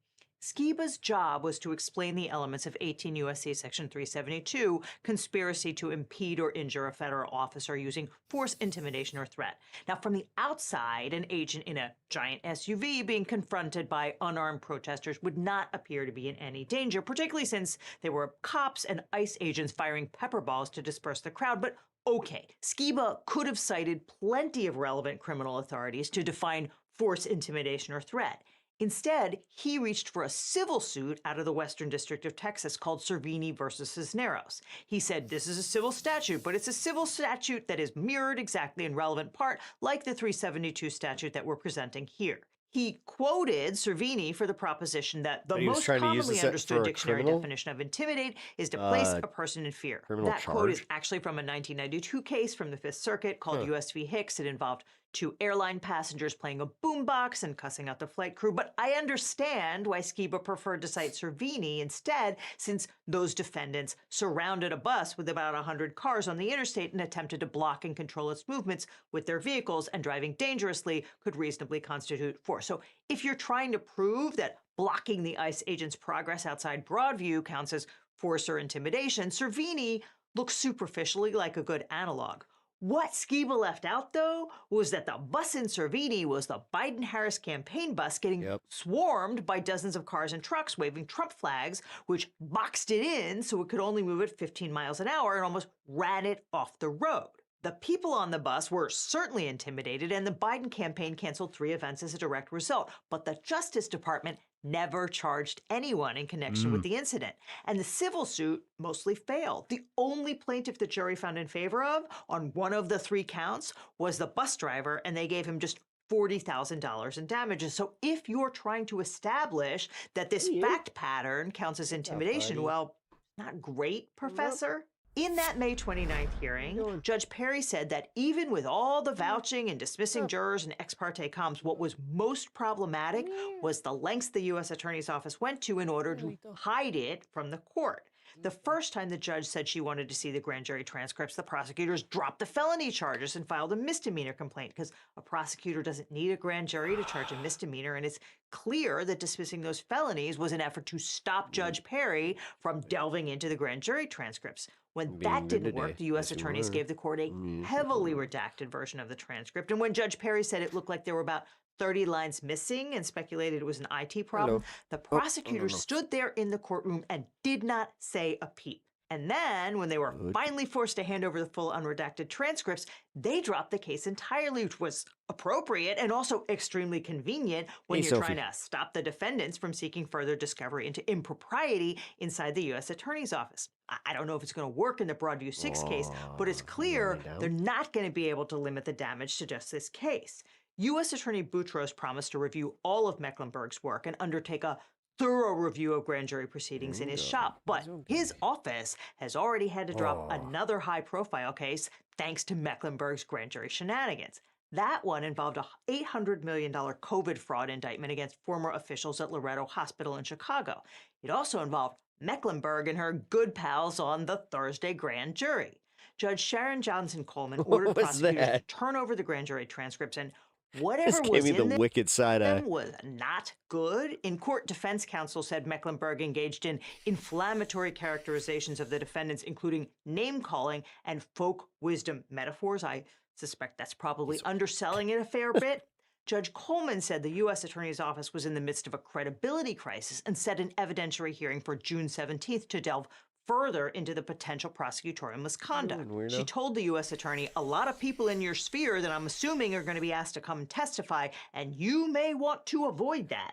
Skiba's job was to explain the elements of 18 U.S.C. Section 372, conspiracy to impede or injure a federal officer using force, intimidation, or threat. Now, from the outside, an agent in a giant SUV being confronted by unarmed protesters would not appear to be in any danger, particularly since there were cops and ICE agents firing pepper balls to disperse the crowd. But okay, Skiba could have cited plenty of relevant criminal authorities to define force, intimidation, or threat. Instead, he reached for a civil suit out of the Western District of Texas called Cervini versus Cisneros. He said, this is a civil statute, but it's a civil statute that is mirrored exactly in relevant part, like the 372 statute that we're presenting here. He quoted Cervini for the proposition that the most commonly understood dictionary definition of intimidate is to place a person in fear. That quote is actually from a 1992 case from the Fifth Circuit called U.S. v. Hicks. It involved 2 airline passengers playing a boombox and cussing out the flight crew. But I understand why Skiba preferred to cite Cervini instead, since those defendants surrounded a bus with about 100 cars on the interstate and attempted to block and control its movements with their vehicles, and driving dangerously could reasonably constitute force. So if you're trying to prove that blocking the ICE agent's progress outside Broadview counts as force or intimidation, Cervini looks superficially like a good analog. What Skiba left out, though, was that the bus in Cervini was the Biden-Harris campaign bus getting swarmed by dozens of cars and trucks waving Trump flags, which boxed it in so it could only move at 15 miles an hour and almost ran it off the road. The people on the bus were certainly intimidated, and the Biden campaign canceled 3 events as a direct result. But the Justice Department never charged anyone in connection with the incident. And the civil suit mostly failed. The only plaintiff the jury found in favor of on one of the 3 counts was the bus driver, and they gave him just $40,000 in damages. So if you're trying to establish that this fact pattern counts as intimidation, well, not great, Professor. In that May 29th hearing, Judge Perry said that even with all the vouching and dismissing jurors and ex parte comms, what was most problematic was the lengths the U.S. Attorney's Office went to in order to hide it from the court. The first time the judge said she wanted to see the grand jury transcripts, the prosecutors dropped the felony charges and filed a misdemeanor complaint because a prosecutor doesn't need a grand jury to charge a misdemeanor, and it's clear that dismissing those felonies was an effort to stop Judge Perry from delving into the grand jury transcripts. When that didn't work, the U.S. attorneys gave the court a heavily redacted version of the transcript, and when Judge Perry said it looked like there were about 30 lines missing and speculated it was an IT problem, the prosecutor stood there in the courtroom and did not say a peep. And then, when they were finally forced to hand over the full unredacted transcripts, they dropped the case entirely, which was appropriate and also extremely convenient when you're trying to stop the defendants from seeking further discovery into impropriety inside the U.S. Attorney's Office. I don't know if it's going to work in the Broadview 6 case, but it's clear they're not going to be able to limit the damage to just this case. U.S. Attorney Boutros promised to review all of Mecklenburg's work and undertake a thorough review of grand jury proceedings in his shop, but his office has already had to drop another high-profile case thanks to Mecklenburg's grand jury shenanigans. That one involved a $800 million COVID fraud indictment against former officials at Loretto Hospital in Chicago. It also involved Mecklenburg and her good pals on the Thursday grand jury. Judge Sharon Johnson Coleman ordered prosecutors to turn over the grand jury transcripts, and whatever was in them wicked side was not good. In court, defense counsel said Mecklenburg engaged in inflammatory characterizations of the defendants, including name-calling and folk wisdom metaphors. I suspect that's probably underselling it a fair bit. Judge Coleman said the U.S. Attorney's Office was in the midst of a credibility crisis and set an evidentiary hearing for June 17th to delve further into the potential prosecutorial misconduct. She told the U.S. attorney, a lot of people in your sphere that I'm assuming are going to be asked to come and testify, and you may want to avoid that.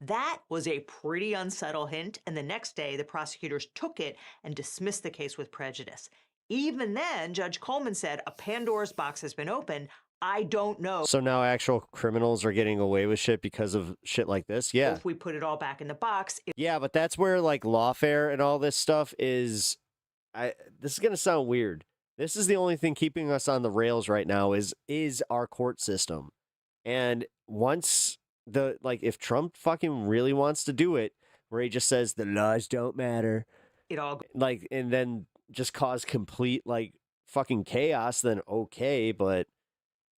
That was a pretty unsubtle hint, and the next day the prosecutors took it and dismissed the case with prejudice. Even then, Judge Coleman said, a Pandora's box has been opened. I don't know. So now actual criminals are getting away with shit because of shit like this? Yeah. If we put it all back in the box. Yeah, but that's where like lawfare and all this stuff is. This is going to sound weird. This is the only thing keeping us on the rails right now is our court system. And once if Trump fucking really wants to do it, where he just says the laws don't matter, it all and then just cause complete fucking chaos, then okay, but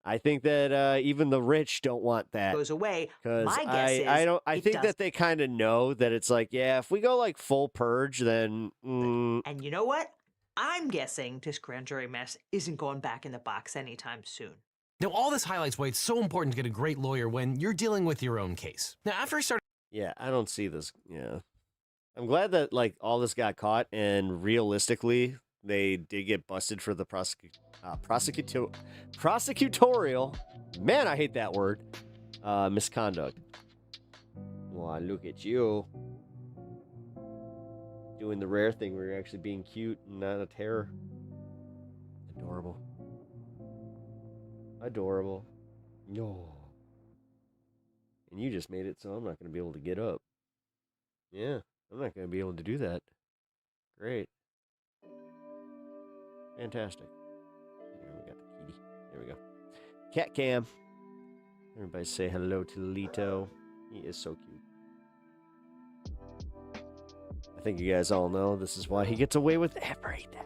I think that even the rich don't want that. Goes away. My guess is I think that they kind of know that it's like, yeah, if we go full purge, then. And you know what? I'm guessing this grand jury mess isn't going back in the box anytime soon. Now, all this highlights why it's so important to get a great lawyer when you're dealing with your own case. Now, after I started. Yeah, I don't see this. Yeah. I'm glad that all this got caught, and realistically, they did get busted for the prosecutorial, man, I hate that word, misconduct. Wow, look at you. Doing the rare thing where you're actually being cute and not a terror. Adorable. Adorable. No. And you just made it so I'm not going to be able to get up. Yeah, I'm not going to be able to do that. Great. Fantastic. Here we got the kitty. There we go. Cat cam. Everybody say hello to Lito. He is so cute. I think you guys all know this is why he gets away with everything.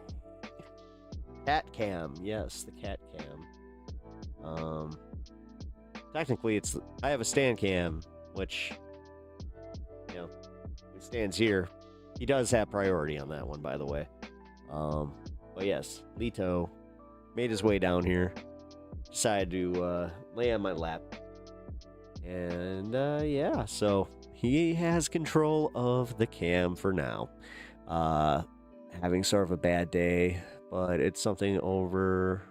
Cat cam. Yes, the cat cam. Technically, I have a stand cam, which, it stands here. He does have priority on that one, by the way. But yes, Lito made his way down here, decided to lay on my lap, and yeah, so he has control of the cam for now. Having sort of a bad day, but it's over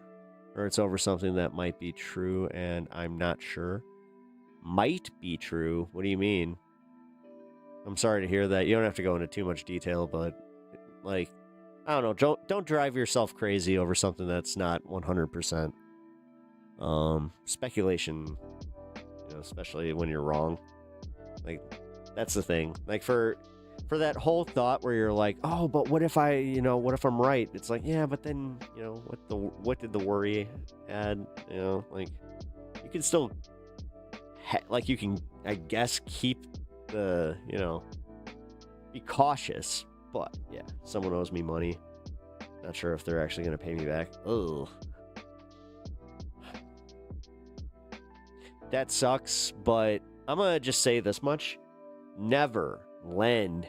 something that might be true, and I'm not sure. Might be true? What do you mean? I'm sorry to hear that. You don't have to go into too much detail, but I don't know. Don't drive yourself crazy over something that's not 100%. Speculation, especially when you're wrong. That's the thing. for that whole thought where you're like, oh, but what if what if I'm right? It's like, yeah, but then, what did the worry add? Like, you can still, you can, I guess, keep the, be cautious. But, yeah, someone owes me money. Not sure if they're actually going to pay me back. Ugh. That sucks, but I'm going to just say this much. Never lend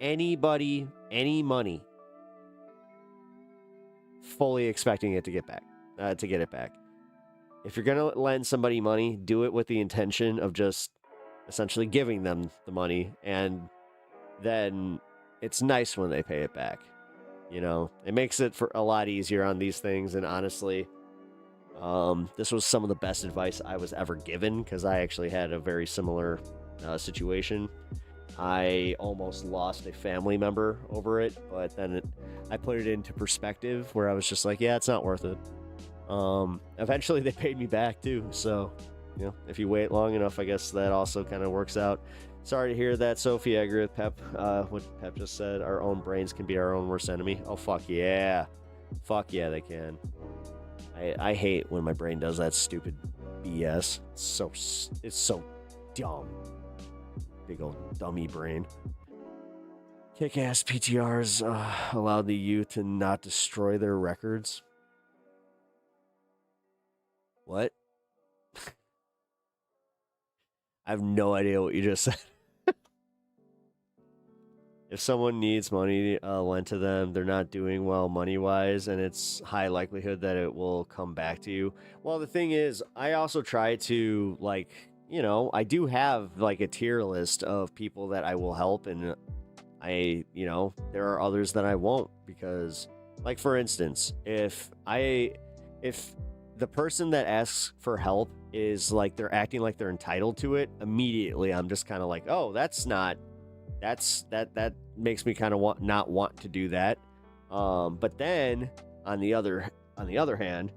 anybody any money fully expecting it to get it back. If you're going to lend somebody money, do it with the intention of just essentially giving them the money, and then it's nice when they pay it back. It makes it for a lot easier on these things, and honestly, this was some of the best advice I was ever given, because I actually had a very similar situation. I almost lost a family member over it, but then I put it into perspective where I was just like, yeah, it's not worth it. Eventually they paid me back too, so if you wait long enough, I guess that also kind of works out. Sorry to hear that, Sophie. I agree with Pep. What Pep just said, our own brains can be our own worst enemy. Oh, fuck yeah. Fuck yeah, they can. I hate when my brain does that stupid BS. It's so dumb. Big old dummy brain. Kick-ass PTRs allowed the youth to not destroy their records. What? I have no idea what you just said. If someone needs money lent to them, they're not doing well money-wise, and it's high likelihood that it will come back to you. Well, the thing is, I also try to, I do have, a tier list of people that I will help, and there are others that I won't, because, for instance, if the person that asks for help is, they're acting like they're entitled to it, immediately I'm just kind of like, oh, that makes me kind of not want to do that. But then on the other hand,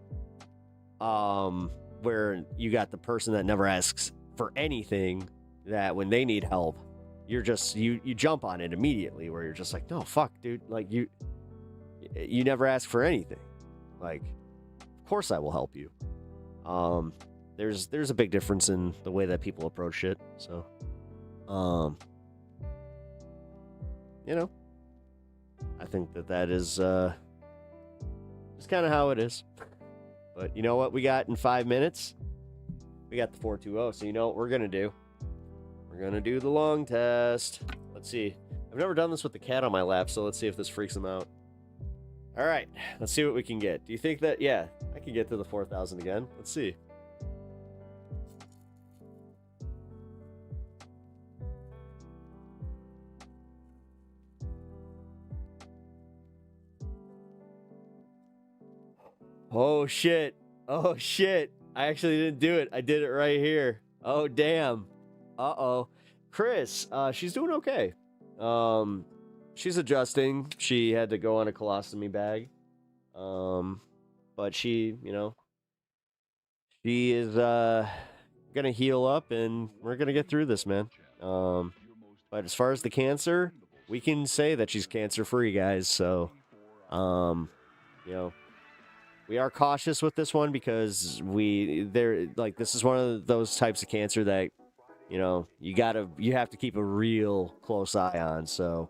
where you got the person that never asks for anything, that when they need help, you're just you jump on it immediately, where you're just like, no, fuck, dude, you never ask for anything. Of course I will help you. There's a big difference in the way that people approach it. So, I think that is just kind of how it is. But you know what we got in 5 minutes? We got the 420. So you know what we're going to do? We're going to do the long test. Let's see. I've never done this with the cat on my lap, so let's see if this freaks him out. All right, let's see what we can get. Do you think that, yeah, I can get to the 4,000 again? Let's see. Oh, shit. Oh, shit. I actually didn't do it. I did it right here. Oh, damn. Uh-oh. Chris, she's doing okay. She's adjusting. She had to go on a colostomy bag. But she, she is gonna heal up, and we're gonna get through this, man. But as far as the cancer, we can say that she's cancer-free, guys. So, we are cautious with this one, because this is one of those types of cancer that, you have to keep a real close eye on. So,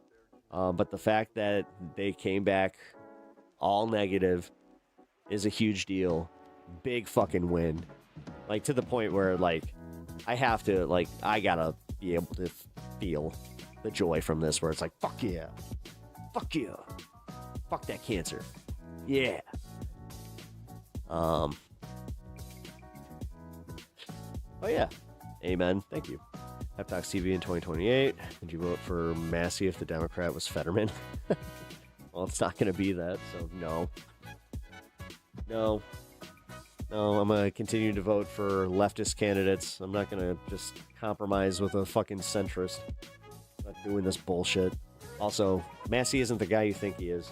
but the fact that they came back all negative is a huge deal. Big fucking win. To the point where, I have to, I gotta be able to feel the joy from this, where it's like, fuck yeah. Fuck yeah. Fuck that cancer. Yeah. Oh yeah. Amen. Thank you. Pep Talks TV in 2028. Would you vote for Massey if the Democrat was Fetterman? Well, it's not going to be that, so no. No, I'm going to continue to vote for leftist candidates. I'm not going to just compromise with a fucking centrist. I'm not doing this bullshit. Also, Massey isn't the guy you think he is.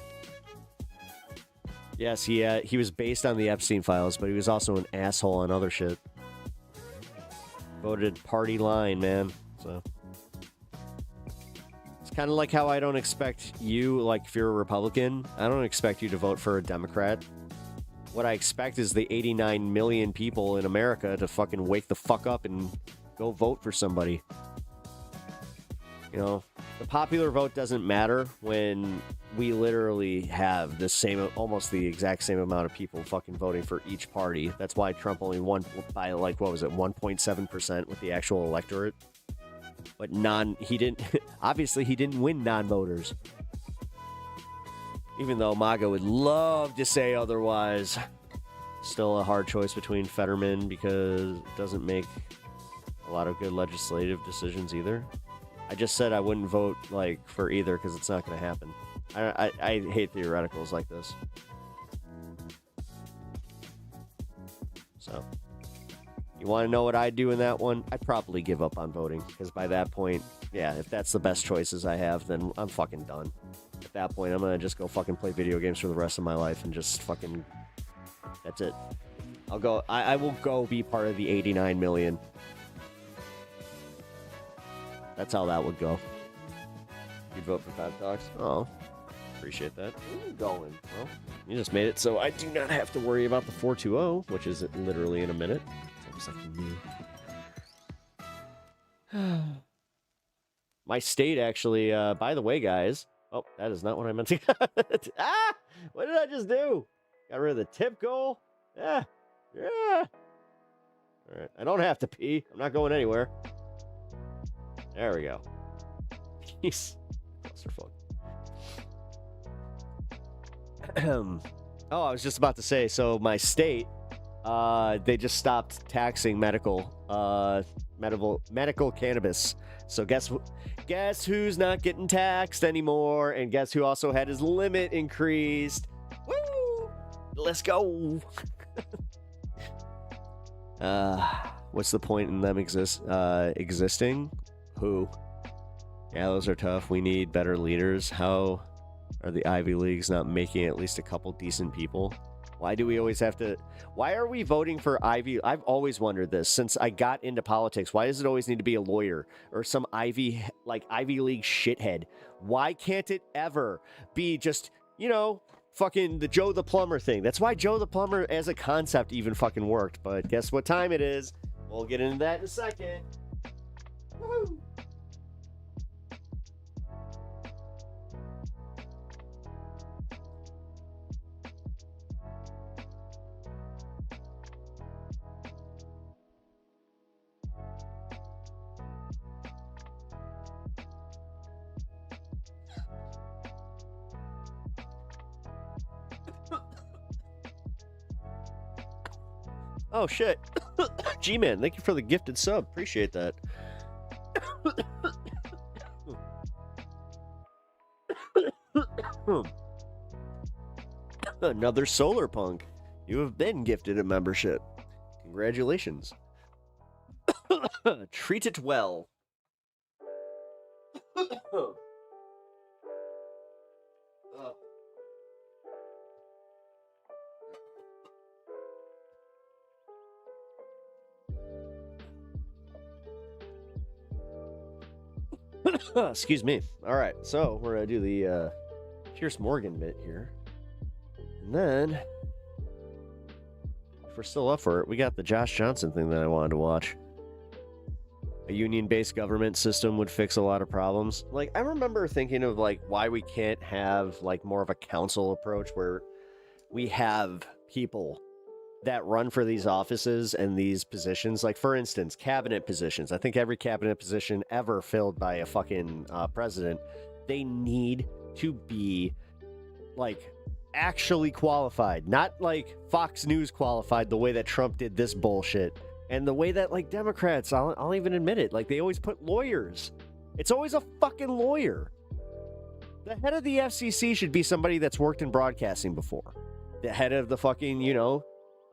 Yes, he was based on the Epstein files, but he was also an asshole on other shit. Voted party line, man. So kind of like how I don't expect you, like if you're a Republican, I don't expect you to vote for a Democrat. What I expect is the 89 million people in America to fucking wake the fuck up and go vote for somebody. You know, the popular vote doesn't matter when we literally have the same, almost the exact same amount of people fucking voting for each party. That's why Trump only won by, like, what was it, 1.7% with the actual electorate. But he didn't, obviously he didn't win non-voters. Even though MAGA would love to say otherwise. Still a hard choice between Fetterman because it doesn't make a lot of good legislative decisions either. I just said I wouldn't vote like for either because it's not going to happen. I hate theoreticals like this. So, you want to know what I'd do in that one? I'd probably give up on voting because by that point, yeah, if that's the best choices I have, then I'm fucking done. At that point, I'm going to just go fucking play video games for the rest of my life and just fucking... That's it. I will go be part of the 89 million. That's how that would go. You'd vote for Five Talks? Oh, appreciate that. Where are you going? Well, you just made it so I do not have to worry about the 420, which is literally in a minute. It's almost like new. My state actually, by the way, guys. Oh, that is not what I meant to. What did I just do? Got rid of the tip goal? Yeah. All right. I don't have to pee. I'm not going anywhere. There we go. Jeez. Clusterfuck. Oh, I was just about to say, so my state, they just stopped taxing medical cannabis. So guess who's not getting taxed anymore? And guess who also had his limit increased? Woo! Let's go. What's the point in them existing? Who? Yeah, those are tough. We need better leaders. How are the Ivy Leagues not making at least a couple decent people? Why do we always have to... Why are we voting for Ivy... I've always wondered this since I got into politics. Why does it always need to be a lawyer or some Ivy League shithead? Why can't it ever be just, fucking the Joe the Plumber thing? That's why Joe the Plumber as a concept even fucking worked. But guess what time it is? We'll get into that in a second. Woohoo! Oh, shit. G-Man, thank you for the gifted sub. Appreciate that. Another solar punk. You have been gifted a membership. Congratulations. Treat it well. Excuse me. All right, so we're gonna do the Pierce Morgan bit here, and then if we're still up for it, we got the Josh Johnson thing that I wanted to watch. A union-based government system would fix a lot of problems. Like, I remember thinking of why we can't have more of a council approach where we have people that run for these offices and these positions. Like, for instance, cabinet positions. I think every cabinet position ever filled by a fucking president, they need to be, actually qualified. Not, Fox News qualified the way that Trump did this bullshit. And the way that, Democrats, I'll even admit it, they always put lawyers. It's always a fucking lawyer. The head of the FCC should be somebody that's worked in broadcasting before. The head of the fucking, the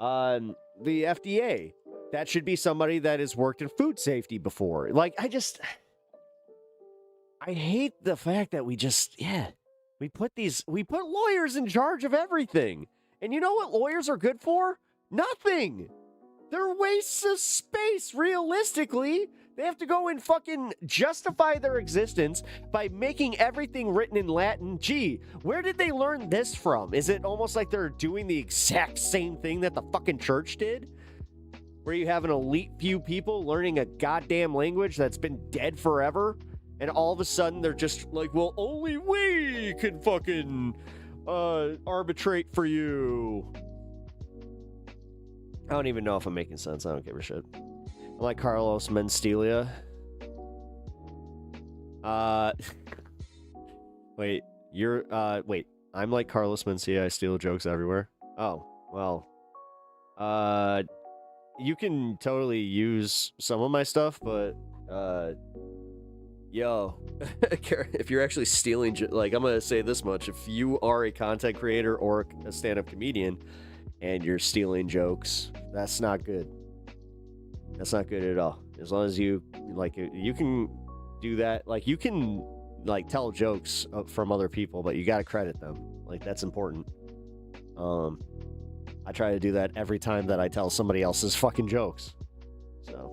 FDA, that should be somebody that has worked in food safety before. I hate the fact that we put lawyers in charge of everything. And you know what lawyers are good for? Nothing. They're wastes of space, realistically. They have to go and fucking justify their existence by making everything written in Latin. Gee, where did they learn this from? Is it almost like they're doing the exact same thing that the fucking church did? Where you have an elite few people learning a goddamn language that's been dead forever, and all of a sudden they're just like, well, only we can fucking arbitrate for you. I don't even know if I'm making sense. I don't give a shit. I'm like Carlos Mencia. Wait, wait, I'm like Carlos Mencia. I steal jokes everywhere. Oh, well. You can totally use some of my stuff, but, yo, if you're actually stealing, like, I'm gonna say this much. If you are a content creator or a stand-up comedian and you're stealing jokes, that's not good. That's not good at all. As long as you, like, you can do that. Like, you can, like, tell jokes from other people, but you gotta credit them. Like, that's important. I try to do that every time that I tell somebody else's fucking jokes. So.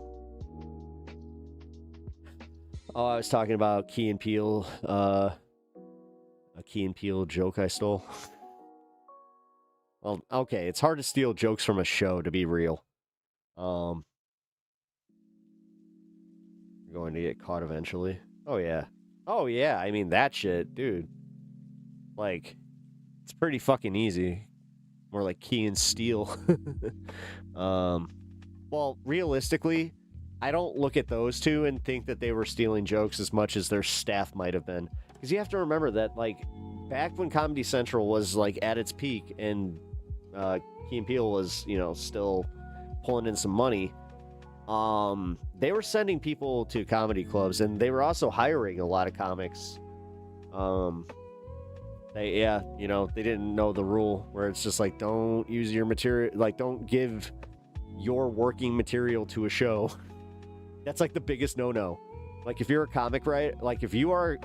Oh, I was talking about Key and Peele, a Key and Peele joke I stole. Well, okay, it's hard to steal jokes from a show, to be real. You're going to get caught eventually. Oh, yeah. Oh, yeah, I mean, that shit, dude. Like, it's pretty fucking easy. More like Key and Steal. Well, realistically, I don't look at those two and think that they were stealing jokes as much as their staff might have been. Because you have to remember that, like, back when Comedy Central was, like, at its peak and Key and Peele was, you know, still pulling in some money, they were sending people to comedy clubs, and they were also hiring a lot of comics. Yeah, you know, they didn't know the rule where it's just like, don't use your material, like, don't give your working material to a show. That's like the biggest no-no. Like, if you're a comic, right? Like, if you are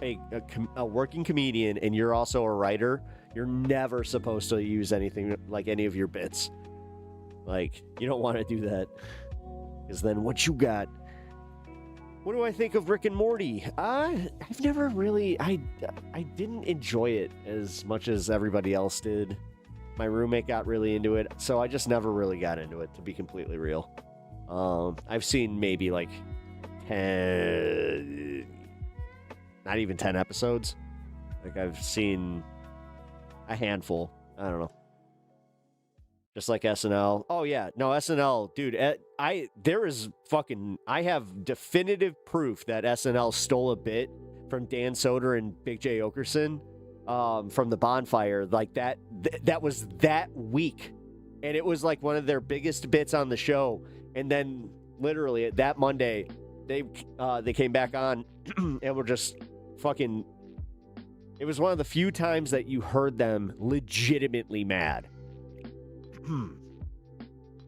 a working comedian and you're also a writer, you're never supposed to use anything, like, any of your bits. Like, you don't want to do that. Because then what you got? What do I think of Rick and Morty? I've never really... I didn't enjoy it as much as everybody else did. My roommate got really into it, so I just never really got into it, to be completely real. I've seen maybe, like, 10... Not even 10 episodes. Like, I've seen a handful. I don't know. Just like SNL. Oh, yeah. No, SNL, dude, I have definitive proof that SNL stole a bit from Dan Soder and Big J. Okerson from The Bonfire. Like, that was that week. And it was, like, one of their biggest bits on the show. And then, literally, that Monday, they came back on and were just fucking... It was one of the few times that you heard them legitimately mad.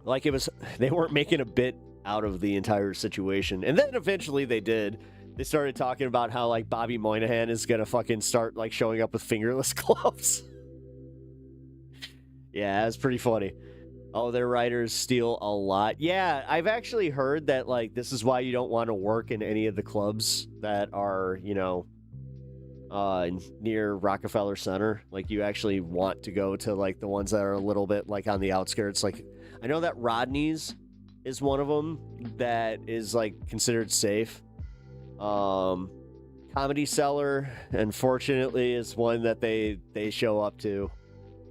Like, it was, they weren't making a bit out of the entire situation. And then eventually they did. They started talking about how, like, Bobby Moynihan is gonna fucking start, like, showing up with fingerless gloves. Yeah, it's pretty funny. Oh, their writers steal a lot. Yeah, I've actually heard that, like, this is why you don't want to work in any of the clubs that are, you know, near Rockefeller Center. Like, you actually want to go to, like, the ones that are a little bit, like, on the outskirts. Like, I know that Rodney's is one of them that is, like, considered safe. Comedy Cellar, unfortunately, is one that they show up to.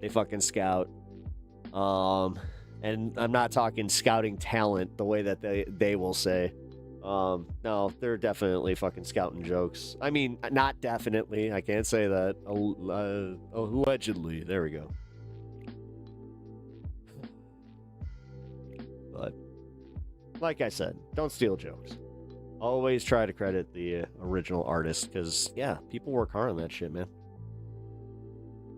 They fucking scout. And I'm not talking scouting talent the way that they will say. No, they're definitely fucking scouting jokes. I mean, not definitely. I can't say that. Allegedly. There we go. But, like I said, don't steal jokes. Always try to credit the original artist, because, yeah, people work hard on that shit, man.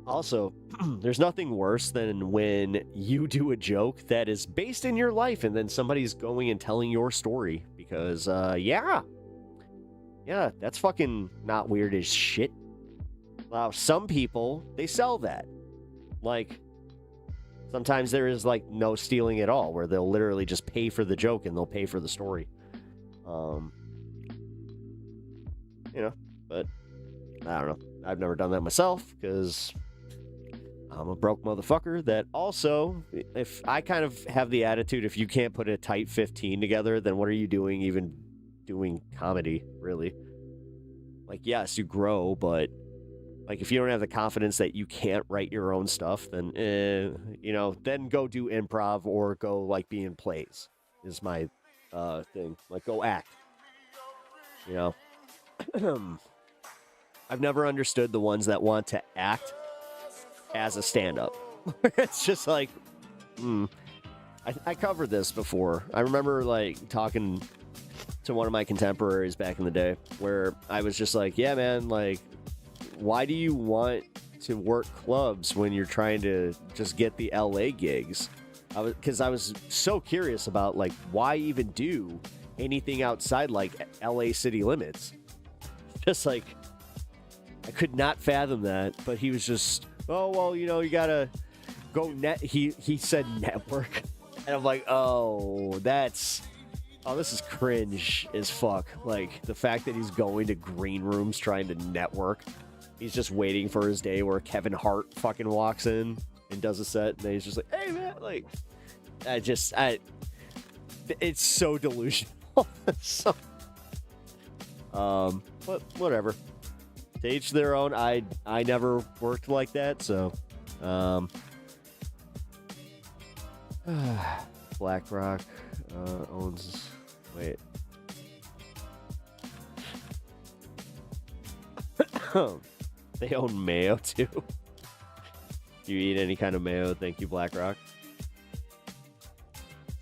Also, there's nothing worse than when you do a joke that is based in your life and then somebody's going and telling your story. Because, yeah, that's fucking not weird as shit. Some people, they sell that. Like, Sometimes there is like no stealing at all, where they'll literally just pay for the joke and they'll pay for the story. But I don't know. I've never done that myself because I'm a broke motherfucker that also, if I kind of have the attitude, if you can't put a tight 15 together, then what are you doing even doing comedy, really? Like, yes, you grow, but like if you don't have the confidence that you can't write your own stuff, then, then go do improv or go like be in plays is my thing. Like go act, I've never understood the ones that want to act as a stand-up. It's just like, I covered this before. I remember like talking to one of my contemporaries back in the day where I was just like, yeah, man, like, why do you want to work clubs when you're trying to just get the LA gigs? Because I was so curious about like, why even do anything outside like LA city limits? Just like, I could not fathom that, but he was just, oh, well, you gotta go he said network. And I'm like, this is cringe as fuck. Like, the fact that he's going to green rooms trying to network. He's just waiting for his day where Kevin Hart fucking walks in and does a set, and then he's just like, hey, man, like, it's so delusional. But whatever. To each their own. I never worked like that, so BlackRock owns. Wait. They own mayo too. Do you eat any kind of mayo? Thank you, BlackRock.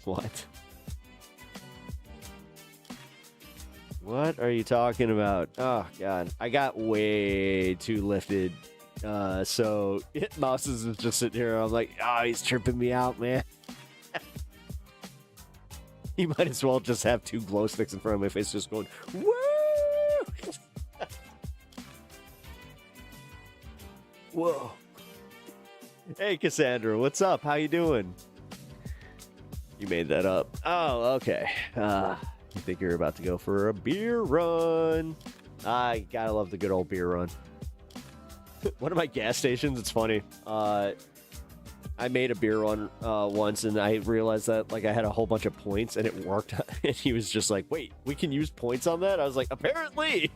What? What are you talking about? Oh, God. I got way too lifted. So Mouses is just sitting here. I'm like, he's tripping me out, man. You might as well just have two glow sticks in front of my face just going, woo! Whoa. Hey, Cassandra. What's up? How you doing? You made that up. Oh, okay. You think you're about to go for a beer run. I gotta love the good old beer run. One of my gas stations, it's funny. I made a beer run once, and I realized that like I had a whole bunch of points, and it worked. And he was just like, wait, we can use points on that? I was like, apparently.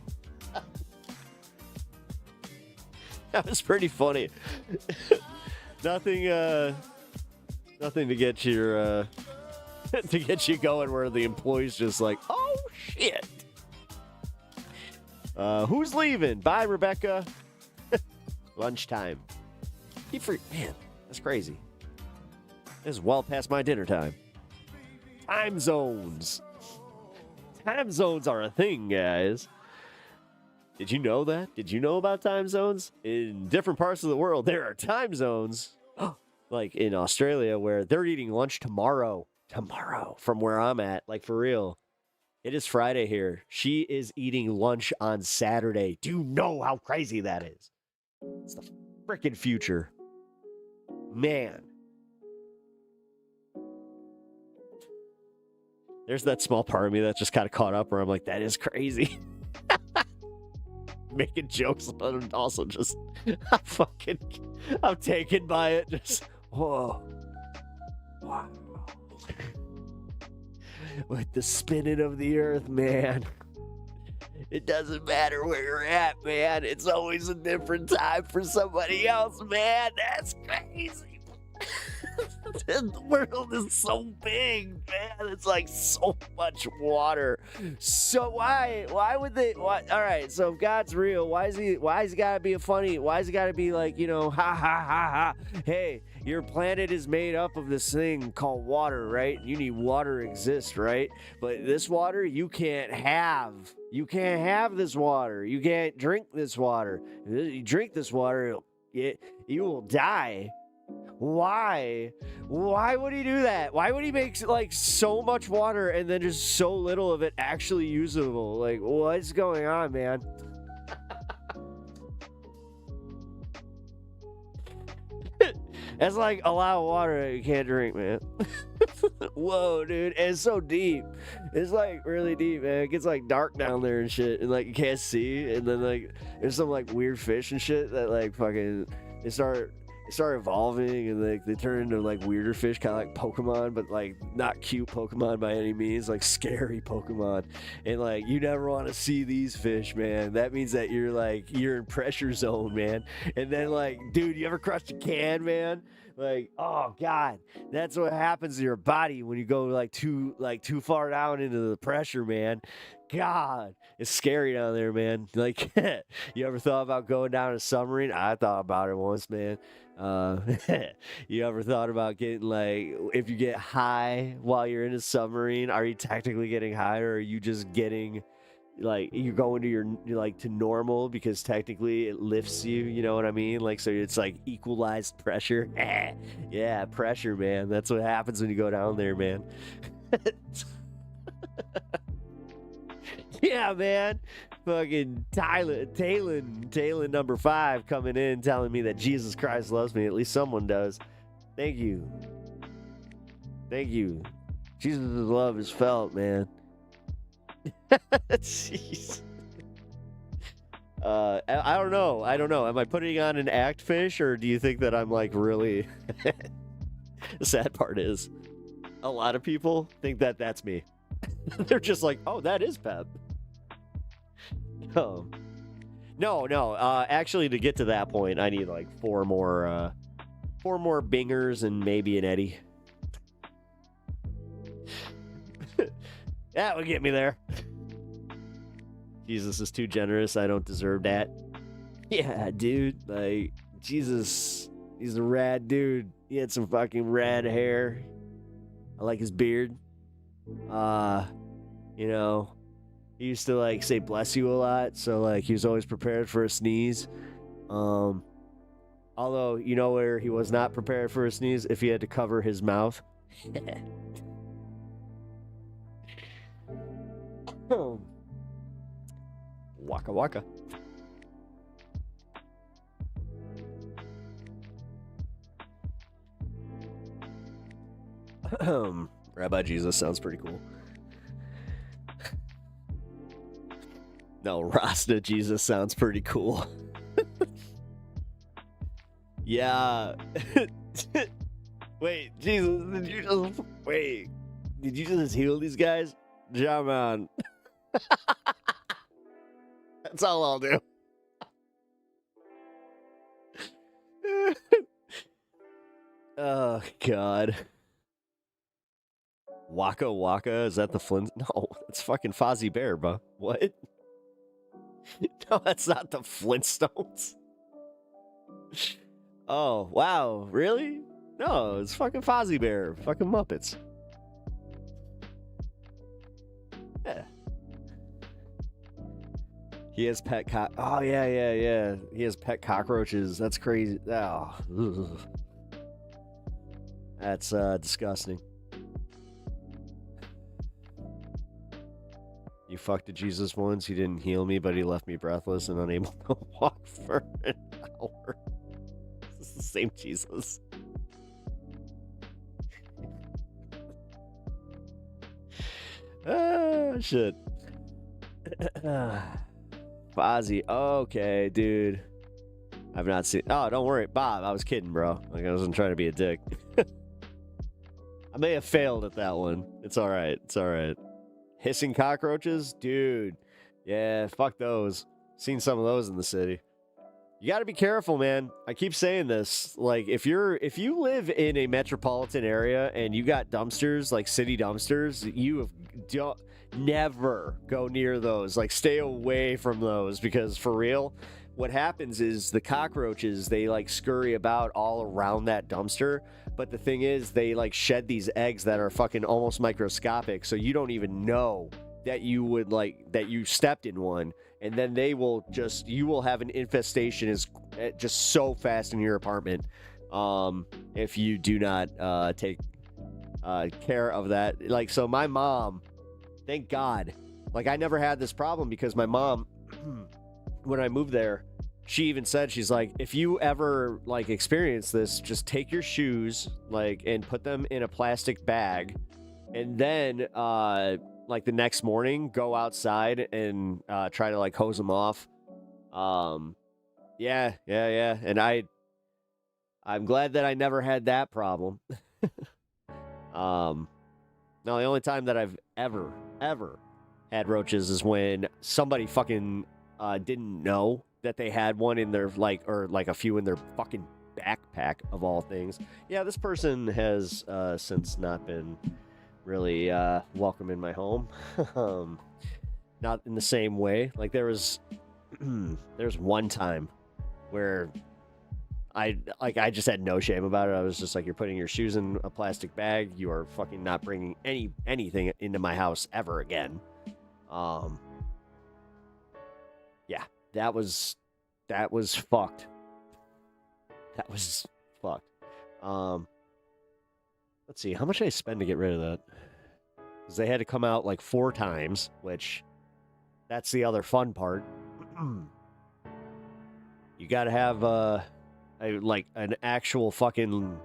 That was pretty funny. Nothing to get your... to get you going where the employee's just like, oh, shit. Who's leaving? Bye, Rebecca. Lunchtime. Man, that's crazy. This is well past my dinner time. Time zones. Time zones are a thing, guys. Did you know that? Did you know about time zones? In different parts of the world, there are time zones. Like in Australia, where they're eating lunch tomorrow from where I'm at, like for real. It is Friday here. She is eating lunch on Saturday. Do you know how crazy that is? It's the freaking future. Man. There's that small part of me that just kind of caught up where I'm like, that is crazy. Making jokes, but also just, I'm taken by it. Just, whoa. Wow. With the spinning of the earth, man. It doesn't matter where you're at, man. It's always a different time for somebody else, man. That's crazy. The world is so big, man. It's like so much water. So why would they? All right. So if God's real, why is he gotta be why is he gotta be like, ha ha ha ha? Hey, your planet is made up of this thing called water, right? You need water to exist, right? But this water you can't have. You can't have this water. You can't drink this water. If you drink this water, you will die. Why? Why would he do that? Why would he make like so much water and then just so little of it actually usable? Like, what's going on, man? That's like a lot of water that you can't drink, man. Whoa, dude. And it's so deep. It's like really deep, man. It gets like dark down there and shit. And like you can't see. And then like there's some like weird fish and shit that like fucking they start evolving and like they turn into like weirder fish, kind of like Pokemon, but like not cute Pokemon by any means, like scary Pokemon. And like you never want to see these fish, man. That means that you're in pressure zone, man. And then like, dude, you ever crushed a can, man? Like, oh god, that's what happens to your body when you go like too far down into the pressure, man. God, it's scary down there, man. Like, you ever thought about going down a submarine? I thought about it once, man. You ever thought about getting like, if you get high while you're in a submarine, are you technically getting high, or are you just getting like you're going to your like to normal because technically it lifts you, you know what I mean? Like, so it's like equalized pressure. Yeah, pressure, man. That's what happens when you go down there, man. Yeah, man. Fucking Talon number 5 coming in telling me that Jesus Christ loves me. At least someone does. Thank you. Jesus' love is felt, man. Jeez. I don't know. Am I putting on an act, Fish, or do you think that I'm like really... The sad part is, a lot of people think that that's me. They're just like, oh, that is Pep. No. Actually, to get to that point, I need like 4 more bingers and maybe an Eddie. That would get me there. Jesus is too generous. I don't deserve that. Yeah, dude. Like, Jesus, he's a rad dude. He had some fucking rad hair. I like his beard. You know, he used to like say bless you a lot, so like he was always prepared for a sneeze. Although, you know where he was not prepared for a sneeze? If he had to cover his mouth. Waka waka. Rabbi Jesus sounds pretty cool. No, Rasta Jesus sounds pretty cool. Yeah. Wait, Jesus, did you just heal these guys? Yeah, man. That's all I'll do. Oh, God. Waka Waka? Is that the Flint? No, it's fucking Fozzie Bear, bro. What? No, that's not the Flintstones. Oh, wow. Really? No, it's fucking Fozzie Bear. Fucking Muppets. Yeah. He has pet Oh, yeah. He has pet cockroaches. That's crazy. Oh. Ugh. That's disgusting. You fucked a Jesus once. He didn't heal me, but he left me breathless and unable to walk for an hour. This is the same Jesus. Ah, shit. Fozzie. Okay, dude. I've not seen... Oh, don't worry. Bob, I was kidding, bro. Like, I wasn't trying to be a dick. I may have failed at that one. It's all right. It's all right. Hissing cockroaches? Dude. Yeah, fuck those. Seen some of those in the city. You got to be careful, man. I keep saying this. Like, if you live in a metropolitan area and you got dumpsters, like city dumpsters, never go near those. Like, stay away from those, because for real, what happens is the cockroaches, they like scurry about all around that dumpster. But the thing is, they like shed these eggs that are fucking almost microscopic, so you don't even know that you stepped in one. And then you will have an infestation is just so fast in your apartment if you do not take care of that. Like, so my mom, thank God, like I never had this problem because my mom, when I moved there, she even said, she's like, if you ever like experience this, just take your shoes like and put them in a plastic bag, and then like the next morning go outside and try to like hose them off. Yeah. And I'm glad that I never had that problem. No, the only time that I've ever had roaches is when somebody fucking didn't know that they had one in their or a few in their fucking backpack of all things. Yeah, this person has since not been really welcome in my home. Not in the same way. Like there's one time where I just had no shame about it. I was just like, you're putting your shoes in a plastic bag. You are fucking not bringing anything into my house ever again. Yeah, that was fucked. That was fucked. Let's see, how much did I spend to get rid of that? Because they had to come out like 4 times, which that's the other fun part. You got to have like an actual fucking,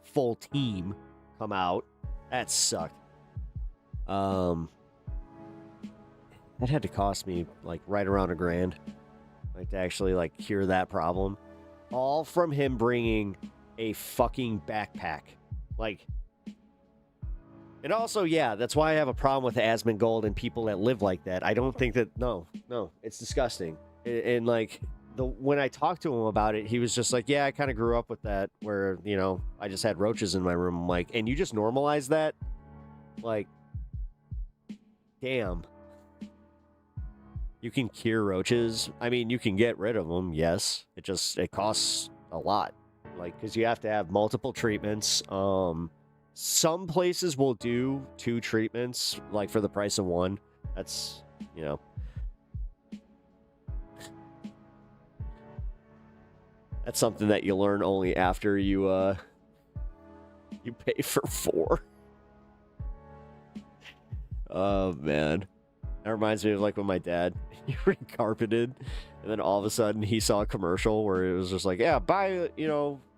full team come out. That sucked. That had to cost me like right around $1,000, like to actually like cure that problem. All from him bringing a fucking backpack. Like, and also, yeah, that's why I have a problem with Asmongold and people that live like that. I don't think that, no, it's disgusting. And like, when I talked to him about it, he was just like, yeah, I kind of grew up with that where, I just had roaches in my room. I'm like, and you just normalize that? Like, damn. You can cure roaches. I mean, you can get rid of them, yes. It costs a lot. Like, because you have to have multiple treatments. Some places will do 2 treatments, like for the price of 1. That's, that's something that you learn only after you pay for 4. Oh, man. That reminds me of like when my dad, he recarpeted, and then all of a sudden he saw a commercial where it was just like, yeah, buy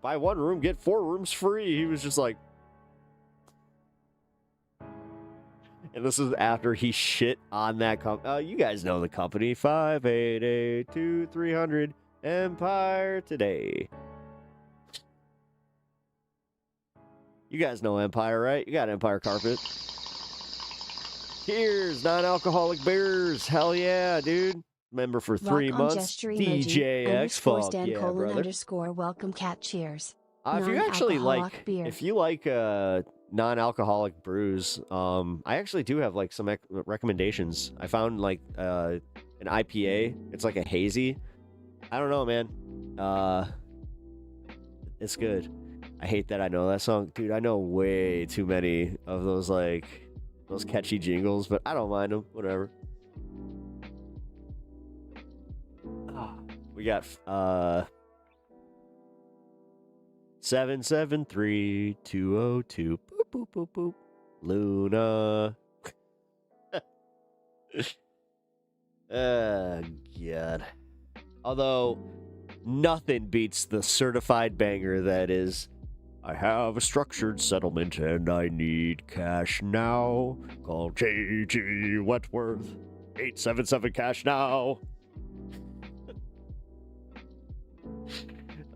1 room, get 4 rooms free. He was just like, and this is after he shit on that company. You guys know the company, 588-2300 Empire Today. You guys know Empire, right? You got Empire Carpet. Here's non-alcoholic beers. Hell yeah, dude. Member for 3 months. DJX. Fuck yeah, brother. _welcome cat cheers. If you actually like, beer. if you like non-alcoholic brews, I actually do have like some recommendations. I found like an IPA. It's like a hazy. I don't know, man. It's good. I hate that I know that song, dude. I know way too many of those those catchy jingles, but I don't mind them. Whatever. We got 773-202. Boop boop boop boop. Luna. God. Although nothing beats the certified banger that is, I have a structured settlement and I need cash now. Call J.G. Wentworth. 877 cash now.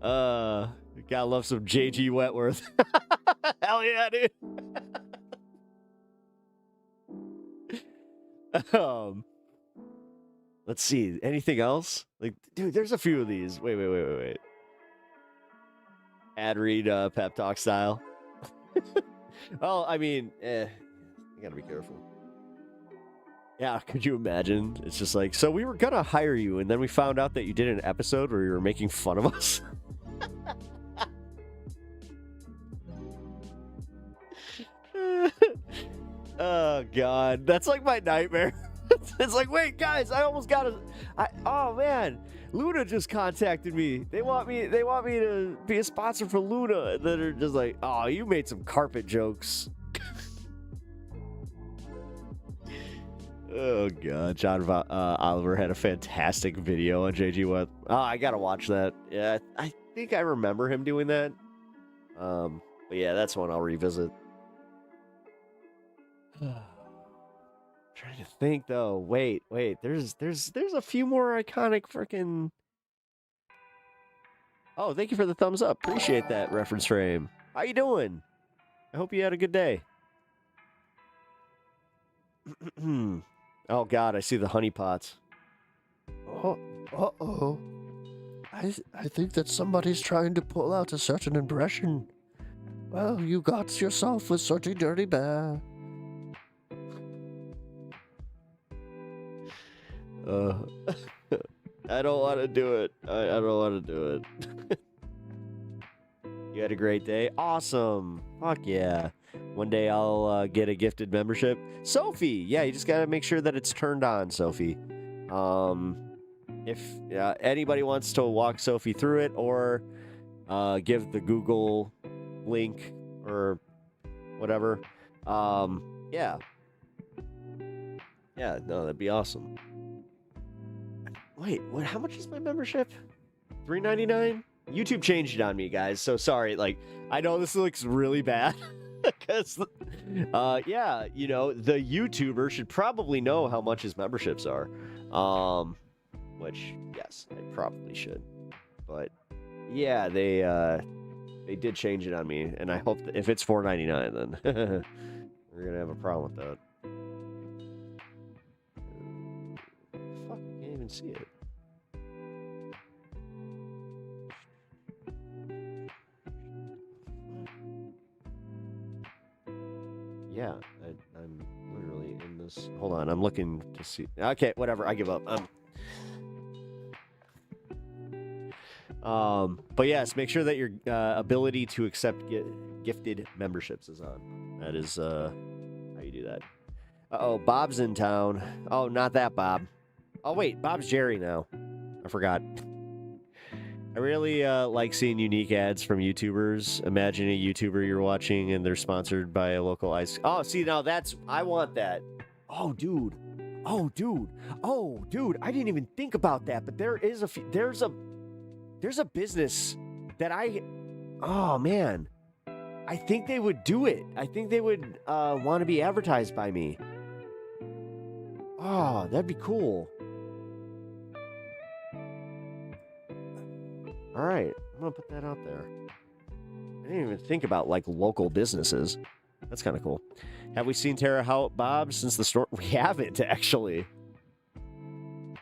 Gotta love some J.G. Wentworth. Hell yeah, dude. Let's see. Anything else? Like, dude, there's a few of these. Wait. Ad read pep talk style. Well, I mean, you gotta be careful. Yeah, could you imagine? It's just like, so we were gonna hire you, and then we found out that you did an episode where you were making fun of us. Oh, God. That's like my nightmare. It's like, wait, guys, I almost got oh, man. Luna just contacted me. They want me to be a sponsor for Luna. And then they're just like, oh, you made some carpet jokes. Oh god, Oliver had a fantastic video on JG West. Oh, I gotta watch that. Yeah, I think I remember him doing that. But yeah, that's one I'll revisit. Trying to think though. Wait. There's a few more iconic freaking. Oh, thank you for the thumbs up. Appreciate that, reference frame. How you doing? I hope you had a good day. Oh god, I see the honeypots. Oh, uh-oh. I think that somebody's trying to pull out a certain impression. Well, you got yourself a sooty dirty bear. I don't want to do it. I don't want to do it. You had a great day? Awesome. Fuck yeah. One day I'll get a gifted membership. Sophie! Yeah, you just got to make sure that it's turned on, Sophie. If anybody wants to walk Sophie through it or give the Google link or whatever, yeah. Yeah, no, that'd be awesome. Wait, what? How much is my membership? $3.99? YouTube changed it on me, guys. So sorry. Like, I know this looks really bad because, yeah, you know, the YouTuber should probably know how much his memberships are. Which, yes, I probably should. But yeah, they did change it on me, and I hope that if it's $4.99, then we're gonna have a problem with that. Fuck, I can't even see it. Yeah, I'm literally in this. Hold on, I'm looking to see. Okay, whatever. I give up. But yes, make sure that your ability to accept gifted memberships is on. That is how you do that. Uh-oh, Bob's in town. Oh, not that Bob. Oh wait, Bob's Jerry now. I forgot. I really like seeing unique ads from YouTubers. Imagine a YouTuber you're watching and they're sponsored by a local ice. Oh, see, now I want that. Oh, dude. Oh, dude. Oh, dude. I didn't even think about that, but there's a business that oh man. I think they would do it. I think they would want to be advertised by me. Oh, that'd be cool. All right, I'm gonna put that out there. I didn't even think about like local businesses. That's kind of cool. Have we seen Tara Hout Bob since the storm? We haven't actually.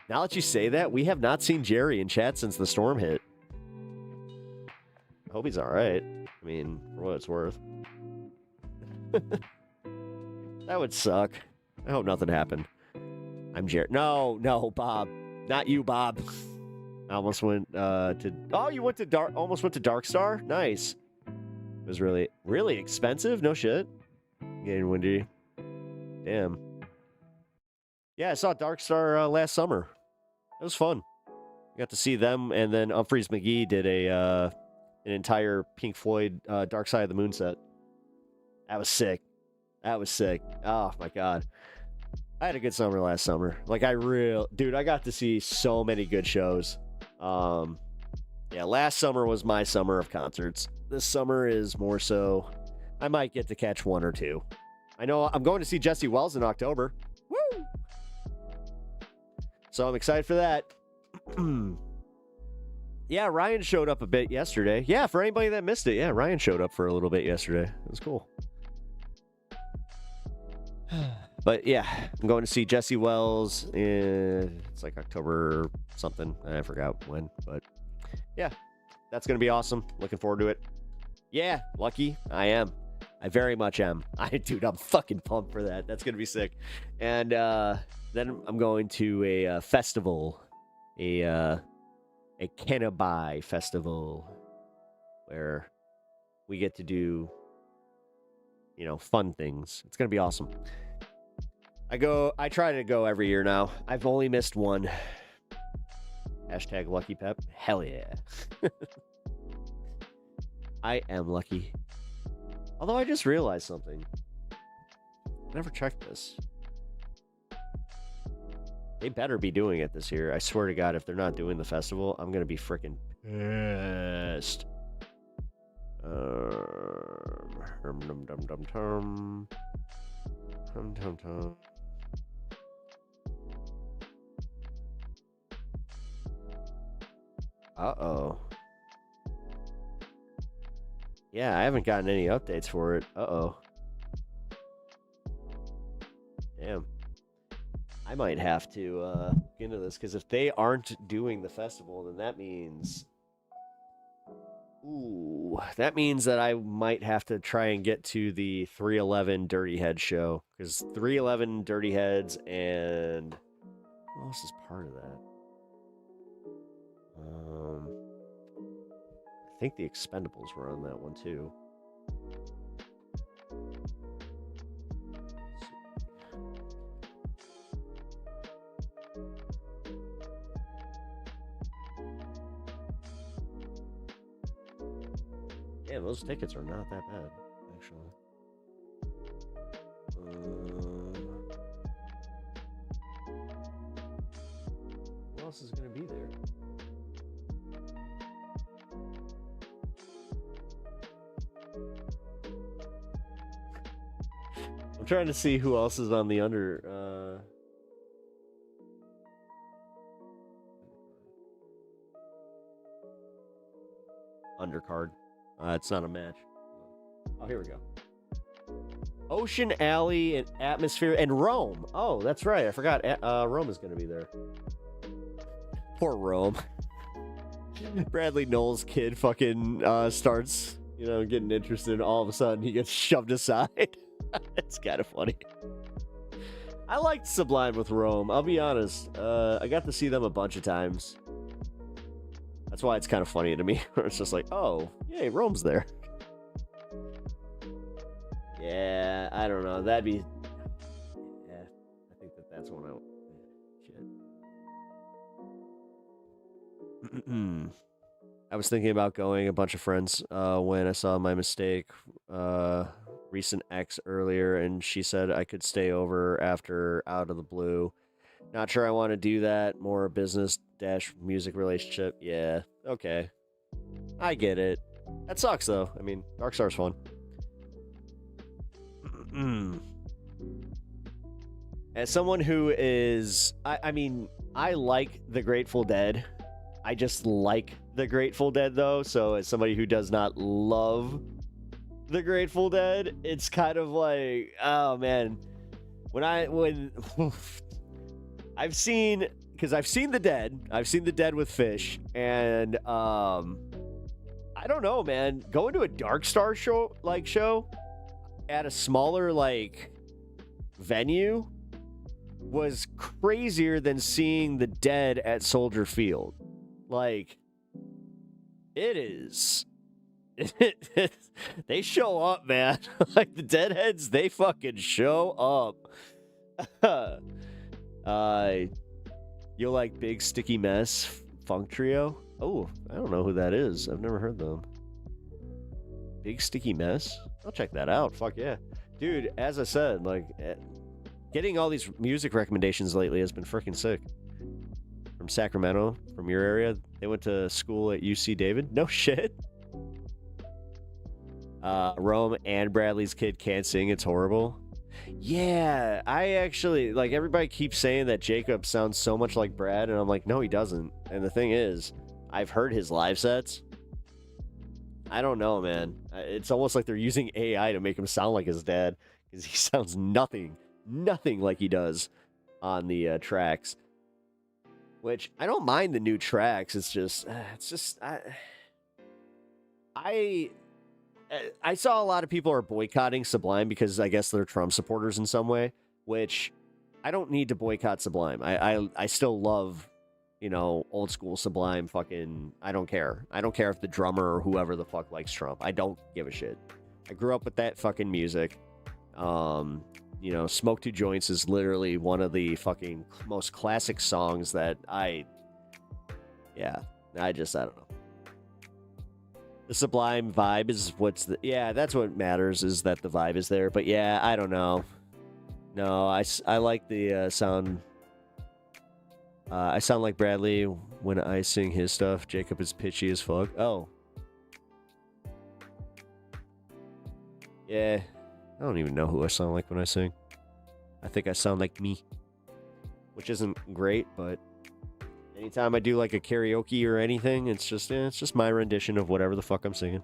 Now that you say that, we have not seen Jerry in chat since the storm hit. I hope he's all right. I mean, for what it's worth. That would suck. I hope nothing happened. I'm Jerry. No, Bob. Not you, Bob. I almost went to... Oh, you went to almost went to Dark Star? Nice. It was really, really expensive? No shit. Getting windy. Damn. Yeah, I saw Dark Star last summer. It was fun. Got to see them, and then Humphreys McGee did an entire Pink Floyd Dark Side of the Moon set. That was sick. That was sick. Oh, my God. I had a good summer last summer. Like, dude, I got to see so many good shows. Yeah, last summer was my summer of concerts. This summer is more so, I might get to catch one or two. I know I'm going to see Jesse Wells in October. Woo! So I'm excited for that. Yeah, Ryan showed up a bit yesterday. Yeah, for anybody that missed it, yeah, Ryan showed up for a little bit yesterday. It was cool. But yeah, I'm going to see Jesse Wells in, it's like October something. I forgot when, but yeah, that's going to be awesome. Looking forward to it. Yeah, lucky. I am. I very much am. Dude, I'm fucking pumped for that. That's going to be sick. And then I'm going to a festival, a Cannabis festival, where we get to do, fun things. It's going to be awesome. I try to go every year now. I've only missed one. Hashtag Lucky Pep. Hell yeah. I am lucky. Although I just realized something. I never checked this. They better be doing it this year. I swear to God, if they're not doing the festival, I'm gonna be freaking pissed. Uh-oh. Yeah, I haven't gotten any updates for it. Uh-oh. Damn. I might have to look into this, because if they aren't doing the festival, then that means... Ooh, that means that I might have to try and get to the 311 Dirty Head show, because 311 Dirty Heads and... What else is part of that? I think the Expendables were on that one, too. Yeah, those tickets are not that bad, actually. Who else is going to be there? I'm trying to see who else is on the undercard. It's not a match. Oh, here we go. Ocean Alley and Atmosphere and Rome. Oh, that's right. I forgot. Rome is going to be there. Poor Rome. Bradley Knowles' kid fucking starts, getting interested, and all of a sudden he gets shoved aside. It's kind of funny. I liked Sublime with Rome. I'll be honest. I got to see them a bunch of times. That's why it's kind of funny to me. It's just like, oh, yay, Rome's there. Yeah, I don't know. That'd be... Yeah, I think that's one I... Shit. I was thinking about going, a bunch of friends, when I saw my mistake, recent ex earlier, and she said I could stay over after Out of the Blue. Not sure I want to do that. More business-music relationship. Yeah, okay. I get it. That sucks, though. I mean, Dark Star's fun. As someone who is... I mean, I like the Grateful Dead. I just like the Grateful Dead, though, so as somebody who does not love the Grateful Dead, it's kind of like, oh, man. When I've seen the Dead. I've seen the Dead with Fish, and I don't know, man. Going to a Dark Star show at a smaller venue was crazier than seeing the Dead at Soldier Field. It is. They show up, man. The Deadheads, they fucking show up. You'll like Big Sticky Mess Funk Trio? Oh, I don't know who that is. I've never heard them. Big Sticky Mess? I'll check that out. Fuck yeah. Dude, as I said, getting all these music recommendations lately has been freaking sick. From Sacramento, from your area. They went to school at UC David. No shit. Rome and Bradley's kid can't sing. It's horrible. Yeah, I actually, everybody keeps saying that Jacob sounds so much like Brad, and I'm like, no, he doesn't. And the thing is, I've heard his live sets. I don't know, man. It's almost like they're using AI to make him sound like his dad, because he sounds nothing like he does on the tracks. Which, I don't mind the new tracks. It's just I saw a lot of people are boycotting Sublime because I guess they're Trump supporters in some way, which I don't need to boycott Sublime. I still love, old school Sublime fucking, I don't care. I don't care if the drummer or whoever the fuck likes Trump. I don't give a shit. I grew up with that fucking music. Smoke Two Joints is literally one of the fucking most classic songs that I don't know. The Sublime vibe is that's what matters, is that the vibe is there. But yeah, I don't know. No, I like the sound I sound like Bradley when I sing his stuff. Jacob is pitchy as fuck. Oh. Yeah. I don't even know who I sound like when I sing. I think I sound like me. Which isn't great, but anytime I do like a karaoke or anything, it's just my rendition of whatever the fuck I'm singing.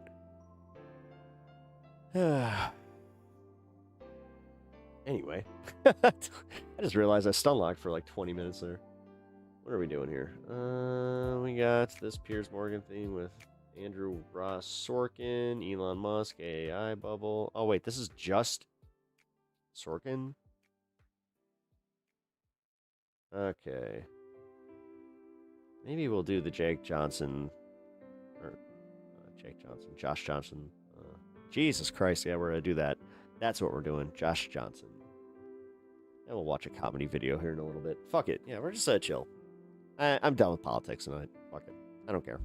Anyway. I just realized I stun locked for like 20 minutes there. What are we doing here? We got this Piers Morgan thing with Andrew Ross Sorkin, Elon Musk, AI bubble. Oh, wait, this is just Sorkin? Okay. Maybe we'll do the Josh Johnson. Jesus Christ, yeah, we're going to do that. That's what we're doing, Josh Johnson. And we'll watch a comedy video here in a little bit. Fuck it. Yeah, we're just chill. I'm done with politics tonight. Fuck it. I don't care.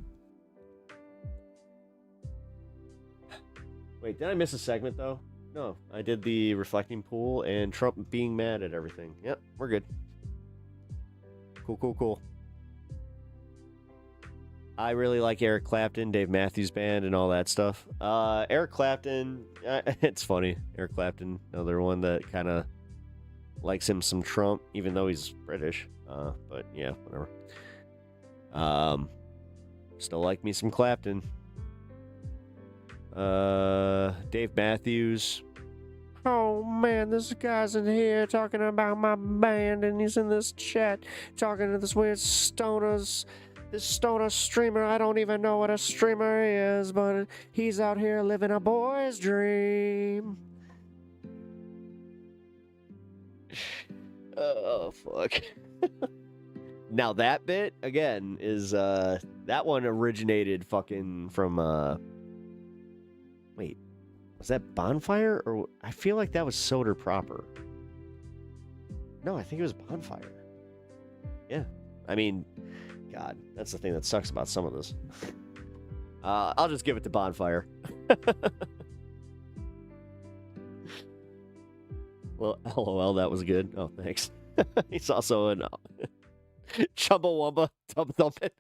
Wait, did I miss a segment, though? No, I did the reflecting pool and Trump being mad at everything. Yep, we're good. Cool. I really like Eric Clapton, Dave Matthews Band, and all that stuff. Eric Clapton, it's funny. Eric Clapton, another one that kind of likes him some Trump, even though he's British. But yeah, whatever. Still like me some Clapton. Dave Matthews. Oh man, this guy's in here talking about my band, and he's in this chat talking to this weird this stoner streamer. I don't even know what a streamer is, but he's out here living a boy's dream. Oh, fuck. Now that bit, again, is, that one originated fucking from, wait, was that Bonfire? Or, I feel like that was Soder proper. No, I think it was Bonfire. Yeah. I mean, God, that's the thing that sucks about some of this. I'll just give it to Bonfire. Well, LOL, that was good. Oh, thanks. He's also in Chumbawamba Tub Thumpin'.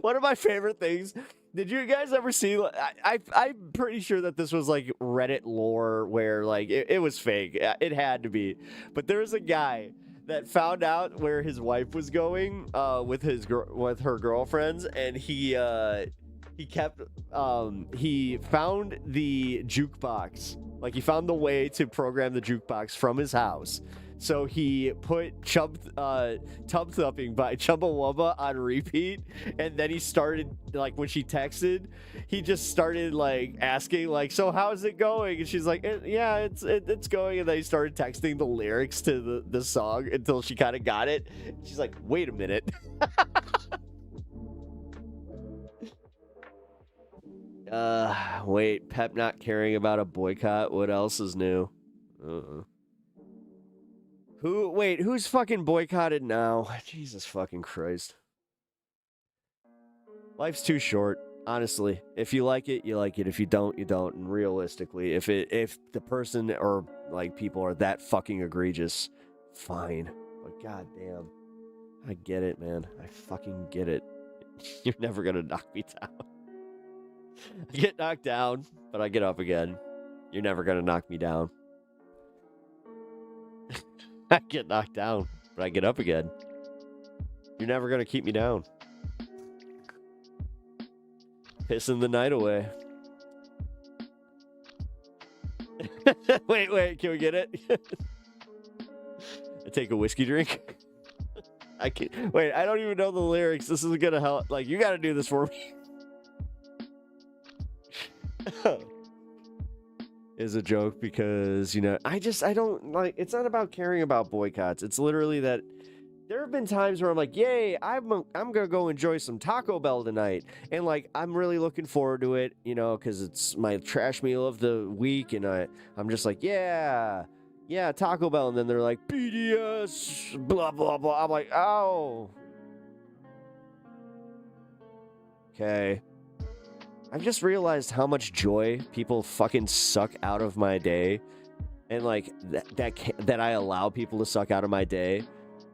One of my favorite things. Did you guys ever see? I'm pretty sure that this was like Reddit lore where like it was fake. It had to be. But there was a guy that found out where his wife was going with her girlfriends, and he found the jukebox. Like, he found the way to program the jukebox from his house. So he put Tub Thumping by Chumbawamba on repeat, and then he started, like, when she texted, he just started, like, asking, like, so how's it going? And she's like, yeah, it's going. And then he started texting the lyrics to the song until she kind of got it. She's like, wait a minute. Wait, Pep not caring about a boycott. What else is new? Who's fucking boycotted now? Jesus fucking Christ. Life's too short, honestly. If you like it, you like it. If you don't, you don't. And realistically, if the person or like people are that fucking egregious, fine. But goddamn, I get it, man. I fucking get it. You're never gonna knock me down. I get knocked down, but I get up again. You're never gonna knock me down. I get knocked down, but I get up again. You're never gonna keep me down. Pissing the night away. Wait, can we get it? I take a whiskey drink. I can't. Wait, I don't even know the lyrics. This isn't gonna help. Like, you gotta do this for me. Is a joke because, you know, I don't like, it's not about caring about boycotts. It's literally that there have been times where I'm like, yay, I'm gonna go enjoy some Taco Bell tonight, and like I'm really looking forward to it, you know, because it's my trash meal of the week, and I'm just like, yeah, Taco Bell, and then they're like, BDS, blah blah blah. I'm like, oh, okay. I've just realized how much joy people fucking suck out of my day, and like that I allow people to suck out of my day,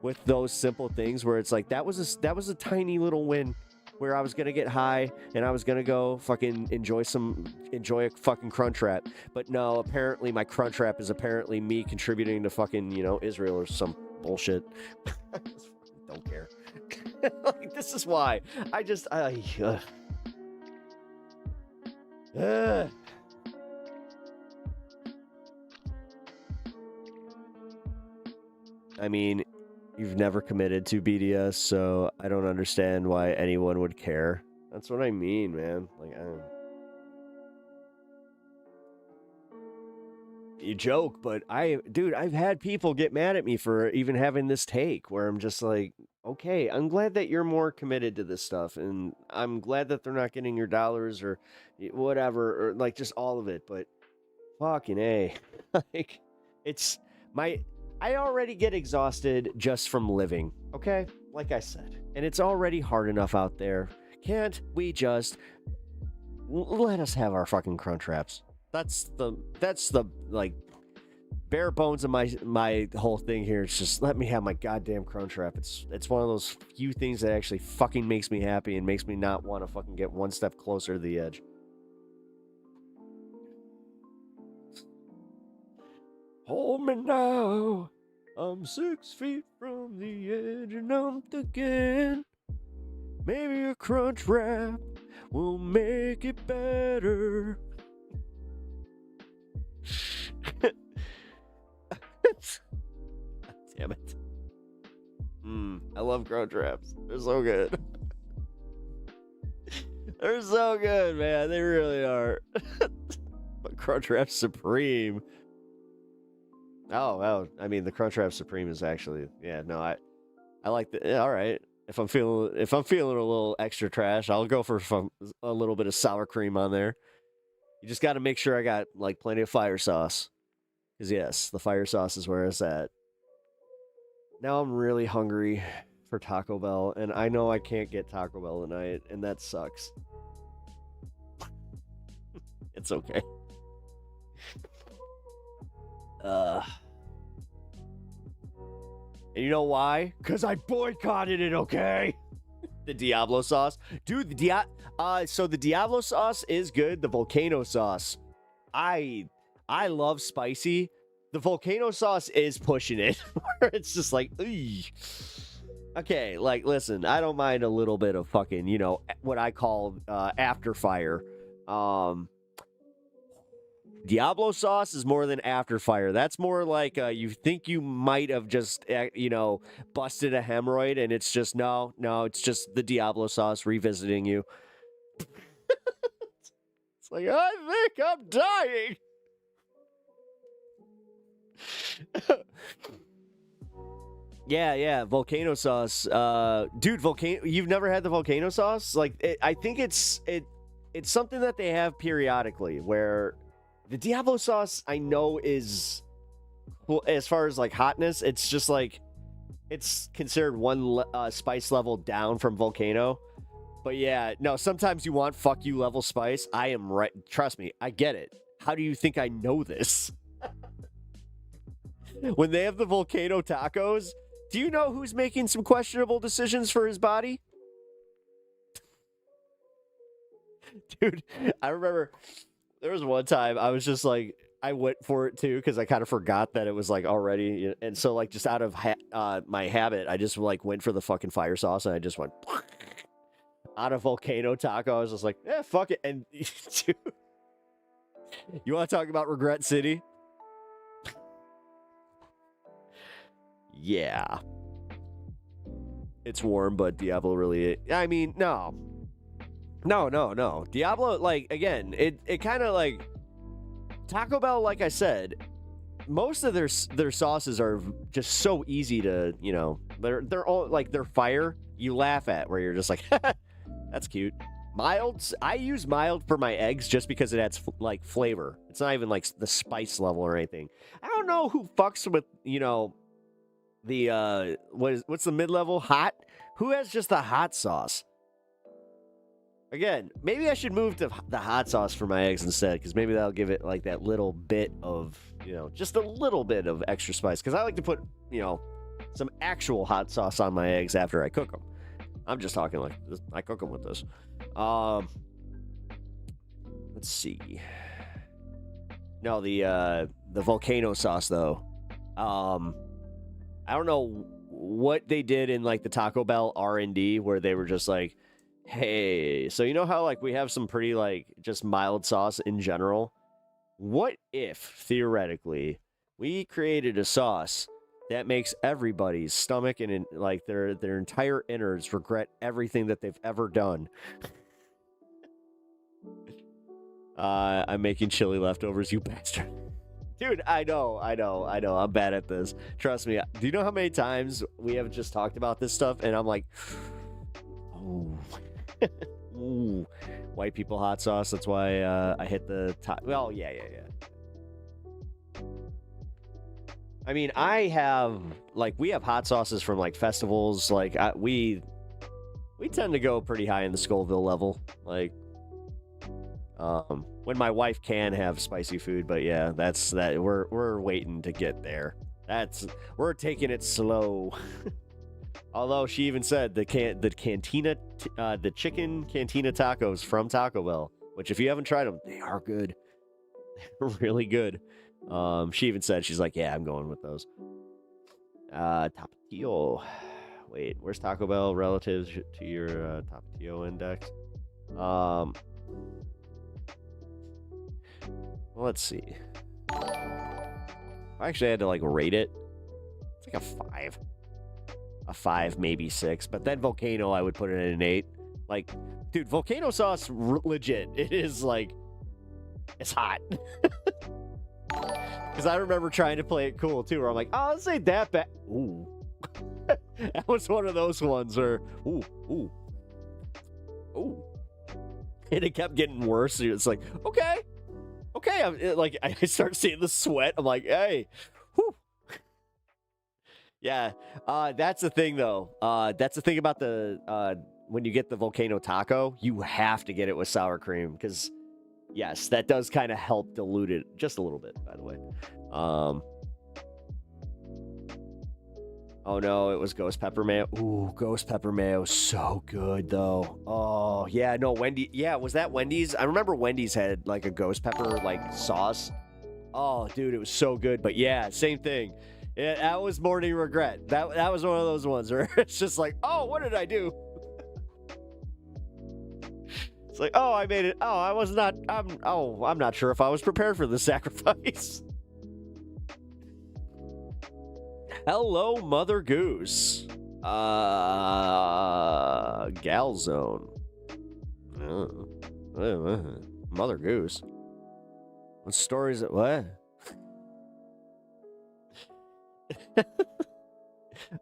with those simple things where it's like that was a tiny little win where I was gonna get high and I was gonna go fucking enjoy a fucking crunch wrap. But no, apparently my crunch wrap is apparently me contributing to fucking, Israel or some bullshit. I just don't care. Like, this is why I mean, you've never committed to BDS, so I don't understand why anyone would care. That's what I mean, man. Like, you joke, but I've had people get mad at me for even having this take where I'm just like, okay, I'm glad that you're more committed to this stuff, and I'm glad that they're not getting your dollars or whatever, or like just all of it, but fucking A. Like, I already get exhausted just from living, okay? Like I said. And it's already hard enough out there. Can't we just let us have our fucking crunch wraps? That's the like bare bones of my whole thing here. It's just let me have my goddamn crunch wrap. It's one of those few things that actually fucking makes me happy and makes me not want to fucking get one step closer to the edge. Hold me now. I'm 6 feet from the edge and I'm thinking maybe a crunch wrap will make it better. Damn it. I love crunch wraps. They're so good. They're so good, man. They really are. But crunch wrap supreme. Oh, well, I mean, the Crunchwrap Supreme is actually, I like the, all right. If I'm feeling a little extra trash, I'll go for a little bit of sour cream on there. You just got to make sure I got, like, plenty of fire sauce. Because, yes, the fire sauce is where it's at. Now I'm really hungry for Taco Bell, and I know I can't get Taco Bell tonight, and that sucks. It's okay. And you know why? Because I boycotted it, okay? The Diablo sauce. Dude, so the Diablo sauce is good. The volcano sauce, I love spicy. The volcano sauce is pushing it. It's just like, ugh. Okay, like, listen, I don't mind a little bit of fucking, what I call after fire. Diablo sauce is more than after fire. That's more like you think you might have just, busted a hemorrhoid, and it's just, no, it's just the Diablo sauce revisiting you. It's like, I think I'm dying. Yeah, volcano sauce. Dude, you've never had the volcano sauce? Like, I think it's something that they have periodically where the Diablo sauce, I know, is, well, as far as like hotness, it's just like, it's considered one spice level down from volcano. But yeah, no, sometimes you want fuck you level spice. I am right. Trust me, I get it. How do you think I know this? When they have the volcano tacos, do you know who's making some questionable decisions for his body? Dude, I remember there was one time I was just like, I went for it too because I kind of forgot that it was like already, and so like just out of my habit, I just like went for the fucking fire sauce and I just went out of volcano taco. I was just like, fuck it. And dude, you want to talk about Regret City? Yeah, it's warm, but Diablo really, I mean, no. Diablo, like, again, it kind of like Taco Bell, like I said, most of their sauces are just so easy to, they're all like, they're fire you laugh at, where you're just like, that's cute. Milds, I use mild for my eggs just because it adds like flavor. It's not even like the spice level or anything. I don't know who fucks with, the what's the mid-level hot? Who has just the hot sauce? Again, maybe I should move to the hot sauce for my eggs instead, because maybe that'll give it like that little bit of, just a little bit of extra spice. Because I like to put, some actual hot sauce on my eggs after I cook them. I'm just talking like this, I cook them with this. Let's see. No, the volcano sauce though. I don't know what they did in like the Taco Bell R&D where they were just like, hey, so you know how like we have some pretty like just mild sauce in general? What if theoretically we created a sauce that makes everybody's stomach and like their entire innards regret everything that they've ever done? I'm making chili leftovers, you bastard. Dude, I know. I'm bad at this. Trust me. Do you know how many times we have just talked about this stuff and I'm like, oh, ooh, white people hot sauce. That's why I hit the top. Well, yeah. I mean, we have hot sauces from like festivals. Like we tend to go pretty high in the Scoville level. Like, when my wife can have spicy food, but yeah, that's that. We're waiting to get there. We're taking it slow. Although she even said the chicken cantina tacos from Taco Bell, which if you haven't tried them, they are good. They're really good. She even said, she's like, yeah, I'm going with those. Tapatio. Wait, where's Taco Bell relative to your Tapatio index? Let's see. I actually had to like rate it. It's like a 5. A 5, maybe 6. But then Volcano, I would put it at an 8. Like, dude, Volcano sauce, legit. It is like, it's hot. Because I remember trying to play it cool too, where I'm like, oh, this ain't that bad. Ooh. That was one of those ones where, ooh. And it kept getting worse. It's like, okay. I start seeing the sweat. I'm like, hey, whew. Yeah, that's the thing though. That's the thing about the when you get the Volcano taco, you have to get it with sour cream because, yes, that does kind of help dilute it just a little bit. By the way, oh no, it was ghost pepper mayo. Ooh, ghost pepper mayo, so good though. Oh yeah, no, Wendy. Yeah, was that Wendy's? I remember Wendy's had like a ghost pepper like sauce. Oh, dude, it was so good. But yeah, same thing. That was morning regret. That was one of those ones where it's just like, oh, what did I do? It's like, oh, I made it. Oh, I was not. I'm not sure if I was prepared for the sacrifice. Hello, Mother Goose. Gal Zone. Mother Goose. What stories? What?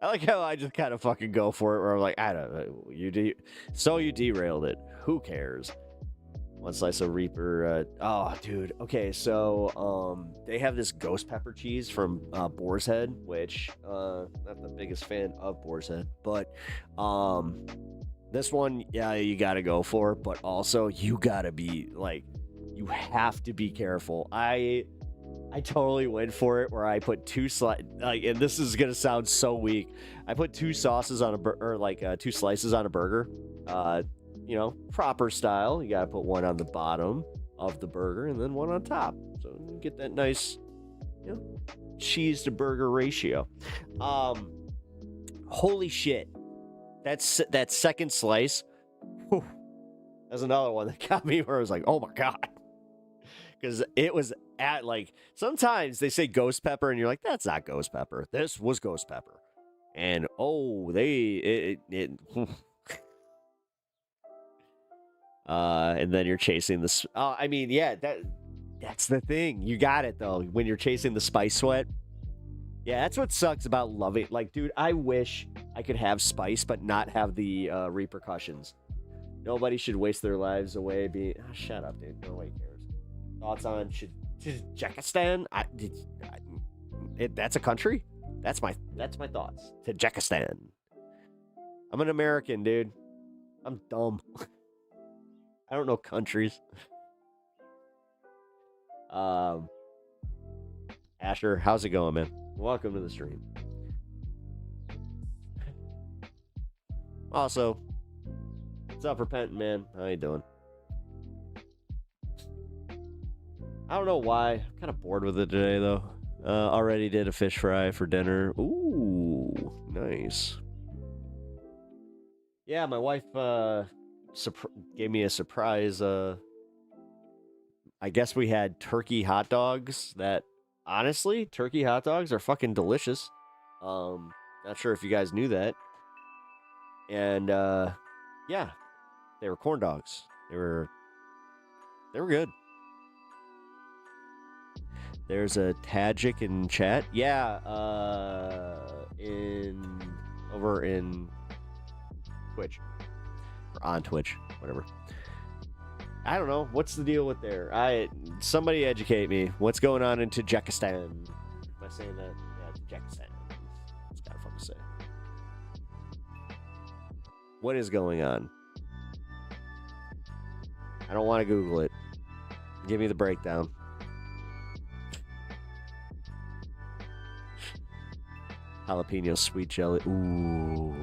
I like how I just kind of fucking go for it, where I'm like, I don't know. You derailed it. Who cares? One slice of Reaper. Oh, dude. Okay, so they have this ghost pepper cheese from Boar's Head, which not the biggest fan of Boar's Head, but this one, yeah, you gotta go for. But also, you gotta be like, you have to be careful. I totally went for it where I put two and this is gonna sound so weak. I put two sauces on two slices on a burger. Proper style. You gotta put one on the bottom of the burger and then one on top, so you get that nice, cheese to burger ratio. Holy shit, that second slice. Whew, that's another one that got me where I was like, oh my god, because it was at like, sometimes they say ghost pepper and you're like, that's not ghost pepper. This was ghost pepper, and and then you're chasing this. I mean, yeah, that's the thing. You got it though. When you're chasing the spice sweat, yeah, that's what sucks about loving. Like, dude, I wish I could have spice but not have the repercussions. Nobody should waste their lives away being. Oh, shut up, dude. Nobody cares. Thoughts on Tajikistan? That's a country. That's my thoughts. Tajikistan. I'm an American, dude. I'm dumb. I don't know countries. Asher, how's it going, man? Welcome to the stream. Also, what's up, Repentant Man? How you doing? I don't know why. I'm kind of bored with it today, though. Already did a fish fry for dinner. Ooh, nice. Yeah, my wife gave me a surprise. I guess we had turkey hot dogs that, honestly, turkey hot dogs are fucking delicious. Not sure if you guys knew that. And, yeah, they were corn dogs. They were good. There's a Tajik in chat. Yeah, over in Twitch. Or on Twitch, whatever. I don't know. What's the deal with there? Somebody educate me. What's going on in Tajikistan? Am I saying that? Yeah, Tajikistan. It's kind of fun to say. What is going on? I don't want to Google it. Give me the breakdown. Jalapeno sweet jelly. Ooh,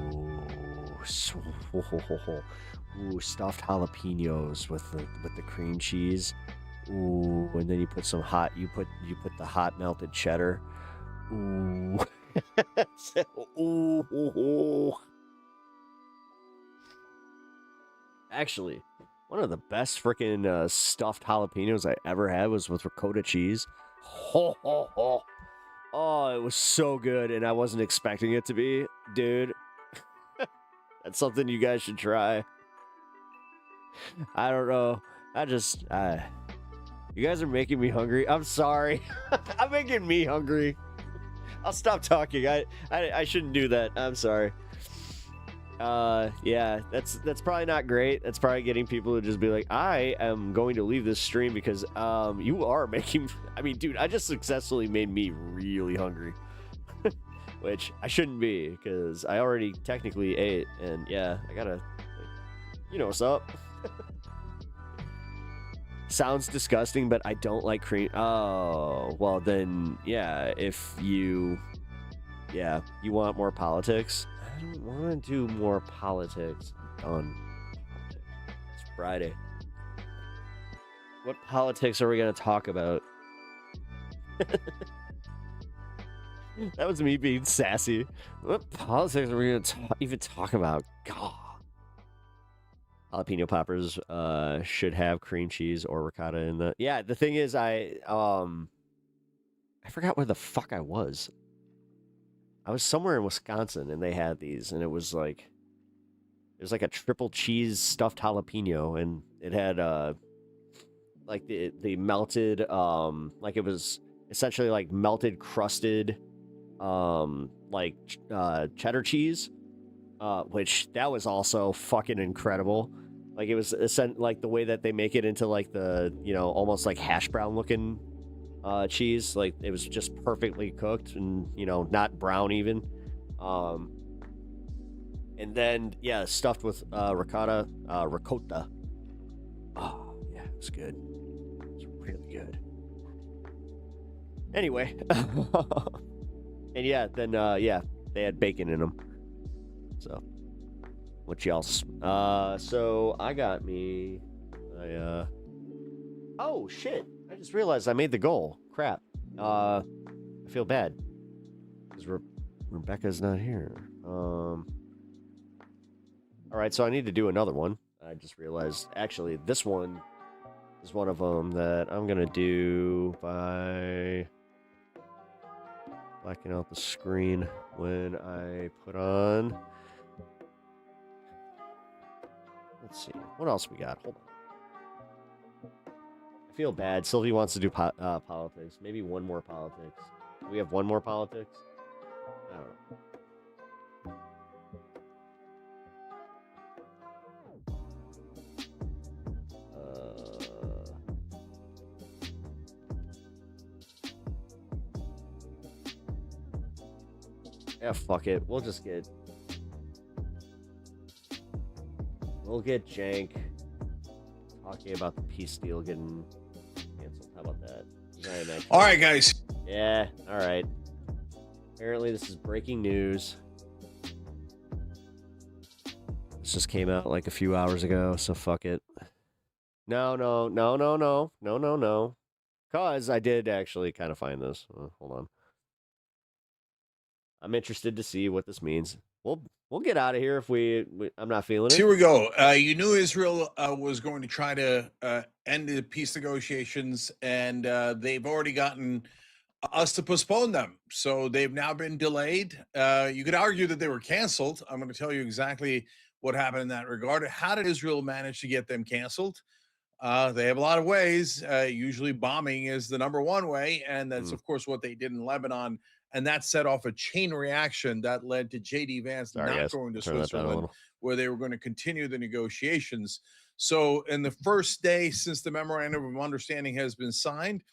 ooh, stuffed jalapenos with the cream cheese. Ooh, and then you put some hot. You put the hot melted cheddar. Ooh, ooh. Actually, one of the best freaking stuffed jalapenos I ever had was with ricotta cheese. Ho ho ho. Oh, it was so good, and I wasn't expecting it to be. Dude, that's something you guys should try. I don't know. You guys are making me hungry. I'm sorry. I'm making me hungry. I'll stop talking. I shouldn't do that. I'm sorry. Yeah, that's probably not great. That's probably getting people to just be like, I am going to leave this stream because you are making, I mean, dude, I just successfully made me really hungry. Which I shouldn't be, because I already technically ate, and yeah, I gotta, you know what's up. Sounds disgusting, but I don't like cream. Oh, well then, yeah, if you want more politics. I don't want to do more politics. I'm done. It's Friday. What politics are we going to talk about? That was me being sassy. What politics are we going to even talk about? God. Jalapeno poppers should have cream cheese or ricotta in the... Yeah, the thing is, I forgot where the fuck I was. I was somewhere in Wisconsin, and they had these, and it was like a triple cheese stuffed jalapeno, and it had like the melted like it was essentially like melted crusted like cheddar cheese, which that was also fucking incredible. Like it was like the way that they make it into like the, you know, almost like hash brown looking cheese. Like it was just perfectly cooked and, you know, not brown even. And then yeah, stuffed with ricotta. Oh yeah, it was good. It was really good. Anyway, and yeah, then yeah, they had bacon in them. So what else? So I got me. Oh shit! I just realized I made the goal. Crap. I feel bad because Rebecca's not here. All right, so I need to do another one. I just realized actually this one is one of them that I'm gonna do by blacking out the screen when I put on. Let's see. What else we got? Hold on. I feel bad. Sylvie wants to do politics. Maybe one more politics. Do we have one more politics? I don't know. Yeah, fuck it. We'll get Jank talking about the peace deal getting canceled. How about that? All right, guys. Yeah, all right. Apparently, this is breaking news. This just came out like a few hours ago, so fuck it. No. Because I did actually kind of find this. Hold on. I'm interested to see what this means. We'll get out of here if I'm not feeling it. Here we go. You knew Israel was going to try to end the peace negotiations, and they've already gotten us to postpone them. So they've now been delayed. You could argue that they were canceled. I'm going to tell you exactly what happened in that regard. How did Israel manage to get them canceled? They have a lot of ways. Usually bombing is the number one way, and that's, of course, what they did in Lebanon. And that set off a chain reaction that led to J.D. Vance not going to Switzerland, where they were going to continue the negotiations. So in the first day since the memorandum of understanding has been signed,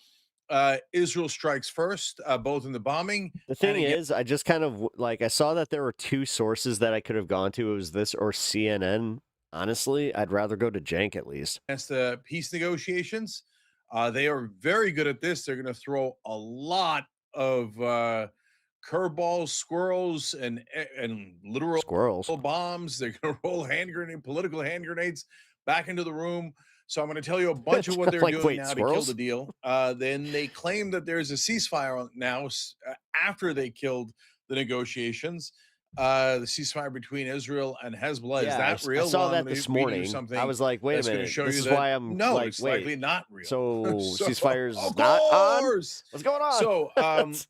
Israel strikes first, both in the bombing. The thing is, I just kind of I saw that there were two sources that I could have gone to. It was this or CNN. Honestly, I'd rather go to Jank at least. Against the peace negotiations. They are very good at this. They're going to throw a lot of curveballs, squirrels, and literal squirrels bombs. They're going to roll political hand grenades back into the room. So I'm going to tell you a bunch of what they're doing now to kill the deal. Then they claim that there's a ceasefire now after they killed the negotiations. The ceasefire between Israel and Hezbollah, is that real? I saw that this morning. I was like, wait a minute, this is why I'm it's likely not real. So ceasefire's not on? What's going on? So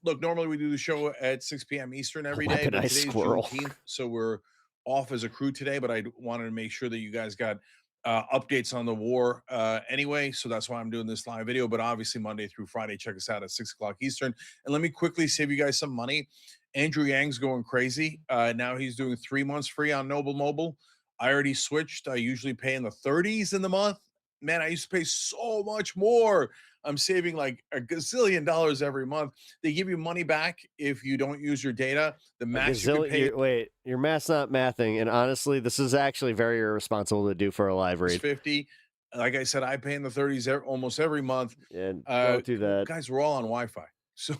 look, normally we do the show at 6 p.m. Eastern every day, but today's squirrel. Juneteenth, so we're off as a crew today, but I wanted to make sure that you guys got updates on the war anyway, so that's why I'm doing this live video. But obviously Monday through Friday, check us out at 6 o'clock Eastern. And let me quickly save you guys some money. Andrew Yang's going crazy. Now he's doing 3 months free on Noble Mobile. I already switched. I usually pay in the 30s in the month. Man, I used to pay so much more. I'm saving like $1 gazillion every month. They give you money back if you don't use your data. The max you can pay. Wait, your math's not mathing. And honestly, this is actually very irresponsible to do for a live read. 50. Like I said, I pay in the 30s almost every month. And don't do that. Guys, we're all on Wi-Fi. So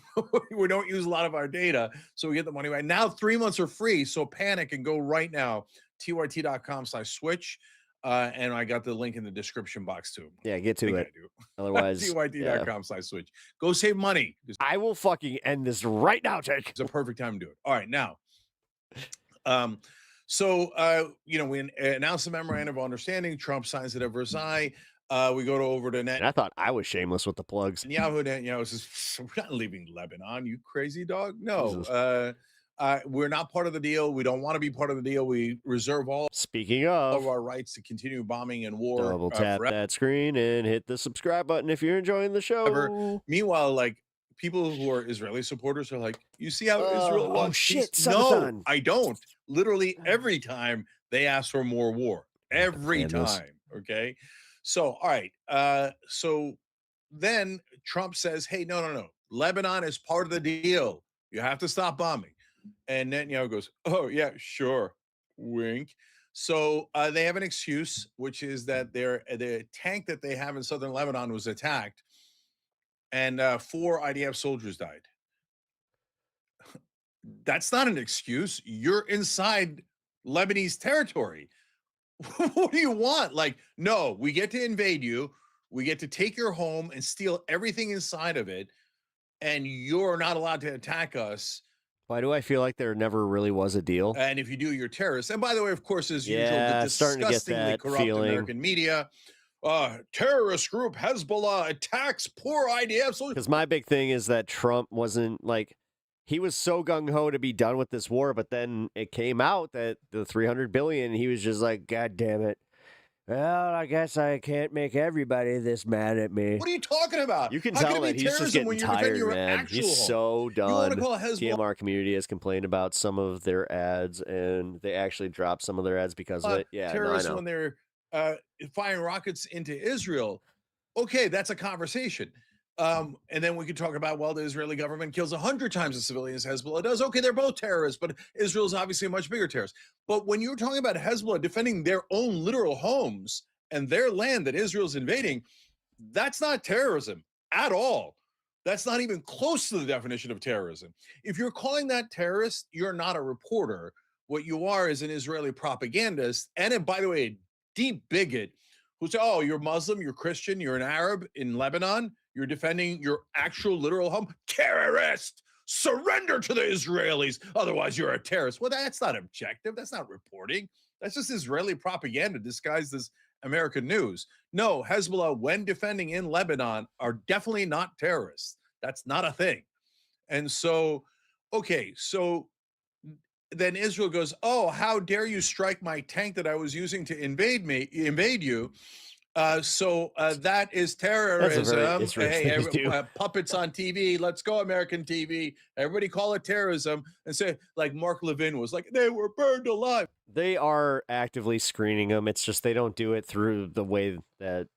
we don't use a lot of our data, so we get the money right now. 3 months are free, so panic and go right now. tyt.com/switch, and I got the link in the description box too. Yeah, get to it. Otherwise, tyt.com/switch. Go save money. I will fucking end this right now, Jake. It's a perfect time to do it. All right, now. We announced the memorandum of understanding. Trump signs it at Versailles. We go over to Net. And I thought I was shameless with the plugs. Netanyahu says, we're not leaving Lebanon, you crazy dog. No, we're not part of the deal. We don't want to be part of the deal. We reserve all of our rights to continue bombing and war. Double tap that screen and hit the subscribe button if you're enjoying the show. Meanwhile, people who are Israeli supporters are like, you see how Israel wants? Oh shit! No, I don't. Literally every time they ask for more war. Every time. Okay. So, all right. So then Trump says, hey, no. Lebanon is part of the deal. You have to stop bombing. And Netanyahu goes, oh, yeah, sure. Wink. So they have an excuse, which is that the tank that they have in southern Lebanon was attacked and 4 IDF soldiers died. That's not an excuse. You're inside Lebanese territory. What do you want? No, we get to invade you. We get to take your home and steal everything inside of it. And you're not allowed to attack us. Why do I feel like there never really was a deal? And if you do, you're terrorists. And by the way, of course, as usual, the disgustingly corrupt American media, terrorist group Hezbollah attacks poor IDF soldiers. Because my big thing is that Trump wasn't he was so gung-ho to be done with this war, but then it came out that the $300 billion, he was just like, God damn it. Well, I guess I can't make everybody this mad at me. What are you talking about? You can tell that he's just getting tired, man. He's so done. You want to call Hezbollah? TMR community has complained about some of their ads, and they actually dropped some of their ads because of it. Yeah, terrorists when they're firing rockets into Israel. Okay, that's a conversation. And then we could talk about, well, the Israeli government kills 100 times the civilians Hezbollah does. Okay, they're both terrorists, but Israel's obviously a much bigger terrorist. But when you're talking about Hezbollah defending their own literal homes and their land that Israel's invading, that's not terrorism at all. That's not even close to the definition of terrorism. If you're calling that terrorist, you're not a reporter. What you are is an Israeli propagandist, and by the way, a deep bigot who say, "Oh, you're Muslim, you're Christian, you're an Arab in Lebanon, you're defending your actual literal home. Terrorist! Surrender to the Israelis, otherwise you're a terrorist." Well, that's not objective. That's not reporting. That's just Israeli propaganda disguised as American news. No, Hezbollah, when defending in Lebanon, are definitely not terrorists. That's not a thing. And so, okay, so then Israel goes, "Oh, how dare you strike my tank that I was using to invade you? That is terrorism. Hey, puppets on TV. Let's go, American TV. Everybody call it terrorism." And say, like Mark Levin was like, "They were burned alive." They are actively screening them. It's just they don't do it through the way that,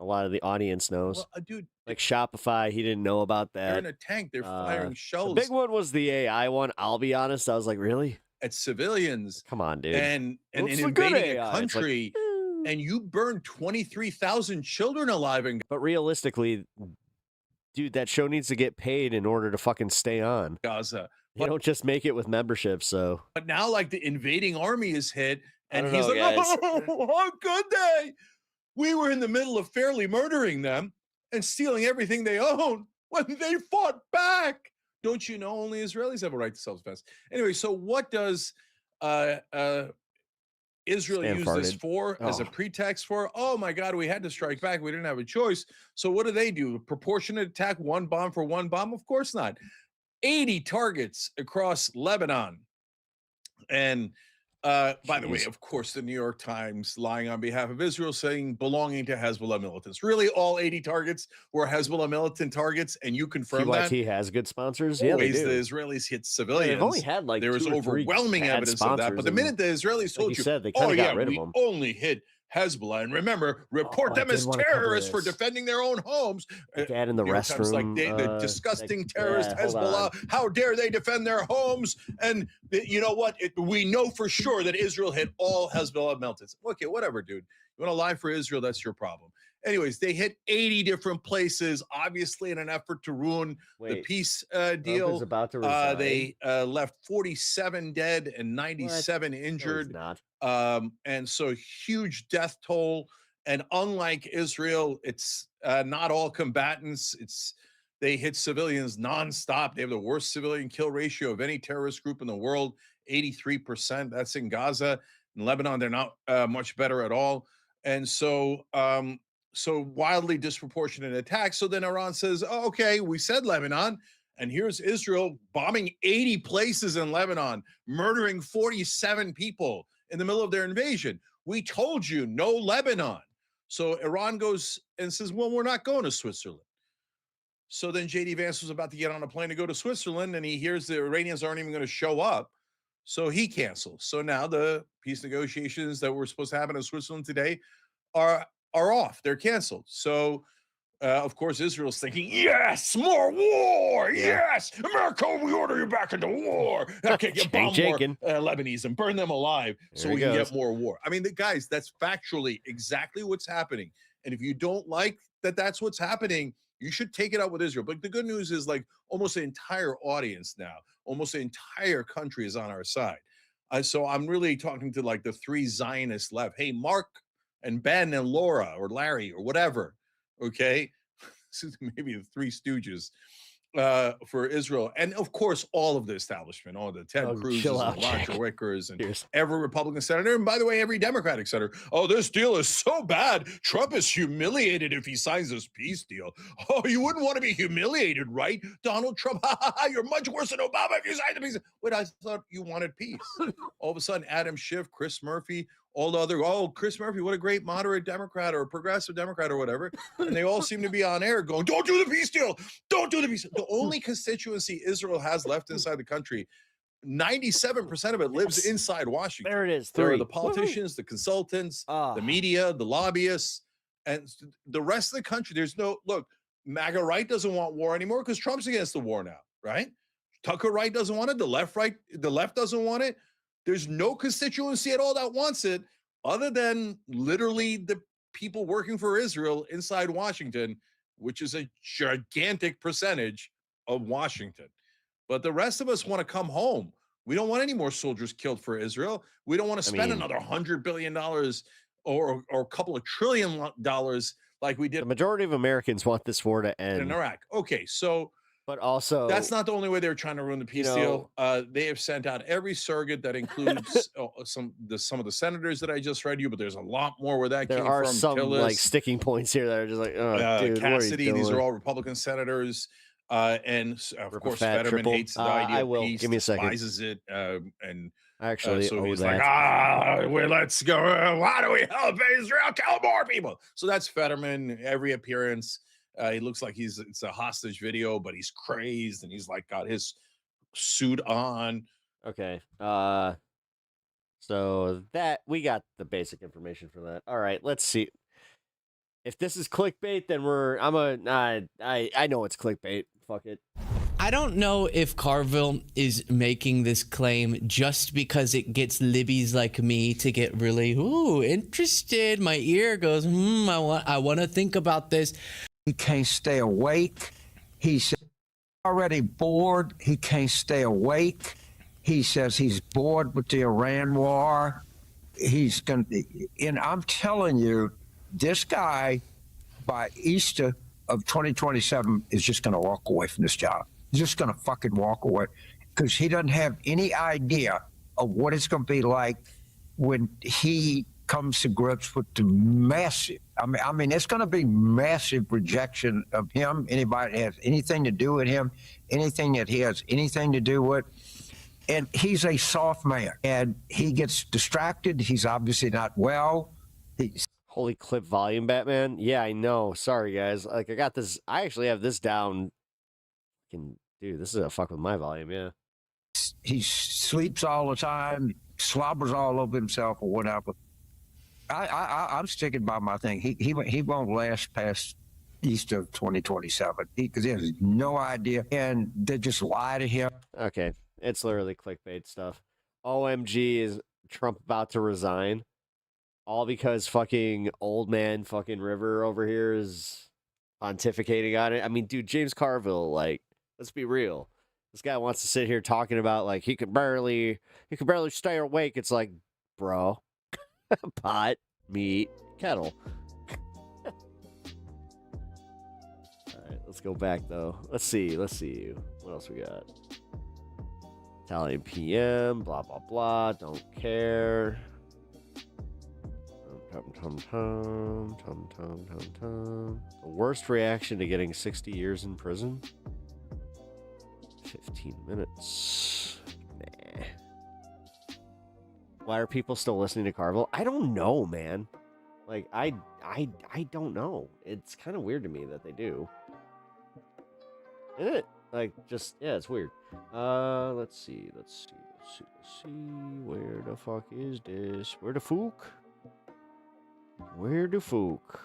a lot of the audience knows. Well, dude, like Shopify, he didn't know about that. They're in a tank. They're firing shells. The big one was the AI one. I'll be honest. I was like, really? At civilians. Come on, dude. And in invading a country, and you burned 23,000 children alive. But realistically, dude, that show needs to get paid in order to fucking stay on. Gaza. You don't just make it with membership, so. But now, like, the invading army is hit, and I don't he's know, like, guys. "Oh, good day. We were in the middle of fairly murdering them and stealing everything they own when they fought back. Don't you know only Israelis have a right to self-defense?" Anyway, so what does Israel use this for as a pretext for? Oh my God, we had to strike back. We didn't have a choice. So what do? A proportionate attack, one bomb for one bomb? Of course not. 80 targets across Lebanon. And by the way, of course, the New York Times lying on behalf of Israel, saying belonging to Hezbollah militants. Really, all 80 targets were Hezbollah militant targets, and you confirm that? PYT has good sponsors. Always Yeah, they do. the Israelis hit civilians. They've only had like there was 2 or 3 overwhelming bad evidence of that. But the minute the Israelis told you, said, they "Oh kinda yeah, got rid of we them." only hit Hezbollah, and remember, report them I as did wanna cover terrorists for this. defending their own homes." Dad in the New York Times, like, restroom, the disgusting like, terrorist hold Hezbollah, how dare they defend their homes? And you know what? We know for sure that Israel hit all Hezbollah militants. Okay, whatever, dude. You want to lie for Israel? That's your problem. Anyways, they hit 80 different places, obviously in an effort to ruin the peace deal. is about to resign. They left 47 dead and 97 injured. And so huge death toll. And unlike Israel, it's not all combatants. They hit civilians nonstop. They have the worst civilian kill ratio of any terrorist group in the world, 83%. That's in Gaza. In Lebanon, they're not much better at all. And so wildly disproportionate attacks. So then Iran says, "Oh, okay, we said Lebanon, and here's Israel bombing 80 places in Lebanon, murdering 47 people in the middle of their invasion. We told you, no Lebanon." So Iran goes and says, "Well, we're not going to Switzerland." So then J.D. Vance was about to get on a plane to go to Switzerland, and he hears the Iranians aren't even going to show up. So he cancels. So now the peace negotiations that were supposed to happen in Switzerland today are off. They're canceled. So, of course, Israel's thinking, "Yes, more war. Yes, America, we order you back into war. Okay, you bomb more Lebanese and burn them alive so we can get more war." I mean, guys, that's factually exactly what's happening. And if you don't like that that's what's happening, you should take it out with Israel. But the good news is, like, almost the entire audience now, almost the entire country is on our side. So I'm really talking to like the 3 Zionists left. Hey, Mark and Ben and Laura or Larry or whatever, okay? Maybe the 3 Stooges for Israel. And of course, all of the establishment, all the Ted Cruz's and Roger Wickers and every Republican senator. And by the way, every Democratic senator. "Oh, this deal is so bad. Trump is humiliated if he signs this peace deal." Oh, you wouldn't want to be humiliated, right? Donald Trump, you're much worse than Obama if you sign the peace. Wait, I thought you wanted peace. All of a sudden, Adam Schiff, Chris Murphy, all the other, Chris Murphy, what a great moderate Democrat or progressive Democrat or whatever. And they all seem to be on air going, "Don't do the peace deal. Don't do the peace deal." The only constituency Israel has left inside the country, 97% of it lives inside Washington. There it is. There are 3. the politicians, the consultants, the media, the lobbyists, and the rest of the country. There's no, look, MAGA right doesn't want war anymore because Trump's against the war now, right? Tucker right doesn't want it. The left doesn't want it. There's no constituency at all that wants it other than literally the people working for Israel inside Washington, which is a gigantic percentage of Washington. But the rest of us want to come home. We don't want any more soldiers killed for Israel. We don't want to spend another $100 billion or a couple of $1 trillion like we did. The majority of Americans want this war to end in Iraq. Okay, so but also that's not the only way they're trying to ruin the peace deal. They have sent out every surrogate that includes some of the senators that I just read you, but there's a lot more where that there came are from. some Tillis, like sticking points here that are just like, oh, dude, Cassidy. what are you These are doing? all Republican senators, and of course, fat Fetterman triple. hates the idea I of will. peace, Give me a second. despises it, and Actually, so he's that. like, well, let's go. Why do we help Israel kill more people? So that's Fetterman. Every appearance, he looks like it's a hostage video, but he's crazed and he's like got his suit on. Okay. So that we got the basic information for that. All right, let's see. If this is clickbait, then I know it's clickbait. Fuck it. I don't know if Carville is making this claim just because it gets Libbies like me to get really interested. My ear goes, I want to think about this. He can't stay awake. He's already bored. He can't stay awake. He says he's bored with the Iran war. He's going to, and I'm telling you, this guy by Easter of 2027 is just going to walk away from this job. He's just going to fucking walk away because he doesn't have any idea of what it's going to be like when he comes to grips with the massive, I mean, it's going to be massive rejection of him, anybody that has anything to do with him, anything that he has anything to do with. And he's a soft man, and he gets distracted. He's obviously not well. Holy clip volume, Batman. Yeah, I know. Sorry, guys. Like, I got this. I actually have this down. Dude, this is a fuck with my volume, yeah. He sleeps all the time, slobbers all over himself or whatever. I'm sticking by my thing. He won't last past Easter of 2027 because he has no idea, and they just lie to him. Okay, it's literally clickbait stuff. OMG, is Trump about to resign? All because fucking old man fucking River over here is pontificating on it. I mean, dude, James Carville, like, let's be real. This guy wants to sit here talking about like he could barely stay awake. It's like, bro, pot, meat, kettle. All right, let's go back though. Let's see. What else we got? Italian PM, blah blah blah. Don't care. The worst reaction to getting 60 years in prison? 15 minutes. Nah. Why are people still listening to Carville? I don't know, man. Like, I don't know. It's kind of weird to me that they do. Isn't it? Like, just, yeah, it's weird. Let's see. Where the fuck is this? Where the fuck? Where the fuck?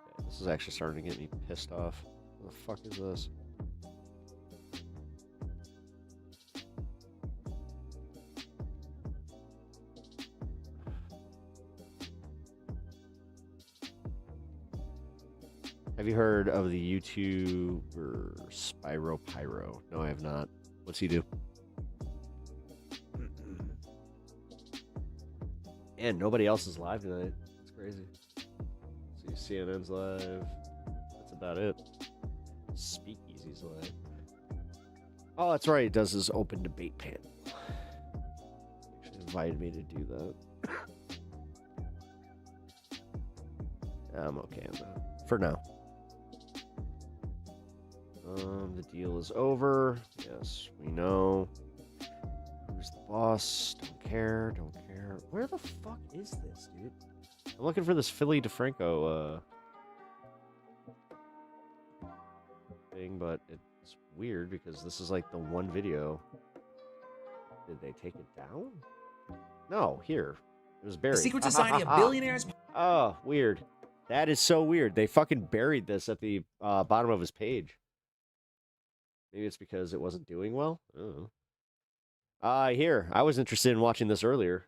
Okay, this is actually starting to get me pissed off. What the fuck is this? Have you heard of the YouTuber Spyro Pyro? No, I have not. What's he do? And nobody else is live tonight. It's crazy. See, CNN's live. That's about it. Speakeasy's live. Oh, that's right. He does his open debate panel. He actually invited me to do that. I'm okay on that. For now. The deal is over. Yes, we know. Who's the boss? Don't care. Where the fuck is this, dude? I'm looking for this Philly DeFranco thing, but it's weird because this is like the one video. Did they take it down? No, here. It was buried. The secret society of billionaires. Oh, weird. That is so weird. They fucking buried this at the bottom of his page. Maybe it's because it wasn't doing well. I don't know. Here. I was interested in watching this earlier.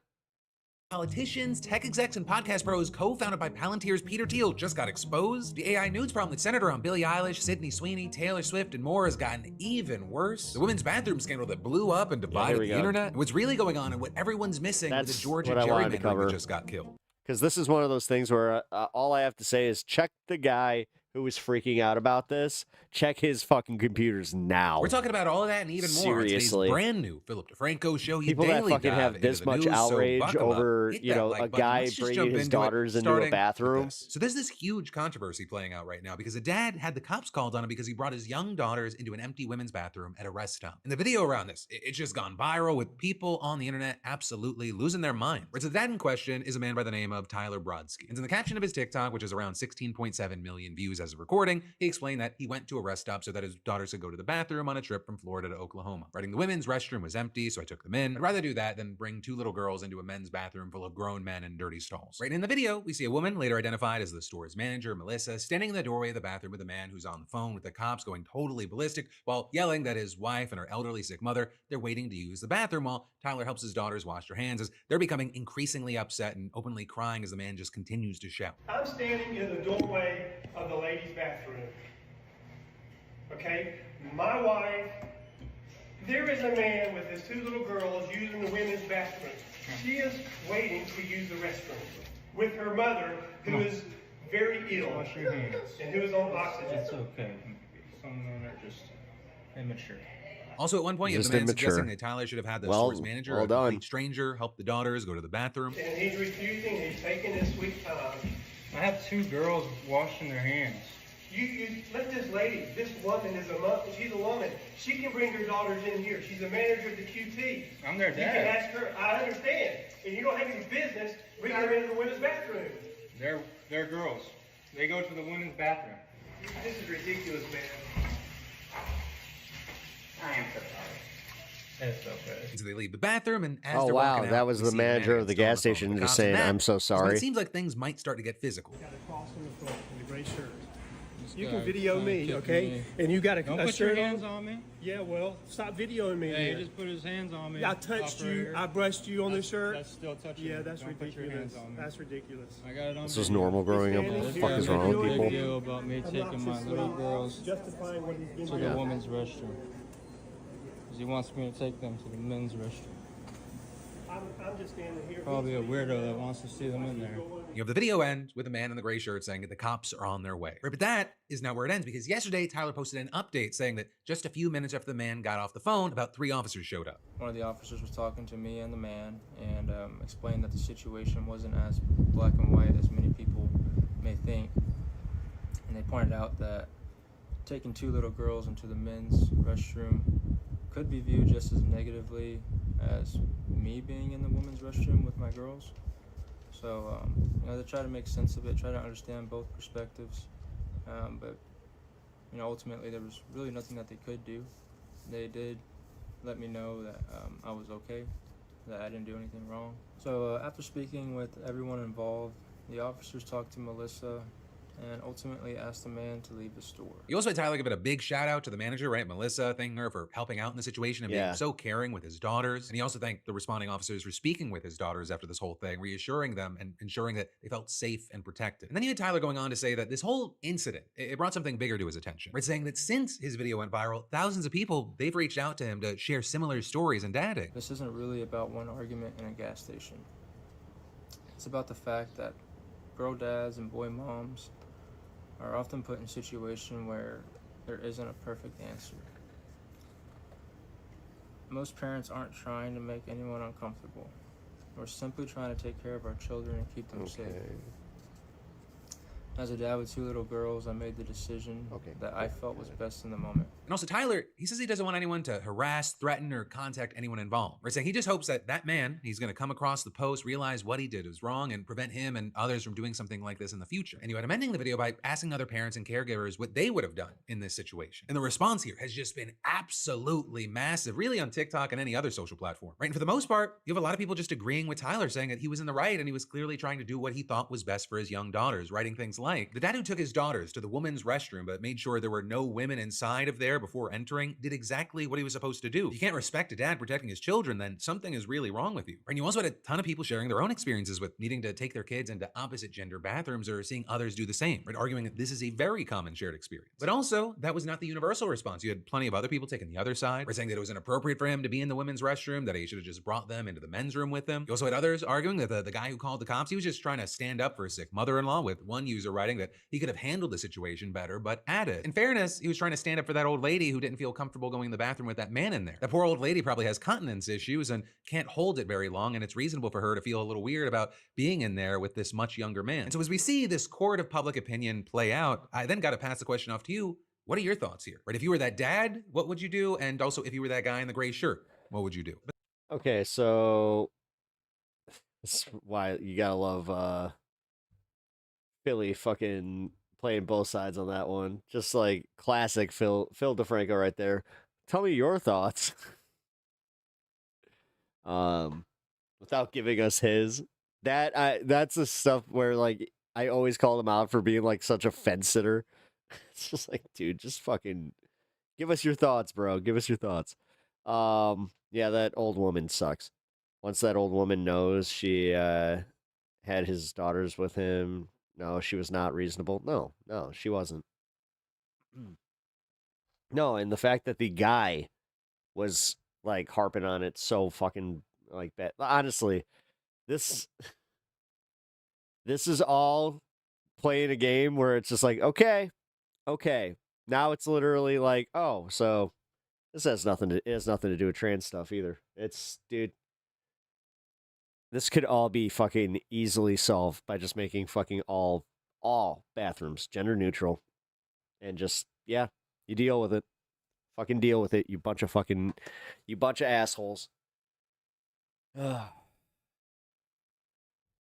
Politicians, tech execs, and podcast pros co-founded by Palantir's Peter Thiel just got exposed. The AI nudes problem that centered around Billie Eilish, Sydney Sweeney, Taylor Swift, and more has gotten even worse. The women's bathroom scandal that blew up and divided the internet. And what's really going on and what everyone's missing with the Georgia gerrymandering that just got killed. Because this is one of those things where all I have to say is check the guy who was freaking out about this. Check his fucking computers now. We're talking about all of that and even more on today's brand new Philip DeFranco show. People that fucking have this much outrage over, you know, a guy bringing his daughters into a bathroom. So there's this huge controversy playing out right now because a dad had the cops called on him because he brought his young daughters into an empty women's bathroom at a rest stop. And the video around this, it's just gone viral with people on the internet absolutely losing their mind. So the dad in question is a man by the name of Tyler Brodsky. And in the caption of his TikTok, which is around 16.7 million views as of recording, he explained that he went to a rest stop so that his daughters could go to the bathroom on a trip from Florida to Oklahoma. Writing, the women's restroom was empty, so I took them in. I'd rather do that than bring two little girls into a men's bathroom full of grown men in dirty stalls. Right in the video, we see a woman, later identified as the store's manager, Melissa, standing in the doorway of the bathroom with a man who's on the phone with the cops going totally ballistic while yelling that his wife and her elderly sick mother, they're waiting to use the bathroom while Tyler helps his daughters wash their hands as they're becoming increasingly upset and openly crying as the man just continues to shout. I'm standing in the doorway of the ladies' bathroom. Okay? My wife, there is a man with his two little girls using the women's bathroom. She is waiting to use the restroom with her mother, who is very ill and who is on oxygen. It's okay. Some of them are just immature. Also, at one point, you have the man suggesting that Tyler should have had the store's manager, a complete stranger, help the daughters go to the bathroom. And he's refusing, he's taking his sweet time. I have two girls washing their hands. You let this lady, this woman is she's a woman. She can bring her daughters in here. She's a manager of the QT. I'm their dad. You can ask her, I understand. And you don't have any business bringing her into the women's bathroom. They're girls. They go to the women's bathroom. This is ridiculous, man. I am so sorry. It's okay. So they leave the bathroom, and as Oh they're wow, walking out, that was we the see manager of the gas station just saying, "I'm so So sorry." it seems like things might start to get physical. The gray shirt. You can video me, okay? And you got a Don't put shirt your hands on me. Yeah, well, stop videoing me. Hey, then. he just put his hands on me. I touched you. I brushed you on the shirt. That's still touching. Yeah, me. that's Don't put your ridiculous. hands on me. That's ridiculous. I got it on This was video. normal growing up. What the fuck is wrong with people? Big deal about me taking my little girls Justifying what he's been to the doing. women's restroom. Because he wants me to take them to the men's restroom. I'm just standing here. Probably a weirdo that wants to see them in there. You have the video end with the man in the gray shirt saying that the cops are on their way. Right, but that is not where it ends, because yesterday Tyler posted an update saying that just a few minutes after the man got off the phone, about 3 officers showed up. One of the officers was talking to me and the man and explained that the situation wasn't as black and white as many people may think. And they pointed out that taking 2 little girls into the men's restroom could be viewed just as negatively as me being in the women's restroom with my girls. So, they try to make sense of it, try to understand both perspectives. But, ultimately there was really nothing that they could do. They did let me know that I was okay, that I didn't do anything wrong. So after speaking with everyone involved, the officers talked to Melissa and ultimately asked the man to leave the store. You also had Tyler give it a big shout out to the manager, right? Melissa, thanking her for helping out in the situation and being so caring with his daughters. And he also thanked the responding officers for speaking with his daughters after this whole thing, reassuring them and ensuring that they felt safe and protected. And then you had Tyler going on to say that this whole incident, it brought something bigger to his attention, right? Saying that since his video went viral, thousands of people, they've reached out to him to share similar stories and dadding. This isn't really about one argument in a gas station. It's about the fact that girl dads and boy moms are often put in a situation where there isn't a perfect answer. Most parents aren't trying to make anyone uncomfortable. We're simply trying to take care of our children and keep them safe. As a dad with 2 little girls, I made the decision that I felt was best in the moment. And also Tyler, he says he doesn't want anyone to harass, threaten, or contact anyone involved. Right? Saying he just hopes that that man, he's going to come across the post, realize what he did was wrong, and prevent him and others from doing something like this in the future. And you had him ending the video by asking other parents and caregivers what they would have done in this situation. And the response here has just been absolutely massive, really on TikTok and any other social platform. Right? And for the most part, you have a lot of people just agreeing with Tyler, saying that he was in the right and he was clearly trying to do what he thought was best for his young daughters, writing things like. The dad who took his daughters to the women's restroom but made sure there were no women inside of there before entering did exactly what he was supposed to do. If you can't respect a dad protecting his children, then something is really wrong with you. And you also had a ton of people sharing their own experiences with needing to take their kids into opposite gender bathrooms or seeing others do the same, right? Arguing that this is a very common shared experience. But also, that was not the universal response. You had plenty of other people taking the other side, or saying that it was inappropriate for him to be in the women's restroom, that he should have just brought them into the men's room with him. You also had others arguing that the guy who called the cops, he was just trying to stand up for his sick mother-in-law, with one user writing that he could have handled the situation better, but added, in fairness, he was trying to stand up for that old lady who didn't feel comfortable going in the bathroom with that man in there. That poor old lady probably has continence issues and can't hold it very long, and it's reasonable for her to feel a little weird about being in there with this much younger man. And so as we see this court of public opinion play out, I then got to pass the question off to you. What are your thoughts here? Right? If you were that dad, what would you do? And also, if you were that guy in the gray shirt, what would you do? Okay, so that's why you gotta love Philly fucking playing both sides on that one. Just like classic Phil DeFranco right there. Tell me your thoughts. Without giving us his. That's the stuff where like I always call him out for being like such a fence sitter. It's just like, dude, just fucking give us your thoughts, bro. Give us your thoughts. Yeah, that old woman sucks. Once that old woman knows she had his daughters with him, no, she was not reasonable. No, she wasn't. No, and the fact that the guy was like harping on it so fucking like bad. Honestly, this is all playing a game where it's just like, okay. Now it's literally like, oh, so this has nothing to do with trans stuff either. It's, dude, this could all be fucking easily solved by just making fucking all bathrooms gender neutral, and just, yeah, you deal with it. Fucking deal with it, you bunch of assholes.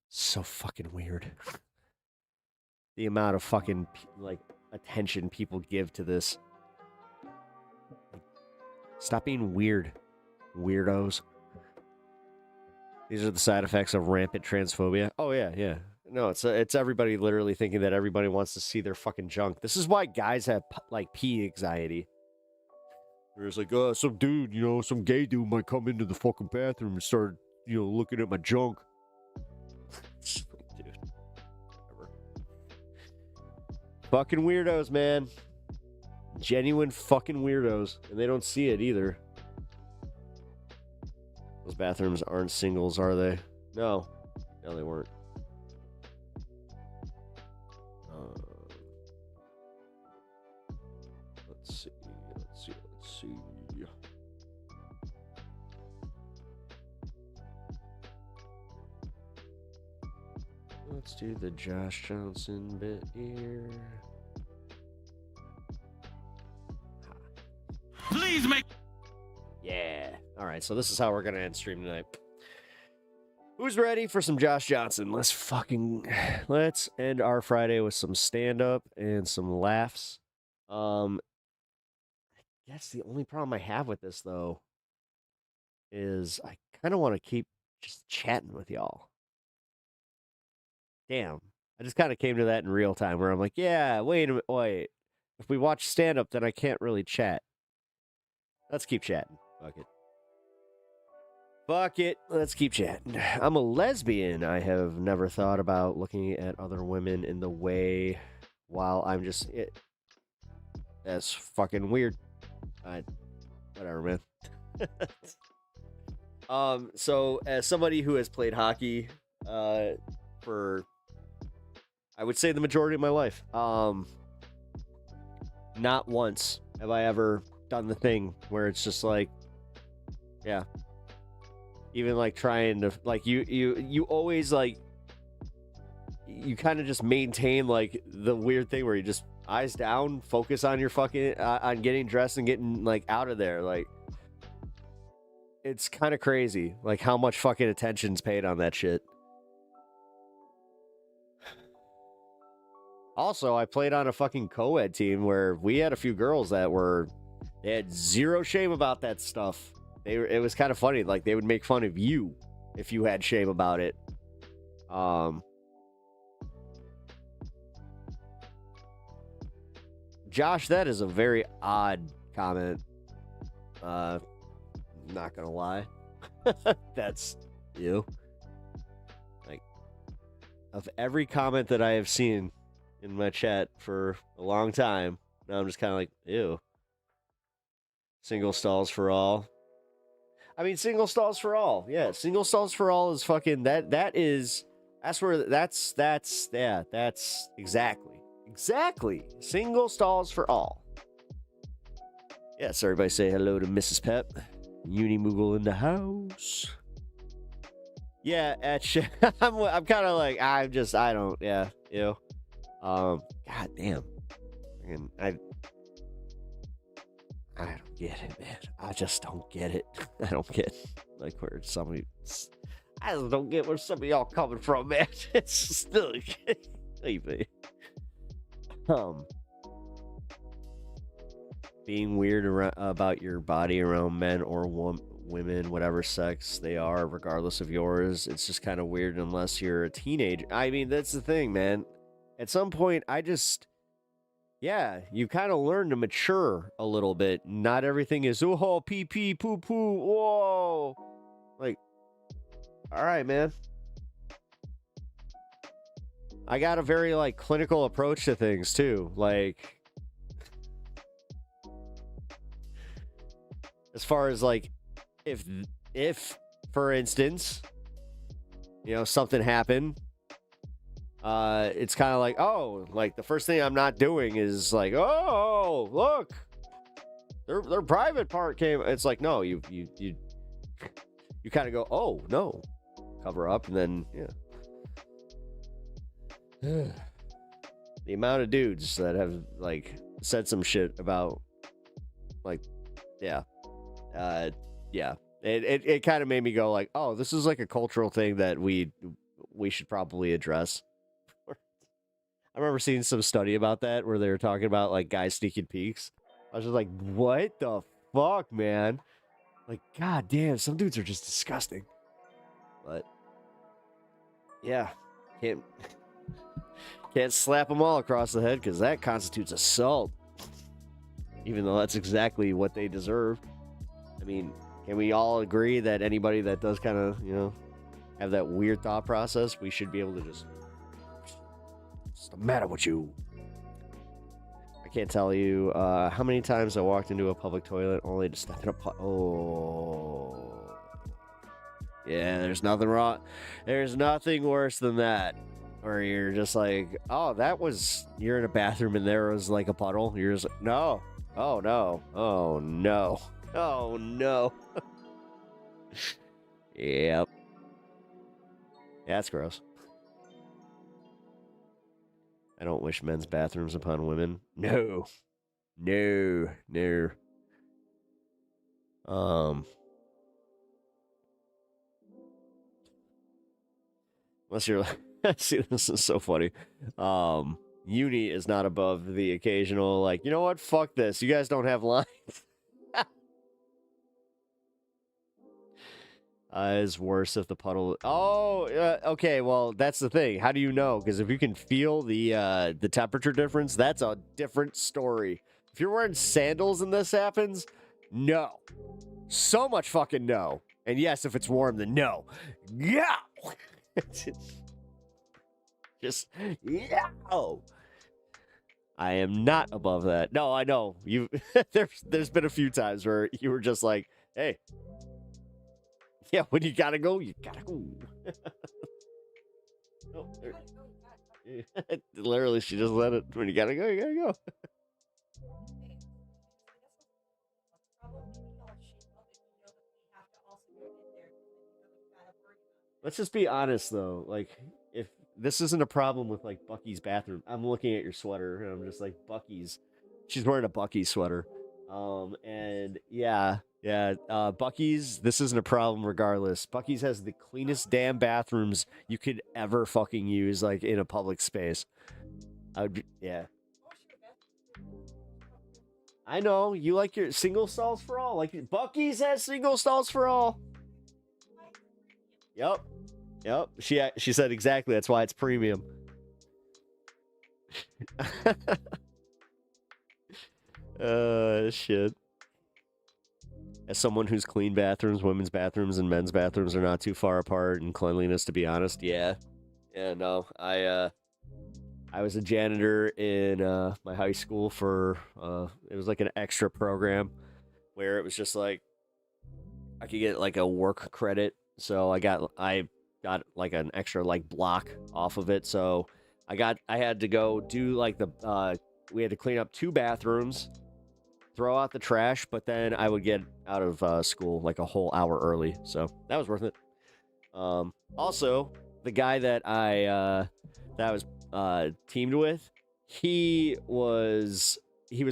So fucking weird. The amount of fucking like attention people give to this. Stop being weird, weirdos. These are the side effects of rampant transphobia. Oh yeah. No, it's everybody literally thinking that everybody wants to see their fucking junk. This is why guys have like pee anxiety. There's like, some dude, some gay dude might come into the fucking bathroom and start, looking at my junk. Dude, whatever. Fucking weirdos, man. Genuine fucking weirdos. And they don't see it either. Those bathrooms aren't singles, are they? No, they weren't. Let's see. Let's do the Josh Johnson bit here. Please make. Yeah. All right. So this is how we're gonna end stream tonight. Who's ready for some Josh Johnson? Let's end our Friday with some stand up and some laughs. I guess the only problem I have with this though is I kind of want to keep just chatting with y'all. Damn. I just kind of came to that in real time where I'm like, yeah, wait. If we watch stand up, then I can't really chat. Let's keep chatting. Fuck it. Let's keep chatting. I'm a lesbian. I have never thought about looking at other women in the way while I'm just... That's fucking weird. Whatever, man. So, as somebody who has played hockey for, I would say, the majority of my life, not once have I ever done the thing where it's just like, yeah, even like trying to, like, you always like, you kind of just maintain like the weird thing where you just eyes down, focus on your fucking on getting dressed and getting like out of there. Like, it's kind of crazy like how much fucking attention's paid on that shit. Also, I played on a fucking co-ed team where we had a few girls that they had zero shame about that stuff. It was kind of funny. Like, they would make fun of you if you had shame about it. Josh, that is a very odd comment. Not gonna lie. That's you. Like, of every comment that I have seen in my chat for a long time, now I'm just kind of like, ew. Single stalls for all. I mean, single stalls for all. Yeah, single stalls for all is fucking that's exactly. Single stalls for all. Yes, everybody say hello to Mrs. Pep. Unimoogle in the house. Yeah, I'm kind of like, I don't, yeah, you know. God damn. I don't get it, man. I just don't get it. I don't get like where somebody. I just don't get where some of y'all coming from, man. It's still maybe. Being weird about your body around men or women, whatever sex they are, regardless of yours, it's just kind of weird unless you're a teenager. I mean, that's the thing, man. At some point, you kind of learn to mature a little bit. Not everything is, oh, pee pee, poo poo, whoa. Like, all right, man. I got a very, like, clinical approach to things, too. Like, as far as, like, if for instance, you know, something happened, it's kind of like, oh, like, the first thing I'm not doing is like, oh, look, their private part came. It's like, no, you kind of go, oh, no, cover up, and then, yeah. The amount of dudes that have, like, said some shit about, like, yeah. Yeah. It kind of made me go like, oh, this is like a cultural thing that we should probably address. I remember seeing some study about that where they were talking about, like, guys sneaking peeks. I was just like, what the fuck, man? Like, god damn, some dudes are just disgusting. But yeah, can't slap them all across the head because that constitutes assault. Even though that's exactly what they deserve. I mean, can we all agree that anybody that does kind of, you know, have that weird thought process, we should be able to just, what's the matter with you? I can't tell you how many times I walked into a public toilet only to step in a oh. Yeah, there's nothing wrong. There's nothing worse than that. Or you're just like, oh, you're in a bathroom and there was like a puddle. You're just like, no. Oh, no. Oh, no. Oh, no. Yep. Yeah, that's gross. I don't wish men's bathrooms upon women. No. No. No. Unless you're like, see, this is so funny. Uni is not above the occasional, like, you know what? Fuck this. You guys don't have lines. Is worse if the puddle. Oh, okay. Well, that's the thing. How do you know? Because if you can feel the temperature difference, that's a different story. If you're wearing sandals and this happens, no. So much fucking no. And yes, if it's warm, then no. Yeah. Just yeah. I am not above that. No, I know you. There's been a few times where you were just like, hey. Yeah, when you gotta go, you gotta go. Oh, literally, she just let it. When you gotta go, you gotta go. Let's just be honest, though. Like, if this isn't a problem with, like, Bucky's bathroom, I'm looking at your sweater, and I'm just like, Bucky's. She's wearing a Bucky sweater. And yeah, Bucky's, this isn't a problem regardless. Bucky's has the cleanest damn bathrooms you could ever fucking use, like, in a public space. Yeah. I know, you like your single stalls for all. Like, Bucky's has single stalls for all. Yep. She said exactly, that's why it's premium. Shit. As someone who's cleaned bathrooms, women's bathrooms and men's bathrooms are not too far apart in cleanliness, to be honest. Yeah. Yeah, no. I was a janitor in my high school for it was like an extra program where it was just like I could get like a work credit. So I got like an extra like block off of it. So I had to go do like we had to clean up 2 bathrooms, throw out the trash, but then I would get out of school like a whole hour early. So that was worth it. Also, the guy that I was teamed with, he was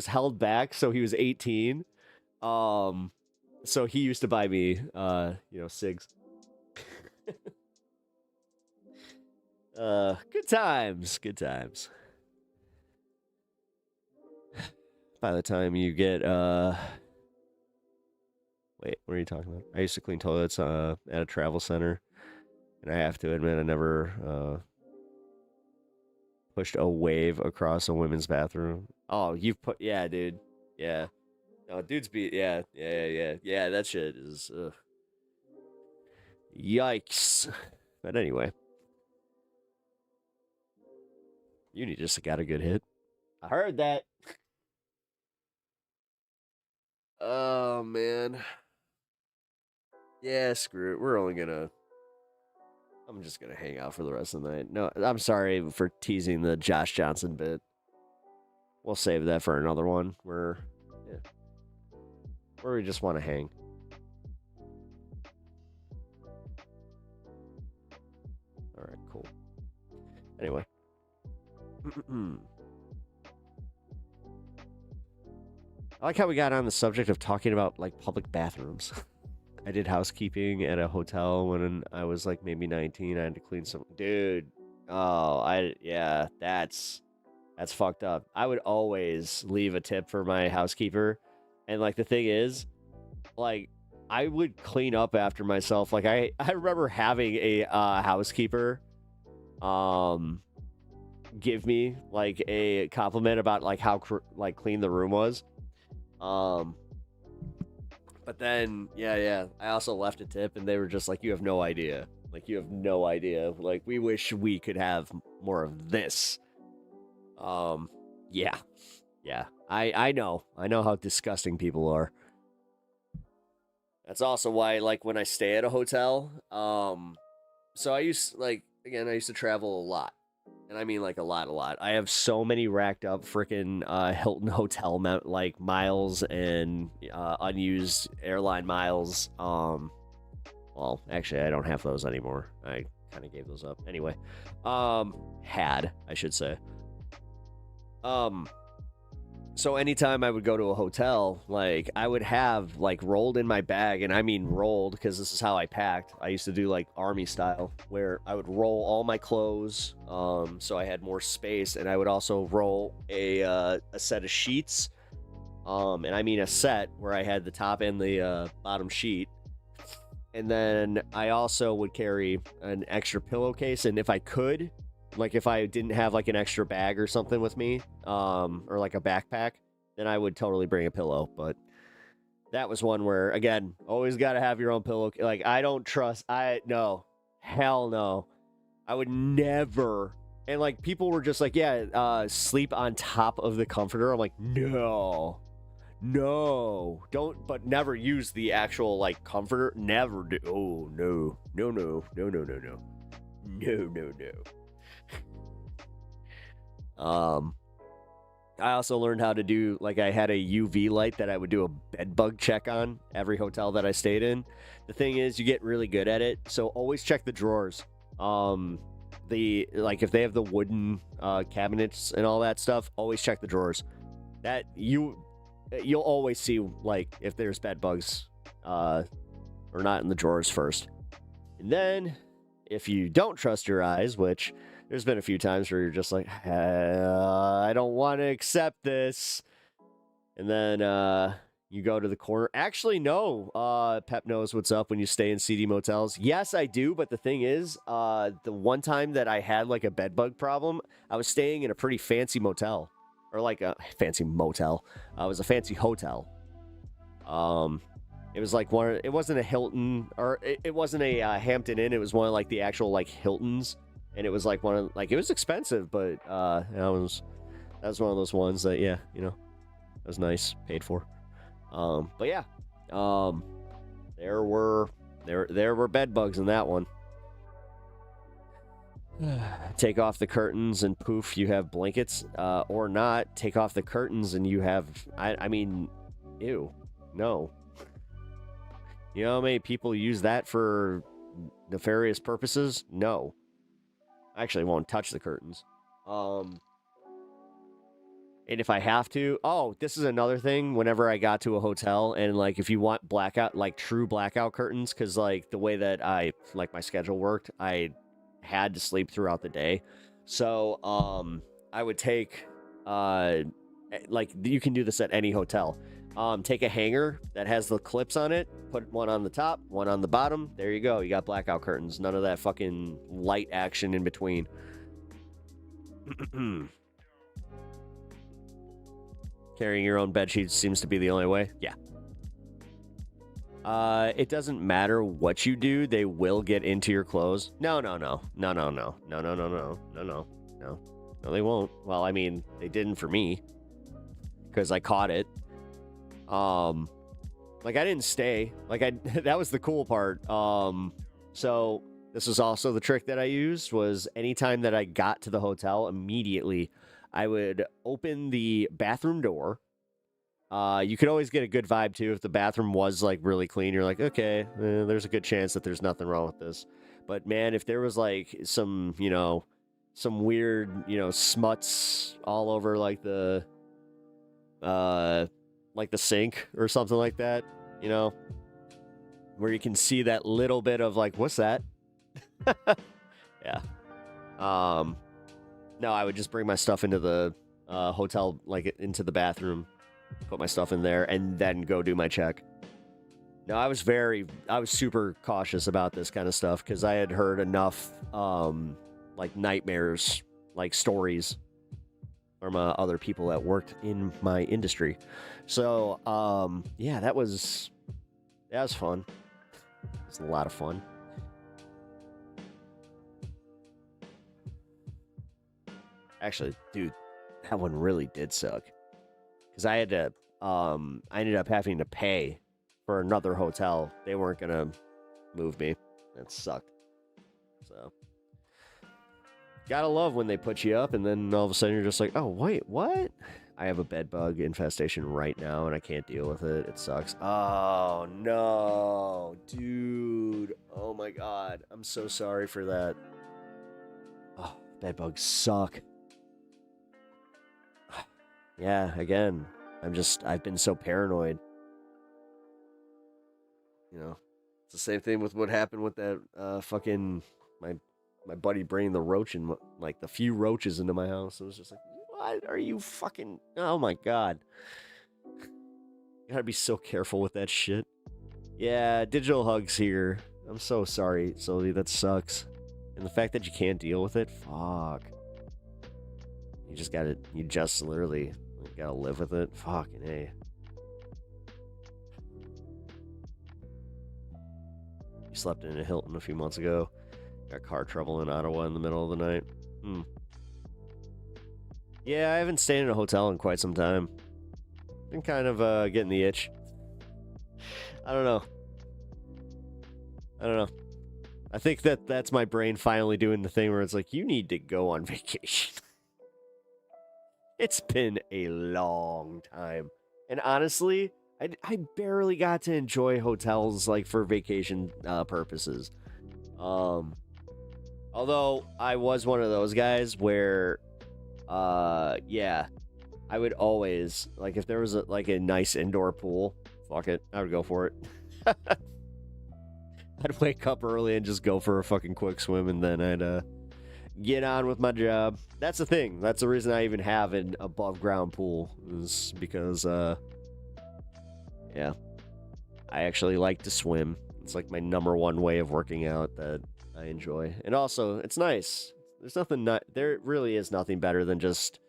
held back, so he was 18. So he used to buy me cigs. Good times. By the time you get wait, what are you talking about? I used to clean toilets at a travel center, and I have to admit I never pushed a wave across a women's bathroom. Oh, yeah, dude. Yeah. No, dudes yeah, that shit is yikes. But anyway. Uni just got a good hit. I heard that. Oh, man. Yeah, screw it. I'm just gonna hang out for the rest of the night. No, I'm sorry for teasing the Josh Johnson bit. We'll save that for another one where we just want to hang. All right, cool. Anyway. I like how we got on the subject of talking about like public bathrooms. I did housekeeping at a hotel when I was like maybe 19. I had to clean some. Dude. Oh, that's fucked up. I would always leave a tip for my housekeeper. And like the thing is, like I would clean up after myself. Like I remember having a housekeeper give me like a compliment about like how like clean the room was. But then, yeah, I also left a tip, and they were just like, you have no idea. Like, you have no idea. Like, we wish we could have more of this. Yeah. I know how disgusting people are. That's also why, like, when I stay at a hotel, so I used to travel a lot. And I mean, like, a lot. I have so many racked up freaking Hilton hotel miles and unused airline miles. Well, actually, I don't have those anymore. I kind of gave those up. Anyway, I should say. So anytime I would go to a hotel, like, I would have, like, rolled in my bag, and I mean rolled, because this is how I packed. I used to do, like, army style, where I would roll all my clothes, so I had more space, and I would also roll a set of sheets, and I mean a set, where I had the top and the bottom sheet, and then I also would carry an extra pillowcase, and if I could... Like, if I didn't have, like, an extra bag or something with me, or, like, a backpack, then I would totally bring a pillow. But that was one where, again, always got to have your own pillow. Like, I don't trust... No. Hell no. I would never... And, like, people were just like, yeah, sleep on top of the comforter. I'm like, no. Don't... But never use the actual, like, comforter. Never do. Oh, no. No. I also learned how to do, like, I had a UV light that I would do a bed bug check on every hotel that I stayed in. The thing is, you get really good at it, so always check the drawers. If they have the wooden cabinets and all that stuff, always check the drawers. That you'll always see, like, if there's bed bugs or not in the drawers first. And then, if you don't trust your eyes, which... There's been a few times where you're just like, I don't want to accept this. And then you go to the corner. Actually, no. Pep knows what's up when you stay in seedy motels. Yes, I do. But the thing is, the one time that I had like a bed bug problem, I was staying in a pretty fancy motel. or like a fancy motel. It was a fancy hotel. It was like it wasn't a Hilton, or it wasn't a Hampton Inn. It was one of like the actual like Hiltons, and it was like it was expensive, but that was one of those ones that, yeah, you know, it was nice, paid for. But yeah, there were bed bugs in that one. Take off the curtains and poof, you have blankets, or not. Take off the curtains and you have, I mean, ew, no. You know how many people use that for nefarious purposes? No. I actually won't touch the curtains. And if I have to, this is another thing. Whenever I got to a hotel, and like if you want blackout, like true blackout curtains, because like the way that my schedule worked, I had to sleep throughout the day. So I would take like you can do this at any hotel. Take a hanger that has the clips on it, put one on the top, one on the bottom. There you go. You got blackout curtains. None of that fucking light action in between. Carrying your own bed sheets seems to be the only way. Yeah. It doesn't matter what you do, they will get into your clothes. No, they won't. Well, I mean, they didn't for me, because I caught it. Like I didn't stay. That was the cool part. So this was also the trick that I used, was anytime that I got to the hotel, immediately I would open the bathroom door. You could always get a good vibe too if the bathroom was like really clean. You're like, okay, there's a good chance that there's nothing wrong with this. But man, if there was like some weird, smuts all over like the sink or something like that, where you can see that little bit of like, what's that? Yeah. No, I would just bring my stuff into the hotel, like into the bathroom, put my stuff in there, and then go do my check. No, I was super cautious about this kind of stuff, because I had heard enough like nightmares, like stories from other people that worked in my industry. So yeah, that was fun. It was a lot of fun. Actually, dude, that one really did suck, because I had to I ended up having to pay for another hotel. They weren't gonna move me. That sucked. So gotta love when they put you up and then all of a sudden you're just like, oh wait, what? I have a bed bug infestation right now and I can't deal with it. It sucks. Oh no, dude. Oh my god, I'm so sorry for that. Oh, bed bugs suck. Yeah, again, I've been so paranoid. It's the same thing with what happened with that fucking my buddy bringing the roach and like the few roaches into my house. It was just like, what are you fucking? Oh my god, you gotta be so careful with that shit. Yeah, digital hugs here. I'm so sorry, Sylvie. That sucks. And the fact that you can't deal with it, fuck. You just literally gotta live with it. Fucking A. You slept in a Hilton a few months ago. Got car trouble in Ottawa in the middle of the night. Yeah, I haven't stayed in a hotel in quite some time. Been kind of getting the itch. I don't know. I think that's my brain finally doing the thing where it's like, you need to go on vacation. It's been a long time. And honestly, I barely got to enjoy hotels like for vacation purposes. Although I was one of those guys where, yeah, I would always, like if there was a nice indoor pool, fuck it, I would go for it. I'd wake up early and just go for a fucking quick swim, and then I'd get on with my job. That's the thing. That's the reason I even have an above ground pool, is because, yeah, I actually like to swim. It's like my number one way of working out that I enjoy. And also, it's nice. There really is nothing better than just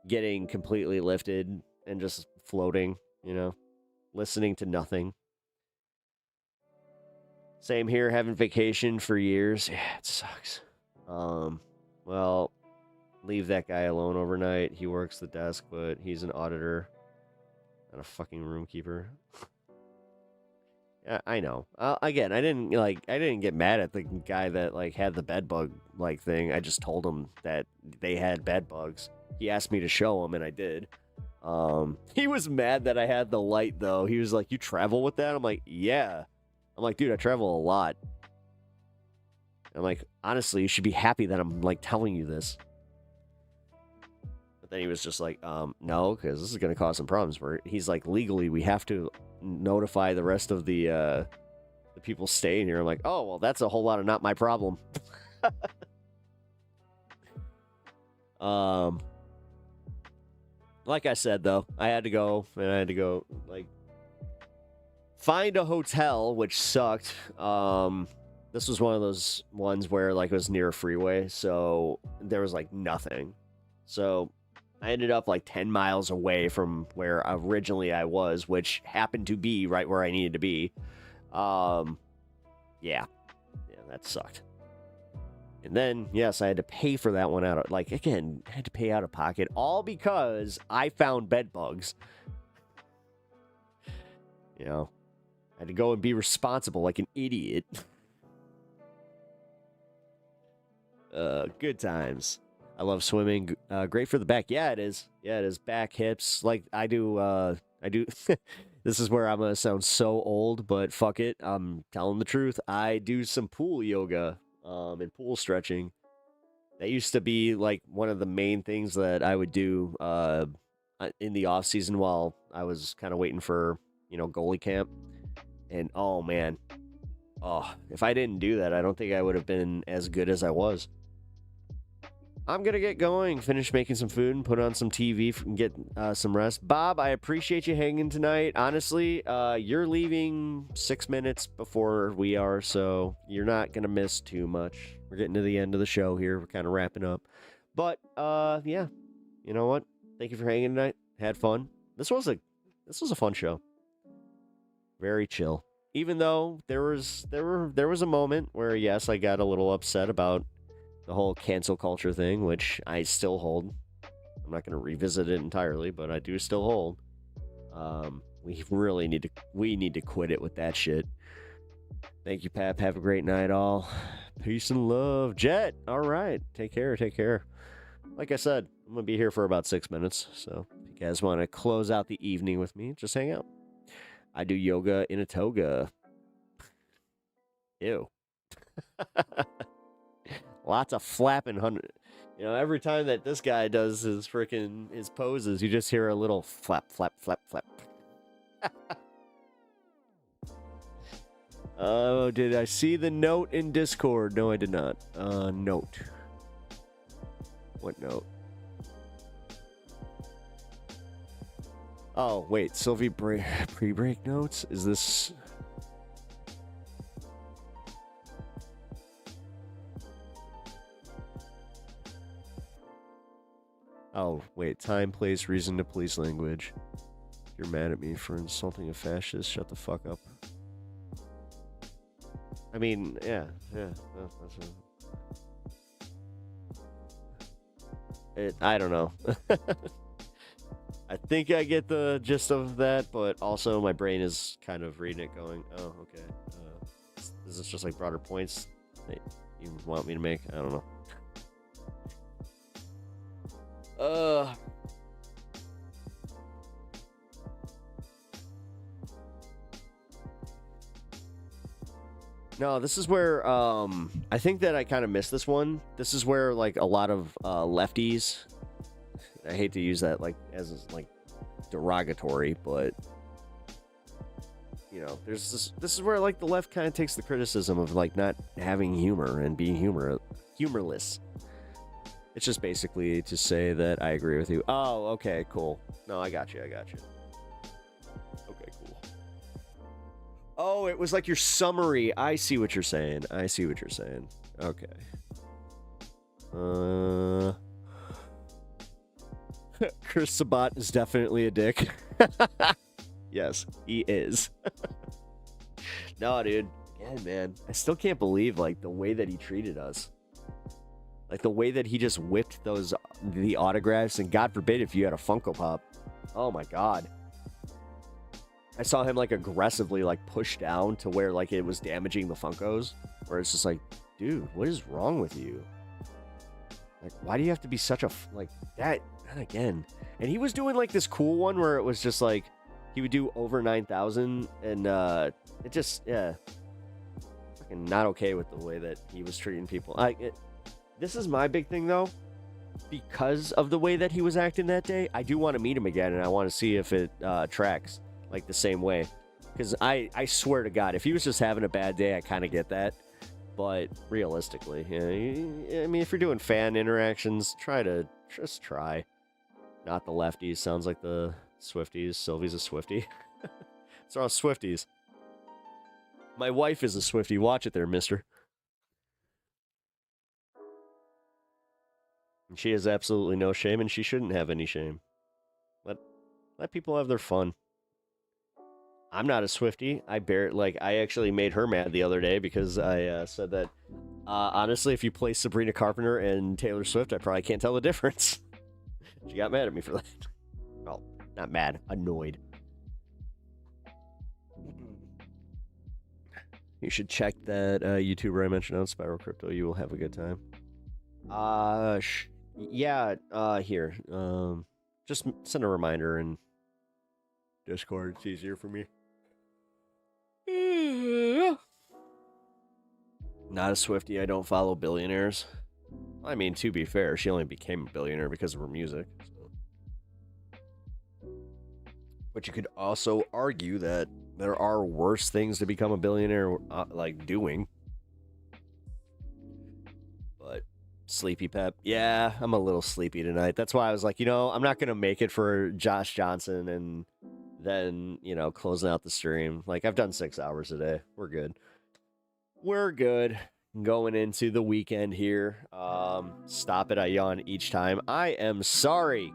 getting completely lifted and just floating, you know, listening to nothing. Same here, having vacation for years. Yeah, it sucks. Well, leave that guy alone overnight. He works the desk, but he's an auditor, not a fucking room keeper. Yeah, I know. Again, I didn't get mad at the guy that like had the bed bug like thing. I just told him that they had bed bugs. He asked me to show him, and I did. He was mad that I had the light though. He was like, "You travel with that?" I'm like, "Yeah." I'm like, "Dude, I travel a lot." I'm like, "Honestly, you should be happy that I'm like telling you this." But then he was just like, "No, because this is gonna cause some problems." Where he's like, "Legally, we have to notify the rest of the people staying here." I'm like, "Oh, well, that's a whole lot of not my problem." Like I said though, I had to go like find a hotel, which sucked. This was one of those ones where like it was near a freeway, so there was like nothing. So I ended up like 10 miles away from where originally I was, which happened to be right where I needed to be. Yeah, that sucked. And then, yes, I had to pay for that one out of, like, again, I had to pay out of pocket, all because I found bed bugs. You know, I had to go and be responsible like an idiot. Good times. I love swimming. Great for the back. Yeah, it is. Yeah, it is. Back, hips. Like, I do. This is where I'm going to sound so old, but fuck it. I'm telling the truth. I do some pool yoga. And pool stretching. That used to be like one of the main things that I would do in the off season while I was kind of waiting for, you know, goalie camp. And oh man, if I didn't do that, I don't think I would have been as good as I was. I'm gonna get going, finish making some food, and put on some TV and get some rest. Bob, I appreciate you hanging tonight. Honestly, you're leaving 6 minutes before we are, so you're not gonna miss too much. We're getting to the end of the show here. We're kind of wrapping up, but yeah, you know what? Thank you for hanging tonight. Had fun. This was a fun show. Very chill. Even though there was a moment where yes, I got a little upset about the whole cancel culture thing, which I still hold. I'm not going to revisit it entirely, but I do still hold. We really need to quit it with that shit. Thank you, Pap. Have a great night, all. Peace and love. Jet, all right. Take care. Like I said, I'm going to be here for about 6 minutes, so if you guys want to close out the evening with me, just hang out. I do yoga in a toga. Ew. Lots of flapping. You know, every time that this guy does his poses, you just hear a little flap, flap, flap, flap. Oh, did I see the note in Discord? No, I did not. Note. What note? Oh, wait. Sylvie pre-break notes? Is this... Oh, wait. Time, place, reason to police language. If you're mad at me for insulting a fascist, shut the fuck up. I mean, yeah. That's I don't know. I think I get the gist of that, but also my brain is kind of reading it going, oh, okay. Is this just like broader points that you want me to make? I don't know. No, this is where I think that I kind of missed this one. This is where like a lot of lefties, I hate to use that like as like derogatory, but you know, this is where like the left kind of takes the criticism of like not having humor and being humorless. It's just basically to say that I agree with you. Oh, okay, cool. No, I got you. Okay, cool. Oh, it was like your summary. I see what you're saying. Okay. Chris Sabat is definitely a dick. Yes, he is. No, dude. Yeah, man. I still can't believe, like, the way that he treated us. Like, the way that he just whipped the autographs, and God forbid if you had a Funko Pop. Oh, my God. I saw him, like, aggressively, like, push down to where, like, it was damaging the Funkos. Where it's just like, dude, what is wrong with you? Like, why do you have to be such a, like, that, and again. And he was doing, like, this cool one where it was just, like, he would do over 9,000, and, it just, yeah. Fucking not okay with the way that he was treating people. This is my big thing, though. Because of the way that he was acting that day, I do want to meet him again, and I want to see if it, tracks, like, the same way. Because I swear to God, if he was just having a bad day, I kind of get that. But realistically, I mean, if you're doing fan interactions, try. Not the lefties. Sounds like the Swifties. Sylvie's a Swiftie. It's all Swifties. My wife is a Swiftie. Watch it there, mister. And she has absolutely no shame, and she shouldn't have any shame. Let people have their fun. I'm not a Swiftie. I actually made her mad the other day because I said that, honestly, if you play Sabrina Carpenter and Taylor Swift, I probably can't tell the difference. She got mad at me for that. Well, not mad, annoyed. You should check that YouTuber I mentioned on Spiral Crypto. You will have a good time. Here. Just send a reminder in Discord. It's easier for me. Not a Swiftie. I don't follow billionaires. I mean, to be fair, she only became a billionaire because of her music. So. But you could also argue that there are worse things to become a billionaire, doing. But sleepy Pep. Yeah, I'm a little sleepy tonight. That's why I was like, I'm not going to make it for Josh Johnson and then, closing out the stream. Like, I've done 6 hours a day. We're good. Going into the weekend here. Stop it. I yawn each time. I am sorry.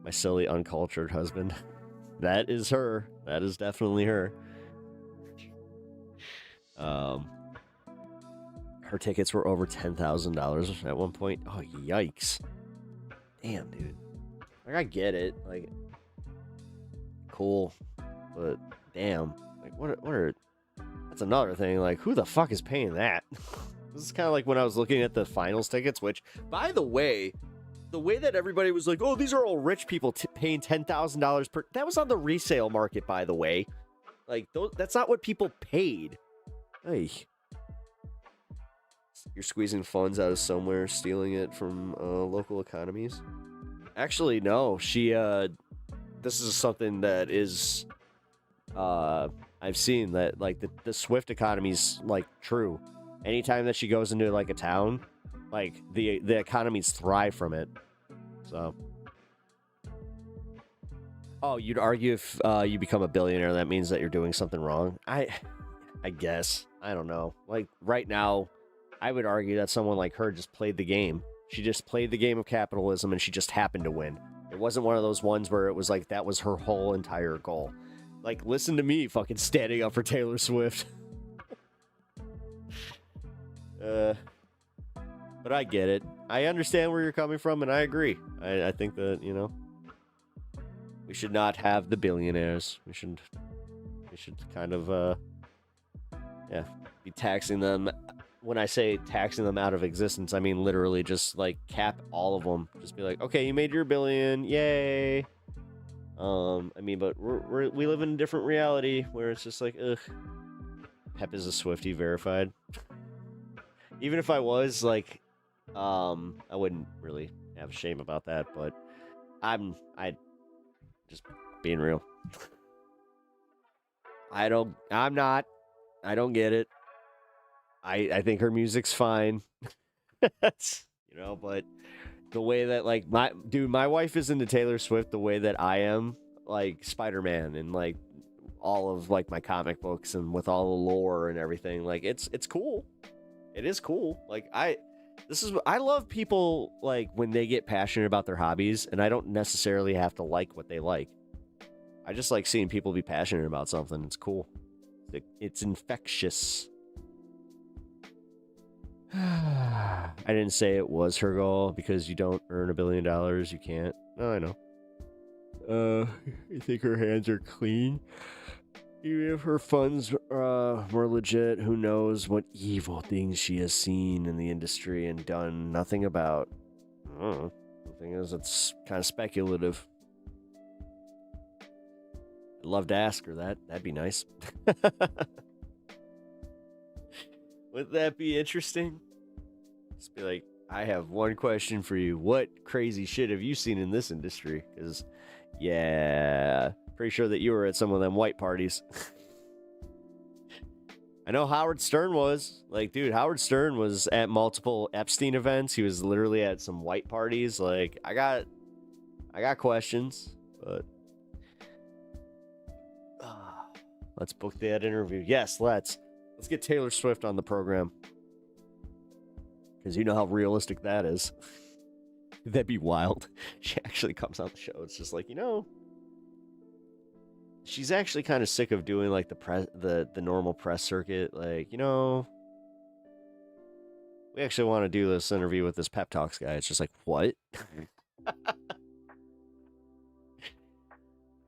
My silly, uncultured husband. That is her. That is definitely her. Her tickets were over $10,000 at one point. Oh, yikes. Damn, dude. Like, I get it. Like, cool. But, damn. Like, what are... That's another thing. Like, who the fuck is paying that? This is kind of like when I was looking at the finals tickets, which, by the way that everybody was like, oh, these are all rich people paying $10,000 per... That was on the resale market, by the way. Like, that's not what people paid. Hey. You're squeezing funds out of somewhere, stealing it from local economies? Actually, no. She, this is something that is... I've seen that, like, the Swift economy's, like, true. Anytime that she goes into, like, a town, like, the economies thrive from it. So. Oh, you'd argue if you become a billionaire, that means that you're doing something wrong? I guess. I don't know. Like, right now, I would argue that someone like her just played the game. She just played the game of capitalism, and she just happened to win. It wasn't one of those ones where it was like, that was her whole entire goal. Like, listen to me fucking standing up for Taylor Swift. But I get it. I understand where you're coming from, and I agree. I think that, we should not have the billionaires. We should kind of, be taxing them. When I say taxing them out of existence, I mean literally just, like, cap all of them. Just be like, okay, you made your billion, yay. I mean, but we live in a different reality where it's just like, ugh. Pep is a Swiftie verified. Even if I was, like, I wouldn't really have shame about that, but I just being real. I don't get it. I think her music's fine. But the way that, like, my wife is into Taylor Swift the way that I am, like, Spider-Man and, like, all of, like, my comic books and with all the lore and everything. Like, it's cool. It is cool. Like, I love people like when they get passionate about their hobbies, and I don't necessarily have to like what they like. I just like seeing people be passionate about something. It's cool. It's infectious. I didn't say it was her goal because you don't earn $1 billion. You can't. No, I know. You think her hands are clean? Even if her funds were legit, who knows what evil things she has seen in the industry and done nothing about. I don't know. The thing is, it's kind of speculative. I'd love to ask her that. That'd be nice. Wouldn't that be interesting? Just be like, I have one question for you. What crazy shit have you seen in this industry? Because, yeah, pretty sure that you were at some of them white parties. I know Howard Stern was. Like, dude, Howard Stern was at multiple Epstein events. He was literally at some white parties. Like, I got questions, but let's book that interview. Yes, let's get Taylor Swift on the program. Because you know how realistic that is. That'd be wild. She actually comes on the show. It's just like, she's actually kind of sick of doing like the normal press circuit. Like, we actually want to do this interview with this Pep Talks guy. It's just like, what?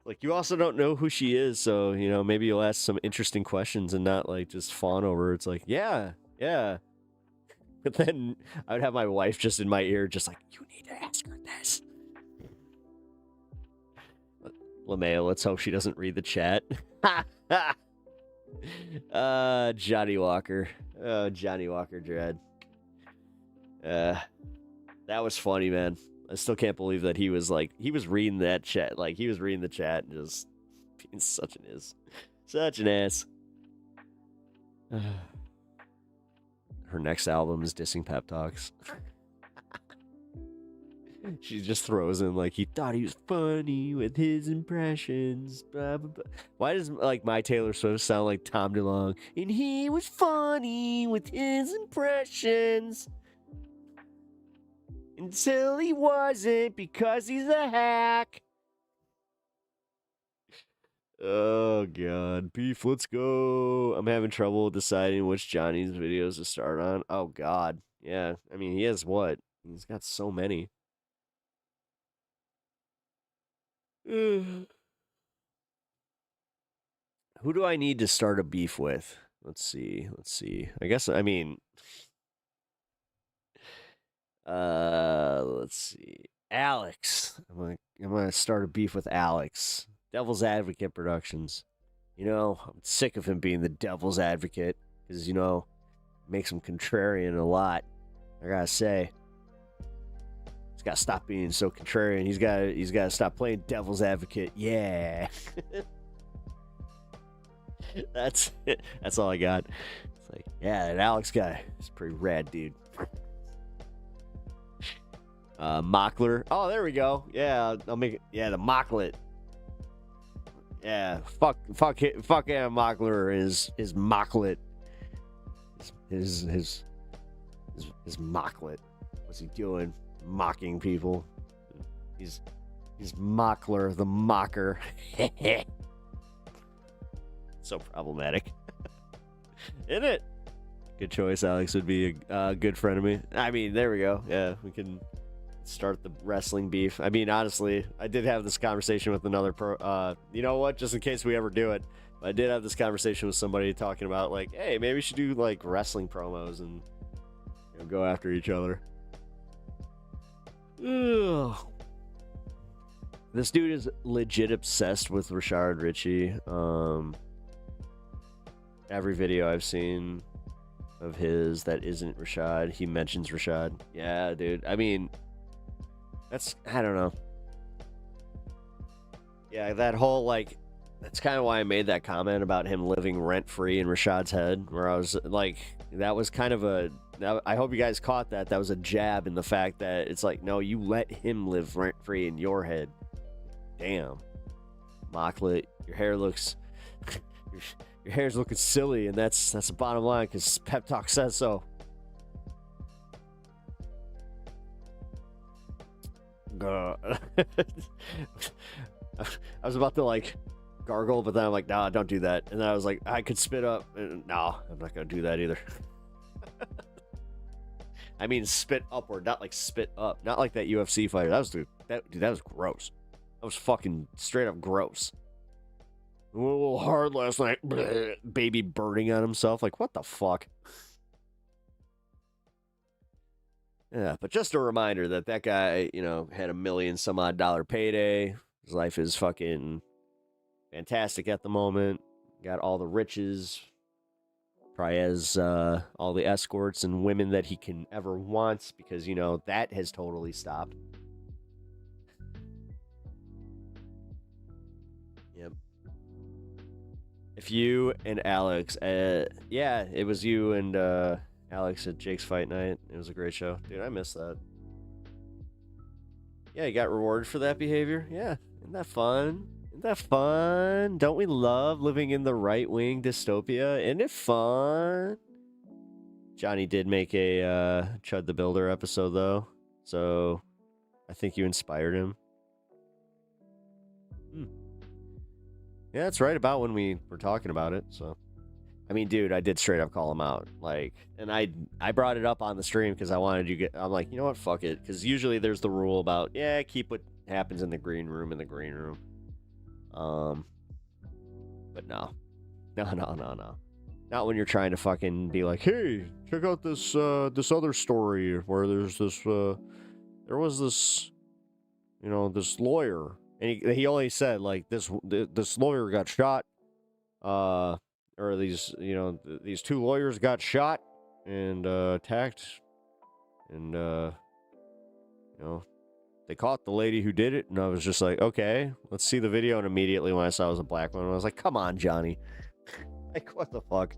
Like, you also don't know who she is, so, maybe you'll ask some interesting questions and not, like, just fawn over. It's like, yeah. But then I would have my wife just in my ear, just like, you need to ask her this. LeMayo, let's hope she doesn't read the chat. Johnny Walker. Oh, Johnny Walker Dread. That was funny, man. I still can't believe that he was reading that chat. Like, he was reading the chat and just being such an ass. Her next album is dissing Pep Talks. She just throws in, like, he thought he was funny with his impressions. Blah, blah, blah. Why does, like, my Taylor Swift sound like Tom DeLonge? And he was funny with his impressions. Until he wasn't, because he's a hack. Oh, God. Beef, let's go. I'm having trouble deciding which Johnny's videos to start on. Oh, God. Yeah. I mean, he has what? He's got so many. Who do I need to start a beef with? Let's see. I guess, I mean... let's see. Alex. I'm gonna start a beef with Alex. Devil's Advocate Productions. I'm sick of him being the Devil's Advocate. Because, makes him contrarian a lot. I gotta say. He's gotta stop being so contrarian. He's gotta stop playing Devil's Advocate. Yeah. That's it. That's all I got. It's like, yeah, that Alex guy is pretty rad, dude. Mockler. Oh, there we go. Yeah, I'll make it. Yeah, the Mocklet. Yeah, fuck yeah, Mockler is Mocklet. His Mocklet. What's he doing? Mocking people. He's Mockler, the mocker. So problematic. Isn't it? Good choice. Alex would be a good friend of me. I mean, there we go. Yeah, we can start the wrestling beef. I mean, honestly, I did have this conversation with another you know what? Just in case we ever do it, I did have this conversation with somebody talking about, like, hey, maybe we should do, like, wrestling promos and go after each other. Ugh. This dude is legit obsessed with Rashard Richey. Every video I've seen of his that isn't Rashad, he mentions Rashad. Yeah, dude. I mean, I don't know. Yeah, that whole, like, that's kind of why I made that comment about him living rent-free in Rashad's head, where I was like, that was kind of I hope you guys caught that. That was a jab in the fact that it's like, no, you let him live rent-free in your head. Damn. Mocklet, your hair looks... Your hair's looking silly, and that's the bottom line, because Pep Talk says so. I was about to like gargle, but then I'm like, nah, don't do that. And then I was like, I could spit up. And, no, I'm not gonna do that either. I mean, spit upward, not like spit up, not like that UFC fighter. That was gross. That was fucking straight up gross. A little hard last night. Baby burning on himself. Like, what the fuck? Yeah, but just a reminder that guy, you know, had $1 million some odd dollar payday. His life is fucking fantastic at the moment. Got all the riches. Probably has all the escorts and women that he can ever want because, you know, that has totally stopped. Yep. If you and Alex, yeah, it was you and Alex at Jake's fight night. It was a great show. Dude, I missed that. Yeah, you got rewarded for that behavior? Yeah. Isn't that fun? Isn't that fun? Don't we love living in the right-wing dystopia? Isn't it fun? Johnny did make a Chud the Builder episode, though. So, I think you inspired him. Yeah, that's right about when we were talking about it, so... I mean, dude, I did straight up call him out. Like, and I brought it up on the stream because I wanted you to get... I'm like, you know what? Fuck it. Because usually there's the rule about, yeah, keep what happens in the green room in the green room. But no. No. Not when you're trying to fucking be like, hey, check out this this other story where there's this there was this, you know, this lawyer, and he only said like this lawyer got shot, or these, you know, these two lawyers got shot and attacked, and you know, they caught the lady who did it, and I was just like, okay, let's see the video. And immediately when I saw it was a black woman, I was like, come on, Johnny. Like, what the fuck?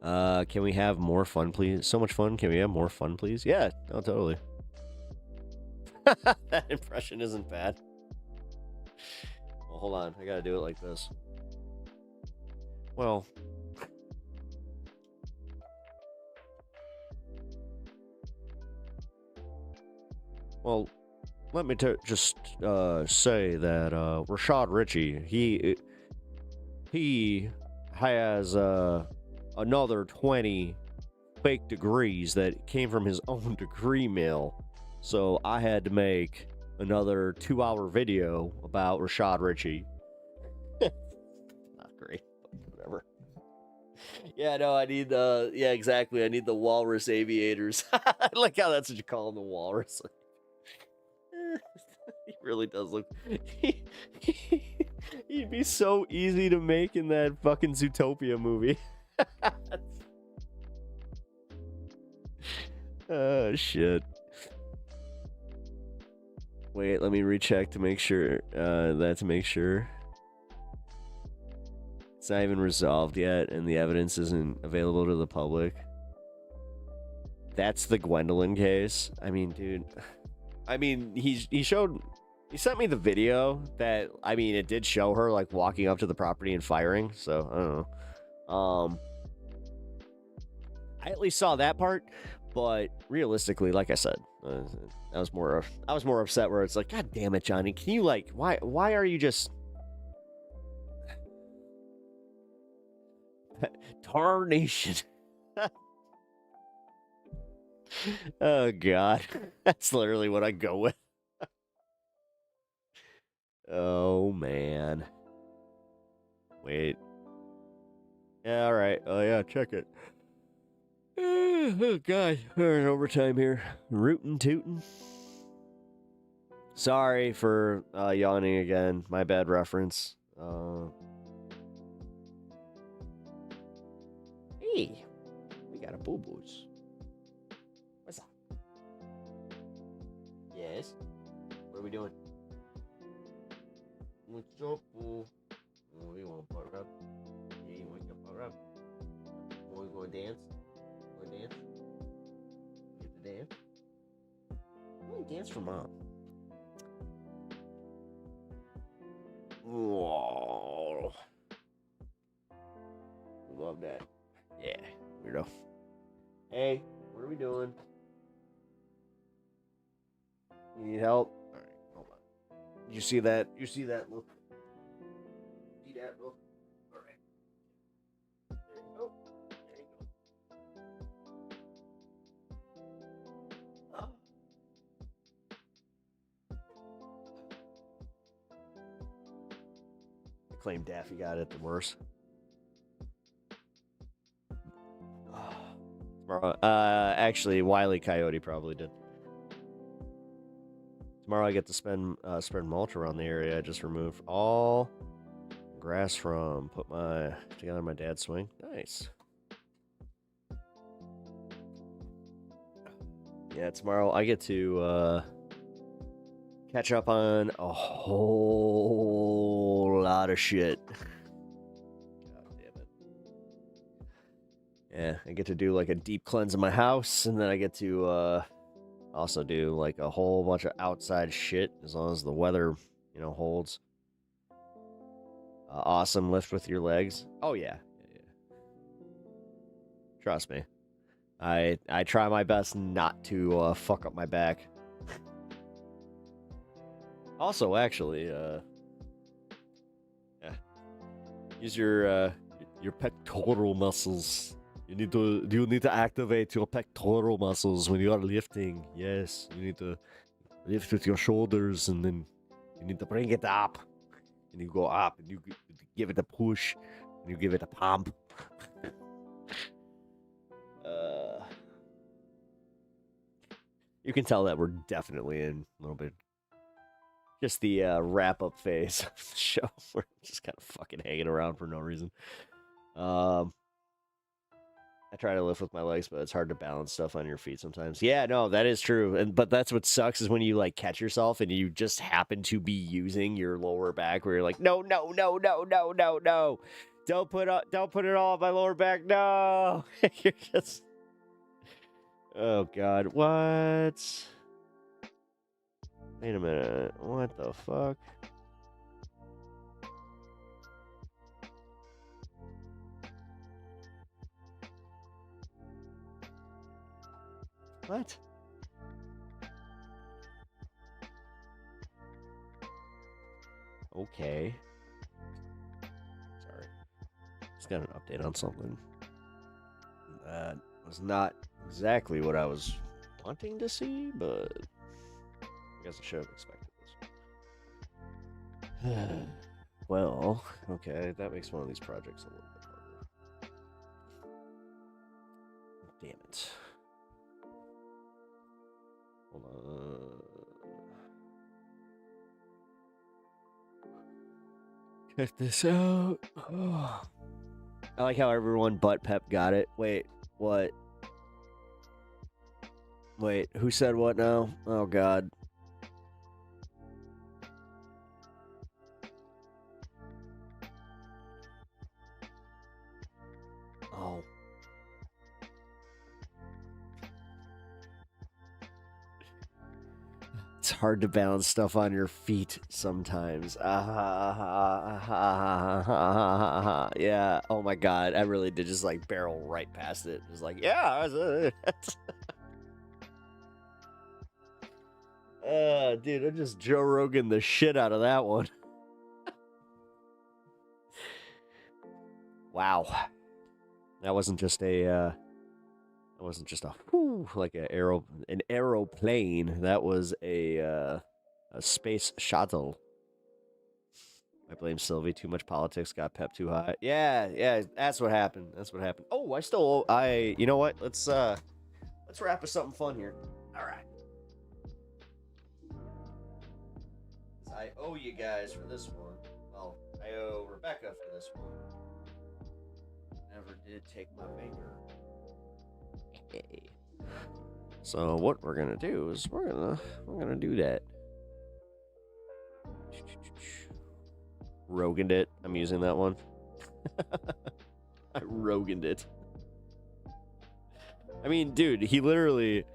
Can we have more fun, please? So much fun. Can we have more fun, please? Yeah, no, totally. That impression isn't bad. Well, hold on. I gotta do it like this. Well... Well, let me just say that Rashad Ritchie, he has another 20 fake degrees that came from his own degree mill. So I had to make another 2-hour video about Rashad Ritchie. Not great, but whatever. Yeah, no, I need yeah, exactly. I need the walrus aviators. I like how that's what you call them, the walrus. He really does look... He'd be so easy to make in that fucking Zootopia movie. Oh, shit. Wait, let me recheck to make sure. It's not even resolved yet, and the evidence isn't available to the public. That's the Gwendolyn case. I mean, dude... I mean, he sent me the video that, I mean, it did show her, like, walking up to the property and firing, so, I don't know. I at least saw that part, but realistically, like I said, I was more upset where it's like, God damn it, Johnny, can you, like, why are you just... Tarnation. Oh, God. That's literally what I go with. Oh, man. Wait. Yeah, alright. Oh, yeah, check it. Oh, God. We're in overtime here. Rootin' tootin'. Sorry for yawning again. My bad reference. Hey. We got a boo-boos. What's up? Yes? What are we doing? What's up, boo? Oh, you want to power up? Yeah, you want to power up? Oh, you going to dance? Want to dance? Get to dance? Oh, dance for mom. Whoa. Love that. Yeah, weirdo. Hey, what are we doing? see that? You see that look? See that look? All right. There you go. There you go. Oh. I claim Daffy got it the worst. Actually, Wile E. Coyote probably did. Tomorrow I get to spread mulch around the area I just removed all grass from. Put together my dad's swing. Nice. Yeah, tomorrow I get to catch up on a whole lot of shit. God damn it. Yeah, I get to do like a deep cleanse of my house, and then I get to also do like a whole bunch of outside shit as long as the weather, holds. Awesome lift with your legs. Oh yeah. Trust me. I try my best not to fuck up my back. Also, actually, use your pectoral muscles. You need to activate your pectoral muscles when you are lifting. Yes, you need to lift with your shoulders, and then you need to bring it up, and you go up, and you give it a push, and you give it a pump. You can tell that we're definitely in a little bit just the wrap-up phase of the show. We're just kind of fucking hanging around for no reason. I try to lift with my legs, but it's hard to balance stuff on your feet sometimes. Yeah, no, that is true. But that's what sucks is when you like catch yourself and you just happen to be using your lower back, where you're like, no, don't put it all on my lower back. No, you're just. Oh God, what? Wait a minute, what the fuck? What? Okay. Sorry. Just got an update on something. That was not exactly what I was wanting to see, but I guess I should have expected this. Well, okay, that makes one of these projects a little bit harder. Damn it. Hold on. Check this out. Oh. I like how everyone but Pep got it. Wait, what? Wait, who said what now? Oh, God. Oh. It's hard to balance stuff on your feet sometimes. Yeah. Oh my God. I really did just like barrel right past it. It was like, yeah. Dude, I just Joe Rogan the shit out of that one. Wow. That wasn't just a whew, like an aeroplane. That was a space shuttle. I blame Sylvie. Too much politics got Pep too high. Yeah, that's what happened. Oh, you know what? Let's wrap with something fun here. All right. I owe you guys for this one. Well, I owe Rebecca for this one. Never did take my finger. So what we're gonna do is we're gonna do that. Roganed it. I'm using that one. I Roganed it. I mean, dude, he literally.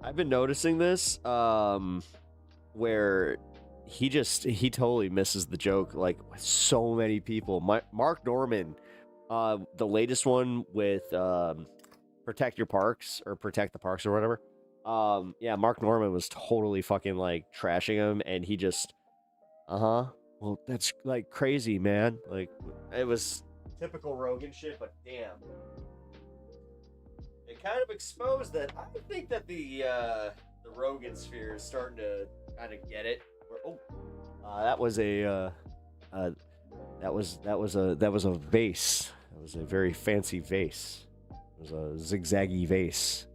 I've been noticing this, where he totally misses the joke. Like so many people. Mark Norman, the latest one with Protect Your Parks or Protect the Parks or whatever. Yeah, Mark Norman was totally fucking like trashing him, and he just Well, that's like crazy, man. Like, it was typical Rogan shit, but damn. It kind of exposed that. I think that the Rogan sphere is starting to kind of get it. That was a that was a vase. That was a very fancy vase. It was a zigzaggy vase.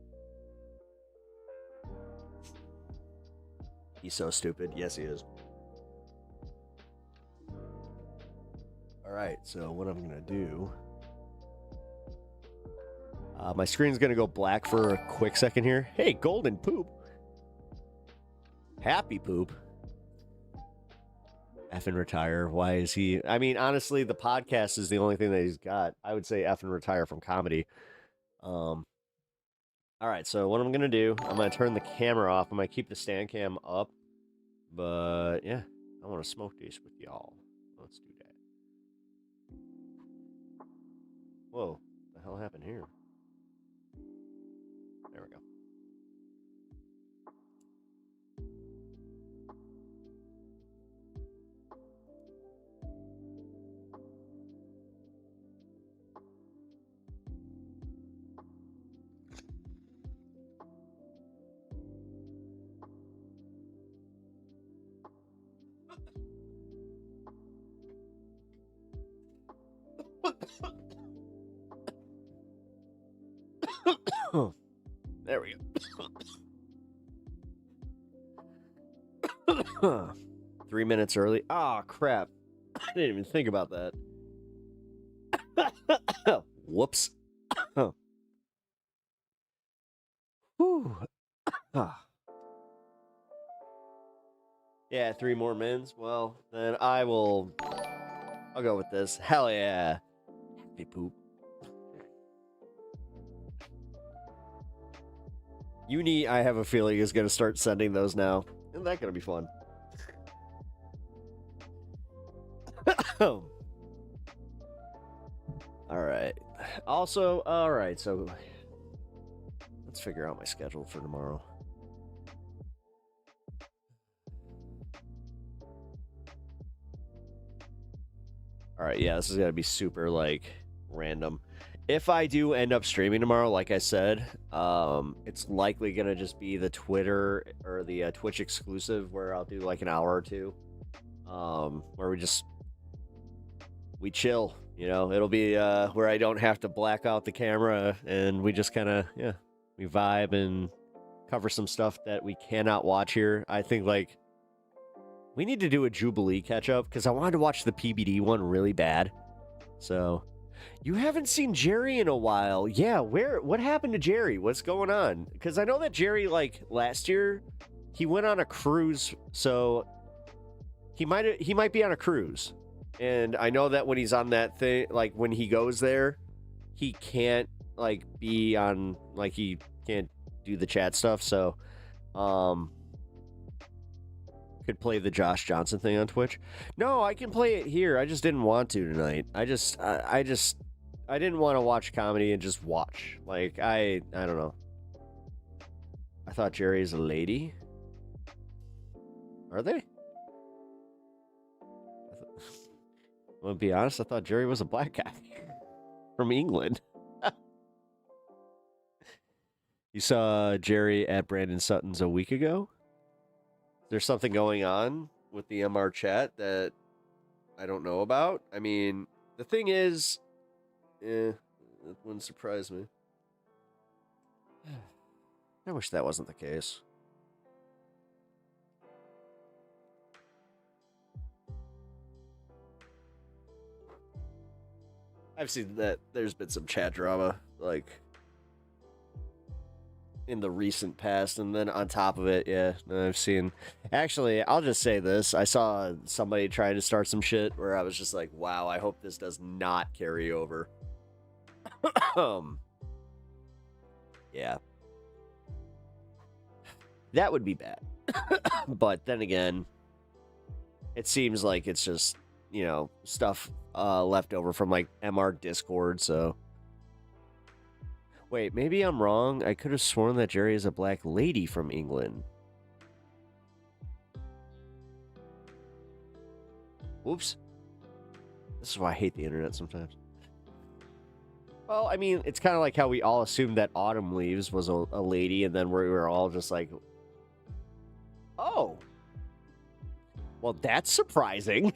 He's so stupid. Yes, he is. All right, so what I'm gonna do? My screen's gonna go black for a quick second here. Hey, golden poop. Happy poop. Effing retire. Why is he? I mean, honestly, the podcast is the only thing that he's got. I would say effing retire from comedy. All right, so what I'm gonna do? I'm gonna turn the camera off. I'm gonna keep the stand cam up, but yeah, I want to smoke this with y'all. Let's do that. Whoa, what the hell happened here? There we go. There we go. 3 minutes early. Ah, crap. I didn't even think about that. Whoops. Whew. Yeah, 3 more mins. Well, then I'll go with this. Hell yeah. Happy poop. Uni, I have a feeling, is going to start sending those now. Isn't that going to be fun? Alright. Also, alright, so let's figure out my schedule for tomorrow. Alright, yeah, this is going to be super, like, random. If I do end up streaming tomorrow, like I said, it's likely going to just be the Twitter or the Twitch exclusive where I'll do like an hour or two, where we chill, you know. It'll be where I don't have to black out the camera and we just kind of, yeah, we vibe and cover some stuff that we cannot watch here. I think, like, we need to do a Jubilee catch-up because I wanted to watch the PBD one really bad. So... You haven't seen Jerry in a while. Yeah, what happened to Jerry? What's going on? Because I know that Jerry, like, last year, he went on a cruise, so he might be on a cruise. And I know that when he's on that thing, like, when he goes there, he can't, like, be on, like, he can't do the chat stuff, so, could play the Josh Johnson thing on Twitch. No, I can play it here. I just didn't want to tonight. I didn't want to watch comedy and just watch. Like, I don't know. I thought Jerry is a lady. Are they? Well, to be honest, I thought Jerry was a black guy from England. You saw Jerry at Brandon Sutton's a week ago? There's something going on with the MR chat that I don't know about. I mean, the thing is, that wouldn't surprise me. I wish that wasn't the case. I've seen that there's been some chat drama, like, in the recent past, and then on top of it, yeah, I've seen... Actually, I'll just say this. I saw somebody trying to start some shit where I was just like, wow, I hope this does not carry over. Yeah. That would be bad. But then again, it seems like it's just, you know, stuff left over from, like, MR Discord, so... Wait, maybe I'm wrong. I could have sworn that Jerry is a black lady from England. Whoops. This is why I hate the internet sometimes. Well, I mean, it's kind of like how we all assumed that Autumn Leaves was a lady, and then we were all just like, oh. Well, that's surprising.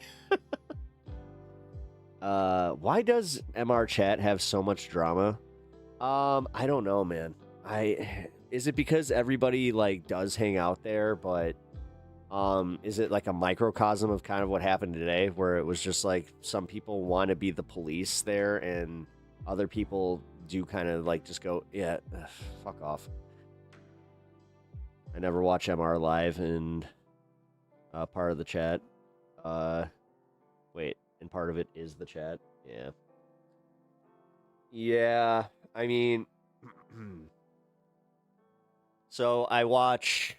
Why does MR Chat have so much drama? I don't know, man. Is it because everybody like does hang out there, but is it like a microcosm of kind of what happened today, where it was just like some people want to be the police there, and other people do kind of like just go, yeah, fuck off. I never watch MR live, and part of the chat. Wait, and part of it is the chat. Yeah. Yeah, I mean, so I watch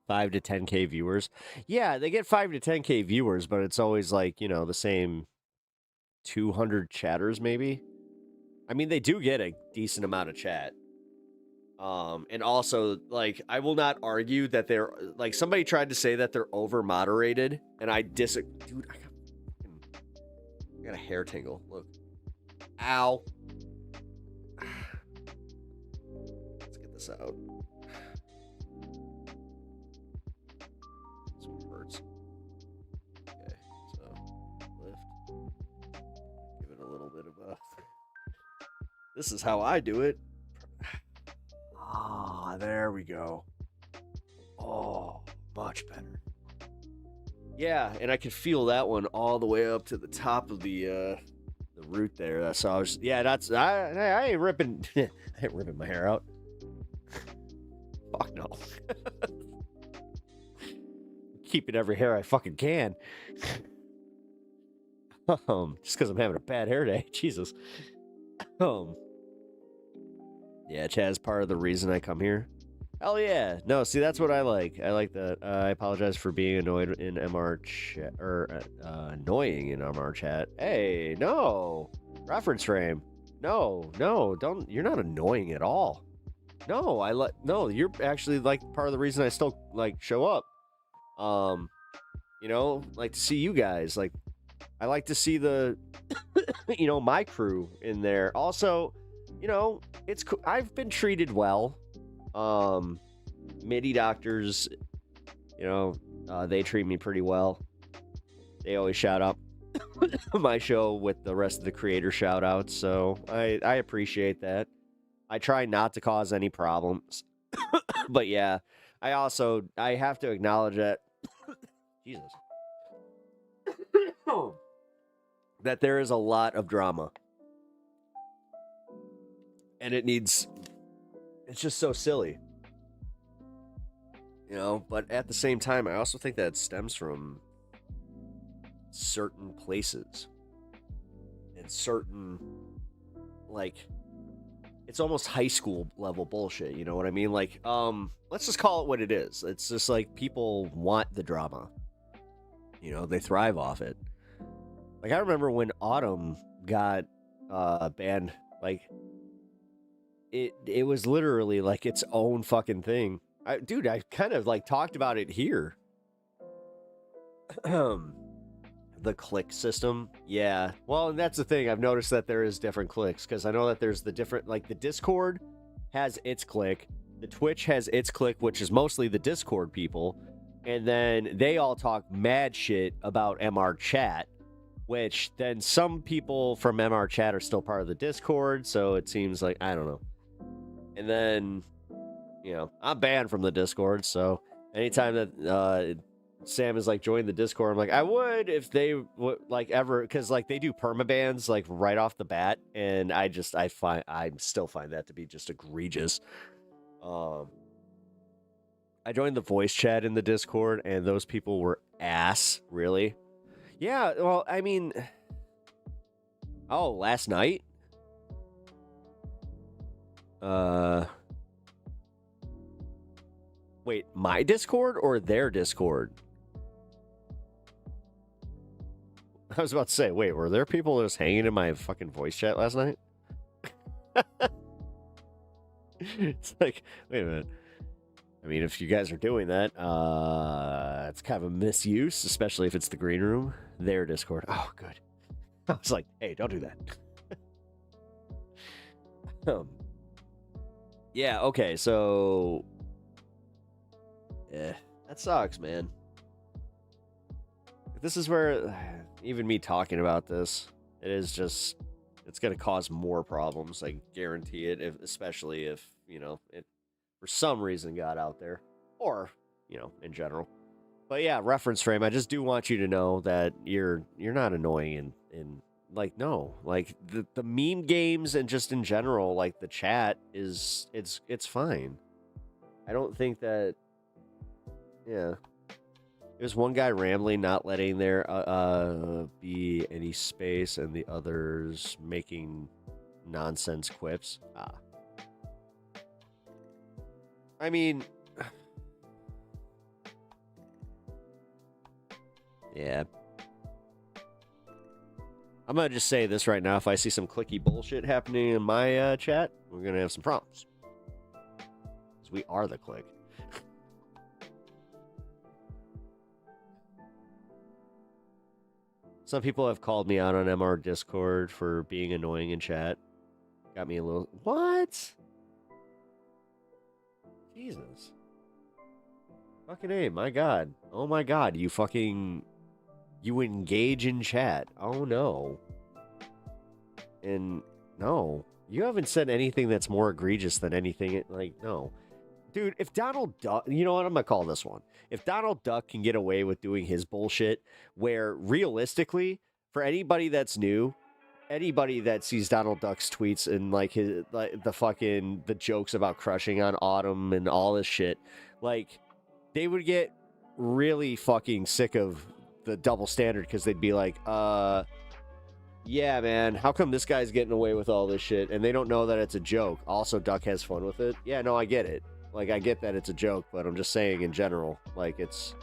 5 to 10K viewers. Yeah, they get 5 to 10K viewers, but it's always like, you know, the same 200 chatters maybe. I mean, they do get a decent amount of chat. And also, like, I will not argue that they're, like, somebody tried to say that they're over-moderated, and I disagree. Dude, I got a hair tingle. Look. Ow. Let's get this out. This one hurts. Okay, so lift. Give it a little bit of a... This is how I do it. Ah, there we go. Oh, much better. Yeah, and I could feel that one all the way up to the top of the root there. So I was, yeah, that's I ain't ripping, I ain't ripping my hair out. Fuck no. Keeping every hair I fucking can. Just because I'm having a bad hair day. Jesus. Yeah, Chad's part of the reason I come here. Hell yeah. No, see, that's what I like. I like that. I apologize for being annoyed in MR chat, or annoying in MR chat. Hey, no. Reference frame. No, don't. You're not annoying at all. No, no, you're actually like part of the reason I still like show up. You know, like to see you guys. Like, I like to see the, you know, my crew in there. Also, you know, it's I've been treated well. MIDI doctors, you know, they treat me pretty well. They always shout out my show with the rest of the creator shout outs, so I appreciate that. I try not to cause any problems. But yeah, I have to acknowledge that Jesus. That there is a lot of drama. And it's just so silly. You know, but at the same time, I also think that stems from certain places and certain, like, it's almost high school level bullshit, you know what I mean? Like, let's just call it what it is. It's just like people want the drama. You know, they thrive off it. Like, I remember when Autumn got banned, like, it was literally like its own fucking thing. Dude, I kind of like talked about it here. The click system. Yeah. Well, and that's the thing. I've noticed that there is different clicks, because I know that there's the different, like the Discord has its click. The Twitch has its click, which is mostly the Discord people. And then they all talk mad shit about MR Chat, which then some people from MR Chat are still part of the Discord. So it seems like, I don't know. And then, you know, I'm banned from the Discord, so anytime that Sam is like, join the Discord, I'm like, I would if they would like ever, because like they do permabans like right off the bat, and I still find that to be just egregious. I joined the voice chat in the Discord, and those people were ass, really. Yeah, well, I mean, oh, last night? Wait, my Discord or their Discord? I was about to say, wait, were there people just hanging in my fucking voice chat last night? It's like, wait a minute. I mean, if you guys are doing that, it's kind of a misuse, especially if it's the green room. Their Discord. Oh, good. I was like, hey, don't do that. Yeah, okay, so... Yeah, that sucks, man. This is where, even me talking about this, it is just... It's going to cause more problems, I guarantee it, especially if, you know, it for some reason got out there. Or, you know, in general. But yeah, reference frame, I just do want you to know that you're not annoying and like, no. Like, the meme games and just in general, like, the chat is... It's fine. I don't think that... Yeah. There's one guy rambling, not letting there be any space, and the others making nonsense quips. I mean... Yeah. I'm going to just say this right now. If I see some clicky bullshit happening in my chat, we're going to have some problems. Because we are the click. Some people have called me out on MR Discord for being annoying in chat. Got me a little... What? Jesus. Fucking A, my God. Oh my God, you fucking... You engage in chat. Oh no. And no. You haven't said anything that's more egregious than anything... Like, no. Dude, if Donald Duck... You know what? I'm gonna call this one. If Donald Duck can get away with doing his bullshit, where realistically, for anybody that's new, anybody that sees Donald Duck's tweets and like his the jokes about crushing on Autumn and all this shit, like, they would get really fucking sick of the double standard because they'd be like, yeah, man, how come this guy's getting away with all this shit? And they don't know that it's a joke. Also, Duck has fun with it. Yeah, no, I get it. Like, I get that it's a joke, but I'm just saying in general, like, it's,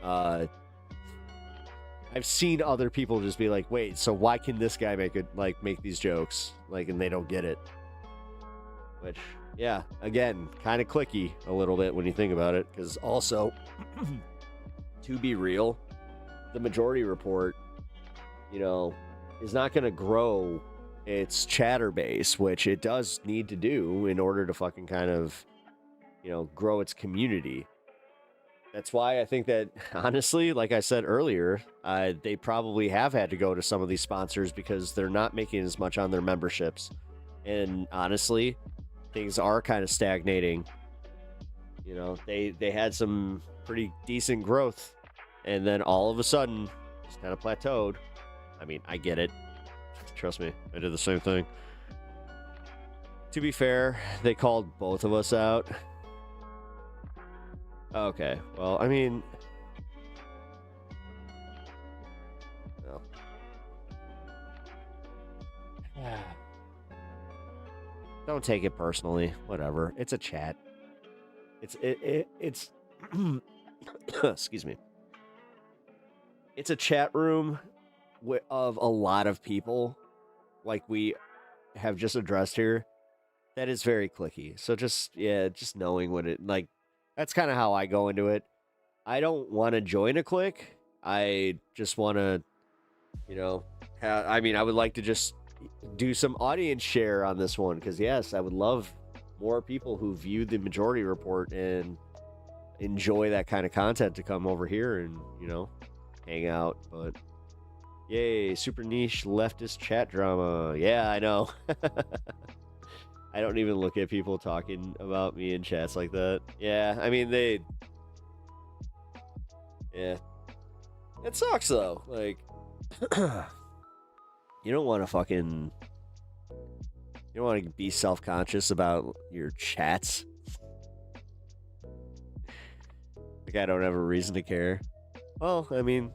I've seen other people just be like, wait, so why can this guy make these jokes? Like, and they don't get it. Which, yeah, again, kind of clicky a little bit when you think about it, because also, to be real, the Majority Report, you know, is not going to grow its chatter base, which it does need to do in order to fucking kind of, you know, grow its community. That's why I think that, honestly, like I said earlier, they probably have had to go to some of these sponsors because they're not making as much on their memberships. And honestly, things are kind of stagnating. You know, they had some pretty decent growth, and then all of a sudden, just kind of plateaued. I mean, I get it. Trust me, I did the same thing. To be fair, they called both of us out. Okay, well, I mean... Well. Don't take it personally. Whatever. It's a chat. It's excuse me. It's a chat room of a lot of people, like we have just addressed here, that is very clicky. So just knowing what it, like, that's kind of how I go into it. I don't want to join a clique. I just want to, you know, I mean, I would like to just do some audience share on this one, because yes, I would love more people who view the Majority Report and enjoy that kind of content to come over here and, you know, hang out. But yay, super niche leftist chat drama. Yeah, I know. I don't even look at people talking about me in chats like that. Yeah, I mean, yeah. It sucks, though. Like, you don't want to you don't want to be self-conscious about your chats. Like, I don't have a reason to care. Well, I mean...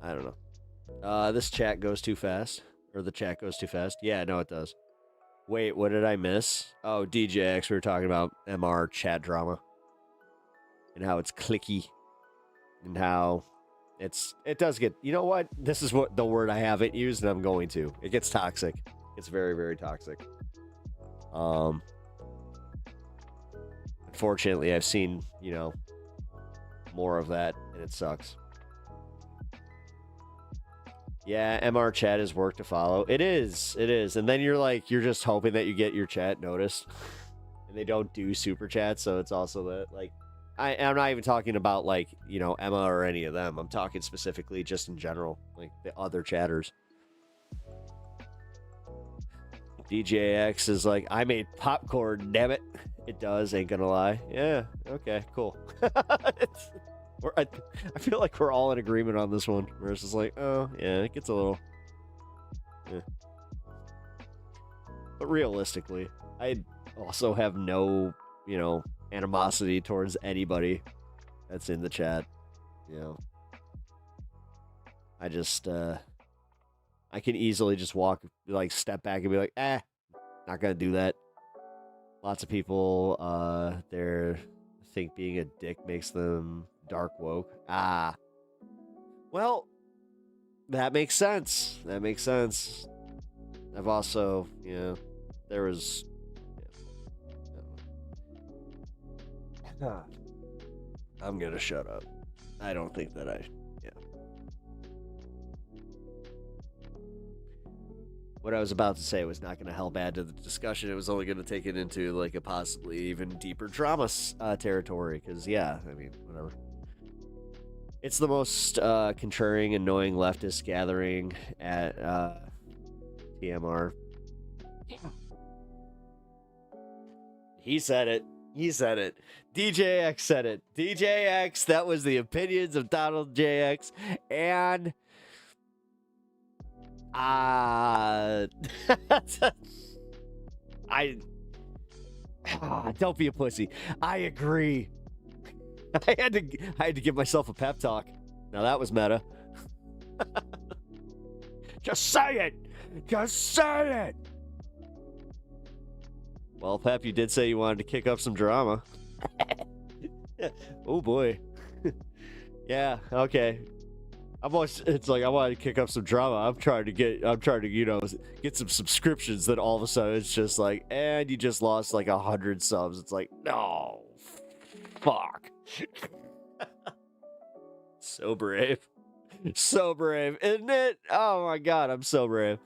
I don't know. This chat goes too fast. Or the chat goes too fast. Yeah, no, it does. Wait, what did I miss? Oh, DJX, we were talking about MR chat drama. And how it's clicky. And how it does get... You know what? This is what the word I haven't used, and I'm going to. It gets toxic. It's very, very toxic. Unfortunately, I've seen, more of that, and it sucks. Yeah, MR chat is work to follow. It is. And then you're just hoping that you get your chat noticed. And they don't do super chats, so it's also that, I'm not even talking about, Emma or any of them. I'm talking specifically just in general, the other chatters. DJX is like, I made popcorn, damn it. It does, ain't gonna lie. Yeah, okay, cool. I feel like we're all in agreement on this one. Where it's just like, oh, yeah, it gets a little... Yeah. But realistically, I also have no, animosity towards anybody that's in the chat. I just, I can easily just step back and be like, not gonna do that. Lots of people, think being a dick makes them dark woke. Well, that makes sense. I've also, there was... I'm gonna shut up. I don't think that What I was about to say was not going to help add to the discussion. It was only going to take it into a possibly even deeper drama territory. Because whatever. It's the most contrarian, annoying leftist gathering at TMR. He said it. DJX said it. DJX. That was the opinions of Donald JX and. Don't be a pussy. I agree. I had to give myself a pep talk. Now that was meta. Just say it. Well, Pep, you did say you wanted to kick up some drama. Oh boy. Yeah. Okay. It's like I wanted to kick up some drama. I'm trying to get some subscriptions. Then all of a sudden it's just like, and you just lost 100 subs. It's like, no, fuck. So brave, isn't it? Oh my god, I'm so brave.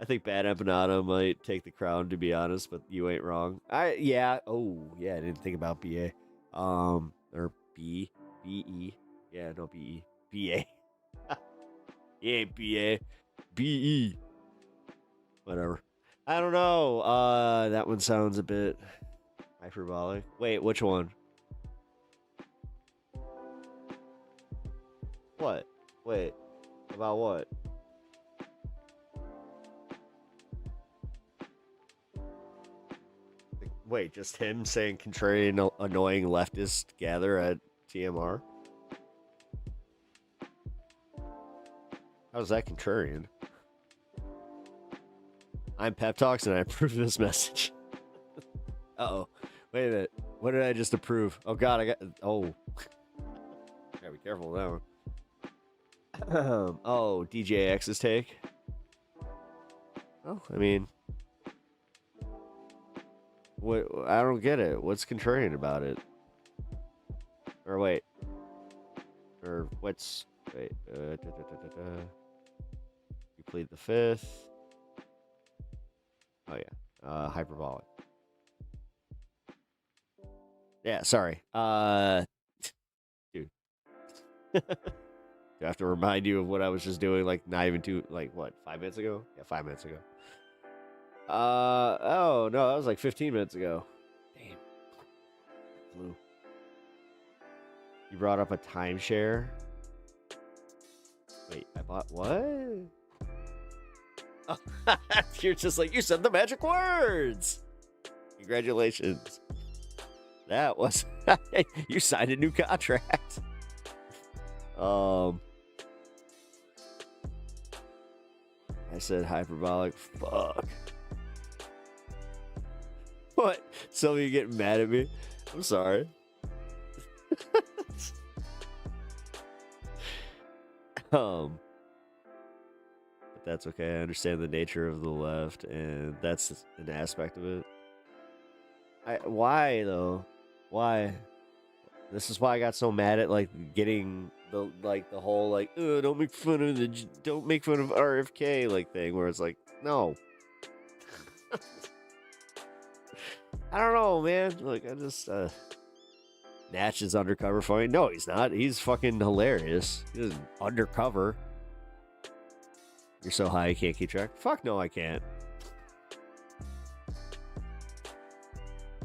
I think Bad Empanada might take the crown, to be honest, but you ain't wrong. I didn't think about BA, or B, BE. Yeah, no BE, BA. Yeah, BA. BE. Whatever. I don't know. That one sounds a bit hyperbolic. Wait, which one? What? Wait. About what? Wait, just him saying contrarian, annoying leftist gather at TMR? How's that contrarian? I'm Pep Talks and I approve this message. Uh-oh. Wait a minute. What did I just approve? Oh, God, oh. Gotta be careful with that one. Oh, DJX's take? Oh, I mean... What? I don't get it. What's contrarian about it? Or wait. Or what's... Wait. You plead the fifth. Oh, yeah. Hyperbolic. Yeah, sorry. Dude. Do I have to remind you of what I was just doing, not even 5 minutes ago? Yeah, 5 minutes ago. Oh, no, that was 15 minutes ago. Damn. Blue. You brought up a timeshare? Wait, I bought what? Oh, you're just you said the magic words! Congratulations. That was... you signed a new contract. I said hyperbolic. Fuck. What? Some of you getting mad at me? I'm sorry. That's okay. I understand the nature of the left, and that's an aspect of it. Why though? Why? This is why I got so mad at like getting the whole like don't make fun of RFK like thing, where it's like, no. I don't know, man. Like, I just Natch is undercover funny. No, he's not. He's fucking hilarious. He's undercover. You're so high you can't keep track. Fuck no, I can't.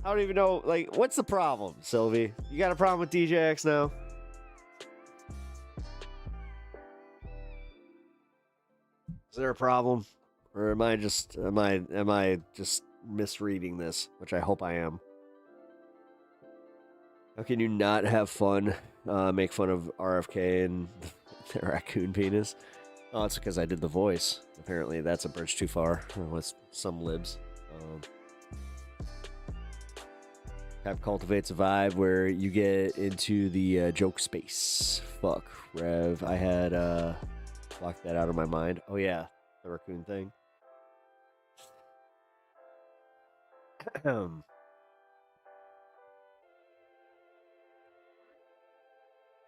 I don't even know, like, what's the problem, Sylvie? You got a problem with DJX now? Is there a problem? Or am I just misreading this, which I hope I am? How can you not have fun, make fun of RFK and the raccoon penis? Oh, it's because I did the voice. Apparently that's a bridge too far with some libs. Kind of cultivates a vibe where you get into the joke space. Fuck, Rev. I had blocked that out of my mind. Oh yeah, the raccoon thing.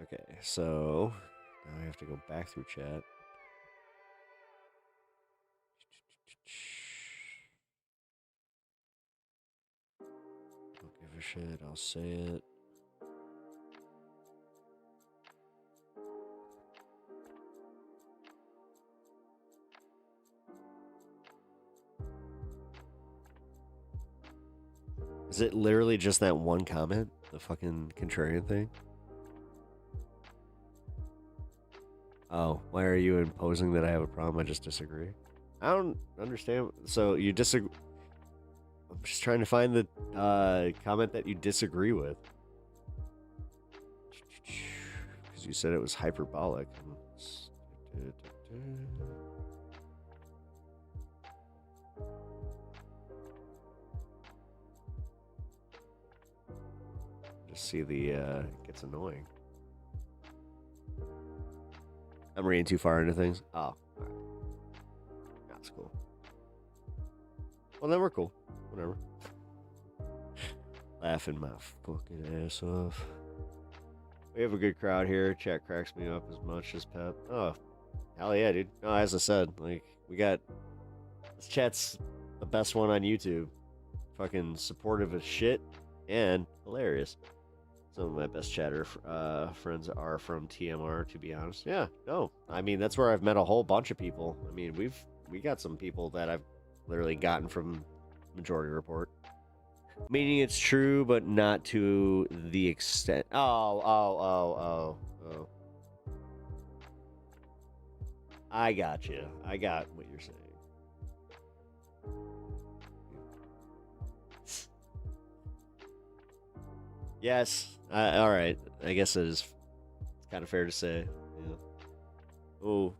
Okay, so now I have to go back through chat. Don't give a shit, I'll say it. Is it literally just that one comment? The fucking contrarian thing? Oh, why are you imposing that I have a problem? I just disagree. I don't understand. So you disagree. I'm just trying to find the comment that you disagree with. Because you said it was hyperbolic. Just see the, it gets annoying. I'm reading too far into things. Oh, all right. That's cool. Well, then we're cool. Whatever. Laughing my fucking ass off. We have a good crowd here. Chat cracks me up as much as Pep. Oh, hell yeah, dude. No, as I said, like, we got... This chat's the best one on YouTube. Fucking supportive as shit and hilarious. Some of my best chatter friends are from TMR, to be honest. Yeah, no. I mean, that's where I've met a whole bunch of people. I mean, we got some people that I've literally gotten from Majority Report. Meaning it's true, but not to the extent. Oh. I got you. I got what you're saying. Yes. All right. I guess it is. It's kind of fair to say. Yeah. Oh.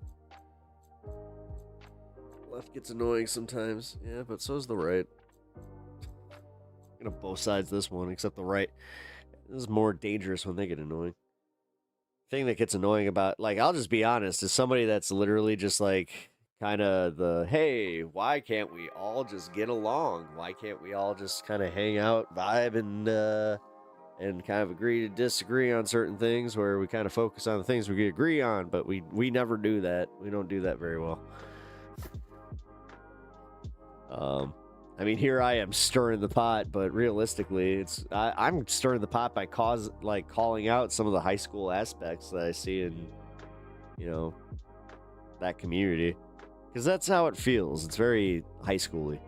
Left gets annoying sometimes. Yeah, but so's the right. Both sides this one, except the right. This is more dangerous when they get annoying. Thing that gets annoying about, like, I'll just be honest, is somebody that's literally just like kind of the, hey, why can't we all just get along? Why can't we all just kind of hang out, vibe, and kind of agree to disagree on certain things, where we kind of focus on the things we could agree on, but we never do that. We don't do that very well. I mean, here I am stirring the pot, but realistically, I'm stirring the pot by calling out some of the high school aspects that I see in, that community, because that's how it feels. It's very high schooly.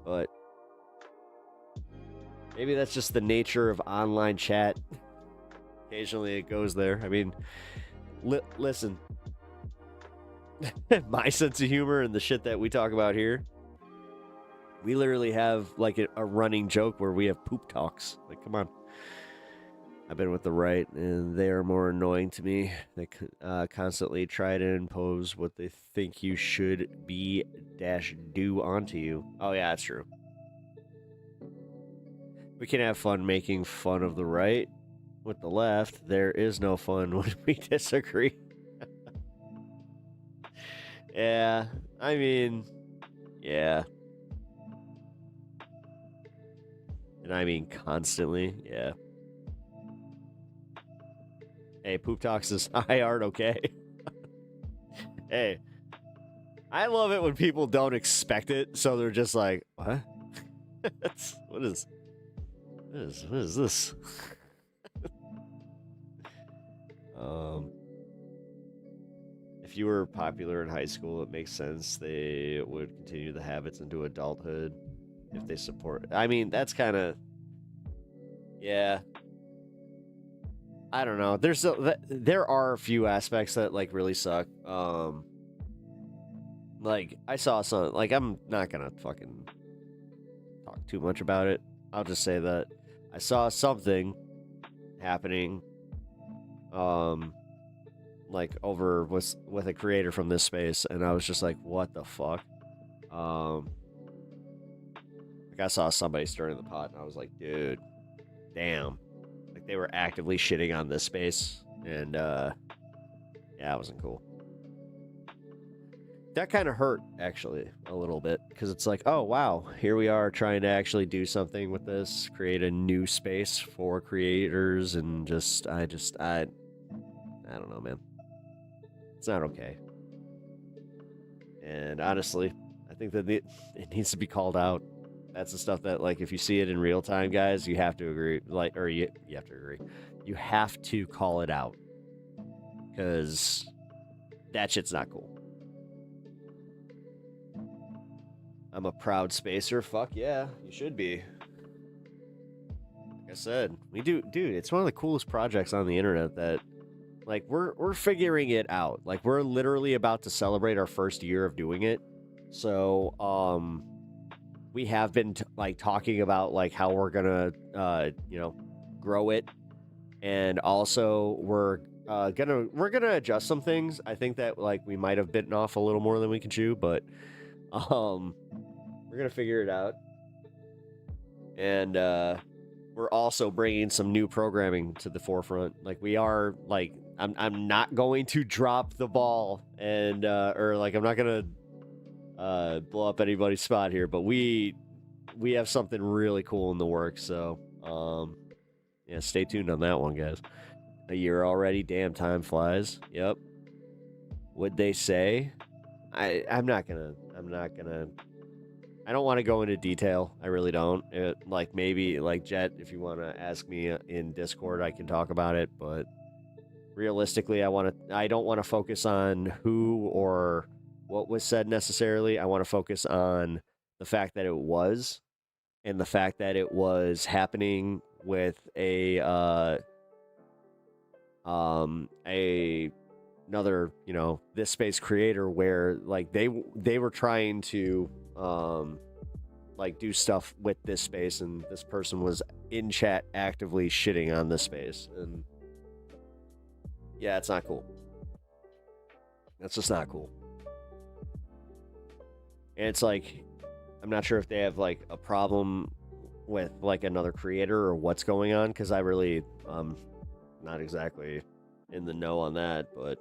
But maybe that's just the nature of online chat. Occasionally it goes there. I mean, listen. My sense of humor and the shit that we talk about here, we literally have like a running joke where we have poop talks. Like, come on. I've been with the right, and they are more annoying to me. They constantly try to impose what they think you should be - do onto you. Oh yeah, that's true. We can have fun making fun of the right. With the left, there is no fun when we disagree. Yeah, I mean, yeah. And I mean constantly, yeah. Hey, Poop Talks is high art, okay? Hey, I love it when people don't expect it, so they're just like, what? What is this? If you were popular in high school, it makes sense they would continue the habits into adulthood if they support. I mean, that's kind of, yeah. I don't know. There are a few aspects that like really suck. Like I saw some. Like I'm not gonna fucking talk too much about it. I'll just say that I saw something happening. Like over with a creator from this space, and I was just like, what the fuck? Like I saw somebody stirring the pot, and I was like, dude, damn. Like they were actively shitting on this space, and yeah, it wasn't cool. That kind of hurt, actually, a little bit, because it's like, oh wow, here we are trying to actually do something with this, create a new space for creators, and I don't know, man. It's not okay. And honestly, I think that it needs to be called out. That's the stuff that, like, if you see it in real time, guys, you have to agree. Like, or you have to agree. You have to call it out. Because that shit's not cool. I'm a proud spacer. Fuck yeah, you should be. Like I said, we do, dude, it's one of the coolest projects on the internet that, like, we're figuring it out. Like, we're literally about to celebrate our first year of doing it. So, we have been talking about like how we're gonna grow it, and also we're gonna adjust some things. I think that like we might have bitten off a little more than we can chew, but we're gonna figure it out. And we're also bringing some new programming to the forefront. Like we are like I'm not going to drop the ball, and or like I'm not gonna blow up anybody's spot here, but we have something really cool in the works. So yeah, stay tuned on that one, guys. A year already, damn, time flies. Yep. Would they say? I'm not gonna I don't want to go into detail. I really don't. Like maybe like Jet, if you want to ask me in Discord, I can talk about it, but realistically, I don't want to focus on who or what was said necessarily. I want to focus on the fact that it was, and the fact that it was happening with another, this space creator, where like they were trying to like do stuff with this space, and this person was in chat actively shitting on this space, and yeah, it's not cool. That's just not cool. And it's like, I'm not sure if they have like a problem with like another creator or what's going on, because I really not exactly in the know on that, but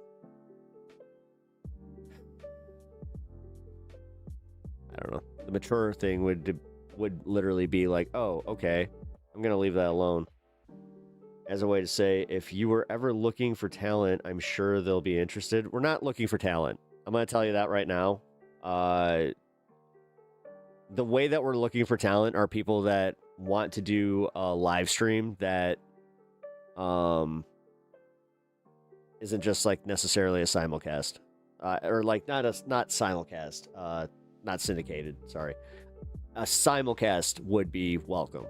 I don't know. The mature thing would literally be like, oh, okay, I'm gonna leave that alone, as a way to say, if you were ever looking for talent, I'm sure they'll be interested. We're not looking for talent. I'm gonna tell you that right now. The way that we're looking for talent are people that want to do a live stream that isn't just like necessarily a simulcast, or like not simulcast, not syndicated. Sorry, a simulcast would be welcome.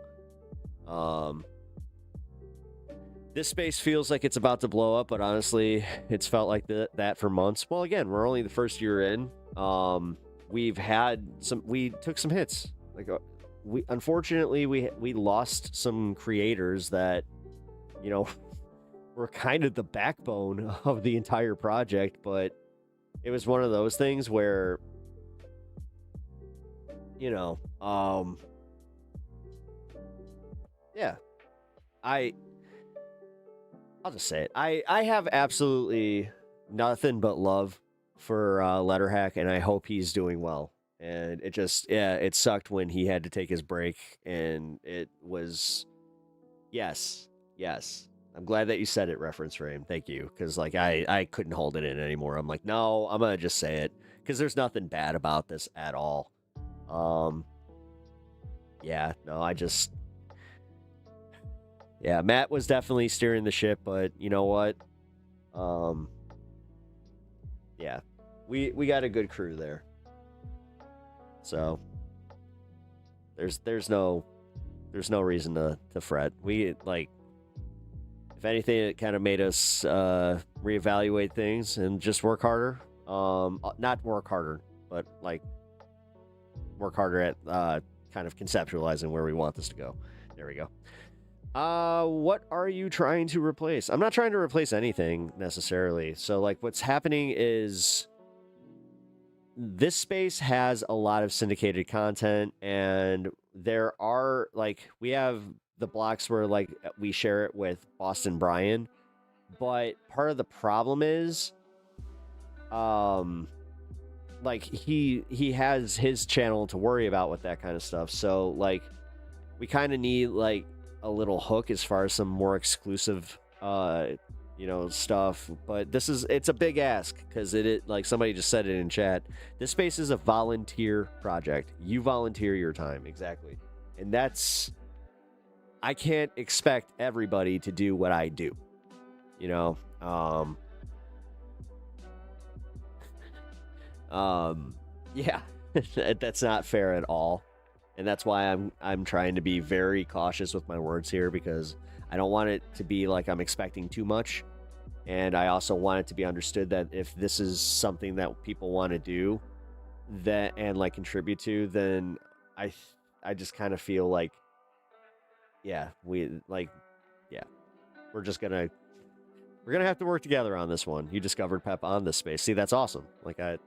This space feels like it's about to blow up, but honestly, it's felt like that for months. Well, again, we're only the first year in. We took some hits. Like unfortunately, we lost some creators that, were kind of the backbone of the entire project, but it was one of those things where, yeah, I'll just say it. I have absolutely nothing but love for Letterhack, and I hope he's doing well. And it just, yeah, it sucked when he had to take his break, and it was, yes. I'm glad that you said it, Reference Frame. Thank you, because like I couldn't hold it in anymore. I'm like, no, I'm gonna just say it, because there's nothing bad about this at all. Yeah, no, yeah, Matt was definitely steering the ship, but you know what? Yeah, we got a good crew there. So there's no reason to fret. We like, if anything, it kind of made us reevaluate things and just work harder. Not work harder, but like work harder at kind of conceptualizing where we want this to go. There we go. What are you trying to replace? I'm not trying to replace anything necessarily. So like what's happening is this space has a lot of syndicated content, and there are like, we have the blocks where like we share it with Boston Brian, but part of the problem is like he has his channel to worry about with that kind of stuff. So like we kind of need like a little hook as far as some more exclusive stuff, but it's a big ask, because it like somebody just said it in chat, this space is a volunteer project. You volunteer your time, exactly, and that's, I can't expect everybody to do what I do, yeah. That's not fair at all. And that's why I'm trying to be very cautious with my words here, because I don't want it to be like I'm expecting too much. And I also want it to be understood that if this is something that people want to do that and like contribute to, then I just kind of feel like, we're gonna have to work together on this one. You discovered Pep on this space. See, that's awesome. Like I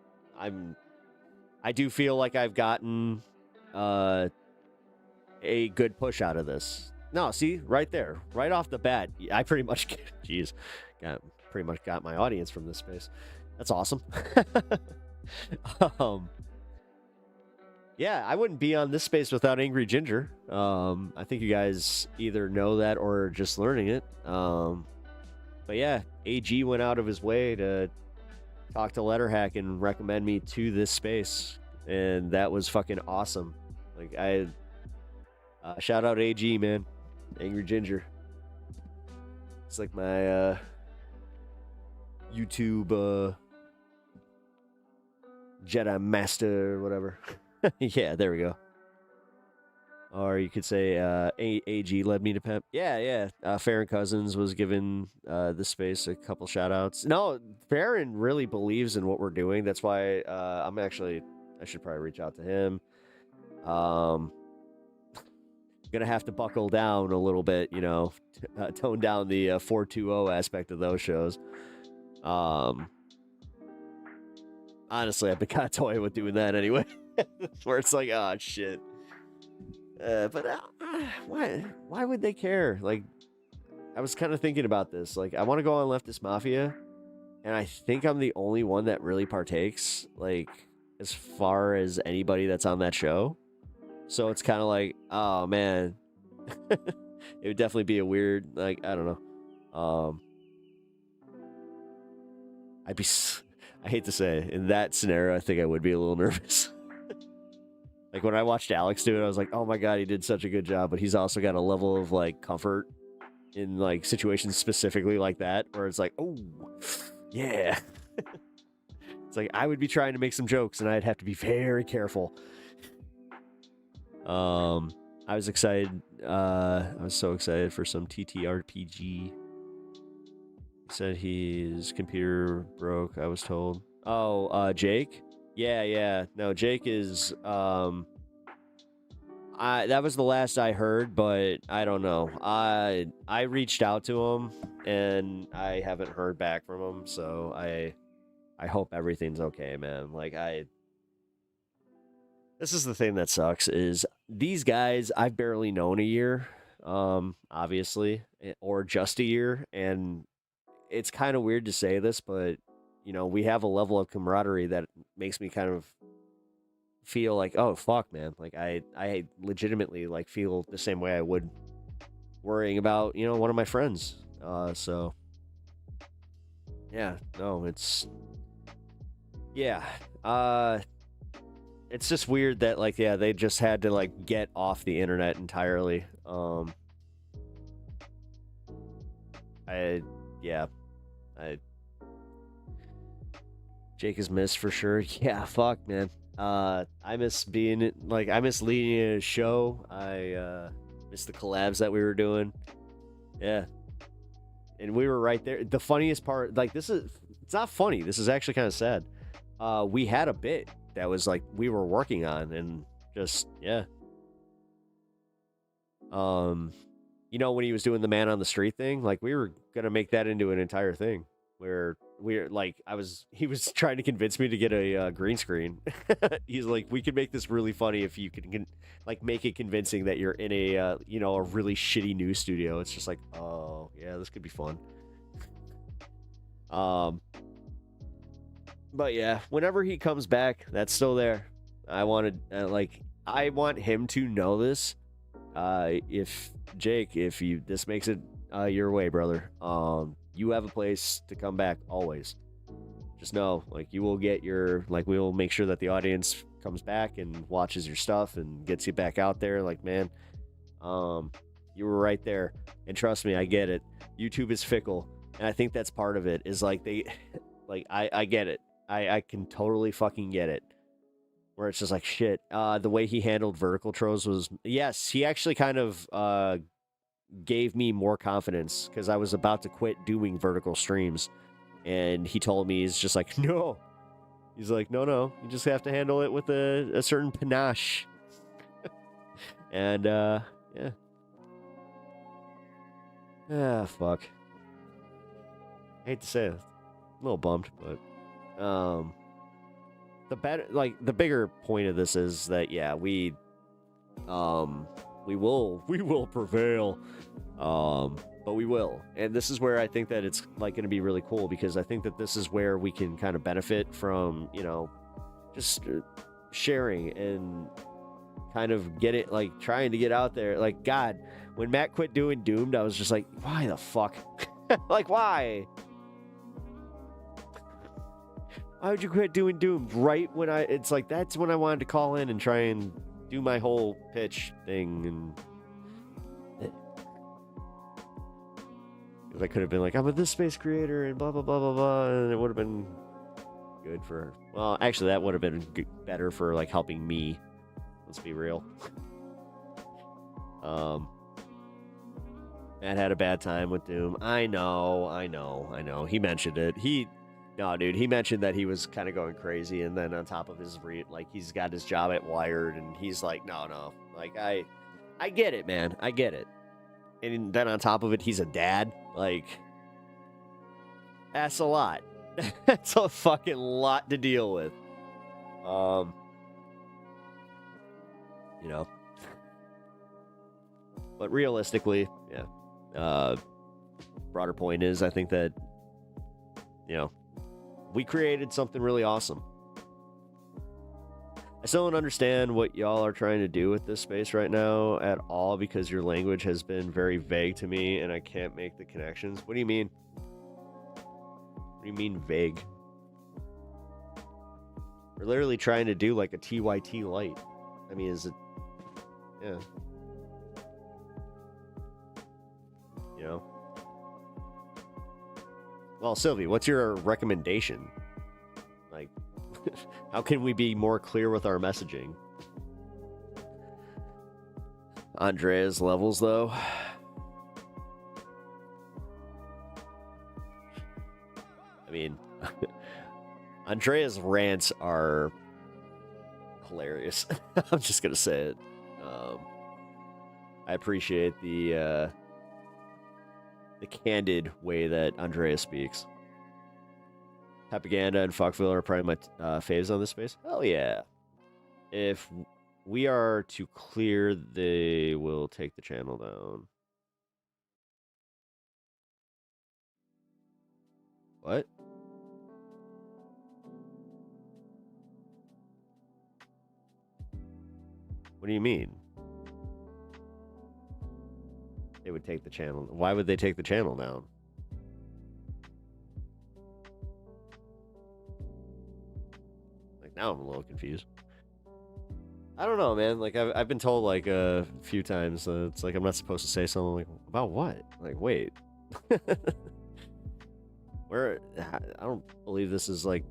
do feel like I've gotten a good push out of this. No, see, right there, right off the bat, I pretty much, pretty much got my audience from this space. That's awesome. Yeah, I wouldn't be on this space without Angry Ginger. I think you guys either know that or just learning it. But yeah, AG went out of his way to talk to Letterhack and recommend me to this space, and that was fucking awesome. Like shout out AG, man. Angry Ginger. It's like my YouTube Jedi Master or whatever. Yeah, there we go. Or you could say AG led me to Pep. Yeah. Farron Cousins was given this space a couple shout outs. No, Farron really believes in what we're doing. That's why I should probably reach out to him. Gonna have to buckle down a little bit, tone down the 420 aspect of those shows. Honestly, I've been kind of toying with doing that anyway. Where it's like, oh shit. But why would they care? Like, I was kind of thinking about this. Like, I want to go on Leftist Mafia, and I think I'm the only one that really partakes, like, as far as anybody that's on that show. So it's kind of like, oh man, it would definitely be a weird, like, I don't know. I hate to say, in that scenario, I think I would be a little nervous. Like when I watched Alex do it, I was like, oh my God, he did such a good job. But he's also got a level of like comfort in like situations specifically like that, where it's like, oh yeah. It's like, I would be trying to make some jokes and I'd have to be very careful. I was excited. I was so excited for some TTRPG. He said his computer broke, I was told. Oh, Jake? Yeah. No, Jake is, that was the last I heard, but I don't know. I reached out to him and I haven't heard back from him, so I hope everything's okay, man. Like, this is the thing that sucks, is these guys I've barely known a year, obviously, or just a year, and it's kind of weird to say this, but you know, we have a level of camaraderie that makes me kind of feel like, oh fuck, man, like I legitimately like feel the same way I would worrying about, you know, one of my friends. So yeah, no, it's it's just weird that like, yeah, they just had to like get off the internet entirely. Jake is missed for sure. Yeah, fuck, man. I miss being like, I miss leading a show. I miss the collabs that we were doing. Yeah. And we were right there. The funniest part, like, it's not funny. This is actually kind of sad. We had a bit that was like we were working on, and just, yeah. You know, when he was doing the man on the street thing, like we were gonna make that into an entire thing where we're like, he was trying to convince me to get a green screen. He's like, we could make this really funny if you can like make it convincing that you're in a you know, a really shitty news studio. It's just like, oh yeah, this could be fun. But yeah, whenever he comes back, that's still there. I want him to know this. If Jake, this makes it your way, brother, you have a place to come back always. Just know, like, you will get your, like, we will make sure that the audience comes back and watches your stuff and gets you back out there. Like, man, you were right there, and trust me, I get it. YouTube is fickle, and I think that's part of it. Is like I get it. I can totally fucking get it. Where it's just like, shit, the way he handled vertical trolls was, yes, he actually kind of gave me more confidence, because I was about to quit doing vertical streams, and he told me, he's just like, no. He's like, no, you just have to handle it with a certain panache. And, yeah. Ah, fuck. I hate to say it. A little bummed, but, the bigger point of this is that, yeah, we will prevail, but we will. And this is where I think that it's like going to be really cool, because I think that this is where we can kind of benefit from, you know, just sharing and kind of get it, like, trying to get out there. Like, God, when Matt quit doing Doomed, I was just like, why the fuck? Like, why? Why would you quit doing Doomed right when it's like, that's when I wanted to call in and try and do my whole pitch thing, and I could have been like, I'm a this space creator and blah blah blah blah blah, and it would have been good for, well, actually that would have been better for like helping me. Let's be real. Matt had a bad time with Doom. I know. He mentioned it. No, dude, he mentioned that he was kind of going crazy, and then on top of his like, he's got his job at Wired, and he's like, no, like, I get it, man, I get it. And then on top of it, he's a dad. Like, that's a lot. That's a fucking lot to deal with. You know. But realistically, yeah. Broader point is, I think that, you know, we created something really awesome. I still don't understand what y'all are trying to do with this space right now at all, because your language has been very vague to me and I can't make the connections. What do you mean? What do you mean vague? We're literally trying to do like a TYT light. I mean, is it... Yeah. You know? Well, Sylvie, what's your recommendation? Like, how can we be more clear with our messaging? Andrea's levels, though. I mean, Andrea's rants are hilarious. I'm just gonna say it. I appreciate the candid way that Andrea speaks. Pepaganda and Fuckville are probably my faves on this space. Hell yeah. If we are to clear, they will take the channel down. What? What do you mean? They would take the channel. Why would they take the channel down? Like, now I'm a little confused. I don't know, man. Like, I've been told like a few times that it's like I'm not supposed to say something. Like, about what? Like, wait. Where? I don't believe this is like.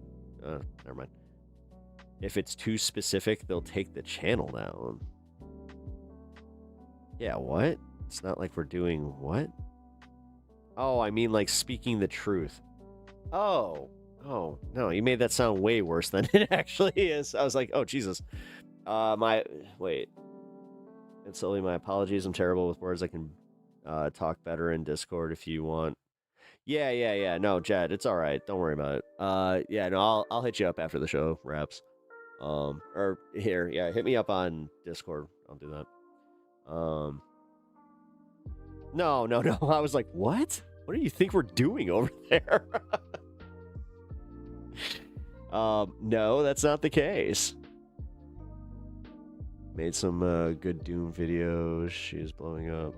Never mind. If it's too specific, they'll take the channel down. Yeah, what? It's not like we're doing what? Oh, I mean like speaking the truth. Oh, no, you made that sound way worse than it actually is. I was like, oh, Jesus. Wait. And solely my apologies. I'm terrible with words. I can talk better in Discord if you want. Yeah. No, Jed, it's all right. Don't worry about it. Yeah, no, I'll hit you up after the show wraps. Or here, yeah, hit me up on Discord. I'll do that. No. I was like, what? What do you think we're doing over there? No, that's not the case. Made some good Doom videos. She's blowing up.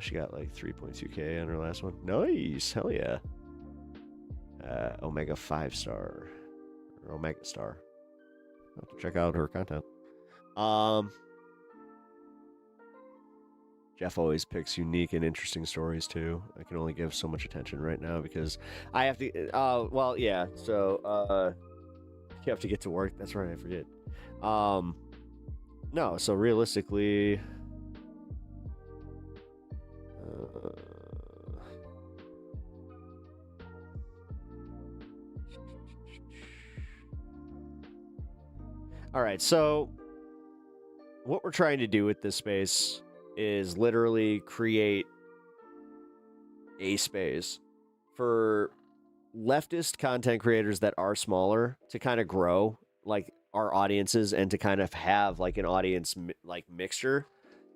She got like 3.2k on her last one. Nice, hell yeah. Omega 5-star. Or Omega Star. I'll have to check out her content. Jeff always picks unique and interesting stories too. I can only give so much attention right now because I have to. Well, yeah. So, you have to get to work. That's right. I forget. No. So realistically, all right. So, what we're trying to do with this space is literally create a space for leftist content creators that are smaller to kind of grow like our audiences and to kind of have like an audience like mixture.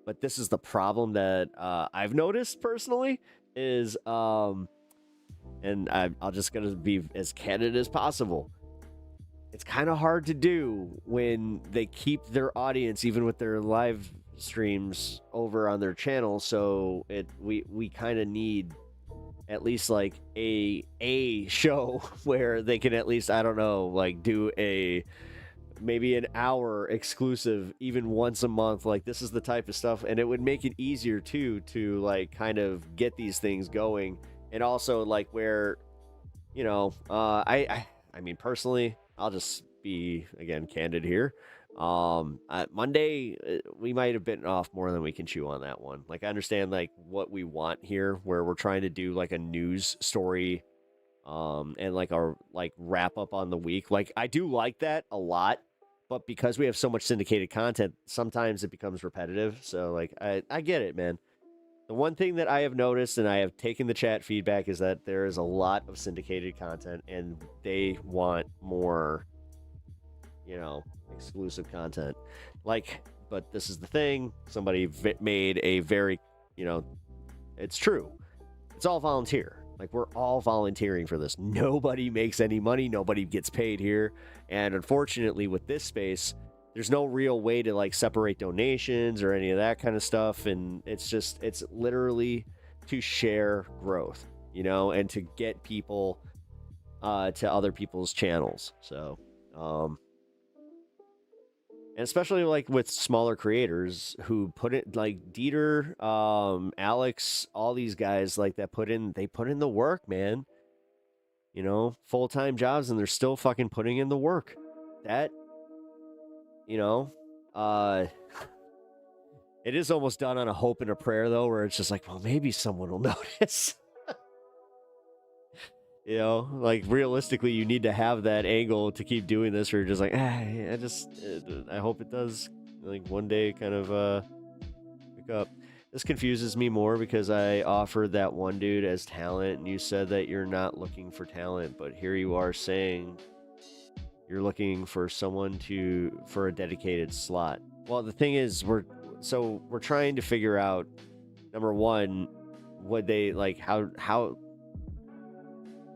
But this is the problem that I've noticed personally is and I'll just gonna be as candid as possible. It's kind of hard to do when they keep their audience even with their live streams over on their channel, so we kind of need at least like a show where they can at least, I don't know, like do maybe an hour exclusive even once a month. Like, this is the type of stuff, and it would make it easier too to like kind of get these things going. And also like where, you know, I mean personally, I'll just be again candid here. Monday, we might have bitten off more than we can chew on that one. Like, I understand like what we want here, where we're trying to do like a news story, and like our like wrap up on the week. Like, I do like that a lot, but because we have so much syndicated content, sometimes it becomes repetitive. So like, I get it, man. The one thing that I have noticed, and I have taken the chat feedback, is that there is a lot of syndicated content, and they want more, you know, exclusive content. Like, but this is the thing. Somebody made a very, you know, it's true. It's all volunteer. Like, we're all volunteering for this. Nobody makes any money. Nobody gets paid here. And unfortunately, with this space, there's no real way to like separate donations or any of that kind of stuff. And it's just, it's literally to share growth, you know, and to get people to other people's channels. So, and especially like with smaller creators who put it, like Dieter, Alex, all these guys like that they put in the work, man. You know, full-time jobs, and they're still fucking putting in the work. That, you know, it is almost done on a hope and a prayer though, where it's just like, well, maybe someone will notice. You know, like realistically, you need to have that angle to keep doing this, where you're just like, I hope it does, like one day kind of pick up. This confuses me more because I offered that one dude as talent, and you said that you're not looking for talent, but here you are saying you're looking for someone for a dedicated slot. Well, the thing is, we're trying to figure out, number one, would they like how.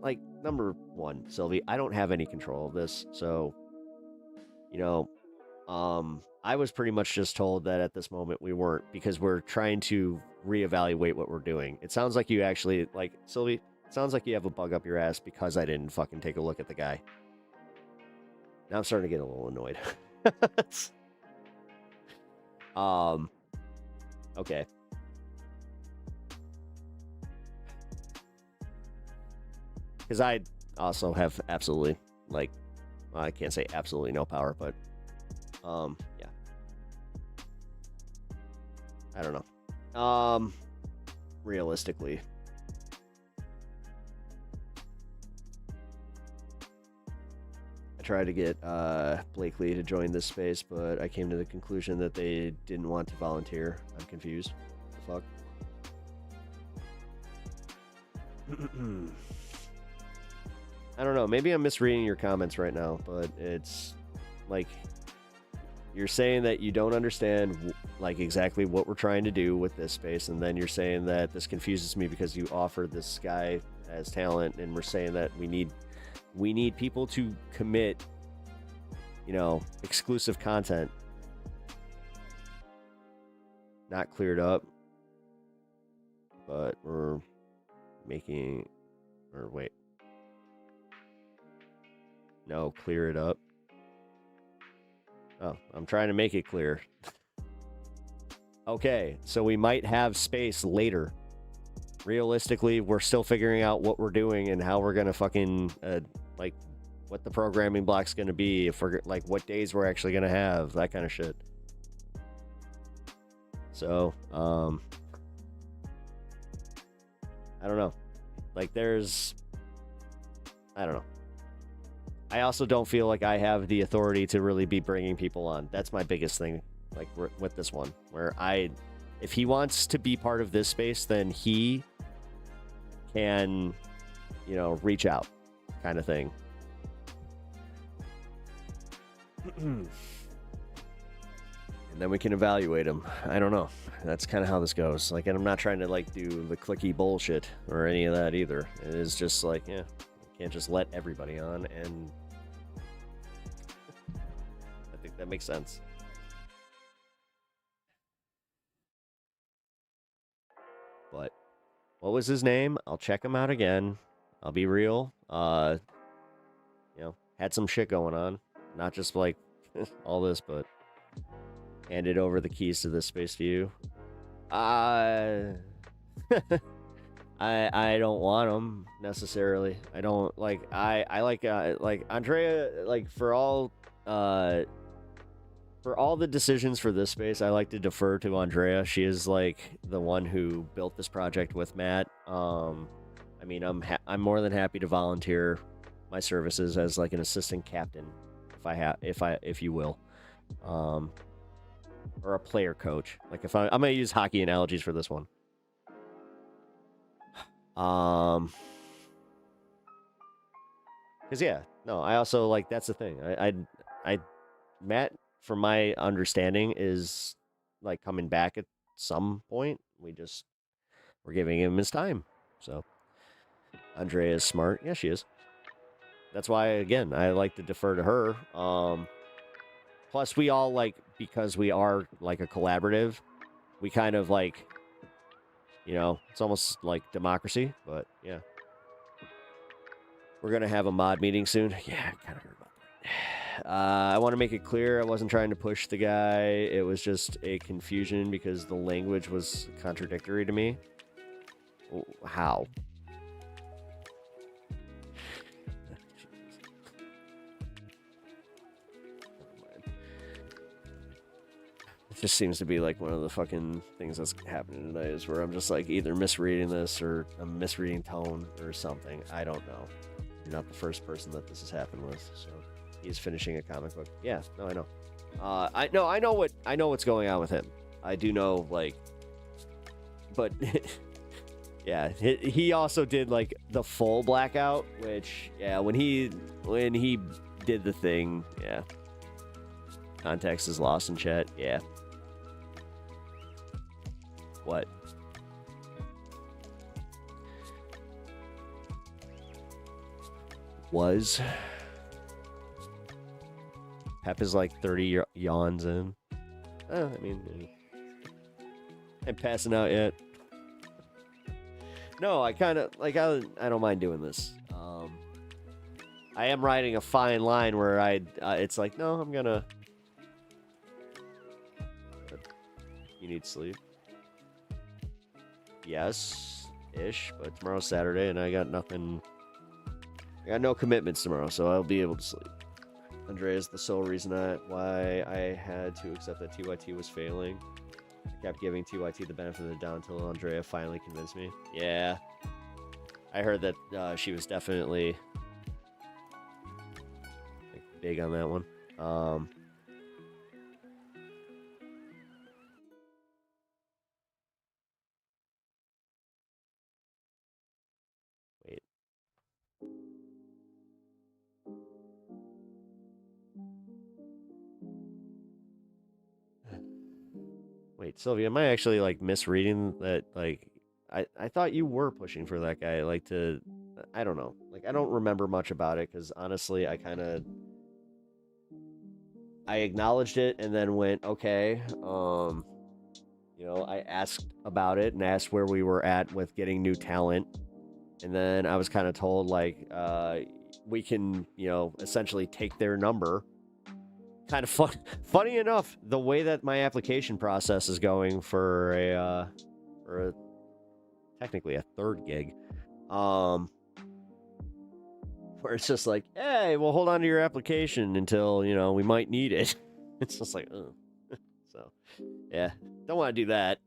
Like, number one, Sylvie, I don't have any control of this. So, you know, I was pretty much just told that at this moment we weren't, because we're trying to reevaluate what we're doing. It sounds like you actually, like, Sylvie, it sounds like you have a bug up your ass because I didn't fucking take a look at the guy. Now I'm starting to get a little annoyed. Okay. Because I also have absolutely, like, well, I can't say absolutely no power, but, yeah. I don't know. Realistically. I tried to get Blakely to join this space, but I came to the conclusion that they didn't want to volunteer. I'm confused. What the fuck? I don't know. Maybe I'm misreading your comments right now, but it's like you're saying that you don't understand like exactly what we're trying to do with this space, and then you're saying that this confuses me because you offered this guy as talent, and we're saying that we need people to commit, you know, exclusive content. Not cleared up, but we're making, or wait. No, clear it up. Oh, I'm trying to make it clear. Okay, so we might have space later. Realistically, we're still figuring out what we're doing and how we're gonna fucking like what the programming block's gonna be, if we're like what days we're actually gonna have, that kind of shit. So I don't know, like I don't know. I also don't feel like I have the authority to really be bringing people on. That's my biggest thing, like with this one, where if he wants to be part of this space, then he can, you know, reach out, kind of thing. And then we can evaluate him. I don't know. That's kind of how this goes. Like, and I'm not trying to like do the clicky bullshit or any of that either. It is just like, yeah, you can't just let everybody on, and I think that makes sense. But what was his name? I'll check him out again. I'll be real. You know, had some shit going on. Not just like all this, but handed over the keys to this space to you. I don't want them necessarily. I don't like. I like Andrea. Like for all the decisions for this space, I like to defer to Andrea. She is like the one who built this project with Matt. I mean, I'm more than happy to volunteer my services as like an assistant captain, if you will, or a player coach. Like if I'm gonna use hockey analogies for this one. Because yeah, no, I also like, that's the thing. I Matt, from my understanding, is like coming back at some point. We're giving him his time. So Andrea is smart. Yeah, she is. That's why, again, I like to defer to her. Plus, we all like, because we are like a collaborative, we kind of like, you know, it's almost like democracy. But yeah, we're gonna have a mod meeting soon. Yeah, I kind of heard about that. I want to make it clear, I wasn't trying to push the guy. It was just a confusion because the language was contradictory to me. How? It just seems to be like one of the fucking things that's happening tonight, is where I'm just like either misreading this or I'm misreading tone or something. I don't know. You're not the first person that this has happened with. So he's finishing a comic book. Yeah, no, I know. I know what's going on with him. I do know, like, but yeah, he also did like the full blackout, which, yeah, when he did the thing, yeah. Context is lost in chat. Yeah. What? Was Pep is like 30 yawns in. I mean, I'm passing out yet. No, I kind of like. I don't mind doing this. I am riding a fine line where it's like, no, I'm gonna. You need sleep. Yes, ish. But tomorrow's Saturday, and I got nothing. I got no commitments tomorrow, so I'll be able to sleep. Andrea is the sole reason why I had to accept that TYT was failing. I kept giving TYT the benefit of the doubt until Andrea finally convinced me. Yeah. I heard that she was definitely big on that one. Wait. Wait, Sylvia, am I actually like misreading that? Like, I thought you were pushing for that guy. Like I don't know. Like, I don't remember much about it because honestly, I acknowledged it and then went, okay. I asked about it and asked where we were at with getting new talent. And then I was kind of told, like, we can, essentially take their number. Kind of funny enough, the way that my application process is going for technically a third gig, where it's just like, hey, well, hold on to your application until, we might need it. It's just like, oh. So, yeah, don't want to do that.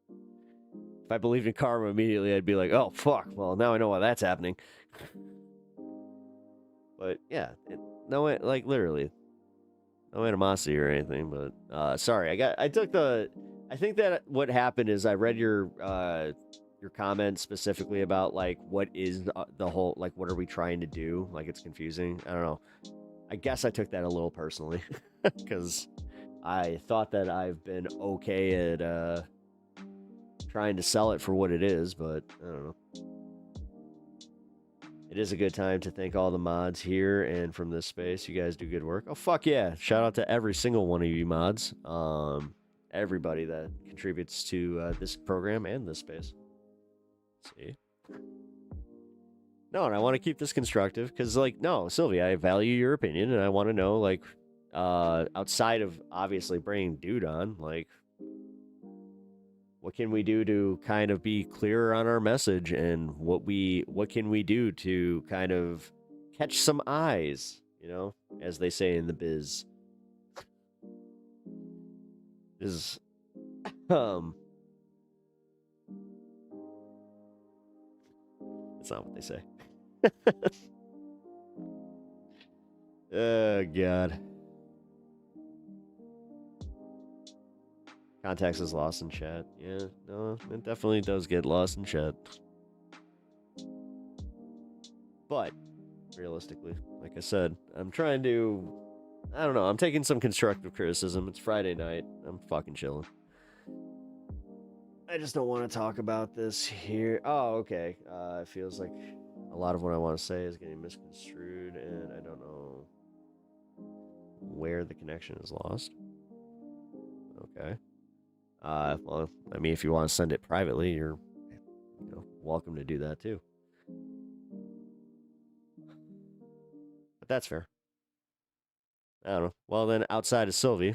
If I believed in karma immediately, I'd be like, oh, fuck, well, now I know why that's happening. But, yeah, literally, no animosity or anything, but, sorry, I think that what happened is I read your comment specifically about, like, what is the whole, like, what are we trying to do? Like, it's confusing. I don't know. I guess I took that a little personally, because I thought that I've been okay at, trying to sell it for what it is, but I don't know. It is a good time to thank all the mods here and from this space. You guys do good work. Oh, fuck yeah. Shout out to every single one of you mods. Everybody that contributes to this program and this space. Let's see. No, and I want to keep this constructive because, like, no, Sylvia, I value your opinion and I want to know, like, outside of obviously bringing Dude on, like, what can we do to kind of be clearer on our message, and what can we do to kind of catch some eyes, as they say in the biz. That's not what they say. Oh, God. Contacts is lost in chat. Yeah, no, it definitely does get lost in chat. But, realistically, like I said, I'm trying to... I don't know, I'm taking some constructive criticism. It's Friday night. I'm fucking chilling. I just don't want to talk about this here. Oh, okay. It feels like a lot of what I want to say is getting misconstrued, and I don't know where the connection is lost. Okay. Well, I mean, if you want to send it privately, you're welcome to do that too. But that's fair. I don't know. Well, then, outside of Sylvie,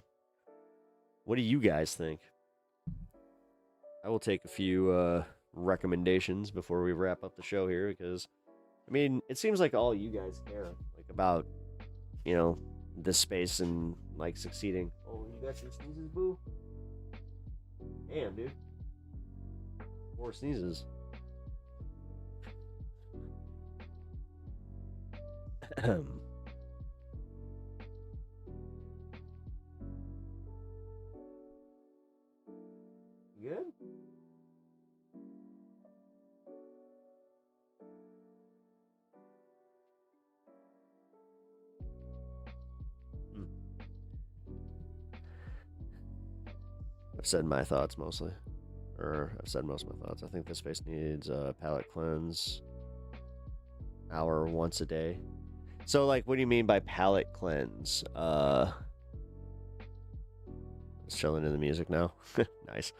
what do you guys think? I will take a few recommendations before we wrap up the show here, because, I mean, it seems like all you guys care, like, about, this space and, like, succeeding. Oh, you got your sneezes, boo? Damn, dude. 4 sneezes. Good? I've said my thoughts mostly. Or I've said most of my thoughts. I think this space needs a palate cleanse. Hour once a day. So, like, what do you mean by palate cleanse? Just chilling in the music now. Nice.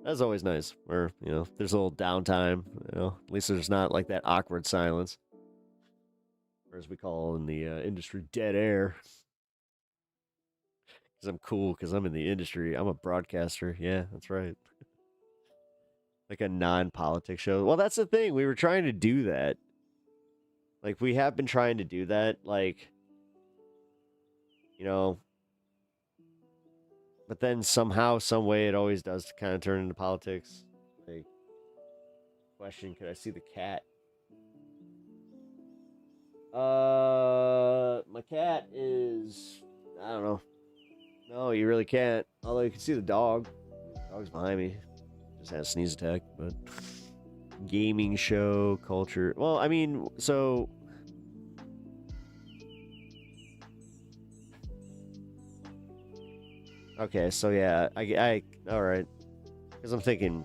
That's always nice. Where, you know, there's a little downtime. You know, at least there's not like that awkward silence. Or as we call in the industry, dead air. Because I'm cool, because I'm in the industry. I'm a broadcaster. Yeah, that's right. Like a non-politics show. Well, that's the thing. We were trying to do that. Like, we have been trying to do that. Like, you know. But then somehow, some way, it always does kind of turn into politics. Like, question, could I see the cat? My cat is, I don't know. No, you really can't. Although you can see the dog. The dog's behind me. Just had a sneeze attack, but gaming show, culture. Well, I mean, so okay, so yeah, I all right. Because I'm thinking,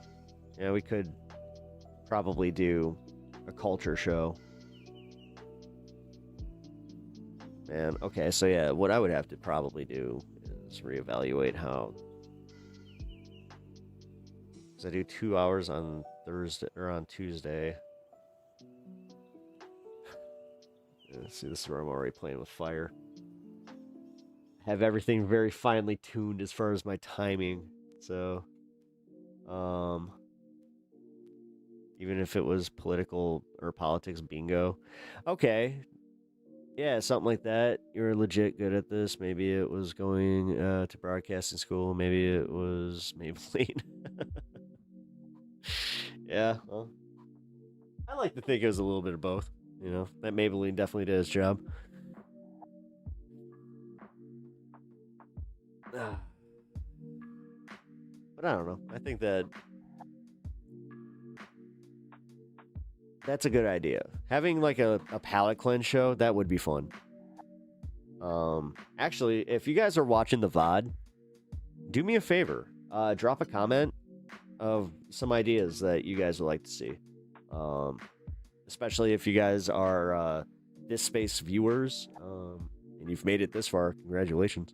yeah, we could probably do a culture show. Man, okay, so yeah, what I would have to probably do is reevaluate how. Because I do 2 hours on Thursday or on Tuesday. See, this is where I'm already playing with fire. Have everything very finely tuned as far as my timing. So, even if it was political or politics bingo, okay. Yeah, something like that. You're legit good at this. Maybe it was going to broadcasting school. Maybe it was Maybelline. Yeah, well, I like to think it was a little bit of both. You know, that Maybelline definitely did its job. But I don't know. I think that's a good idea. Having like a palate cleanse show, that would be fun. Actually, if you guys are watching the VOD, do me a favor. Drop a comment of some ideas that you guys would like to see. Especially if you guys are this space viewers, and you've made it this far. Congratulations.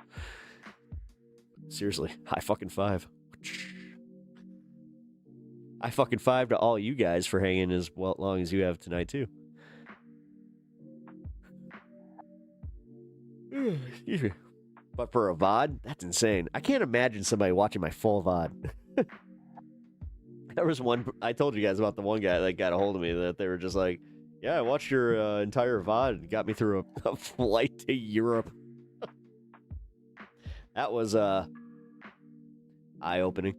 Seriously, high fucking five. I fucking five to all you guys for hanging as long as you have tonight, too. Excuse me. But for a VOD, that's insane. I can't imagine somebody watching my full VOD. There was one, I told you guys about the one guy that got a hold of me that they were just like, yeah, I watched your entire VOD. It got me through a flight to Europe. That was eye-opening.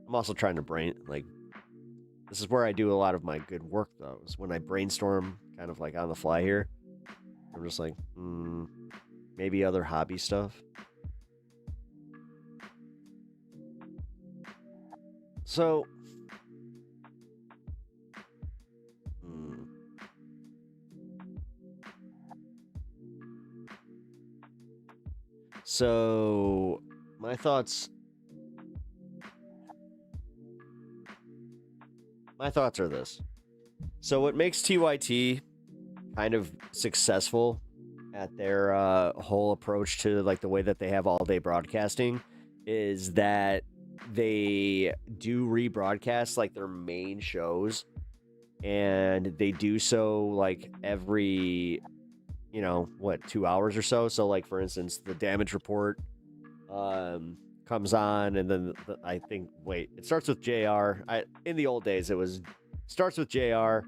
I'm also trying to this is where I do a lot of my good work, though, is when I brainstorm kind of like on the fly here. I'm just like, maybe other hobby stuff. So, so my thoughts are this. So what makes TYT kind of successful at their whole approach to like the way that they have all day broadcasting is that they do rebroadcast like their main shows, and they do so like every 2 hours or so. So like, for instance, the damage report comes on, and then it starts with JR. In the old days, starts with JR,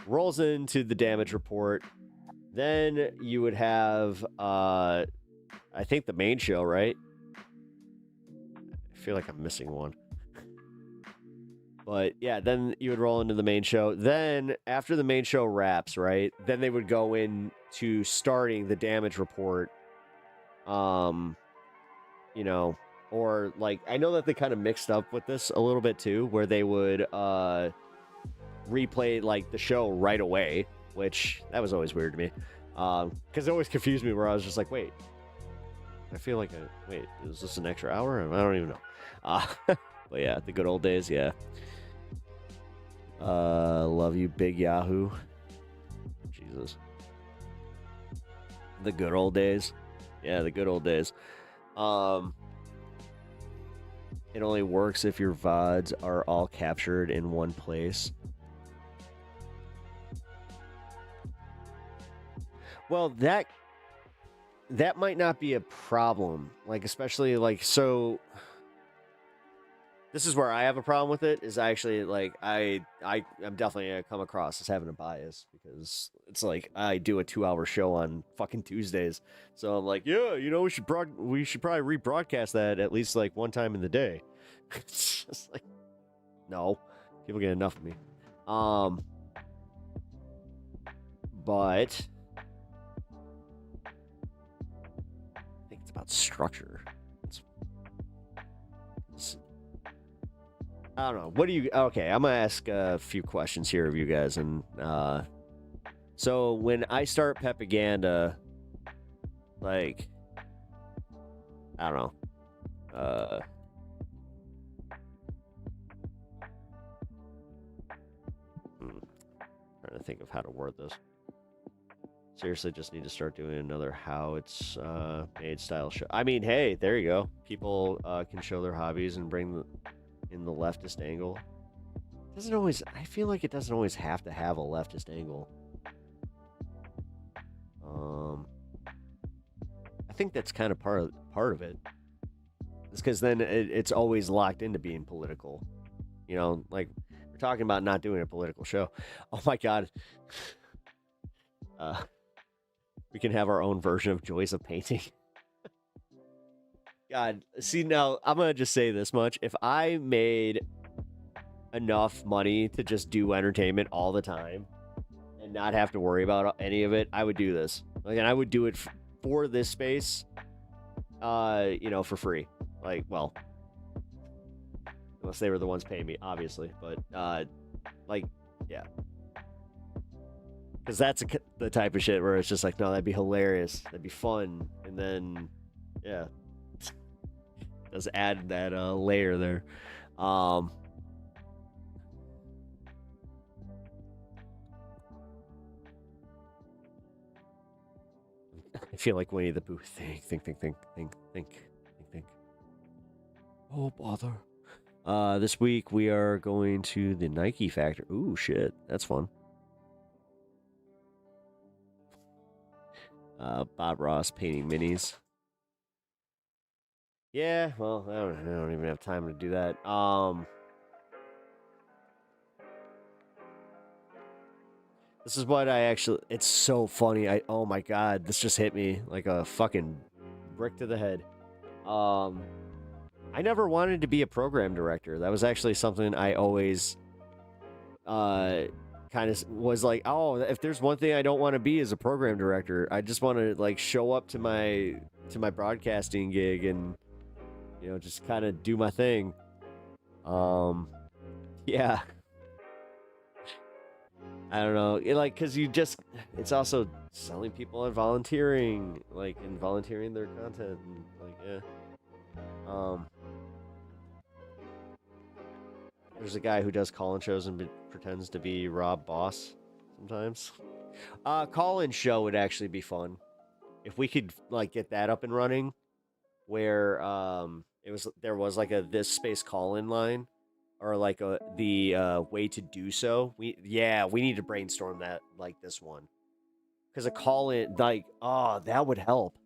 rolls into the damage report. Then you would have, I think, the main show, right? I feel like I'm missing one. But yeah, then you would roll into the main show. Then after the main show wraps, right? Then they would go into starting the damage report. Or like, I know that they kind of mixed up with this a little bit too, where they would replay like the show right away, which that was always weird to me. Because it always confused me where I was just like, wait, I feel like is this an extra hour? I don't even know. But yeah, the good old days, yeah. Love you, Big Yahoo. Jesus. The good old days. Yeah, the good old days. It only works if your VODs are all captured in one place. Well, that might not be a problem. Like, especially, like, so... This is where I have a problem with it, is actually, like, I'm definitely going to come across as having a bias, because it's like, I do a 2-hour show on fucking Tuesdays, so I'm like, yeah, you know, we should probably rebroadcast that at least, like, one time in the day. It's just like, no, people get enough of me. But I think it's about structure. I don't know. What do you... Okay, I'm going to ask a few questions here of you guys. And so when I start Pepaganda, like, I don't know. Trying to think of how to word this. Seriously, just need to start doing another how it's made style show. I mean, hey, there you go. People can show their hobbies and bring in the leftist angle. Doesn't always... I feel like it doesn't always have to have a leftist angle. I think that's kind of part of it. It's because then it's always locked into being political. You know, like, we're talking about not doing a political show. Oh my god. We can have our own version of Joys of Painting. God, see, now, I'm going to just say this much. If I made enough money to just do entertainment all the time and not have to worry about any of it, I would do this. Like, and I would do it for this space, you know, for free. Like, well, unless they were the ones paying me, obviously. But, like, yeah. Because that's the type of shit where it's just like, no, that'd be hilarious. That'd be fun. And then, yeah. Does add that layer there. I feel like Winnie the Pooh. Think. Oh, bother. This week we are going to the Nike factory. Ooh, shit. That's fun. Bob Ross painting minis. Yeah, well, I don't even have time to do that. This is what I actually... It's so funny. Oh my god, this just hit me like a fucking brick to the head. I never wanted to be a program director. That was actually something I always kind of was like, oh, if there's one thing I don't want to be is a program director. I just want to, like, show up to my broadcasting gig and, you know, just kind of do my thing. Yeah. I don't know. Because it's also selling people on volunteering, like, and volunteering their content, and, like, yeah. There's a guy who does call-in shows and pretends to be Rob Boss sometimes. Call-in show would actually be fun. If we could, like, get that up and running, where, there was like a this space call-in line, or like the way to do so. We need to brainstorm that, like this one, because a call-in, like, oh, that would help.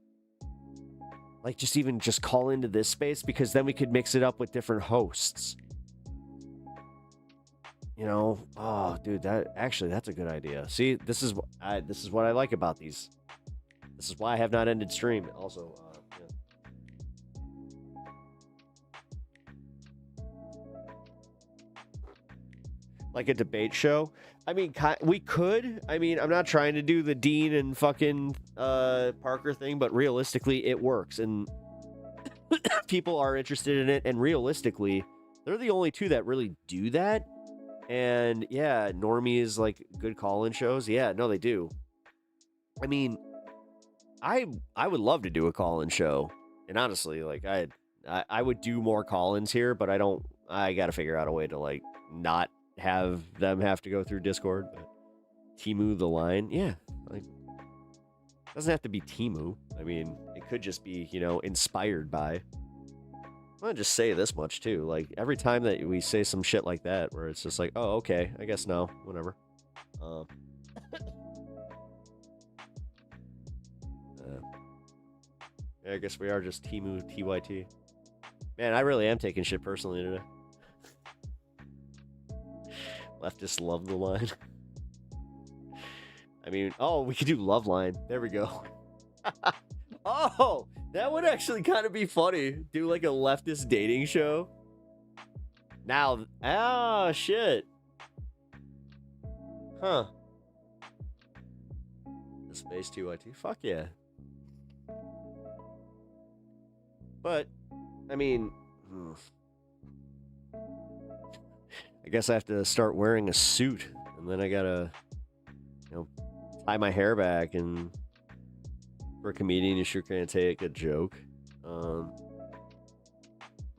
Like, just call into this space, because then we could mix it up with different hosts. You know, oh, dude, that's a good idea. See, this is what I like about these. This is why I have not ended stream. Also, like a debate show. I mean, we could. I mean, I'm not trying to do the Dean and fucking Parker thing, but realistically, it works, and people are interested in it. And realistically, they're the only two that really do that. And yeah, normies, like, good call-in shows. Yeah, no, they do. I mean, I would love to do a call-in show, and honestly, like, I would do more call-ins here, but I got to figure out a way to, like, not have them have to go through Discord. But Timu the line. Yeah, like it doesn't have to be Timu. I mean, it could just be, you know, inspired by. I'm gonna just say this much too. Like every time that we say some shit like that, where it's just like, oh, okay, I guess no, whatever. Yeah, I guess we are just Timu TYT. Man, I really am taking shit personally today. Leftists love the line. I mean, oh, we could do Love Line. There we go. Oh, that would actually kind of be funny. Do like a leftist dating show. Now, shit. Huh. The Space TYT. Fuck yeah. But, I mean, I guess I have to start wearing a suit, and then I gotta, you know, tie my hair back, and for a comedian, you sure can't take a joke. I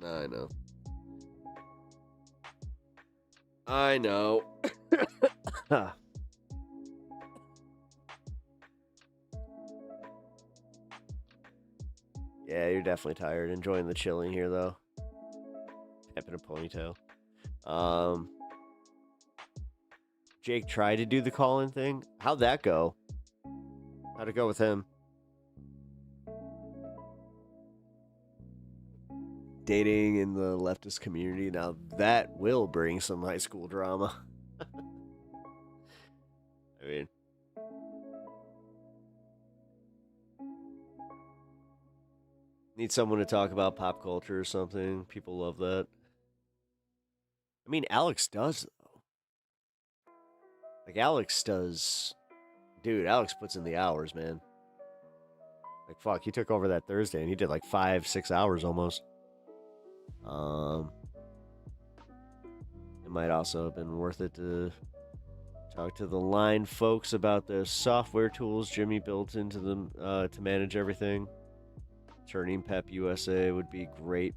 know. I know. Yeah, you're definitely tired. Enjoying the chilling here, though. Pep in a ponytail. Jake tried to do the call-in thing. How'd that go? How'd it go with him? Dating in the leftist community. Now that will bring some high school drama. I mean... Need someone to talk about pop culture or something. People love that. I mean, Alex does, though. Like, Alex does... Dude, Alex puts in the hours, man. Like, fuck, he took over that Thursday, and he did, like, 5-6 hours almost. It might also have been worth it to talk to the line folks about the software tools Jimmy built into them to manage everything. Turning Pep USA would be great.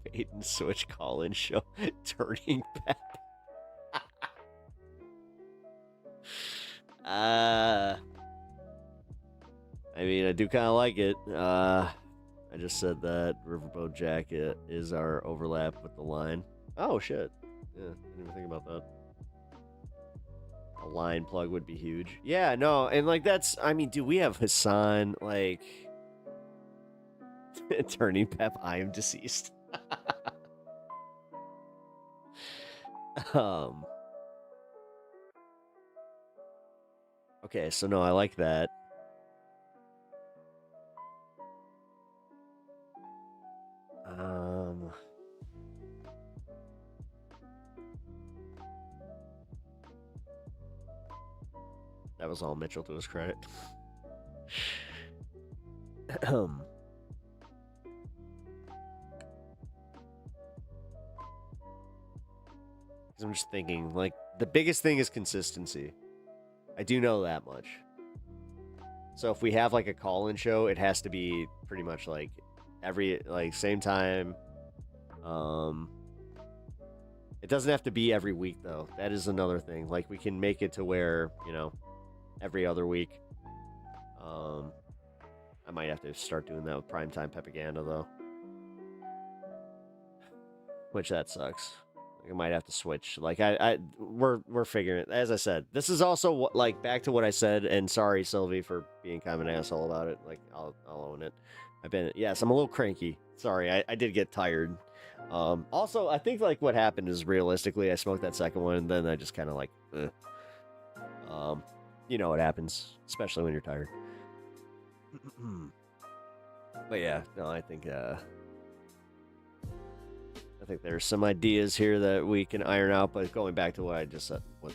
Bait and switch call-in show. Turning Pep. I mean, I do kind of like it. I just said that Riverboat Jacket is our overlap with the line. Oh, shit. Yeah, I didn't even think about that. A line plug would be huge. Yeah, no, and like that's, I mean, dude, we have Hasan, like... Turning Pep, I am deceased. Okay, so no, I like that. That was all Mitchell to his credit. I'm just thinking, like, the biggest thing is consistency. I do know that much. So if we have, like, a call-in show, it has to be pretty much, like, every, like, same time. It doesn't have to be every week, though. That is another thing. Like, we can make it to where, you know, every other week. I might have to start doing that with Primetime Pepaganda, though. Which, that sucks. I might have to switch. Like we're figuring it. As I said, this is also what, like, back to what I said. And sorry, Sylvie, for being kind of an asshole about it. Like I'll own it. Yes, I'm a little cranky. Sorry, I did get tired. Also, I think like what happened is realistically, I smoked that second one, and then I just kind of like, you know what happens, especially when you're tired. But yeah, no, I think there's some ideas here that we can iron out, but going back to what I just said, what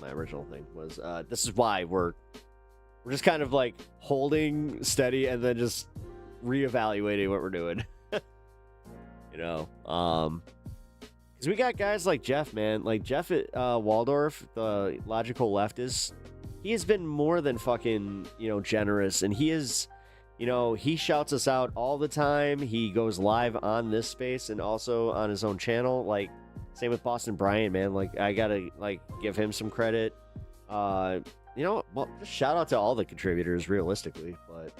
my original thing was, this is why we're just kind of like holding steady and then just reevaluating what we're doing. You know, because we got guys like Jeff, man, like Jeff Waldorf, the logical leftist. He has been more than fucking, you know, generous, and he is. You know, he shouts us out all the time. He goes live on this space and also on his own channel. Like, same with Boston Brian, man. Like, I gotta, like, give him some credit. well, just shout out to all the contributors, realistically, but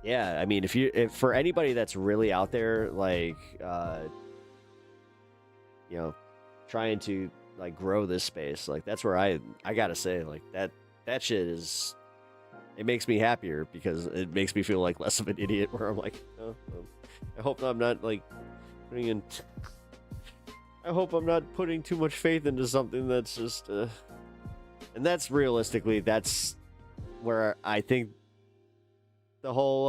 yeah, I mean, if for anybody that's really out there, like, trying to like grow this space, like that's where I gotta say, like that shit is, it makes me happier because it makes me feel like less of an idiot. Where I'm like, oh, I hope I'm not like putting in. I hope I'm not putting too much faith into something that's just, and that's realistically, that's where I think the whole,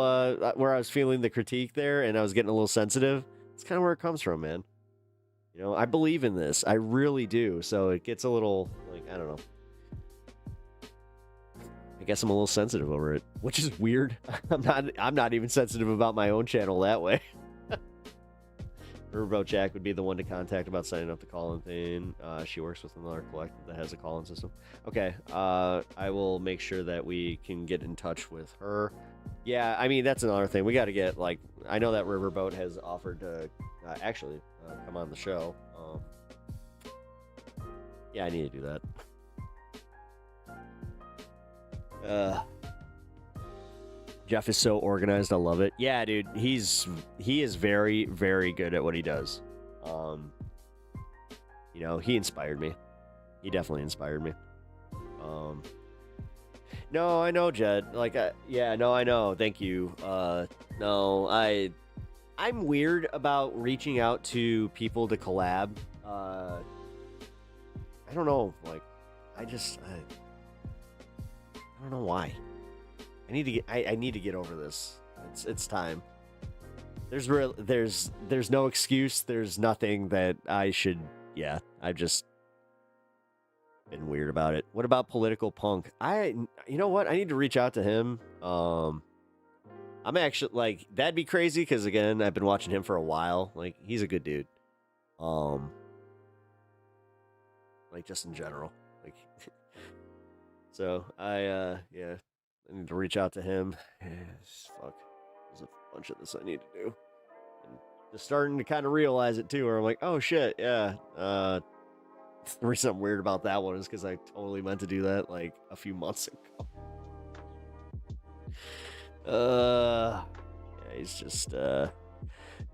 where I was feeling the critique there and I was getting a little sensitive. It's kind of where it comes from, man. I believe in this. I really do. So it gets a little, like, I don't know. I guess I'm a little sensitive over it, which is weird. I'm not even sensitive about my own channel that way. Riverboat Jack would be the one to contact about signing up the call-in thing. She works with another collective that has a call-in system. Okay, I will make sure that we can get in touch with her. Yeah, I mean, that's another thing. We got to get, like, I know that Riverboat has offered to actually come on the show. Yeah, I need to do that. Jeff is so organized. I love it. Yeah, dude, he is very, very good at what he does. He inspired me. He definitely inspired me. No, I know, Jed. Like, yeah, no, I know. Thank you. No, I'm weird about reaching out to people to collab. I don't know. Like, I don't know why. I need to get over this. It's time. There's no excuse. There's nothing that I should. Yeah, I've just been weird about it. What about Political Punk? You know what? I need to reach out to him. I'm actually, like, that'd be crazy because, again, I've been watching him for a while. Like, he's a good dude. Like, just in general. Like, so I need to reach out to him. Fuck. There's a bunch of this I need to do. And just starting to kind of realize it too, where I'm like, oh shit, yeah. The reason I'm weird about that one is because I totally meant to do that like a few months ago. Yeah, he's just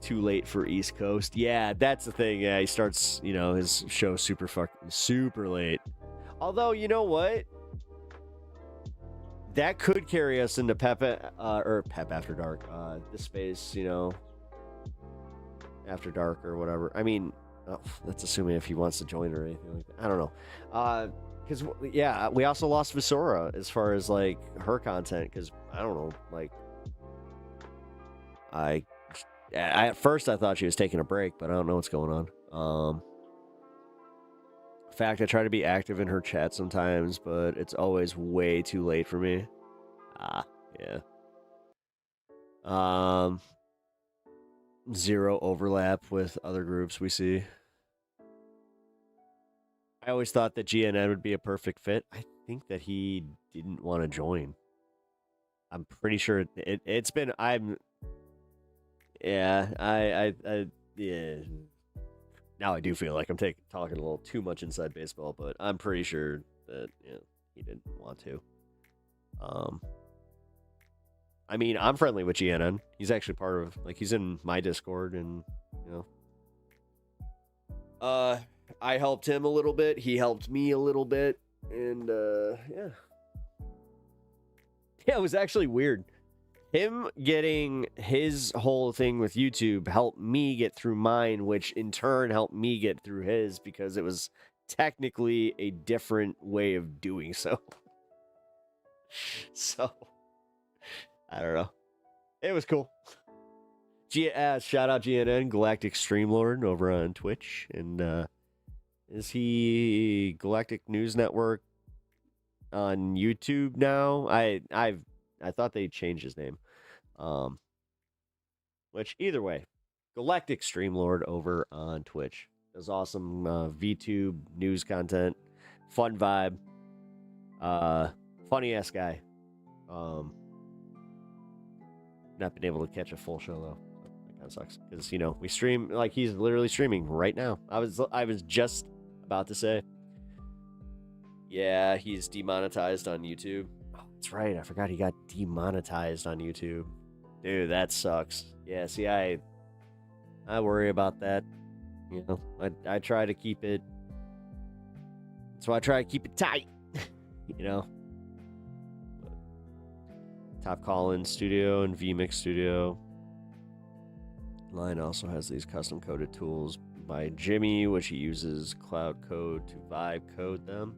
too late for East Coast. Yeah, that's the thing. Yeah, he starts, his show super late. Although, you know what? That could carry us into Pep After Dark. This space, After Dark or whatever. I mean, that's assuming if he wants to join or anything like that. I don't know. Because, yeah, we also lost Visora as far as, like, her content. Because, I don't know, like, at first I thought she was taking a break, but I don't know what's going on. In fact, I try to be active in her chat sometimes, but it's always way too late for me. Yeah. Zero overlap with other groups we see. I always thought that GNN would be a perfect fit. I think that he didn't want to join. I'm pretty sure it's been. Yeah. Now I do feel like I'm talking a little too much inside baseball, but I'm pretty sure that he didn't want to. I mean, I'm friendly with GNN. He's actually part of, like, he's in my Discord, and I helped him a little bit. He helped me a little bit, and yeah, it was actually weird. Him getting his whole thing with YouTube helped me get through mine, which in turn helped me get through his, because it was technically a different way of doing so. So, I don't know. It was cool. Shout out GNN, Galactic Streamlord over on Twitch. And is he Galactic News Network on YouTube now? I thought they changed his name. Which, either way, Galactic Streamlord over on Twitch. Does awesome VTube news content. Fun vibe. Funny ass guy. Not been able to catch a full show though. That kind of sucks. Because, we stream, like, he's literally streaming right now. I was just about to say. Yeah, he's demonetized on YouTube. Oh, that's right. I forgot he got demonetized on YouTube. Dude, that sucks. Yeah, see, I worry about that. You know, I try to keep it. That's why I try to keep it tight. You know. Top Call-In Studio and vMix Studio. Line also has these custom coded tools by Jimmy, which he uses Cloud Code to vibe code them.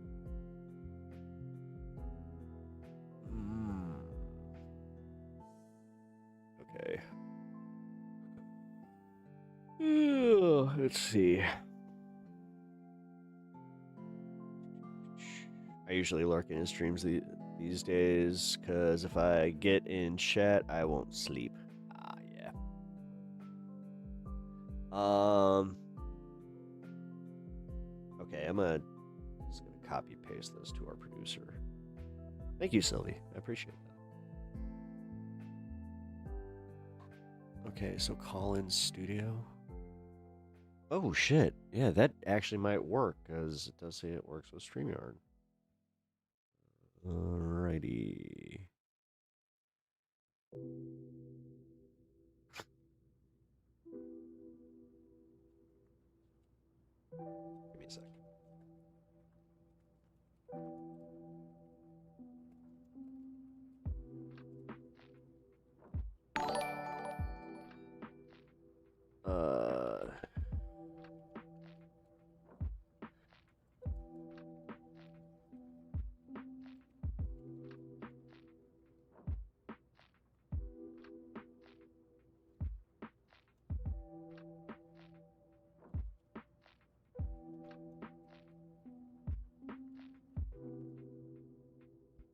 Okay. Let's see. I usually lurk in his streams these days, because if I get in chat, I won't sleep. Ah, yeah. Okay, I'm just gonna copy paste those to our producer. Thank you, Sylvie. I appreciate that. Okay, so Call-In Studio. Oh shit! Yeah, that actually might work, because it does say it works with StreamYard. Alrighty. Give me a sec.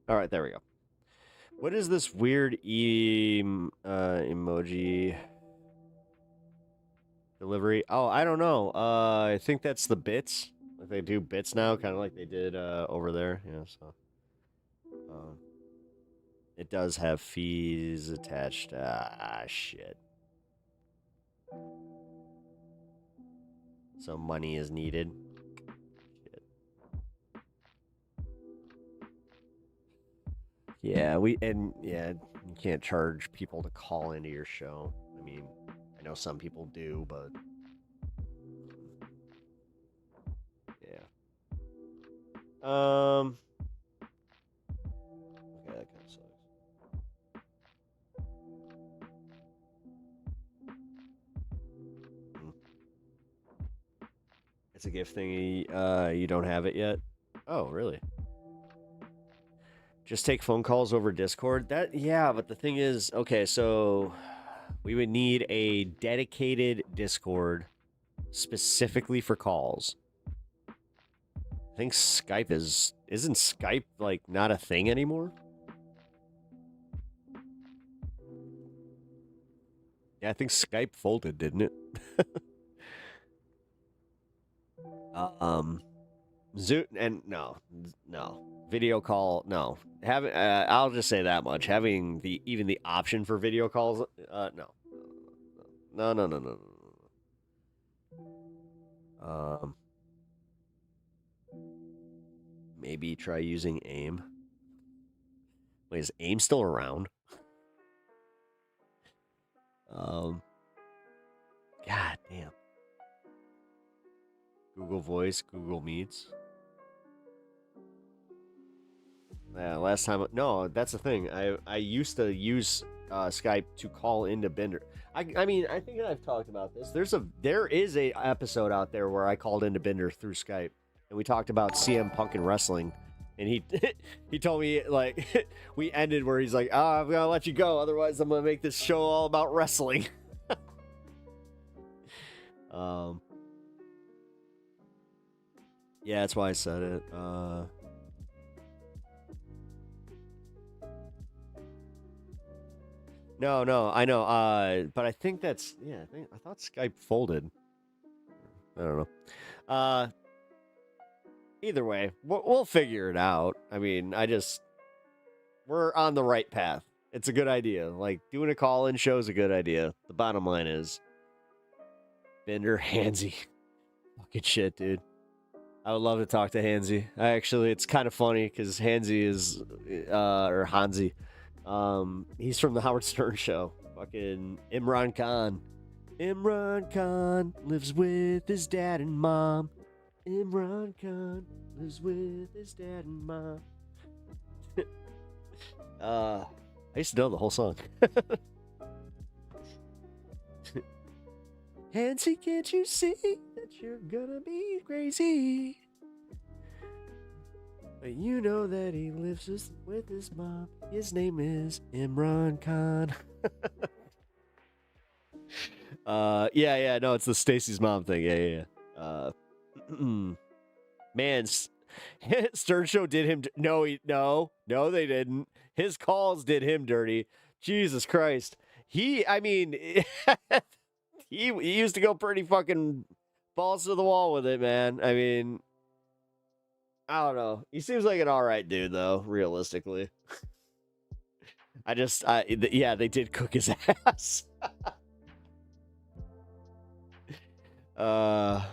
All right, there we go. What is this weird emoji delivery? Oh, I don't know. I think that's the bits. Like they do bits now, kind of like they did over there. Yeah, so it does have fees attached. Ah, shit. So money is needed. Shit. Yeah, you can't charge people to call into your show. I mean, I know some people do, but yeah. Okay, that kind of sucks. It's a gift thingy. You don't have it yet? Oh, really? Just take phone calls over Discord? Yeah, but the thing is, okay, so we would need a dedicated Discord specifically for calls. I think Skype isn't Skype like not a thing anymore? Yeah, I think Skype folded, didn't it? Zoom and no. Video call, no. I'll just say that much. Having even the option for video calls, no. Maybe try using AIM. Wait, is AIM still around? God damn. Google Voice, Google Meets. Yeah, last time. No, that's the thing. I used to use Skype to call into Bender. I mean, I think I've talked about this. There is a episode out there where I called into Bender through Skype, and we talked about CM Punk and wrestling. And he told me, like, we ended where he's like, I'm gonna let you go, otherwise I'm gonna make this show all about wrestling. Yeah, that's why I said it. No, I know. But I think that's, yeah, I thought Skype folded. I don't know. Either way, we'll figure it out. I mean, we're on the right path. It's a good idea. Like, doing a call-in show is a good idea. The bottom line is, Bender, handsy. Fucking shit, dude. I would love to talk to Hansi. It's kind of funny because Hansi is, or Hansi, he's from the Howard Stern show. Fucking Imran Khan. Imran Khan lives with his dad and mom. Imran Khan lives with his dad and mom. I used to know the whole song. Hansi, can't you see that you're gonna be crazy? But you know that he lives with his mom. His name is Imran Khan. Yeah, no, it's the Stacy's mom thing. Yeah. Man, Stern Show did him. No, they didn't. His calls did him dirty. Jesus Christ. He used to go pretty fucking balls to the wall with it, man. I mean, I don't know. He seems like an all right dude, though, realistically. They did cook his ass. Oh,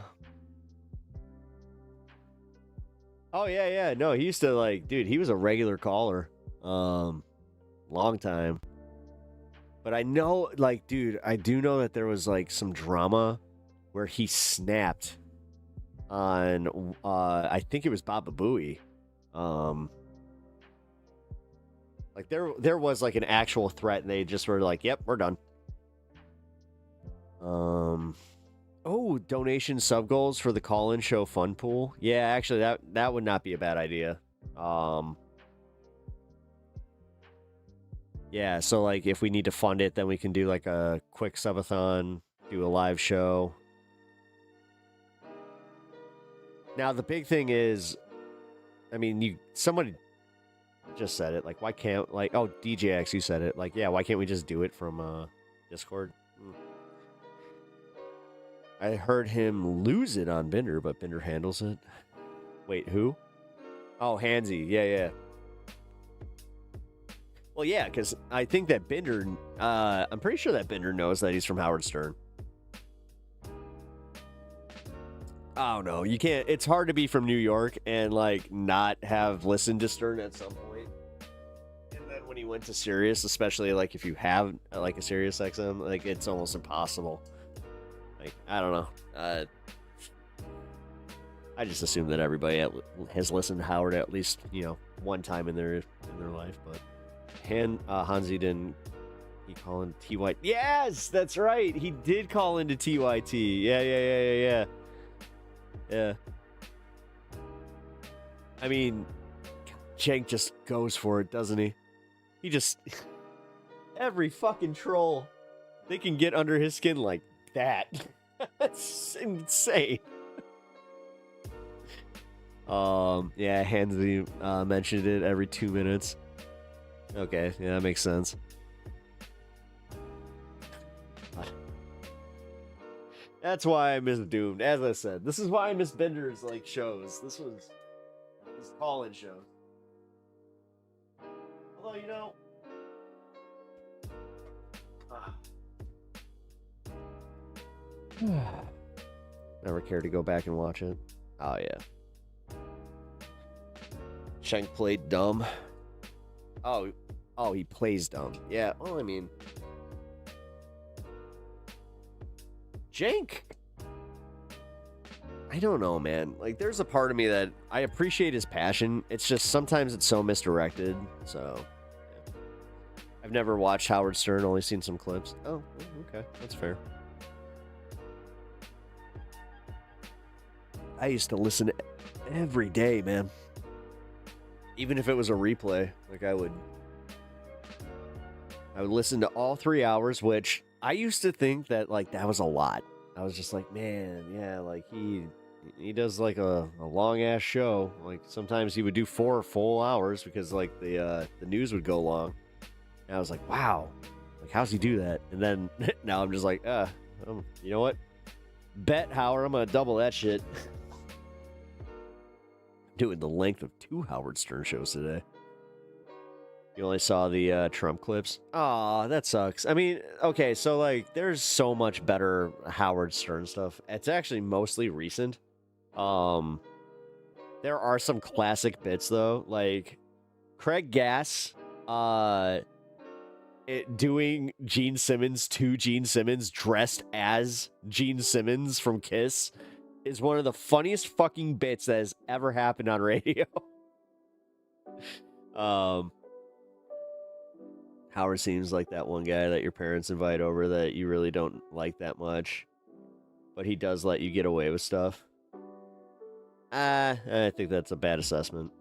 yeah. No, he used to, he was a regular caller. Long time. But I know, I do know that there was, some drama where he snapped on, I think it was Baba Booey. There was, an actual threat, and they just were like, yep, we're done. Donation sub goals for the call-in show fund pool. Yeah, actually, that would not be a bad idea. Yeah, so if we need to fund it, then we can do a quick subathon, do a live show. Now the big thing is, somebody just said it. Why can't DJX, you said it. Why can't we just do it from Discord? I heard him lose it on Binder, but Binder handles it. Wait, who? Oh, Hansi. Yeah. Well, yeah, because I think that Binder, I'm pretty sure that Binder knows that he's from Howard Stern. I don't know. You can't, it's hard to be from New York and, not have listened to Stern at some point. And then when he went to Sirius, especially, if you have, a Sirius XM, it's almost impossible. I don't know. I just assume that everybody has listened to Howard at least, one time in their life, but Hansi didn't. He called in TYT. Yes, that's right. He did call into TYT. Yeah. Cenk just goes for it, doesn't he? He just every fucking troll, they can get under his skin like that. That's insane. Yeah, Hansi mentioned it every 2 minutes. Okay, yeah, that makes sense. That's why I miss Doomed. As I said, this is why I miss Bender's shows. This call-in shows. Although, never cared to go back and watch it. Oh, yeah. Cenk played dumb. Oh, he plays dumb. Yeah, well, Cenk. I don't know, man. There's a part of me that I appreciate his passion. It's just sometimes it's so misdirected. So, yeah. I've never watched Howard Stern, only seen some clips. Oh, okay. That's fair. I used to listen every day, man. Even if it was a replay, I would listen to all 3 hours, which I used to think that that was a lot. I was just man, yeah, he does a long ass show. Sometimes he would do 4 full hours because the news would go long. And I was like, wow, how's he do that? And then now I'm just you know what? Bet Howard, I'm gonna double that shit. Doing the length of 2 Howard Stern shows today. You only saw the Trump clips? Aw, that sucks. Okay, so there's so much better Howard Stern stuff. It's actually mostly recent. there are some classic bits though, like Craig Gass doing Gene Simmons to Gene Simmons dressed as Gene Simmons from Kiss is one of the funniest fucking bits that has ever happened on radio. Howard seems like that one guy that your parents invite over that you really don't like that much, but he does let you get away with stuff. I think that's a bad assessment.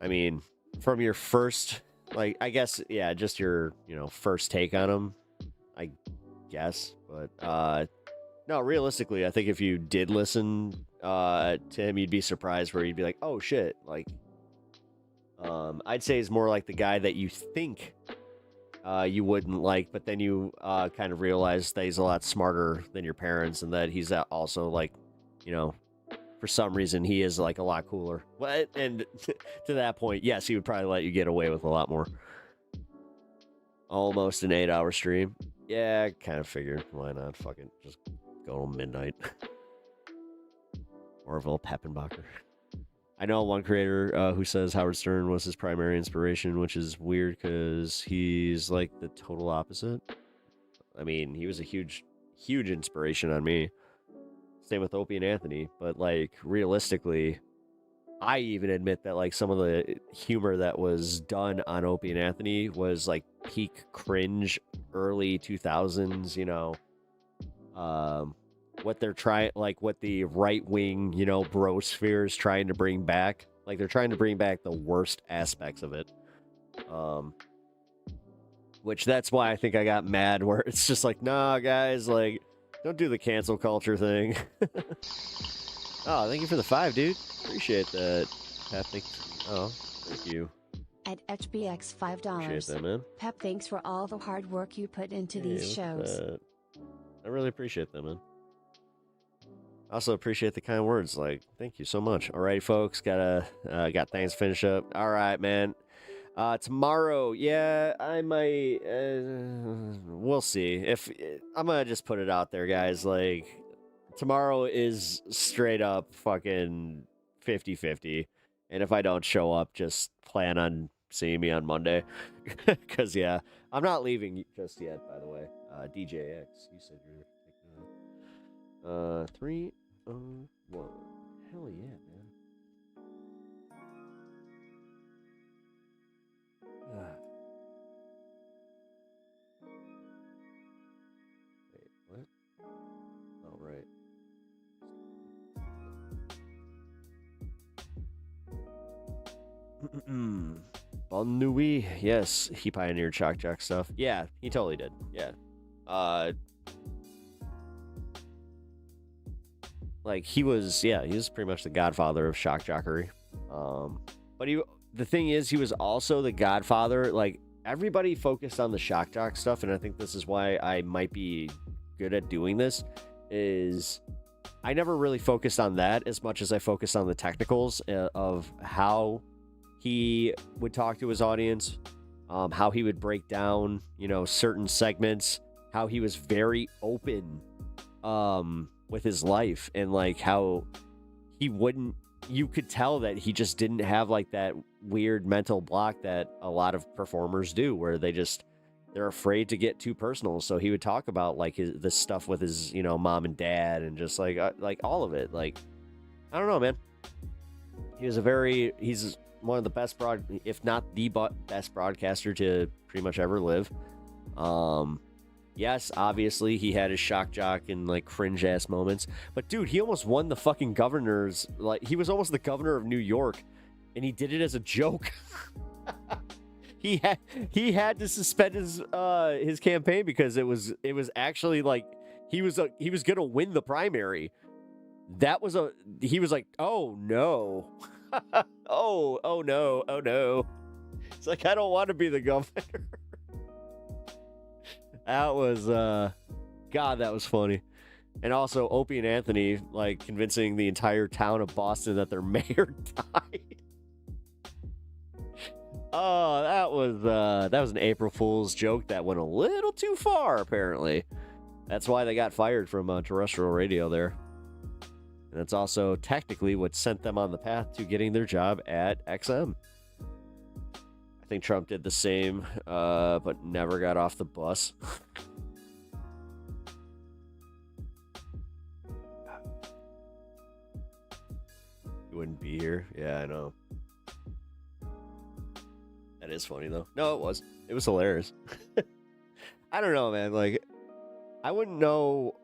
I mean, from your first, like, I guess, yeah, just your, first take on him, I guess. But, no, realistically, I think if you did listen to him, you'd be surprised where you'd be like, oh, shit. Like, I'd say he's more like the guy that you think you wouldn't like, but then you kind of realize that he's a lot smarter than your parents and that he's also, like, for some reason, he is, like, a lot cooler. And to that point, yes, he would probably let you get away with a lot more. Almost an 8-hour stream. Yeah, I kind of figured. Why not? Fucking just go till midnight. Orville Peppenbacher. I know one creator who says Howard Stern was his primary inspiration, which is weird because he's, like, the total opposite. I mean, he was a huge, huge inspiration on me. Same with Opie and Anthony, but, like, realistically, I even admit that, like, some of the humor that was done on Opie and Anthony was, like, peak cringe, early 2000s, what they're trying, like, what the right-wing, brosphere is trying to bring back. Like, they're trying to bring back the worst aspects of it. Which that's why I think I got mad, where it's just like, nah, guys, like, don't do the cancel culture thing. Oh, thank you for the 5, dude. Appreciate that. Thank you. At HBX $5. Appreciate that, man. Pep, thanks for all the hard work you put into these shows. I really appreciate that, man. I also appreciate the kind words. Like, thank you so much. All right, folks. Got things to finish up. All right, man. Tomorrow, yeah, I might, we'll see. If I'm gonna just put it out there, guys, like, tomorrow is straight up fucking 50-50. And if I don't show up, just plan on seeing me on Monday. Because, yeah, I'm not leaving just yet, by the way. DJX, you said you're taking 3, 1. Hell yeah, man. Wait, what? Oh, right. Bon Nuit, yes, he pioneered Shock Jock stuff. Yeah, he totally did. Yeah. Like, he was pretty much the godfather of shock jockery. But the thing is, he was also the godfather. Like, everybody focused on the shock jock stuff, and I think this is why I might be good at doing this, is I never really focused on that as much as I focused on the technicals of how he would talk to his audience, how he would break down, certain segments, how he was very open with his life, and like how you could tell that he just didn't have like that weird mental block that a lot of performers do, where they're afraid to get too personal. So he would talk about like the stuff with his, mom and dad, and just like all of it. Like, I don't know, man. He's one of the best if not the best broadcaster to pretty much ever live. Yes, obviously he had his shock jock and like cringe ass moments, but dude, he almost won the fucking governor's, like, he was almost the governor of New York, and he did it as a joke. He had to suspend his campaign because it was actually like he was gonna win the primary. He was like, oh no. oh no. It's like, I don't want to be the governor. That was God, that was funny. And also Opie and Anthony like convincing the entire town of Boston that their mayor died. Oh, that was an April Fool's joke that went a little too far, apparently. That's why they got fired from terrestrial radio there. And that's also technically what sent them on the path to getting their job at XM. I think Trump did the same, but never got off the bus. You wouldn't be here. Yeah, I know. That is funny, though. No, it was. It was hilarious. I don't know, man. Like, I wouldn't know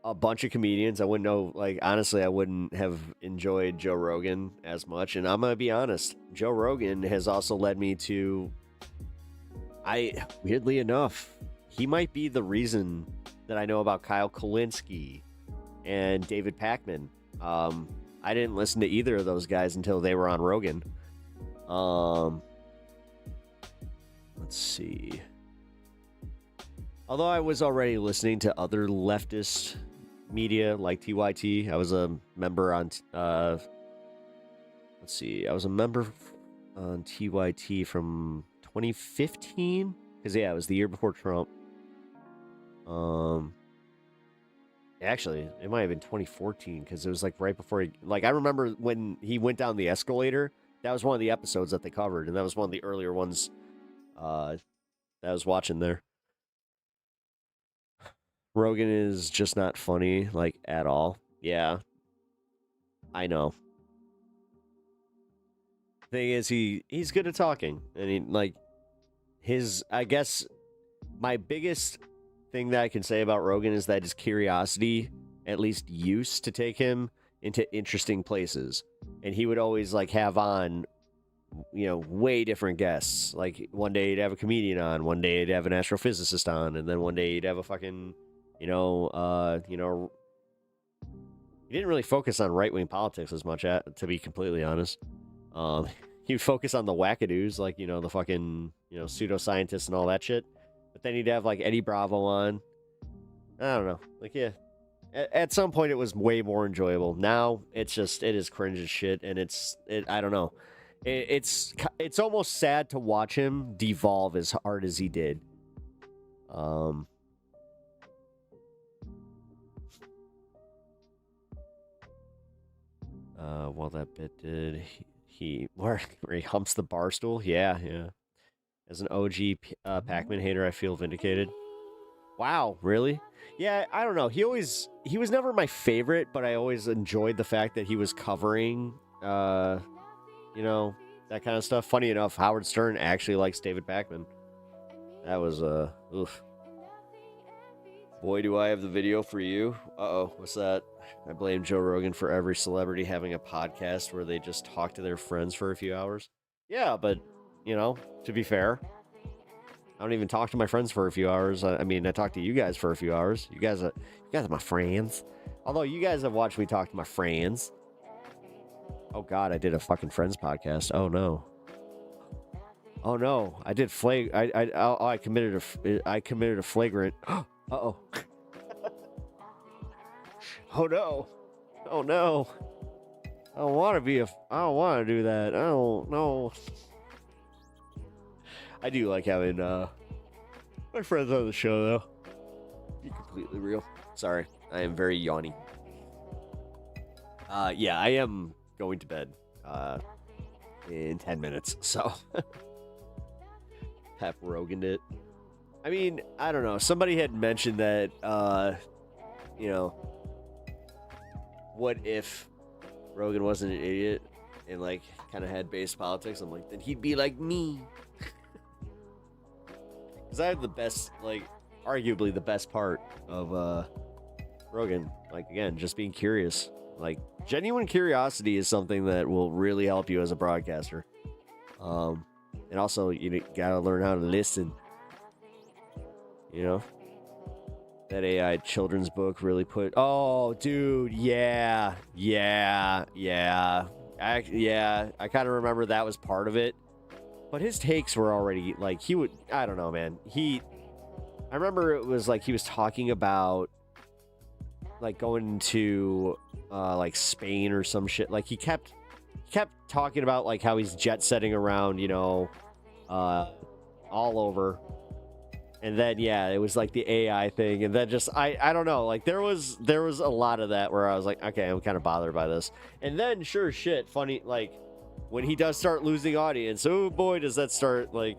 a bunch of comedians. I wouldn't know, like, honestly, I wouldn't have enjoyed Joe Rogan as much. And I'm going to be honest. Joe Rogan has also led me to, weirdly enough, he might be the reason that I know about Kyle Kulinski and David Pakman. I didn't listen to either of those guys until they were on Rogan. Let's see. Although I was already listening to other leftist media like TYT, I was a member on, let's see, I was a member on TYT from 2015? Because, yeah, it was the year before Trump. Actually, it might have been 2014, because it was, like, right before he, like, I remember when he went down the escalator, that was one of the episodes that they covered, and that was one of the earlier ones that I was watching there. Rogan is just not funny, like, at all. Yeah. I know. Thing is, he's good at talking. And he, like, I guess, my biggest thing that I can say about Rogan is that his curiosity at least used to take him into interesting places. And he would always, like, have on, you know, way different guests. Like, one day he'd have a comedian on, one day he'd have an astrophysicist on, and then one day he'd have a fucking... he didn't really focus on right-wing politics as much, to be completely honest. He'd focus on the wackadoos, like, you know, the fucking, you know, pseudoscientists and all that shit. But then he'd have, like, Eddie Bravo on. I don't know. Like, yeah. At some point, it was way more enjoyable. Now, it is cringe as shit, and I don't know. It's almost sad to watch him devolve as hard as he did. Well, that bit did where he humps the bar stool? Yeah. As an OG Pac-Man hater, I feel vindicated. Wow, really? Yeah, I don't know. He was never my favorite, but I always enjoyed the fact that he was covering, that kind of stuff. Funny enough, Howard Stern actually likes David Pakman. That was, oof. Boy, do I have the video for you. Uh-oh, what's that? I blame Joe Rogan for every celebrity having a podcast where they just talk to their friends for a few hours. Yeah, but, to be fair, I don't even talk to my friends for a few hours. I mean, I talk to you guys for a few hours. You guys are my friends. Although you guys have watched me talk to my friends. Oh, God, I did a fucking Friends podcast. Oh, no. Oh, no. I did I committed a flagrant... Uh-oh. Oh, no. Oh, no. I don't want to do that. I don't know. I do like having my friends on the show, though. Be completely real. Sorry. I am very yawny. Yeah, I am going to bed in 10 minutes, so. Pep Rogan'd it. I mean, I don't know. Somebody had mentioned that, what if Rogan wasn't an idiot and, like, kind of had base politics? I'm like, then he'd be like me. Because I have the best, like, arguably the best part of Rogan. Like, again, just being curious. Like, genuine curiosity is something that will really help you as a broadcaster. And also, you gotta learn how to listen. That AI children's book really put... Oh, dude, yeah. I kind of remember that was part of it. But his takes were already, like, he would... I don't know, man. I remember it was, like, he was talking about, like, going to, like, Spain or some shit. Like, he kept talking about, like, how he's jet-setting around, all over... And then yeah, it was like the AI thing, and then just I don't know, like there was a lot of that where I was like, okay, I'm kind of bothered by this. And then sure shit, funny, like when he does start losing audience, oh boy, does that start like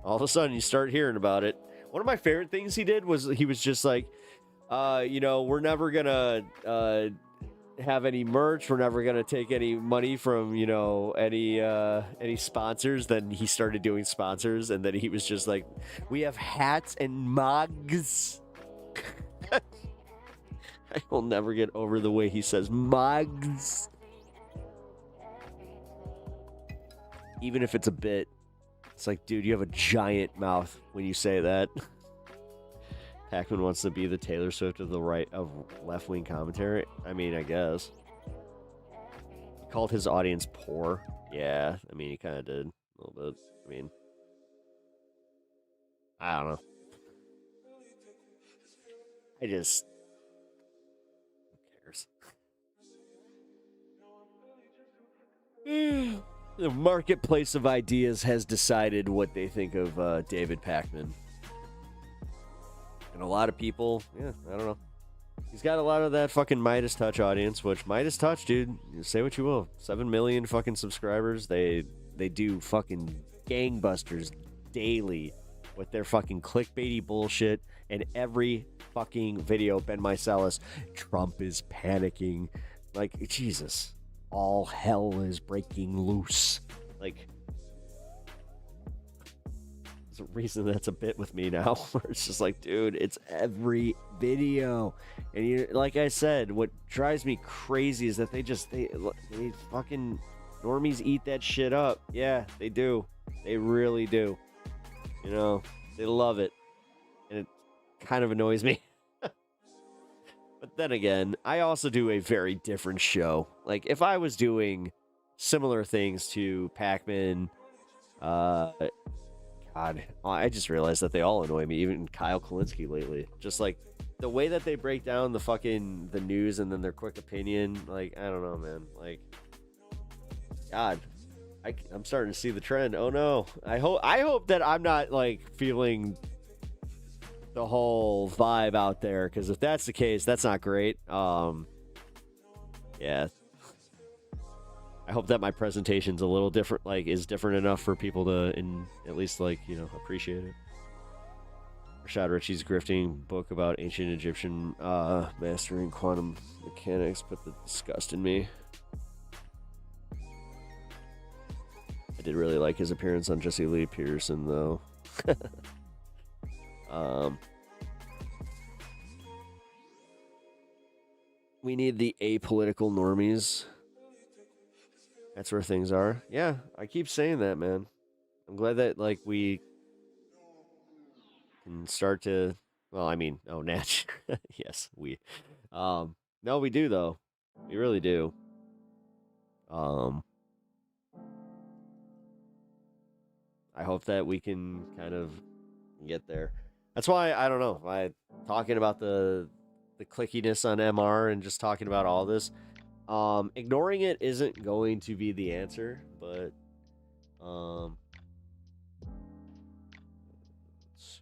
all of a sudden you start hearing about it. One of my favorite things he did was he was just like, you know, we're never gonna have any merch. We're never gonna take any money from, you know, any sponsors. Then he started doing sponsors, and then he was just like, we have hats and mugs. I will never get over the way he says mugs. Even if it's a bit, it's like, dude, you have a giant mouth when you say that. Pac-Man wants to be the Taylor Swift of the left-wing commentary. I mean, I guess. He called his audience poor. Yeah, I mean, he kind of did a little bit. I mean, I don't know. I just... Who cares? The marketplace of ideas has decided what they think of David Pac-Man. And a lot of people, yeah, I don't know. He's got a lot of that fucking Midas Touch audience, which Midas Touch, dude, you say what you will. 7 million fucking subscribers. They do fucking gangbusters daily with their fucking clickbaity bullshit. And every fucking video, Ben Meiselas, Trump is panicking. Like, Jesus. All hell is breaking loose. Like, there's a reason that's a bit with me now. Where it's just like, dude, it's every video. And you, like I said, what drives me crazy is that they fucking normies eat that shit up. Yeah, they do. They really do. You know, they love it. And it kind of annoys me. But then again, I also do a very different show. Like, if I was doing similar things to Pac-Man, God, I just realized that they all annoy me, even Kyle Kalinske lately. Just, like, the way that they break down the news and then their quick opinion, like, I don't know, man. Like, God, I'm starting to see the trend. Oh, no. I hope that I'm not, like, feeling the whole vibe out there, because if that's the case, that's not great. Yeah, I hope that my presentation's a little different, like is different enough for people to at least, like, you know, appreciate it. Rashad Ritchie's grifting book about ancient Egyptian mastering quantum mechanics put the disgust in me. I did really like his appearance on Jesse Lee Peterson, though. We need the apolitical normies. That's where things are. Yeah, I keep saying that, man. I'm glad that, like, we can start to... Well, I mean, oh, Natch. Yes, we... No, we do, though. We really do. I hope that we can kind of get there. That's why, I don't know, talking about the clickiness on MR and just talking about all this, ignoring it isn't going to be the answer, but let's see.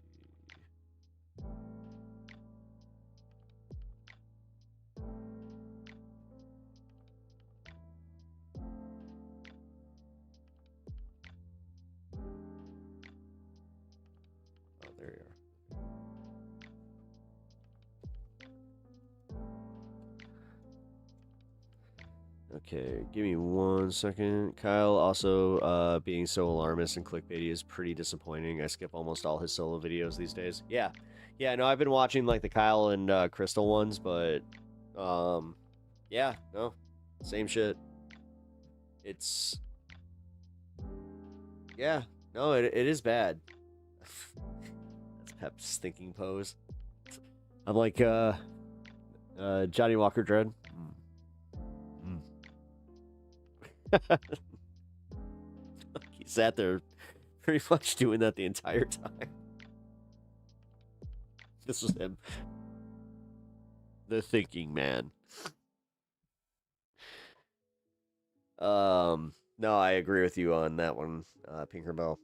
Oh, there you are. Okay, give me 1 second. Kyle also being so alarmist and clickbaity is pretty disappointing. I skip almost all his solo videos these days. Yeah, no, I've been watching like the Kyle and Crystal ones, but yeah, no, same shit. It's yeah, no, it is bad. That's Pep's thinking pose. I'm like Johnny Walker Dread. He sat there pretty much doing that the entire time. This was him. The thinking man. No, I agree with you on that one, Pinkerbell.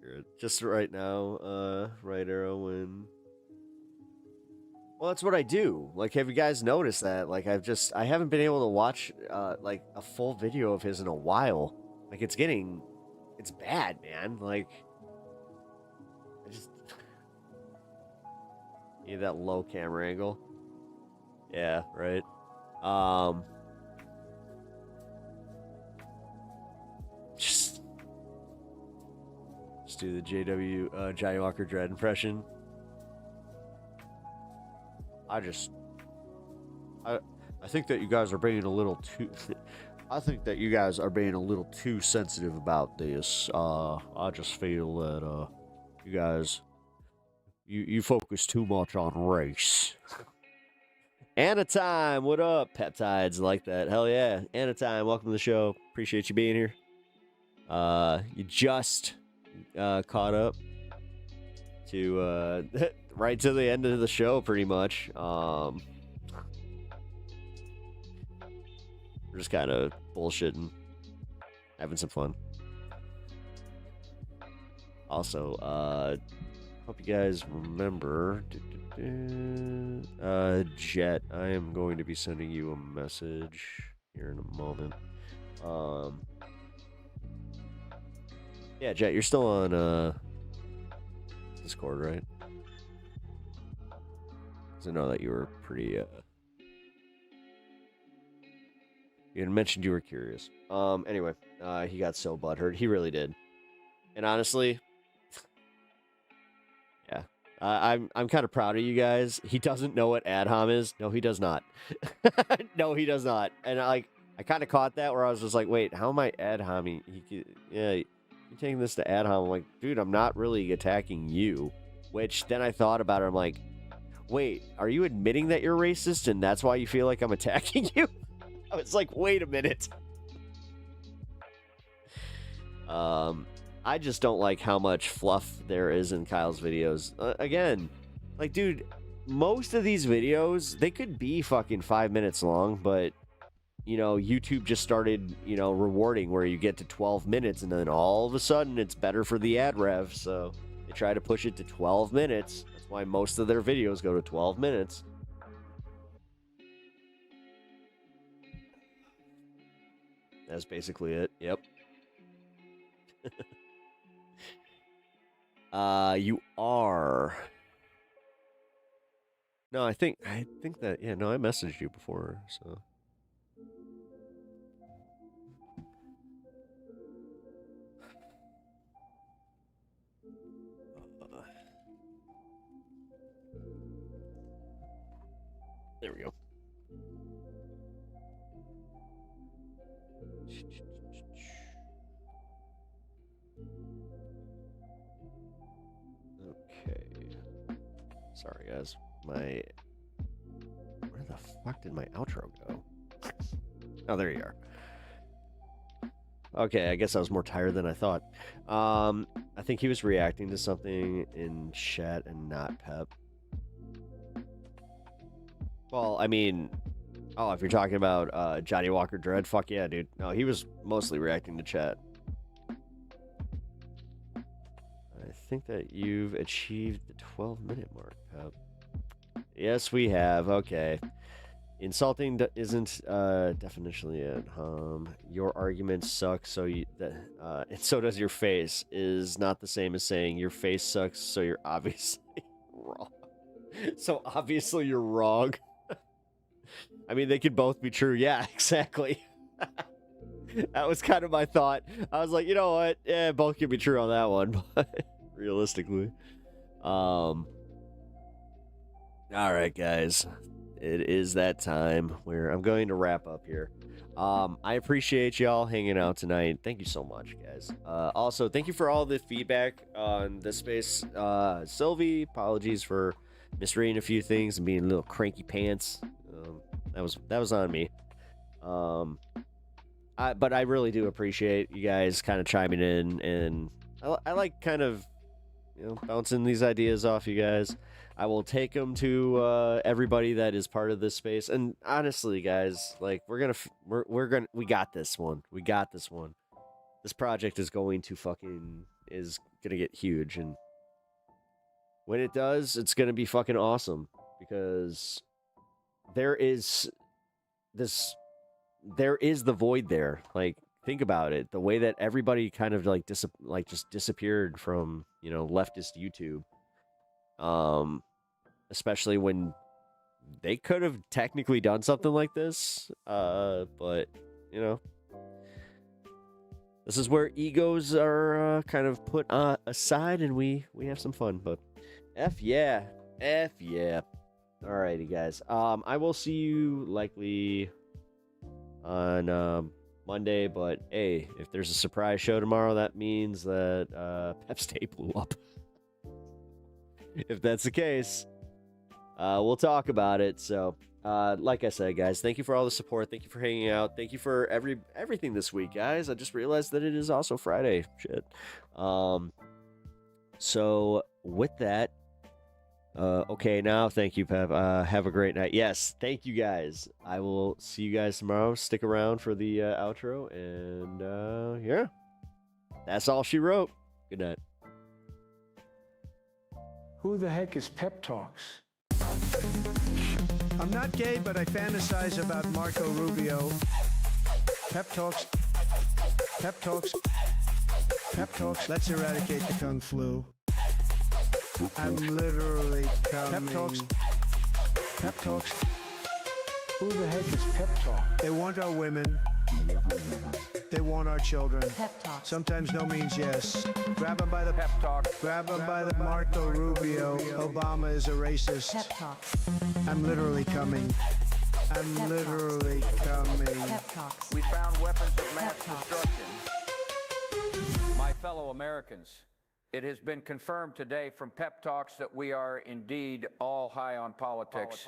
accurate. Just right now, right arrow when. Well, that's what I do. Like, have you guys noticed that? Like, I haven't been able to watch, like, a full video of his in a while. Like, it's bad, man. Like, need that low camera angle. Yeah, right. Just do the JW, Johnny Walker Dread impression. I think that you guys are being a little too. I think that you guys are being a little too sensitive about this. I just feel that you guys, you focus too much on race. Anatime, what up? Peptides like that. Hell yeah. Anatime, welcome to the show. Appreciate you being here. You just caught up to right to the end of the show, pretty much. We're just kind of bullshitting, having some fun. Also, hope you guys remember, Jet, I am going to be sending you a message here in a moment. Yeah, Jet, you're still on Discord, right? Because I know that you were pretty, you had mentioned you were curious. Anyway, he got so butthurt. He really did. And honestly, yeah, I'm kind of proud of you guys. He doesn't know what AdHom is. No, he does not. No, he does not. And I kind of caught that where I was just like, wait, how am I AdHoming? Yeah, you're taking this to AdHom. I'm like, dude, I'm not really attacking you. Which then I thought about it. I'm like, wait, are you admitting that you're racist and that's why you feel like I'm attacking you? I was like, wait a minute. I just don't like how much fluff there is in Kyle's videos. Again, like, dude, most of these videos, they could be fucking 5 minutes long, but, you know, YouTube just started, you know, rewarding where you get to 12 minutes and then all of a sudden it's better for the ad rev, so they try to push it to 12 minutes. That's why most of their videos go to 12 minutes. That's basically it. Yep. You are. No, I think that, yeah, no, I messaged you before, so. There we go. Okay. Sorry, guys. Where the fuck did my outro go? Oh, there you are. Okay, I guess I was more tired than I thought. I think he was reacting to something in chat and not Pep. Well, I mean, oh, if you're talking about Johnny Walker Dread, fuck yeah, dude. No, he was mostly reacting to chat. I think that you've achieved the 12-minute mark, Pep. Yes, we have. Okay. Insulting isn't definitionally at your argument sucks, so and so does your face is not the same as saying your face sucks, so you're obviously wrong. So obviously you're wrong. I mean, they could both be true. Yeah, exactly. That was kind of my thought. I was like, you know what? Yeah, both could be true on that one, but realistically. All right, guys. It is that time where I'm going to wrap up here. I appreciate y'all hanging out tonight. Thank you so much, guys. Also, thank you for all the feedback on this space. Sylvie, apologies for misreading a few things and being a little cranky pants. That was on me. But I really do appreciate you guys kind of chiming in, and I like kind of, you know, bouncing these ideas off you guys. I will take them to everybody that is part of this space. And honestly, guys, like we got this one. We got this one. This project is going to fucking is going to get huge. And when it does, it's going to be fucking awesome because there is the void there. Like, think about it. The way that everybody kind of like just disappeared from, you know, leftist YouTube. Especially when they could have technically done something like this. But, you know, this is where egos are kind of put aside and we have some fun. But F yeah. Alrighty, guys. I will see you likely on Monday, but hey, if there's a surprise show tomorrow, that means that Pep State blew up. If that's the case, we'll talk about it. So, like I said, guys, thank you for all the support. Thank you for hanging out. Thank you for everything this week, guys. I just realized that it is also Friday. Shit. So with that, okay, now thank you, Pep. Have a great night. Yes, thank you, guys. I will see you guys tomorrow. Stick around for the outro, and yeah, that's all she wrote. Good night. Who the heck is Pep Talks? I'm not gay, but I fantasize about Marco Rubio. Pep Talks. Pep Talks. Pep Talks. Let's eradicate the Kung Flu. I'm literally coming. Pep Talks. Pep Talks. Who the heck is Pep Talk? They want our women. They want our children. Pep Talk. Sometimes no means yes. Grab them by the Pep Talk. Grab them by the Marco Rubio. Obama is a racist. Pep Talk. I'm literally coming. I'm Pep literally coming. Pep Talks. We found weapons of mass destruction. My fellow Americans, it has been confirmed today from Pep Talks that we are indeed all high on politics.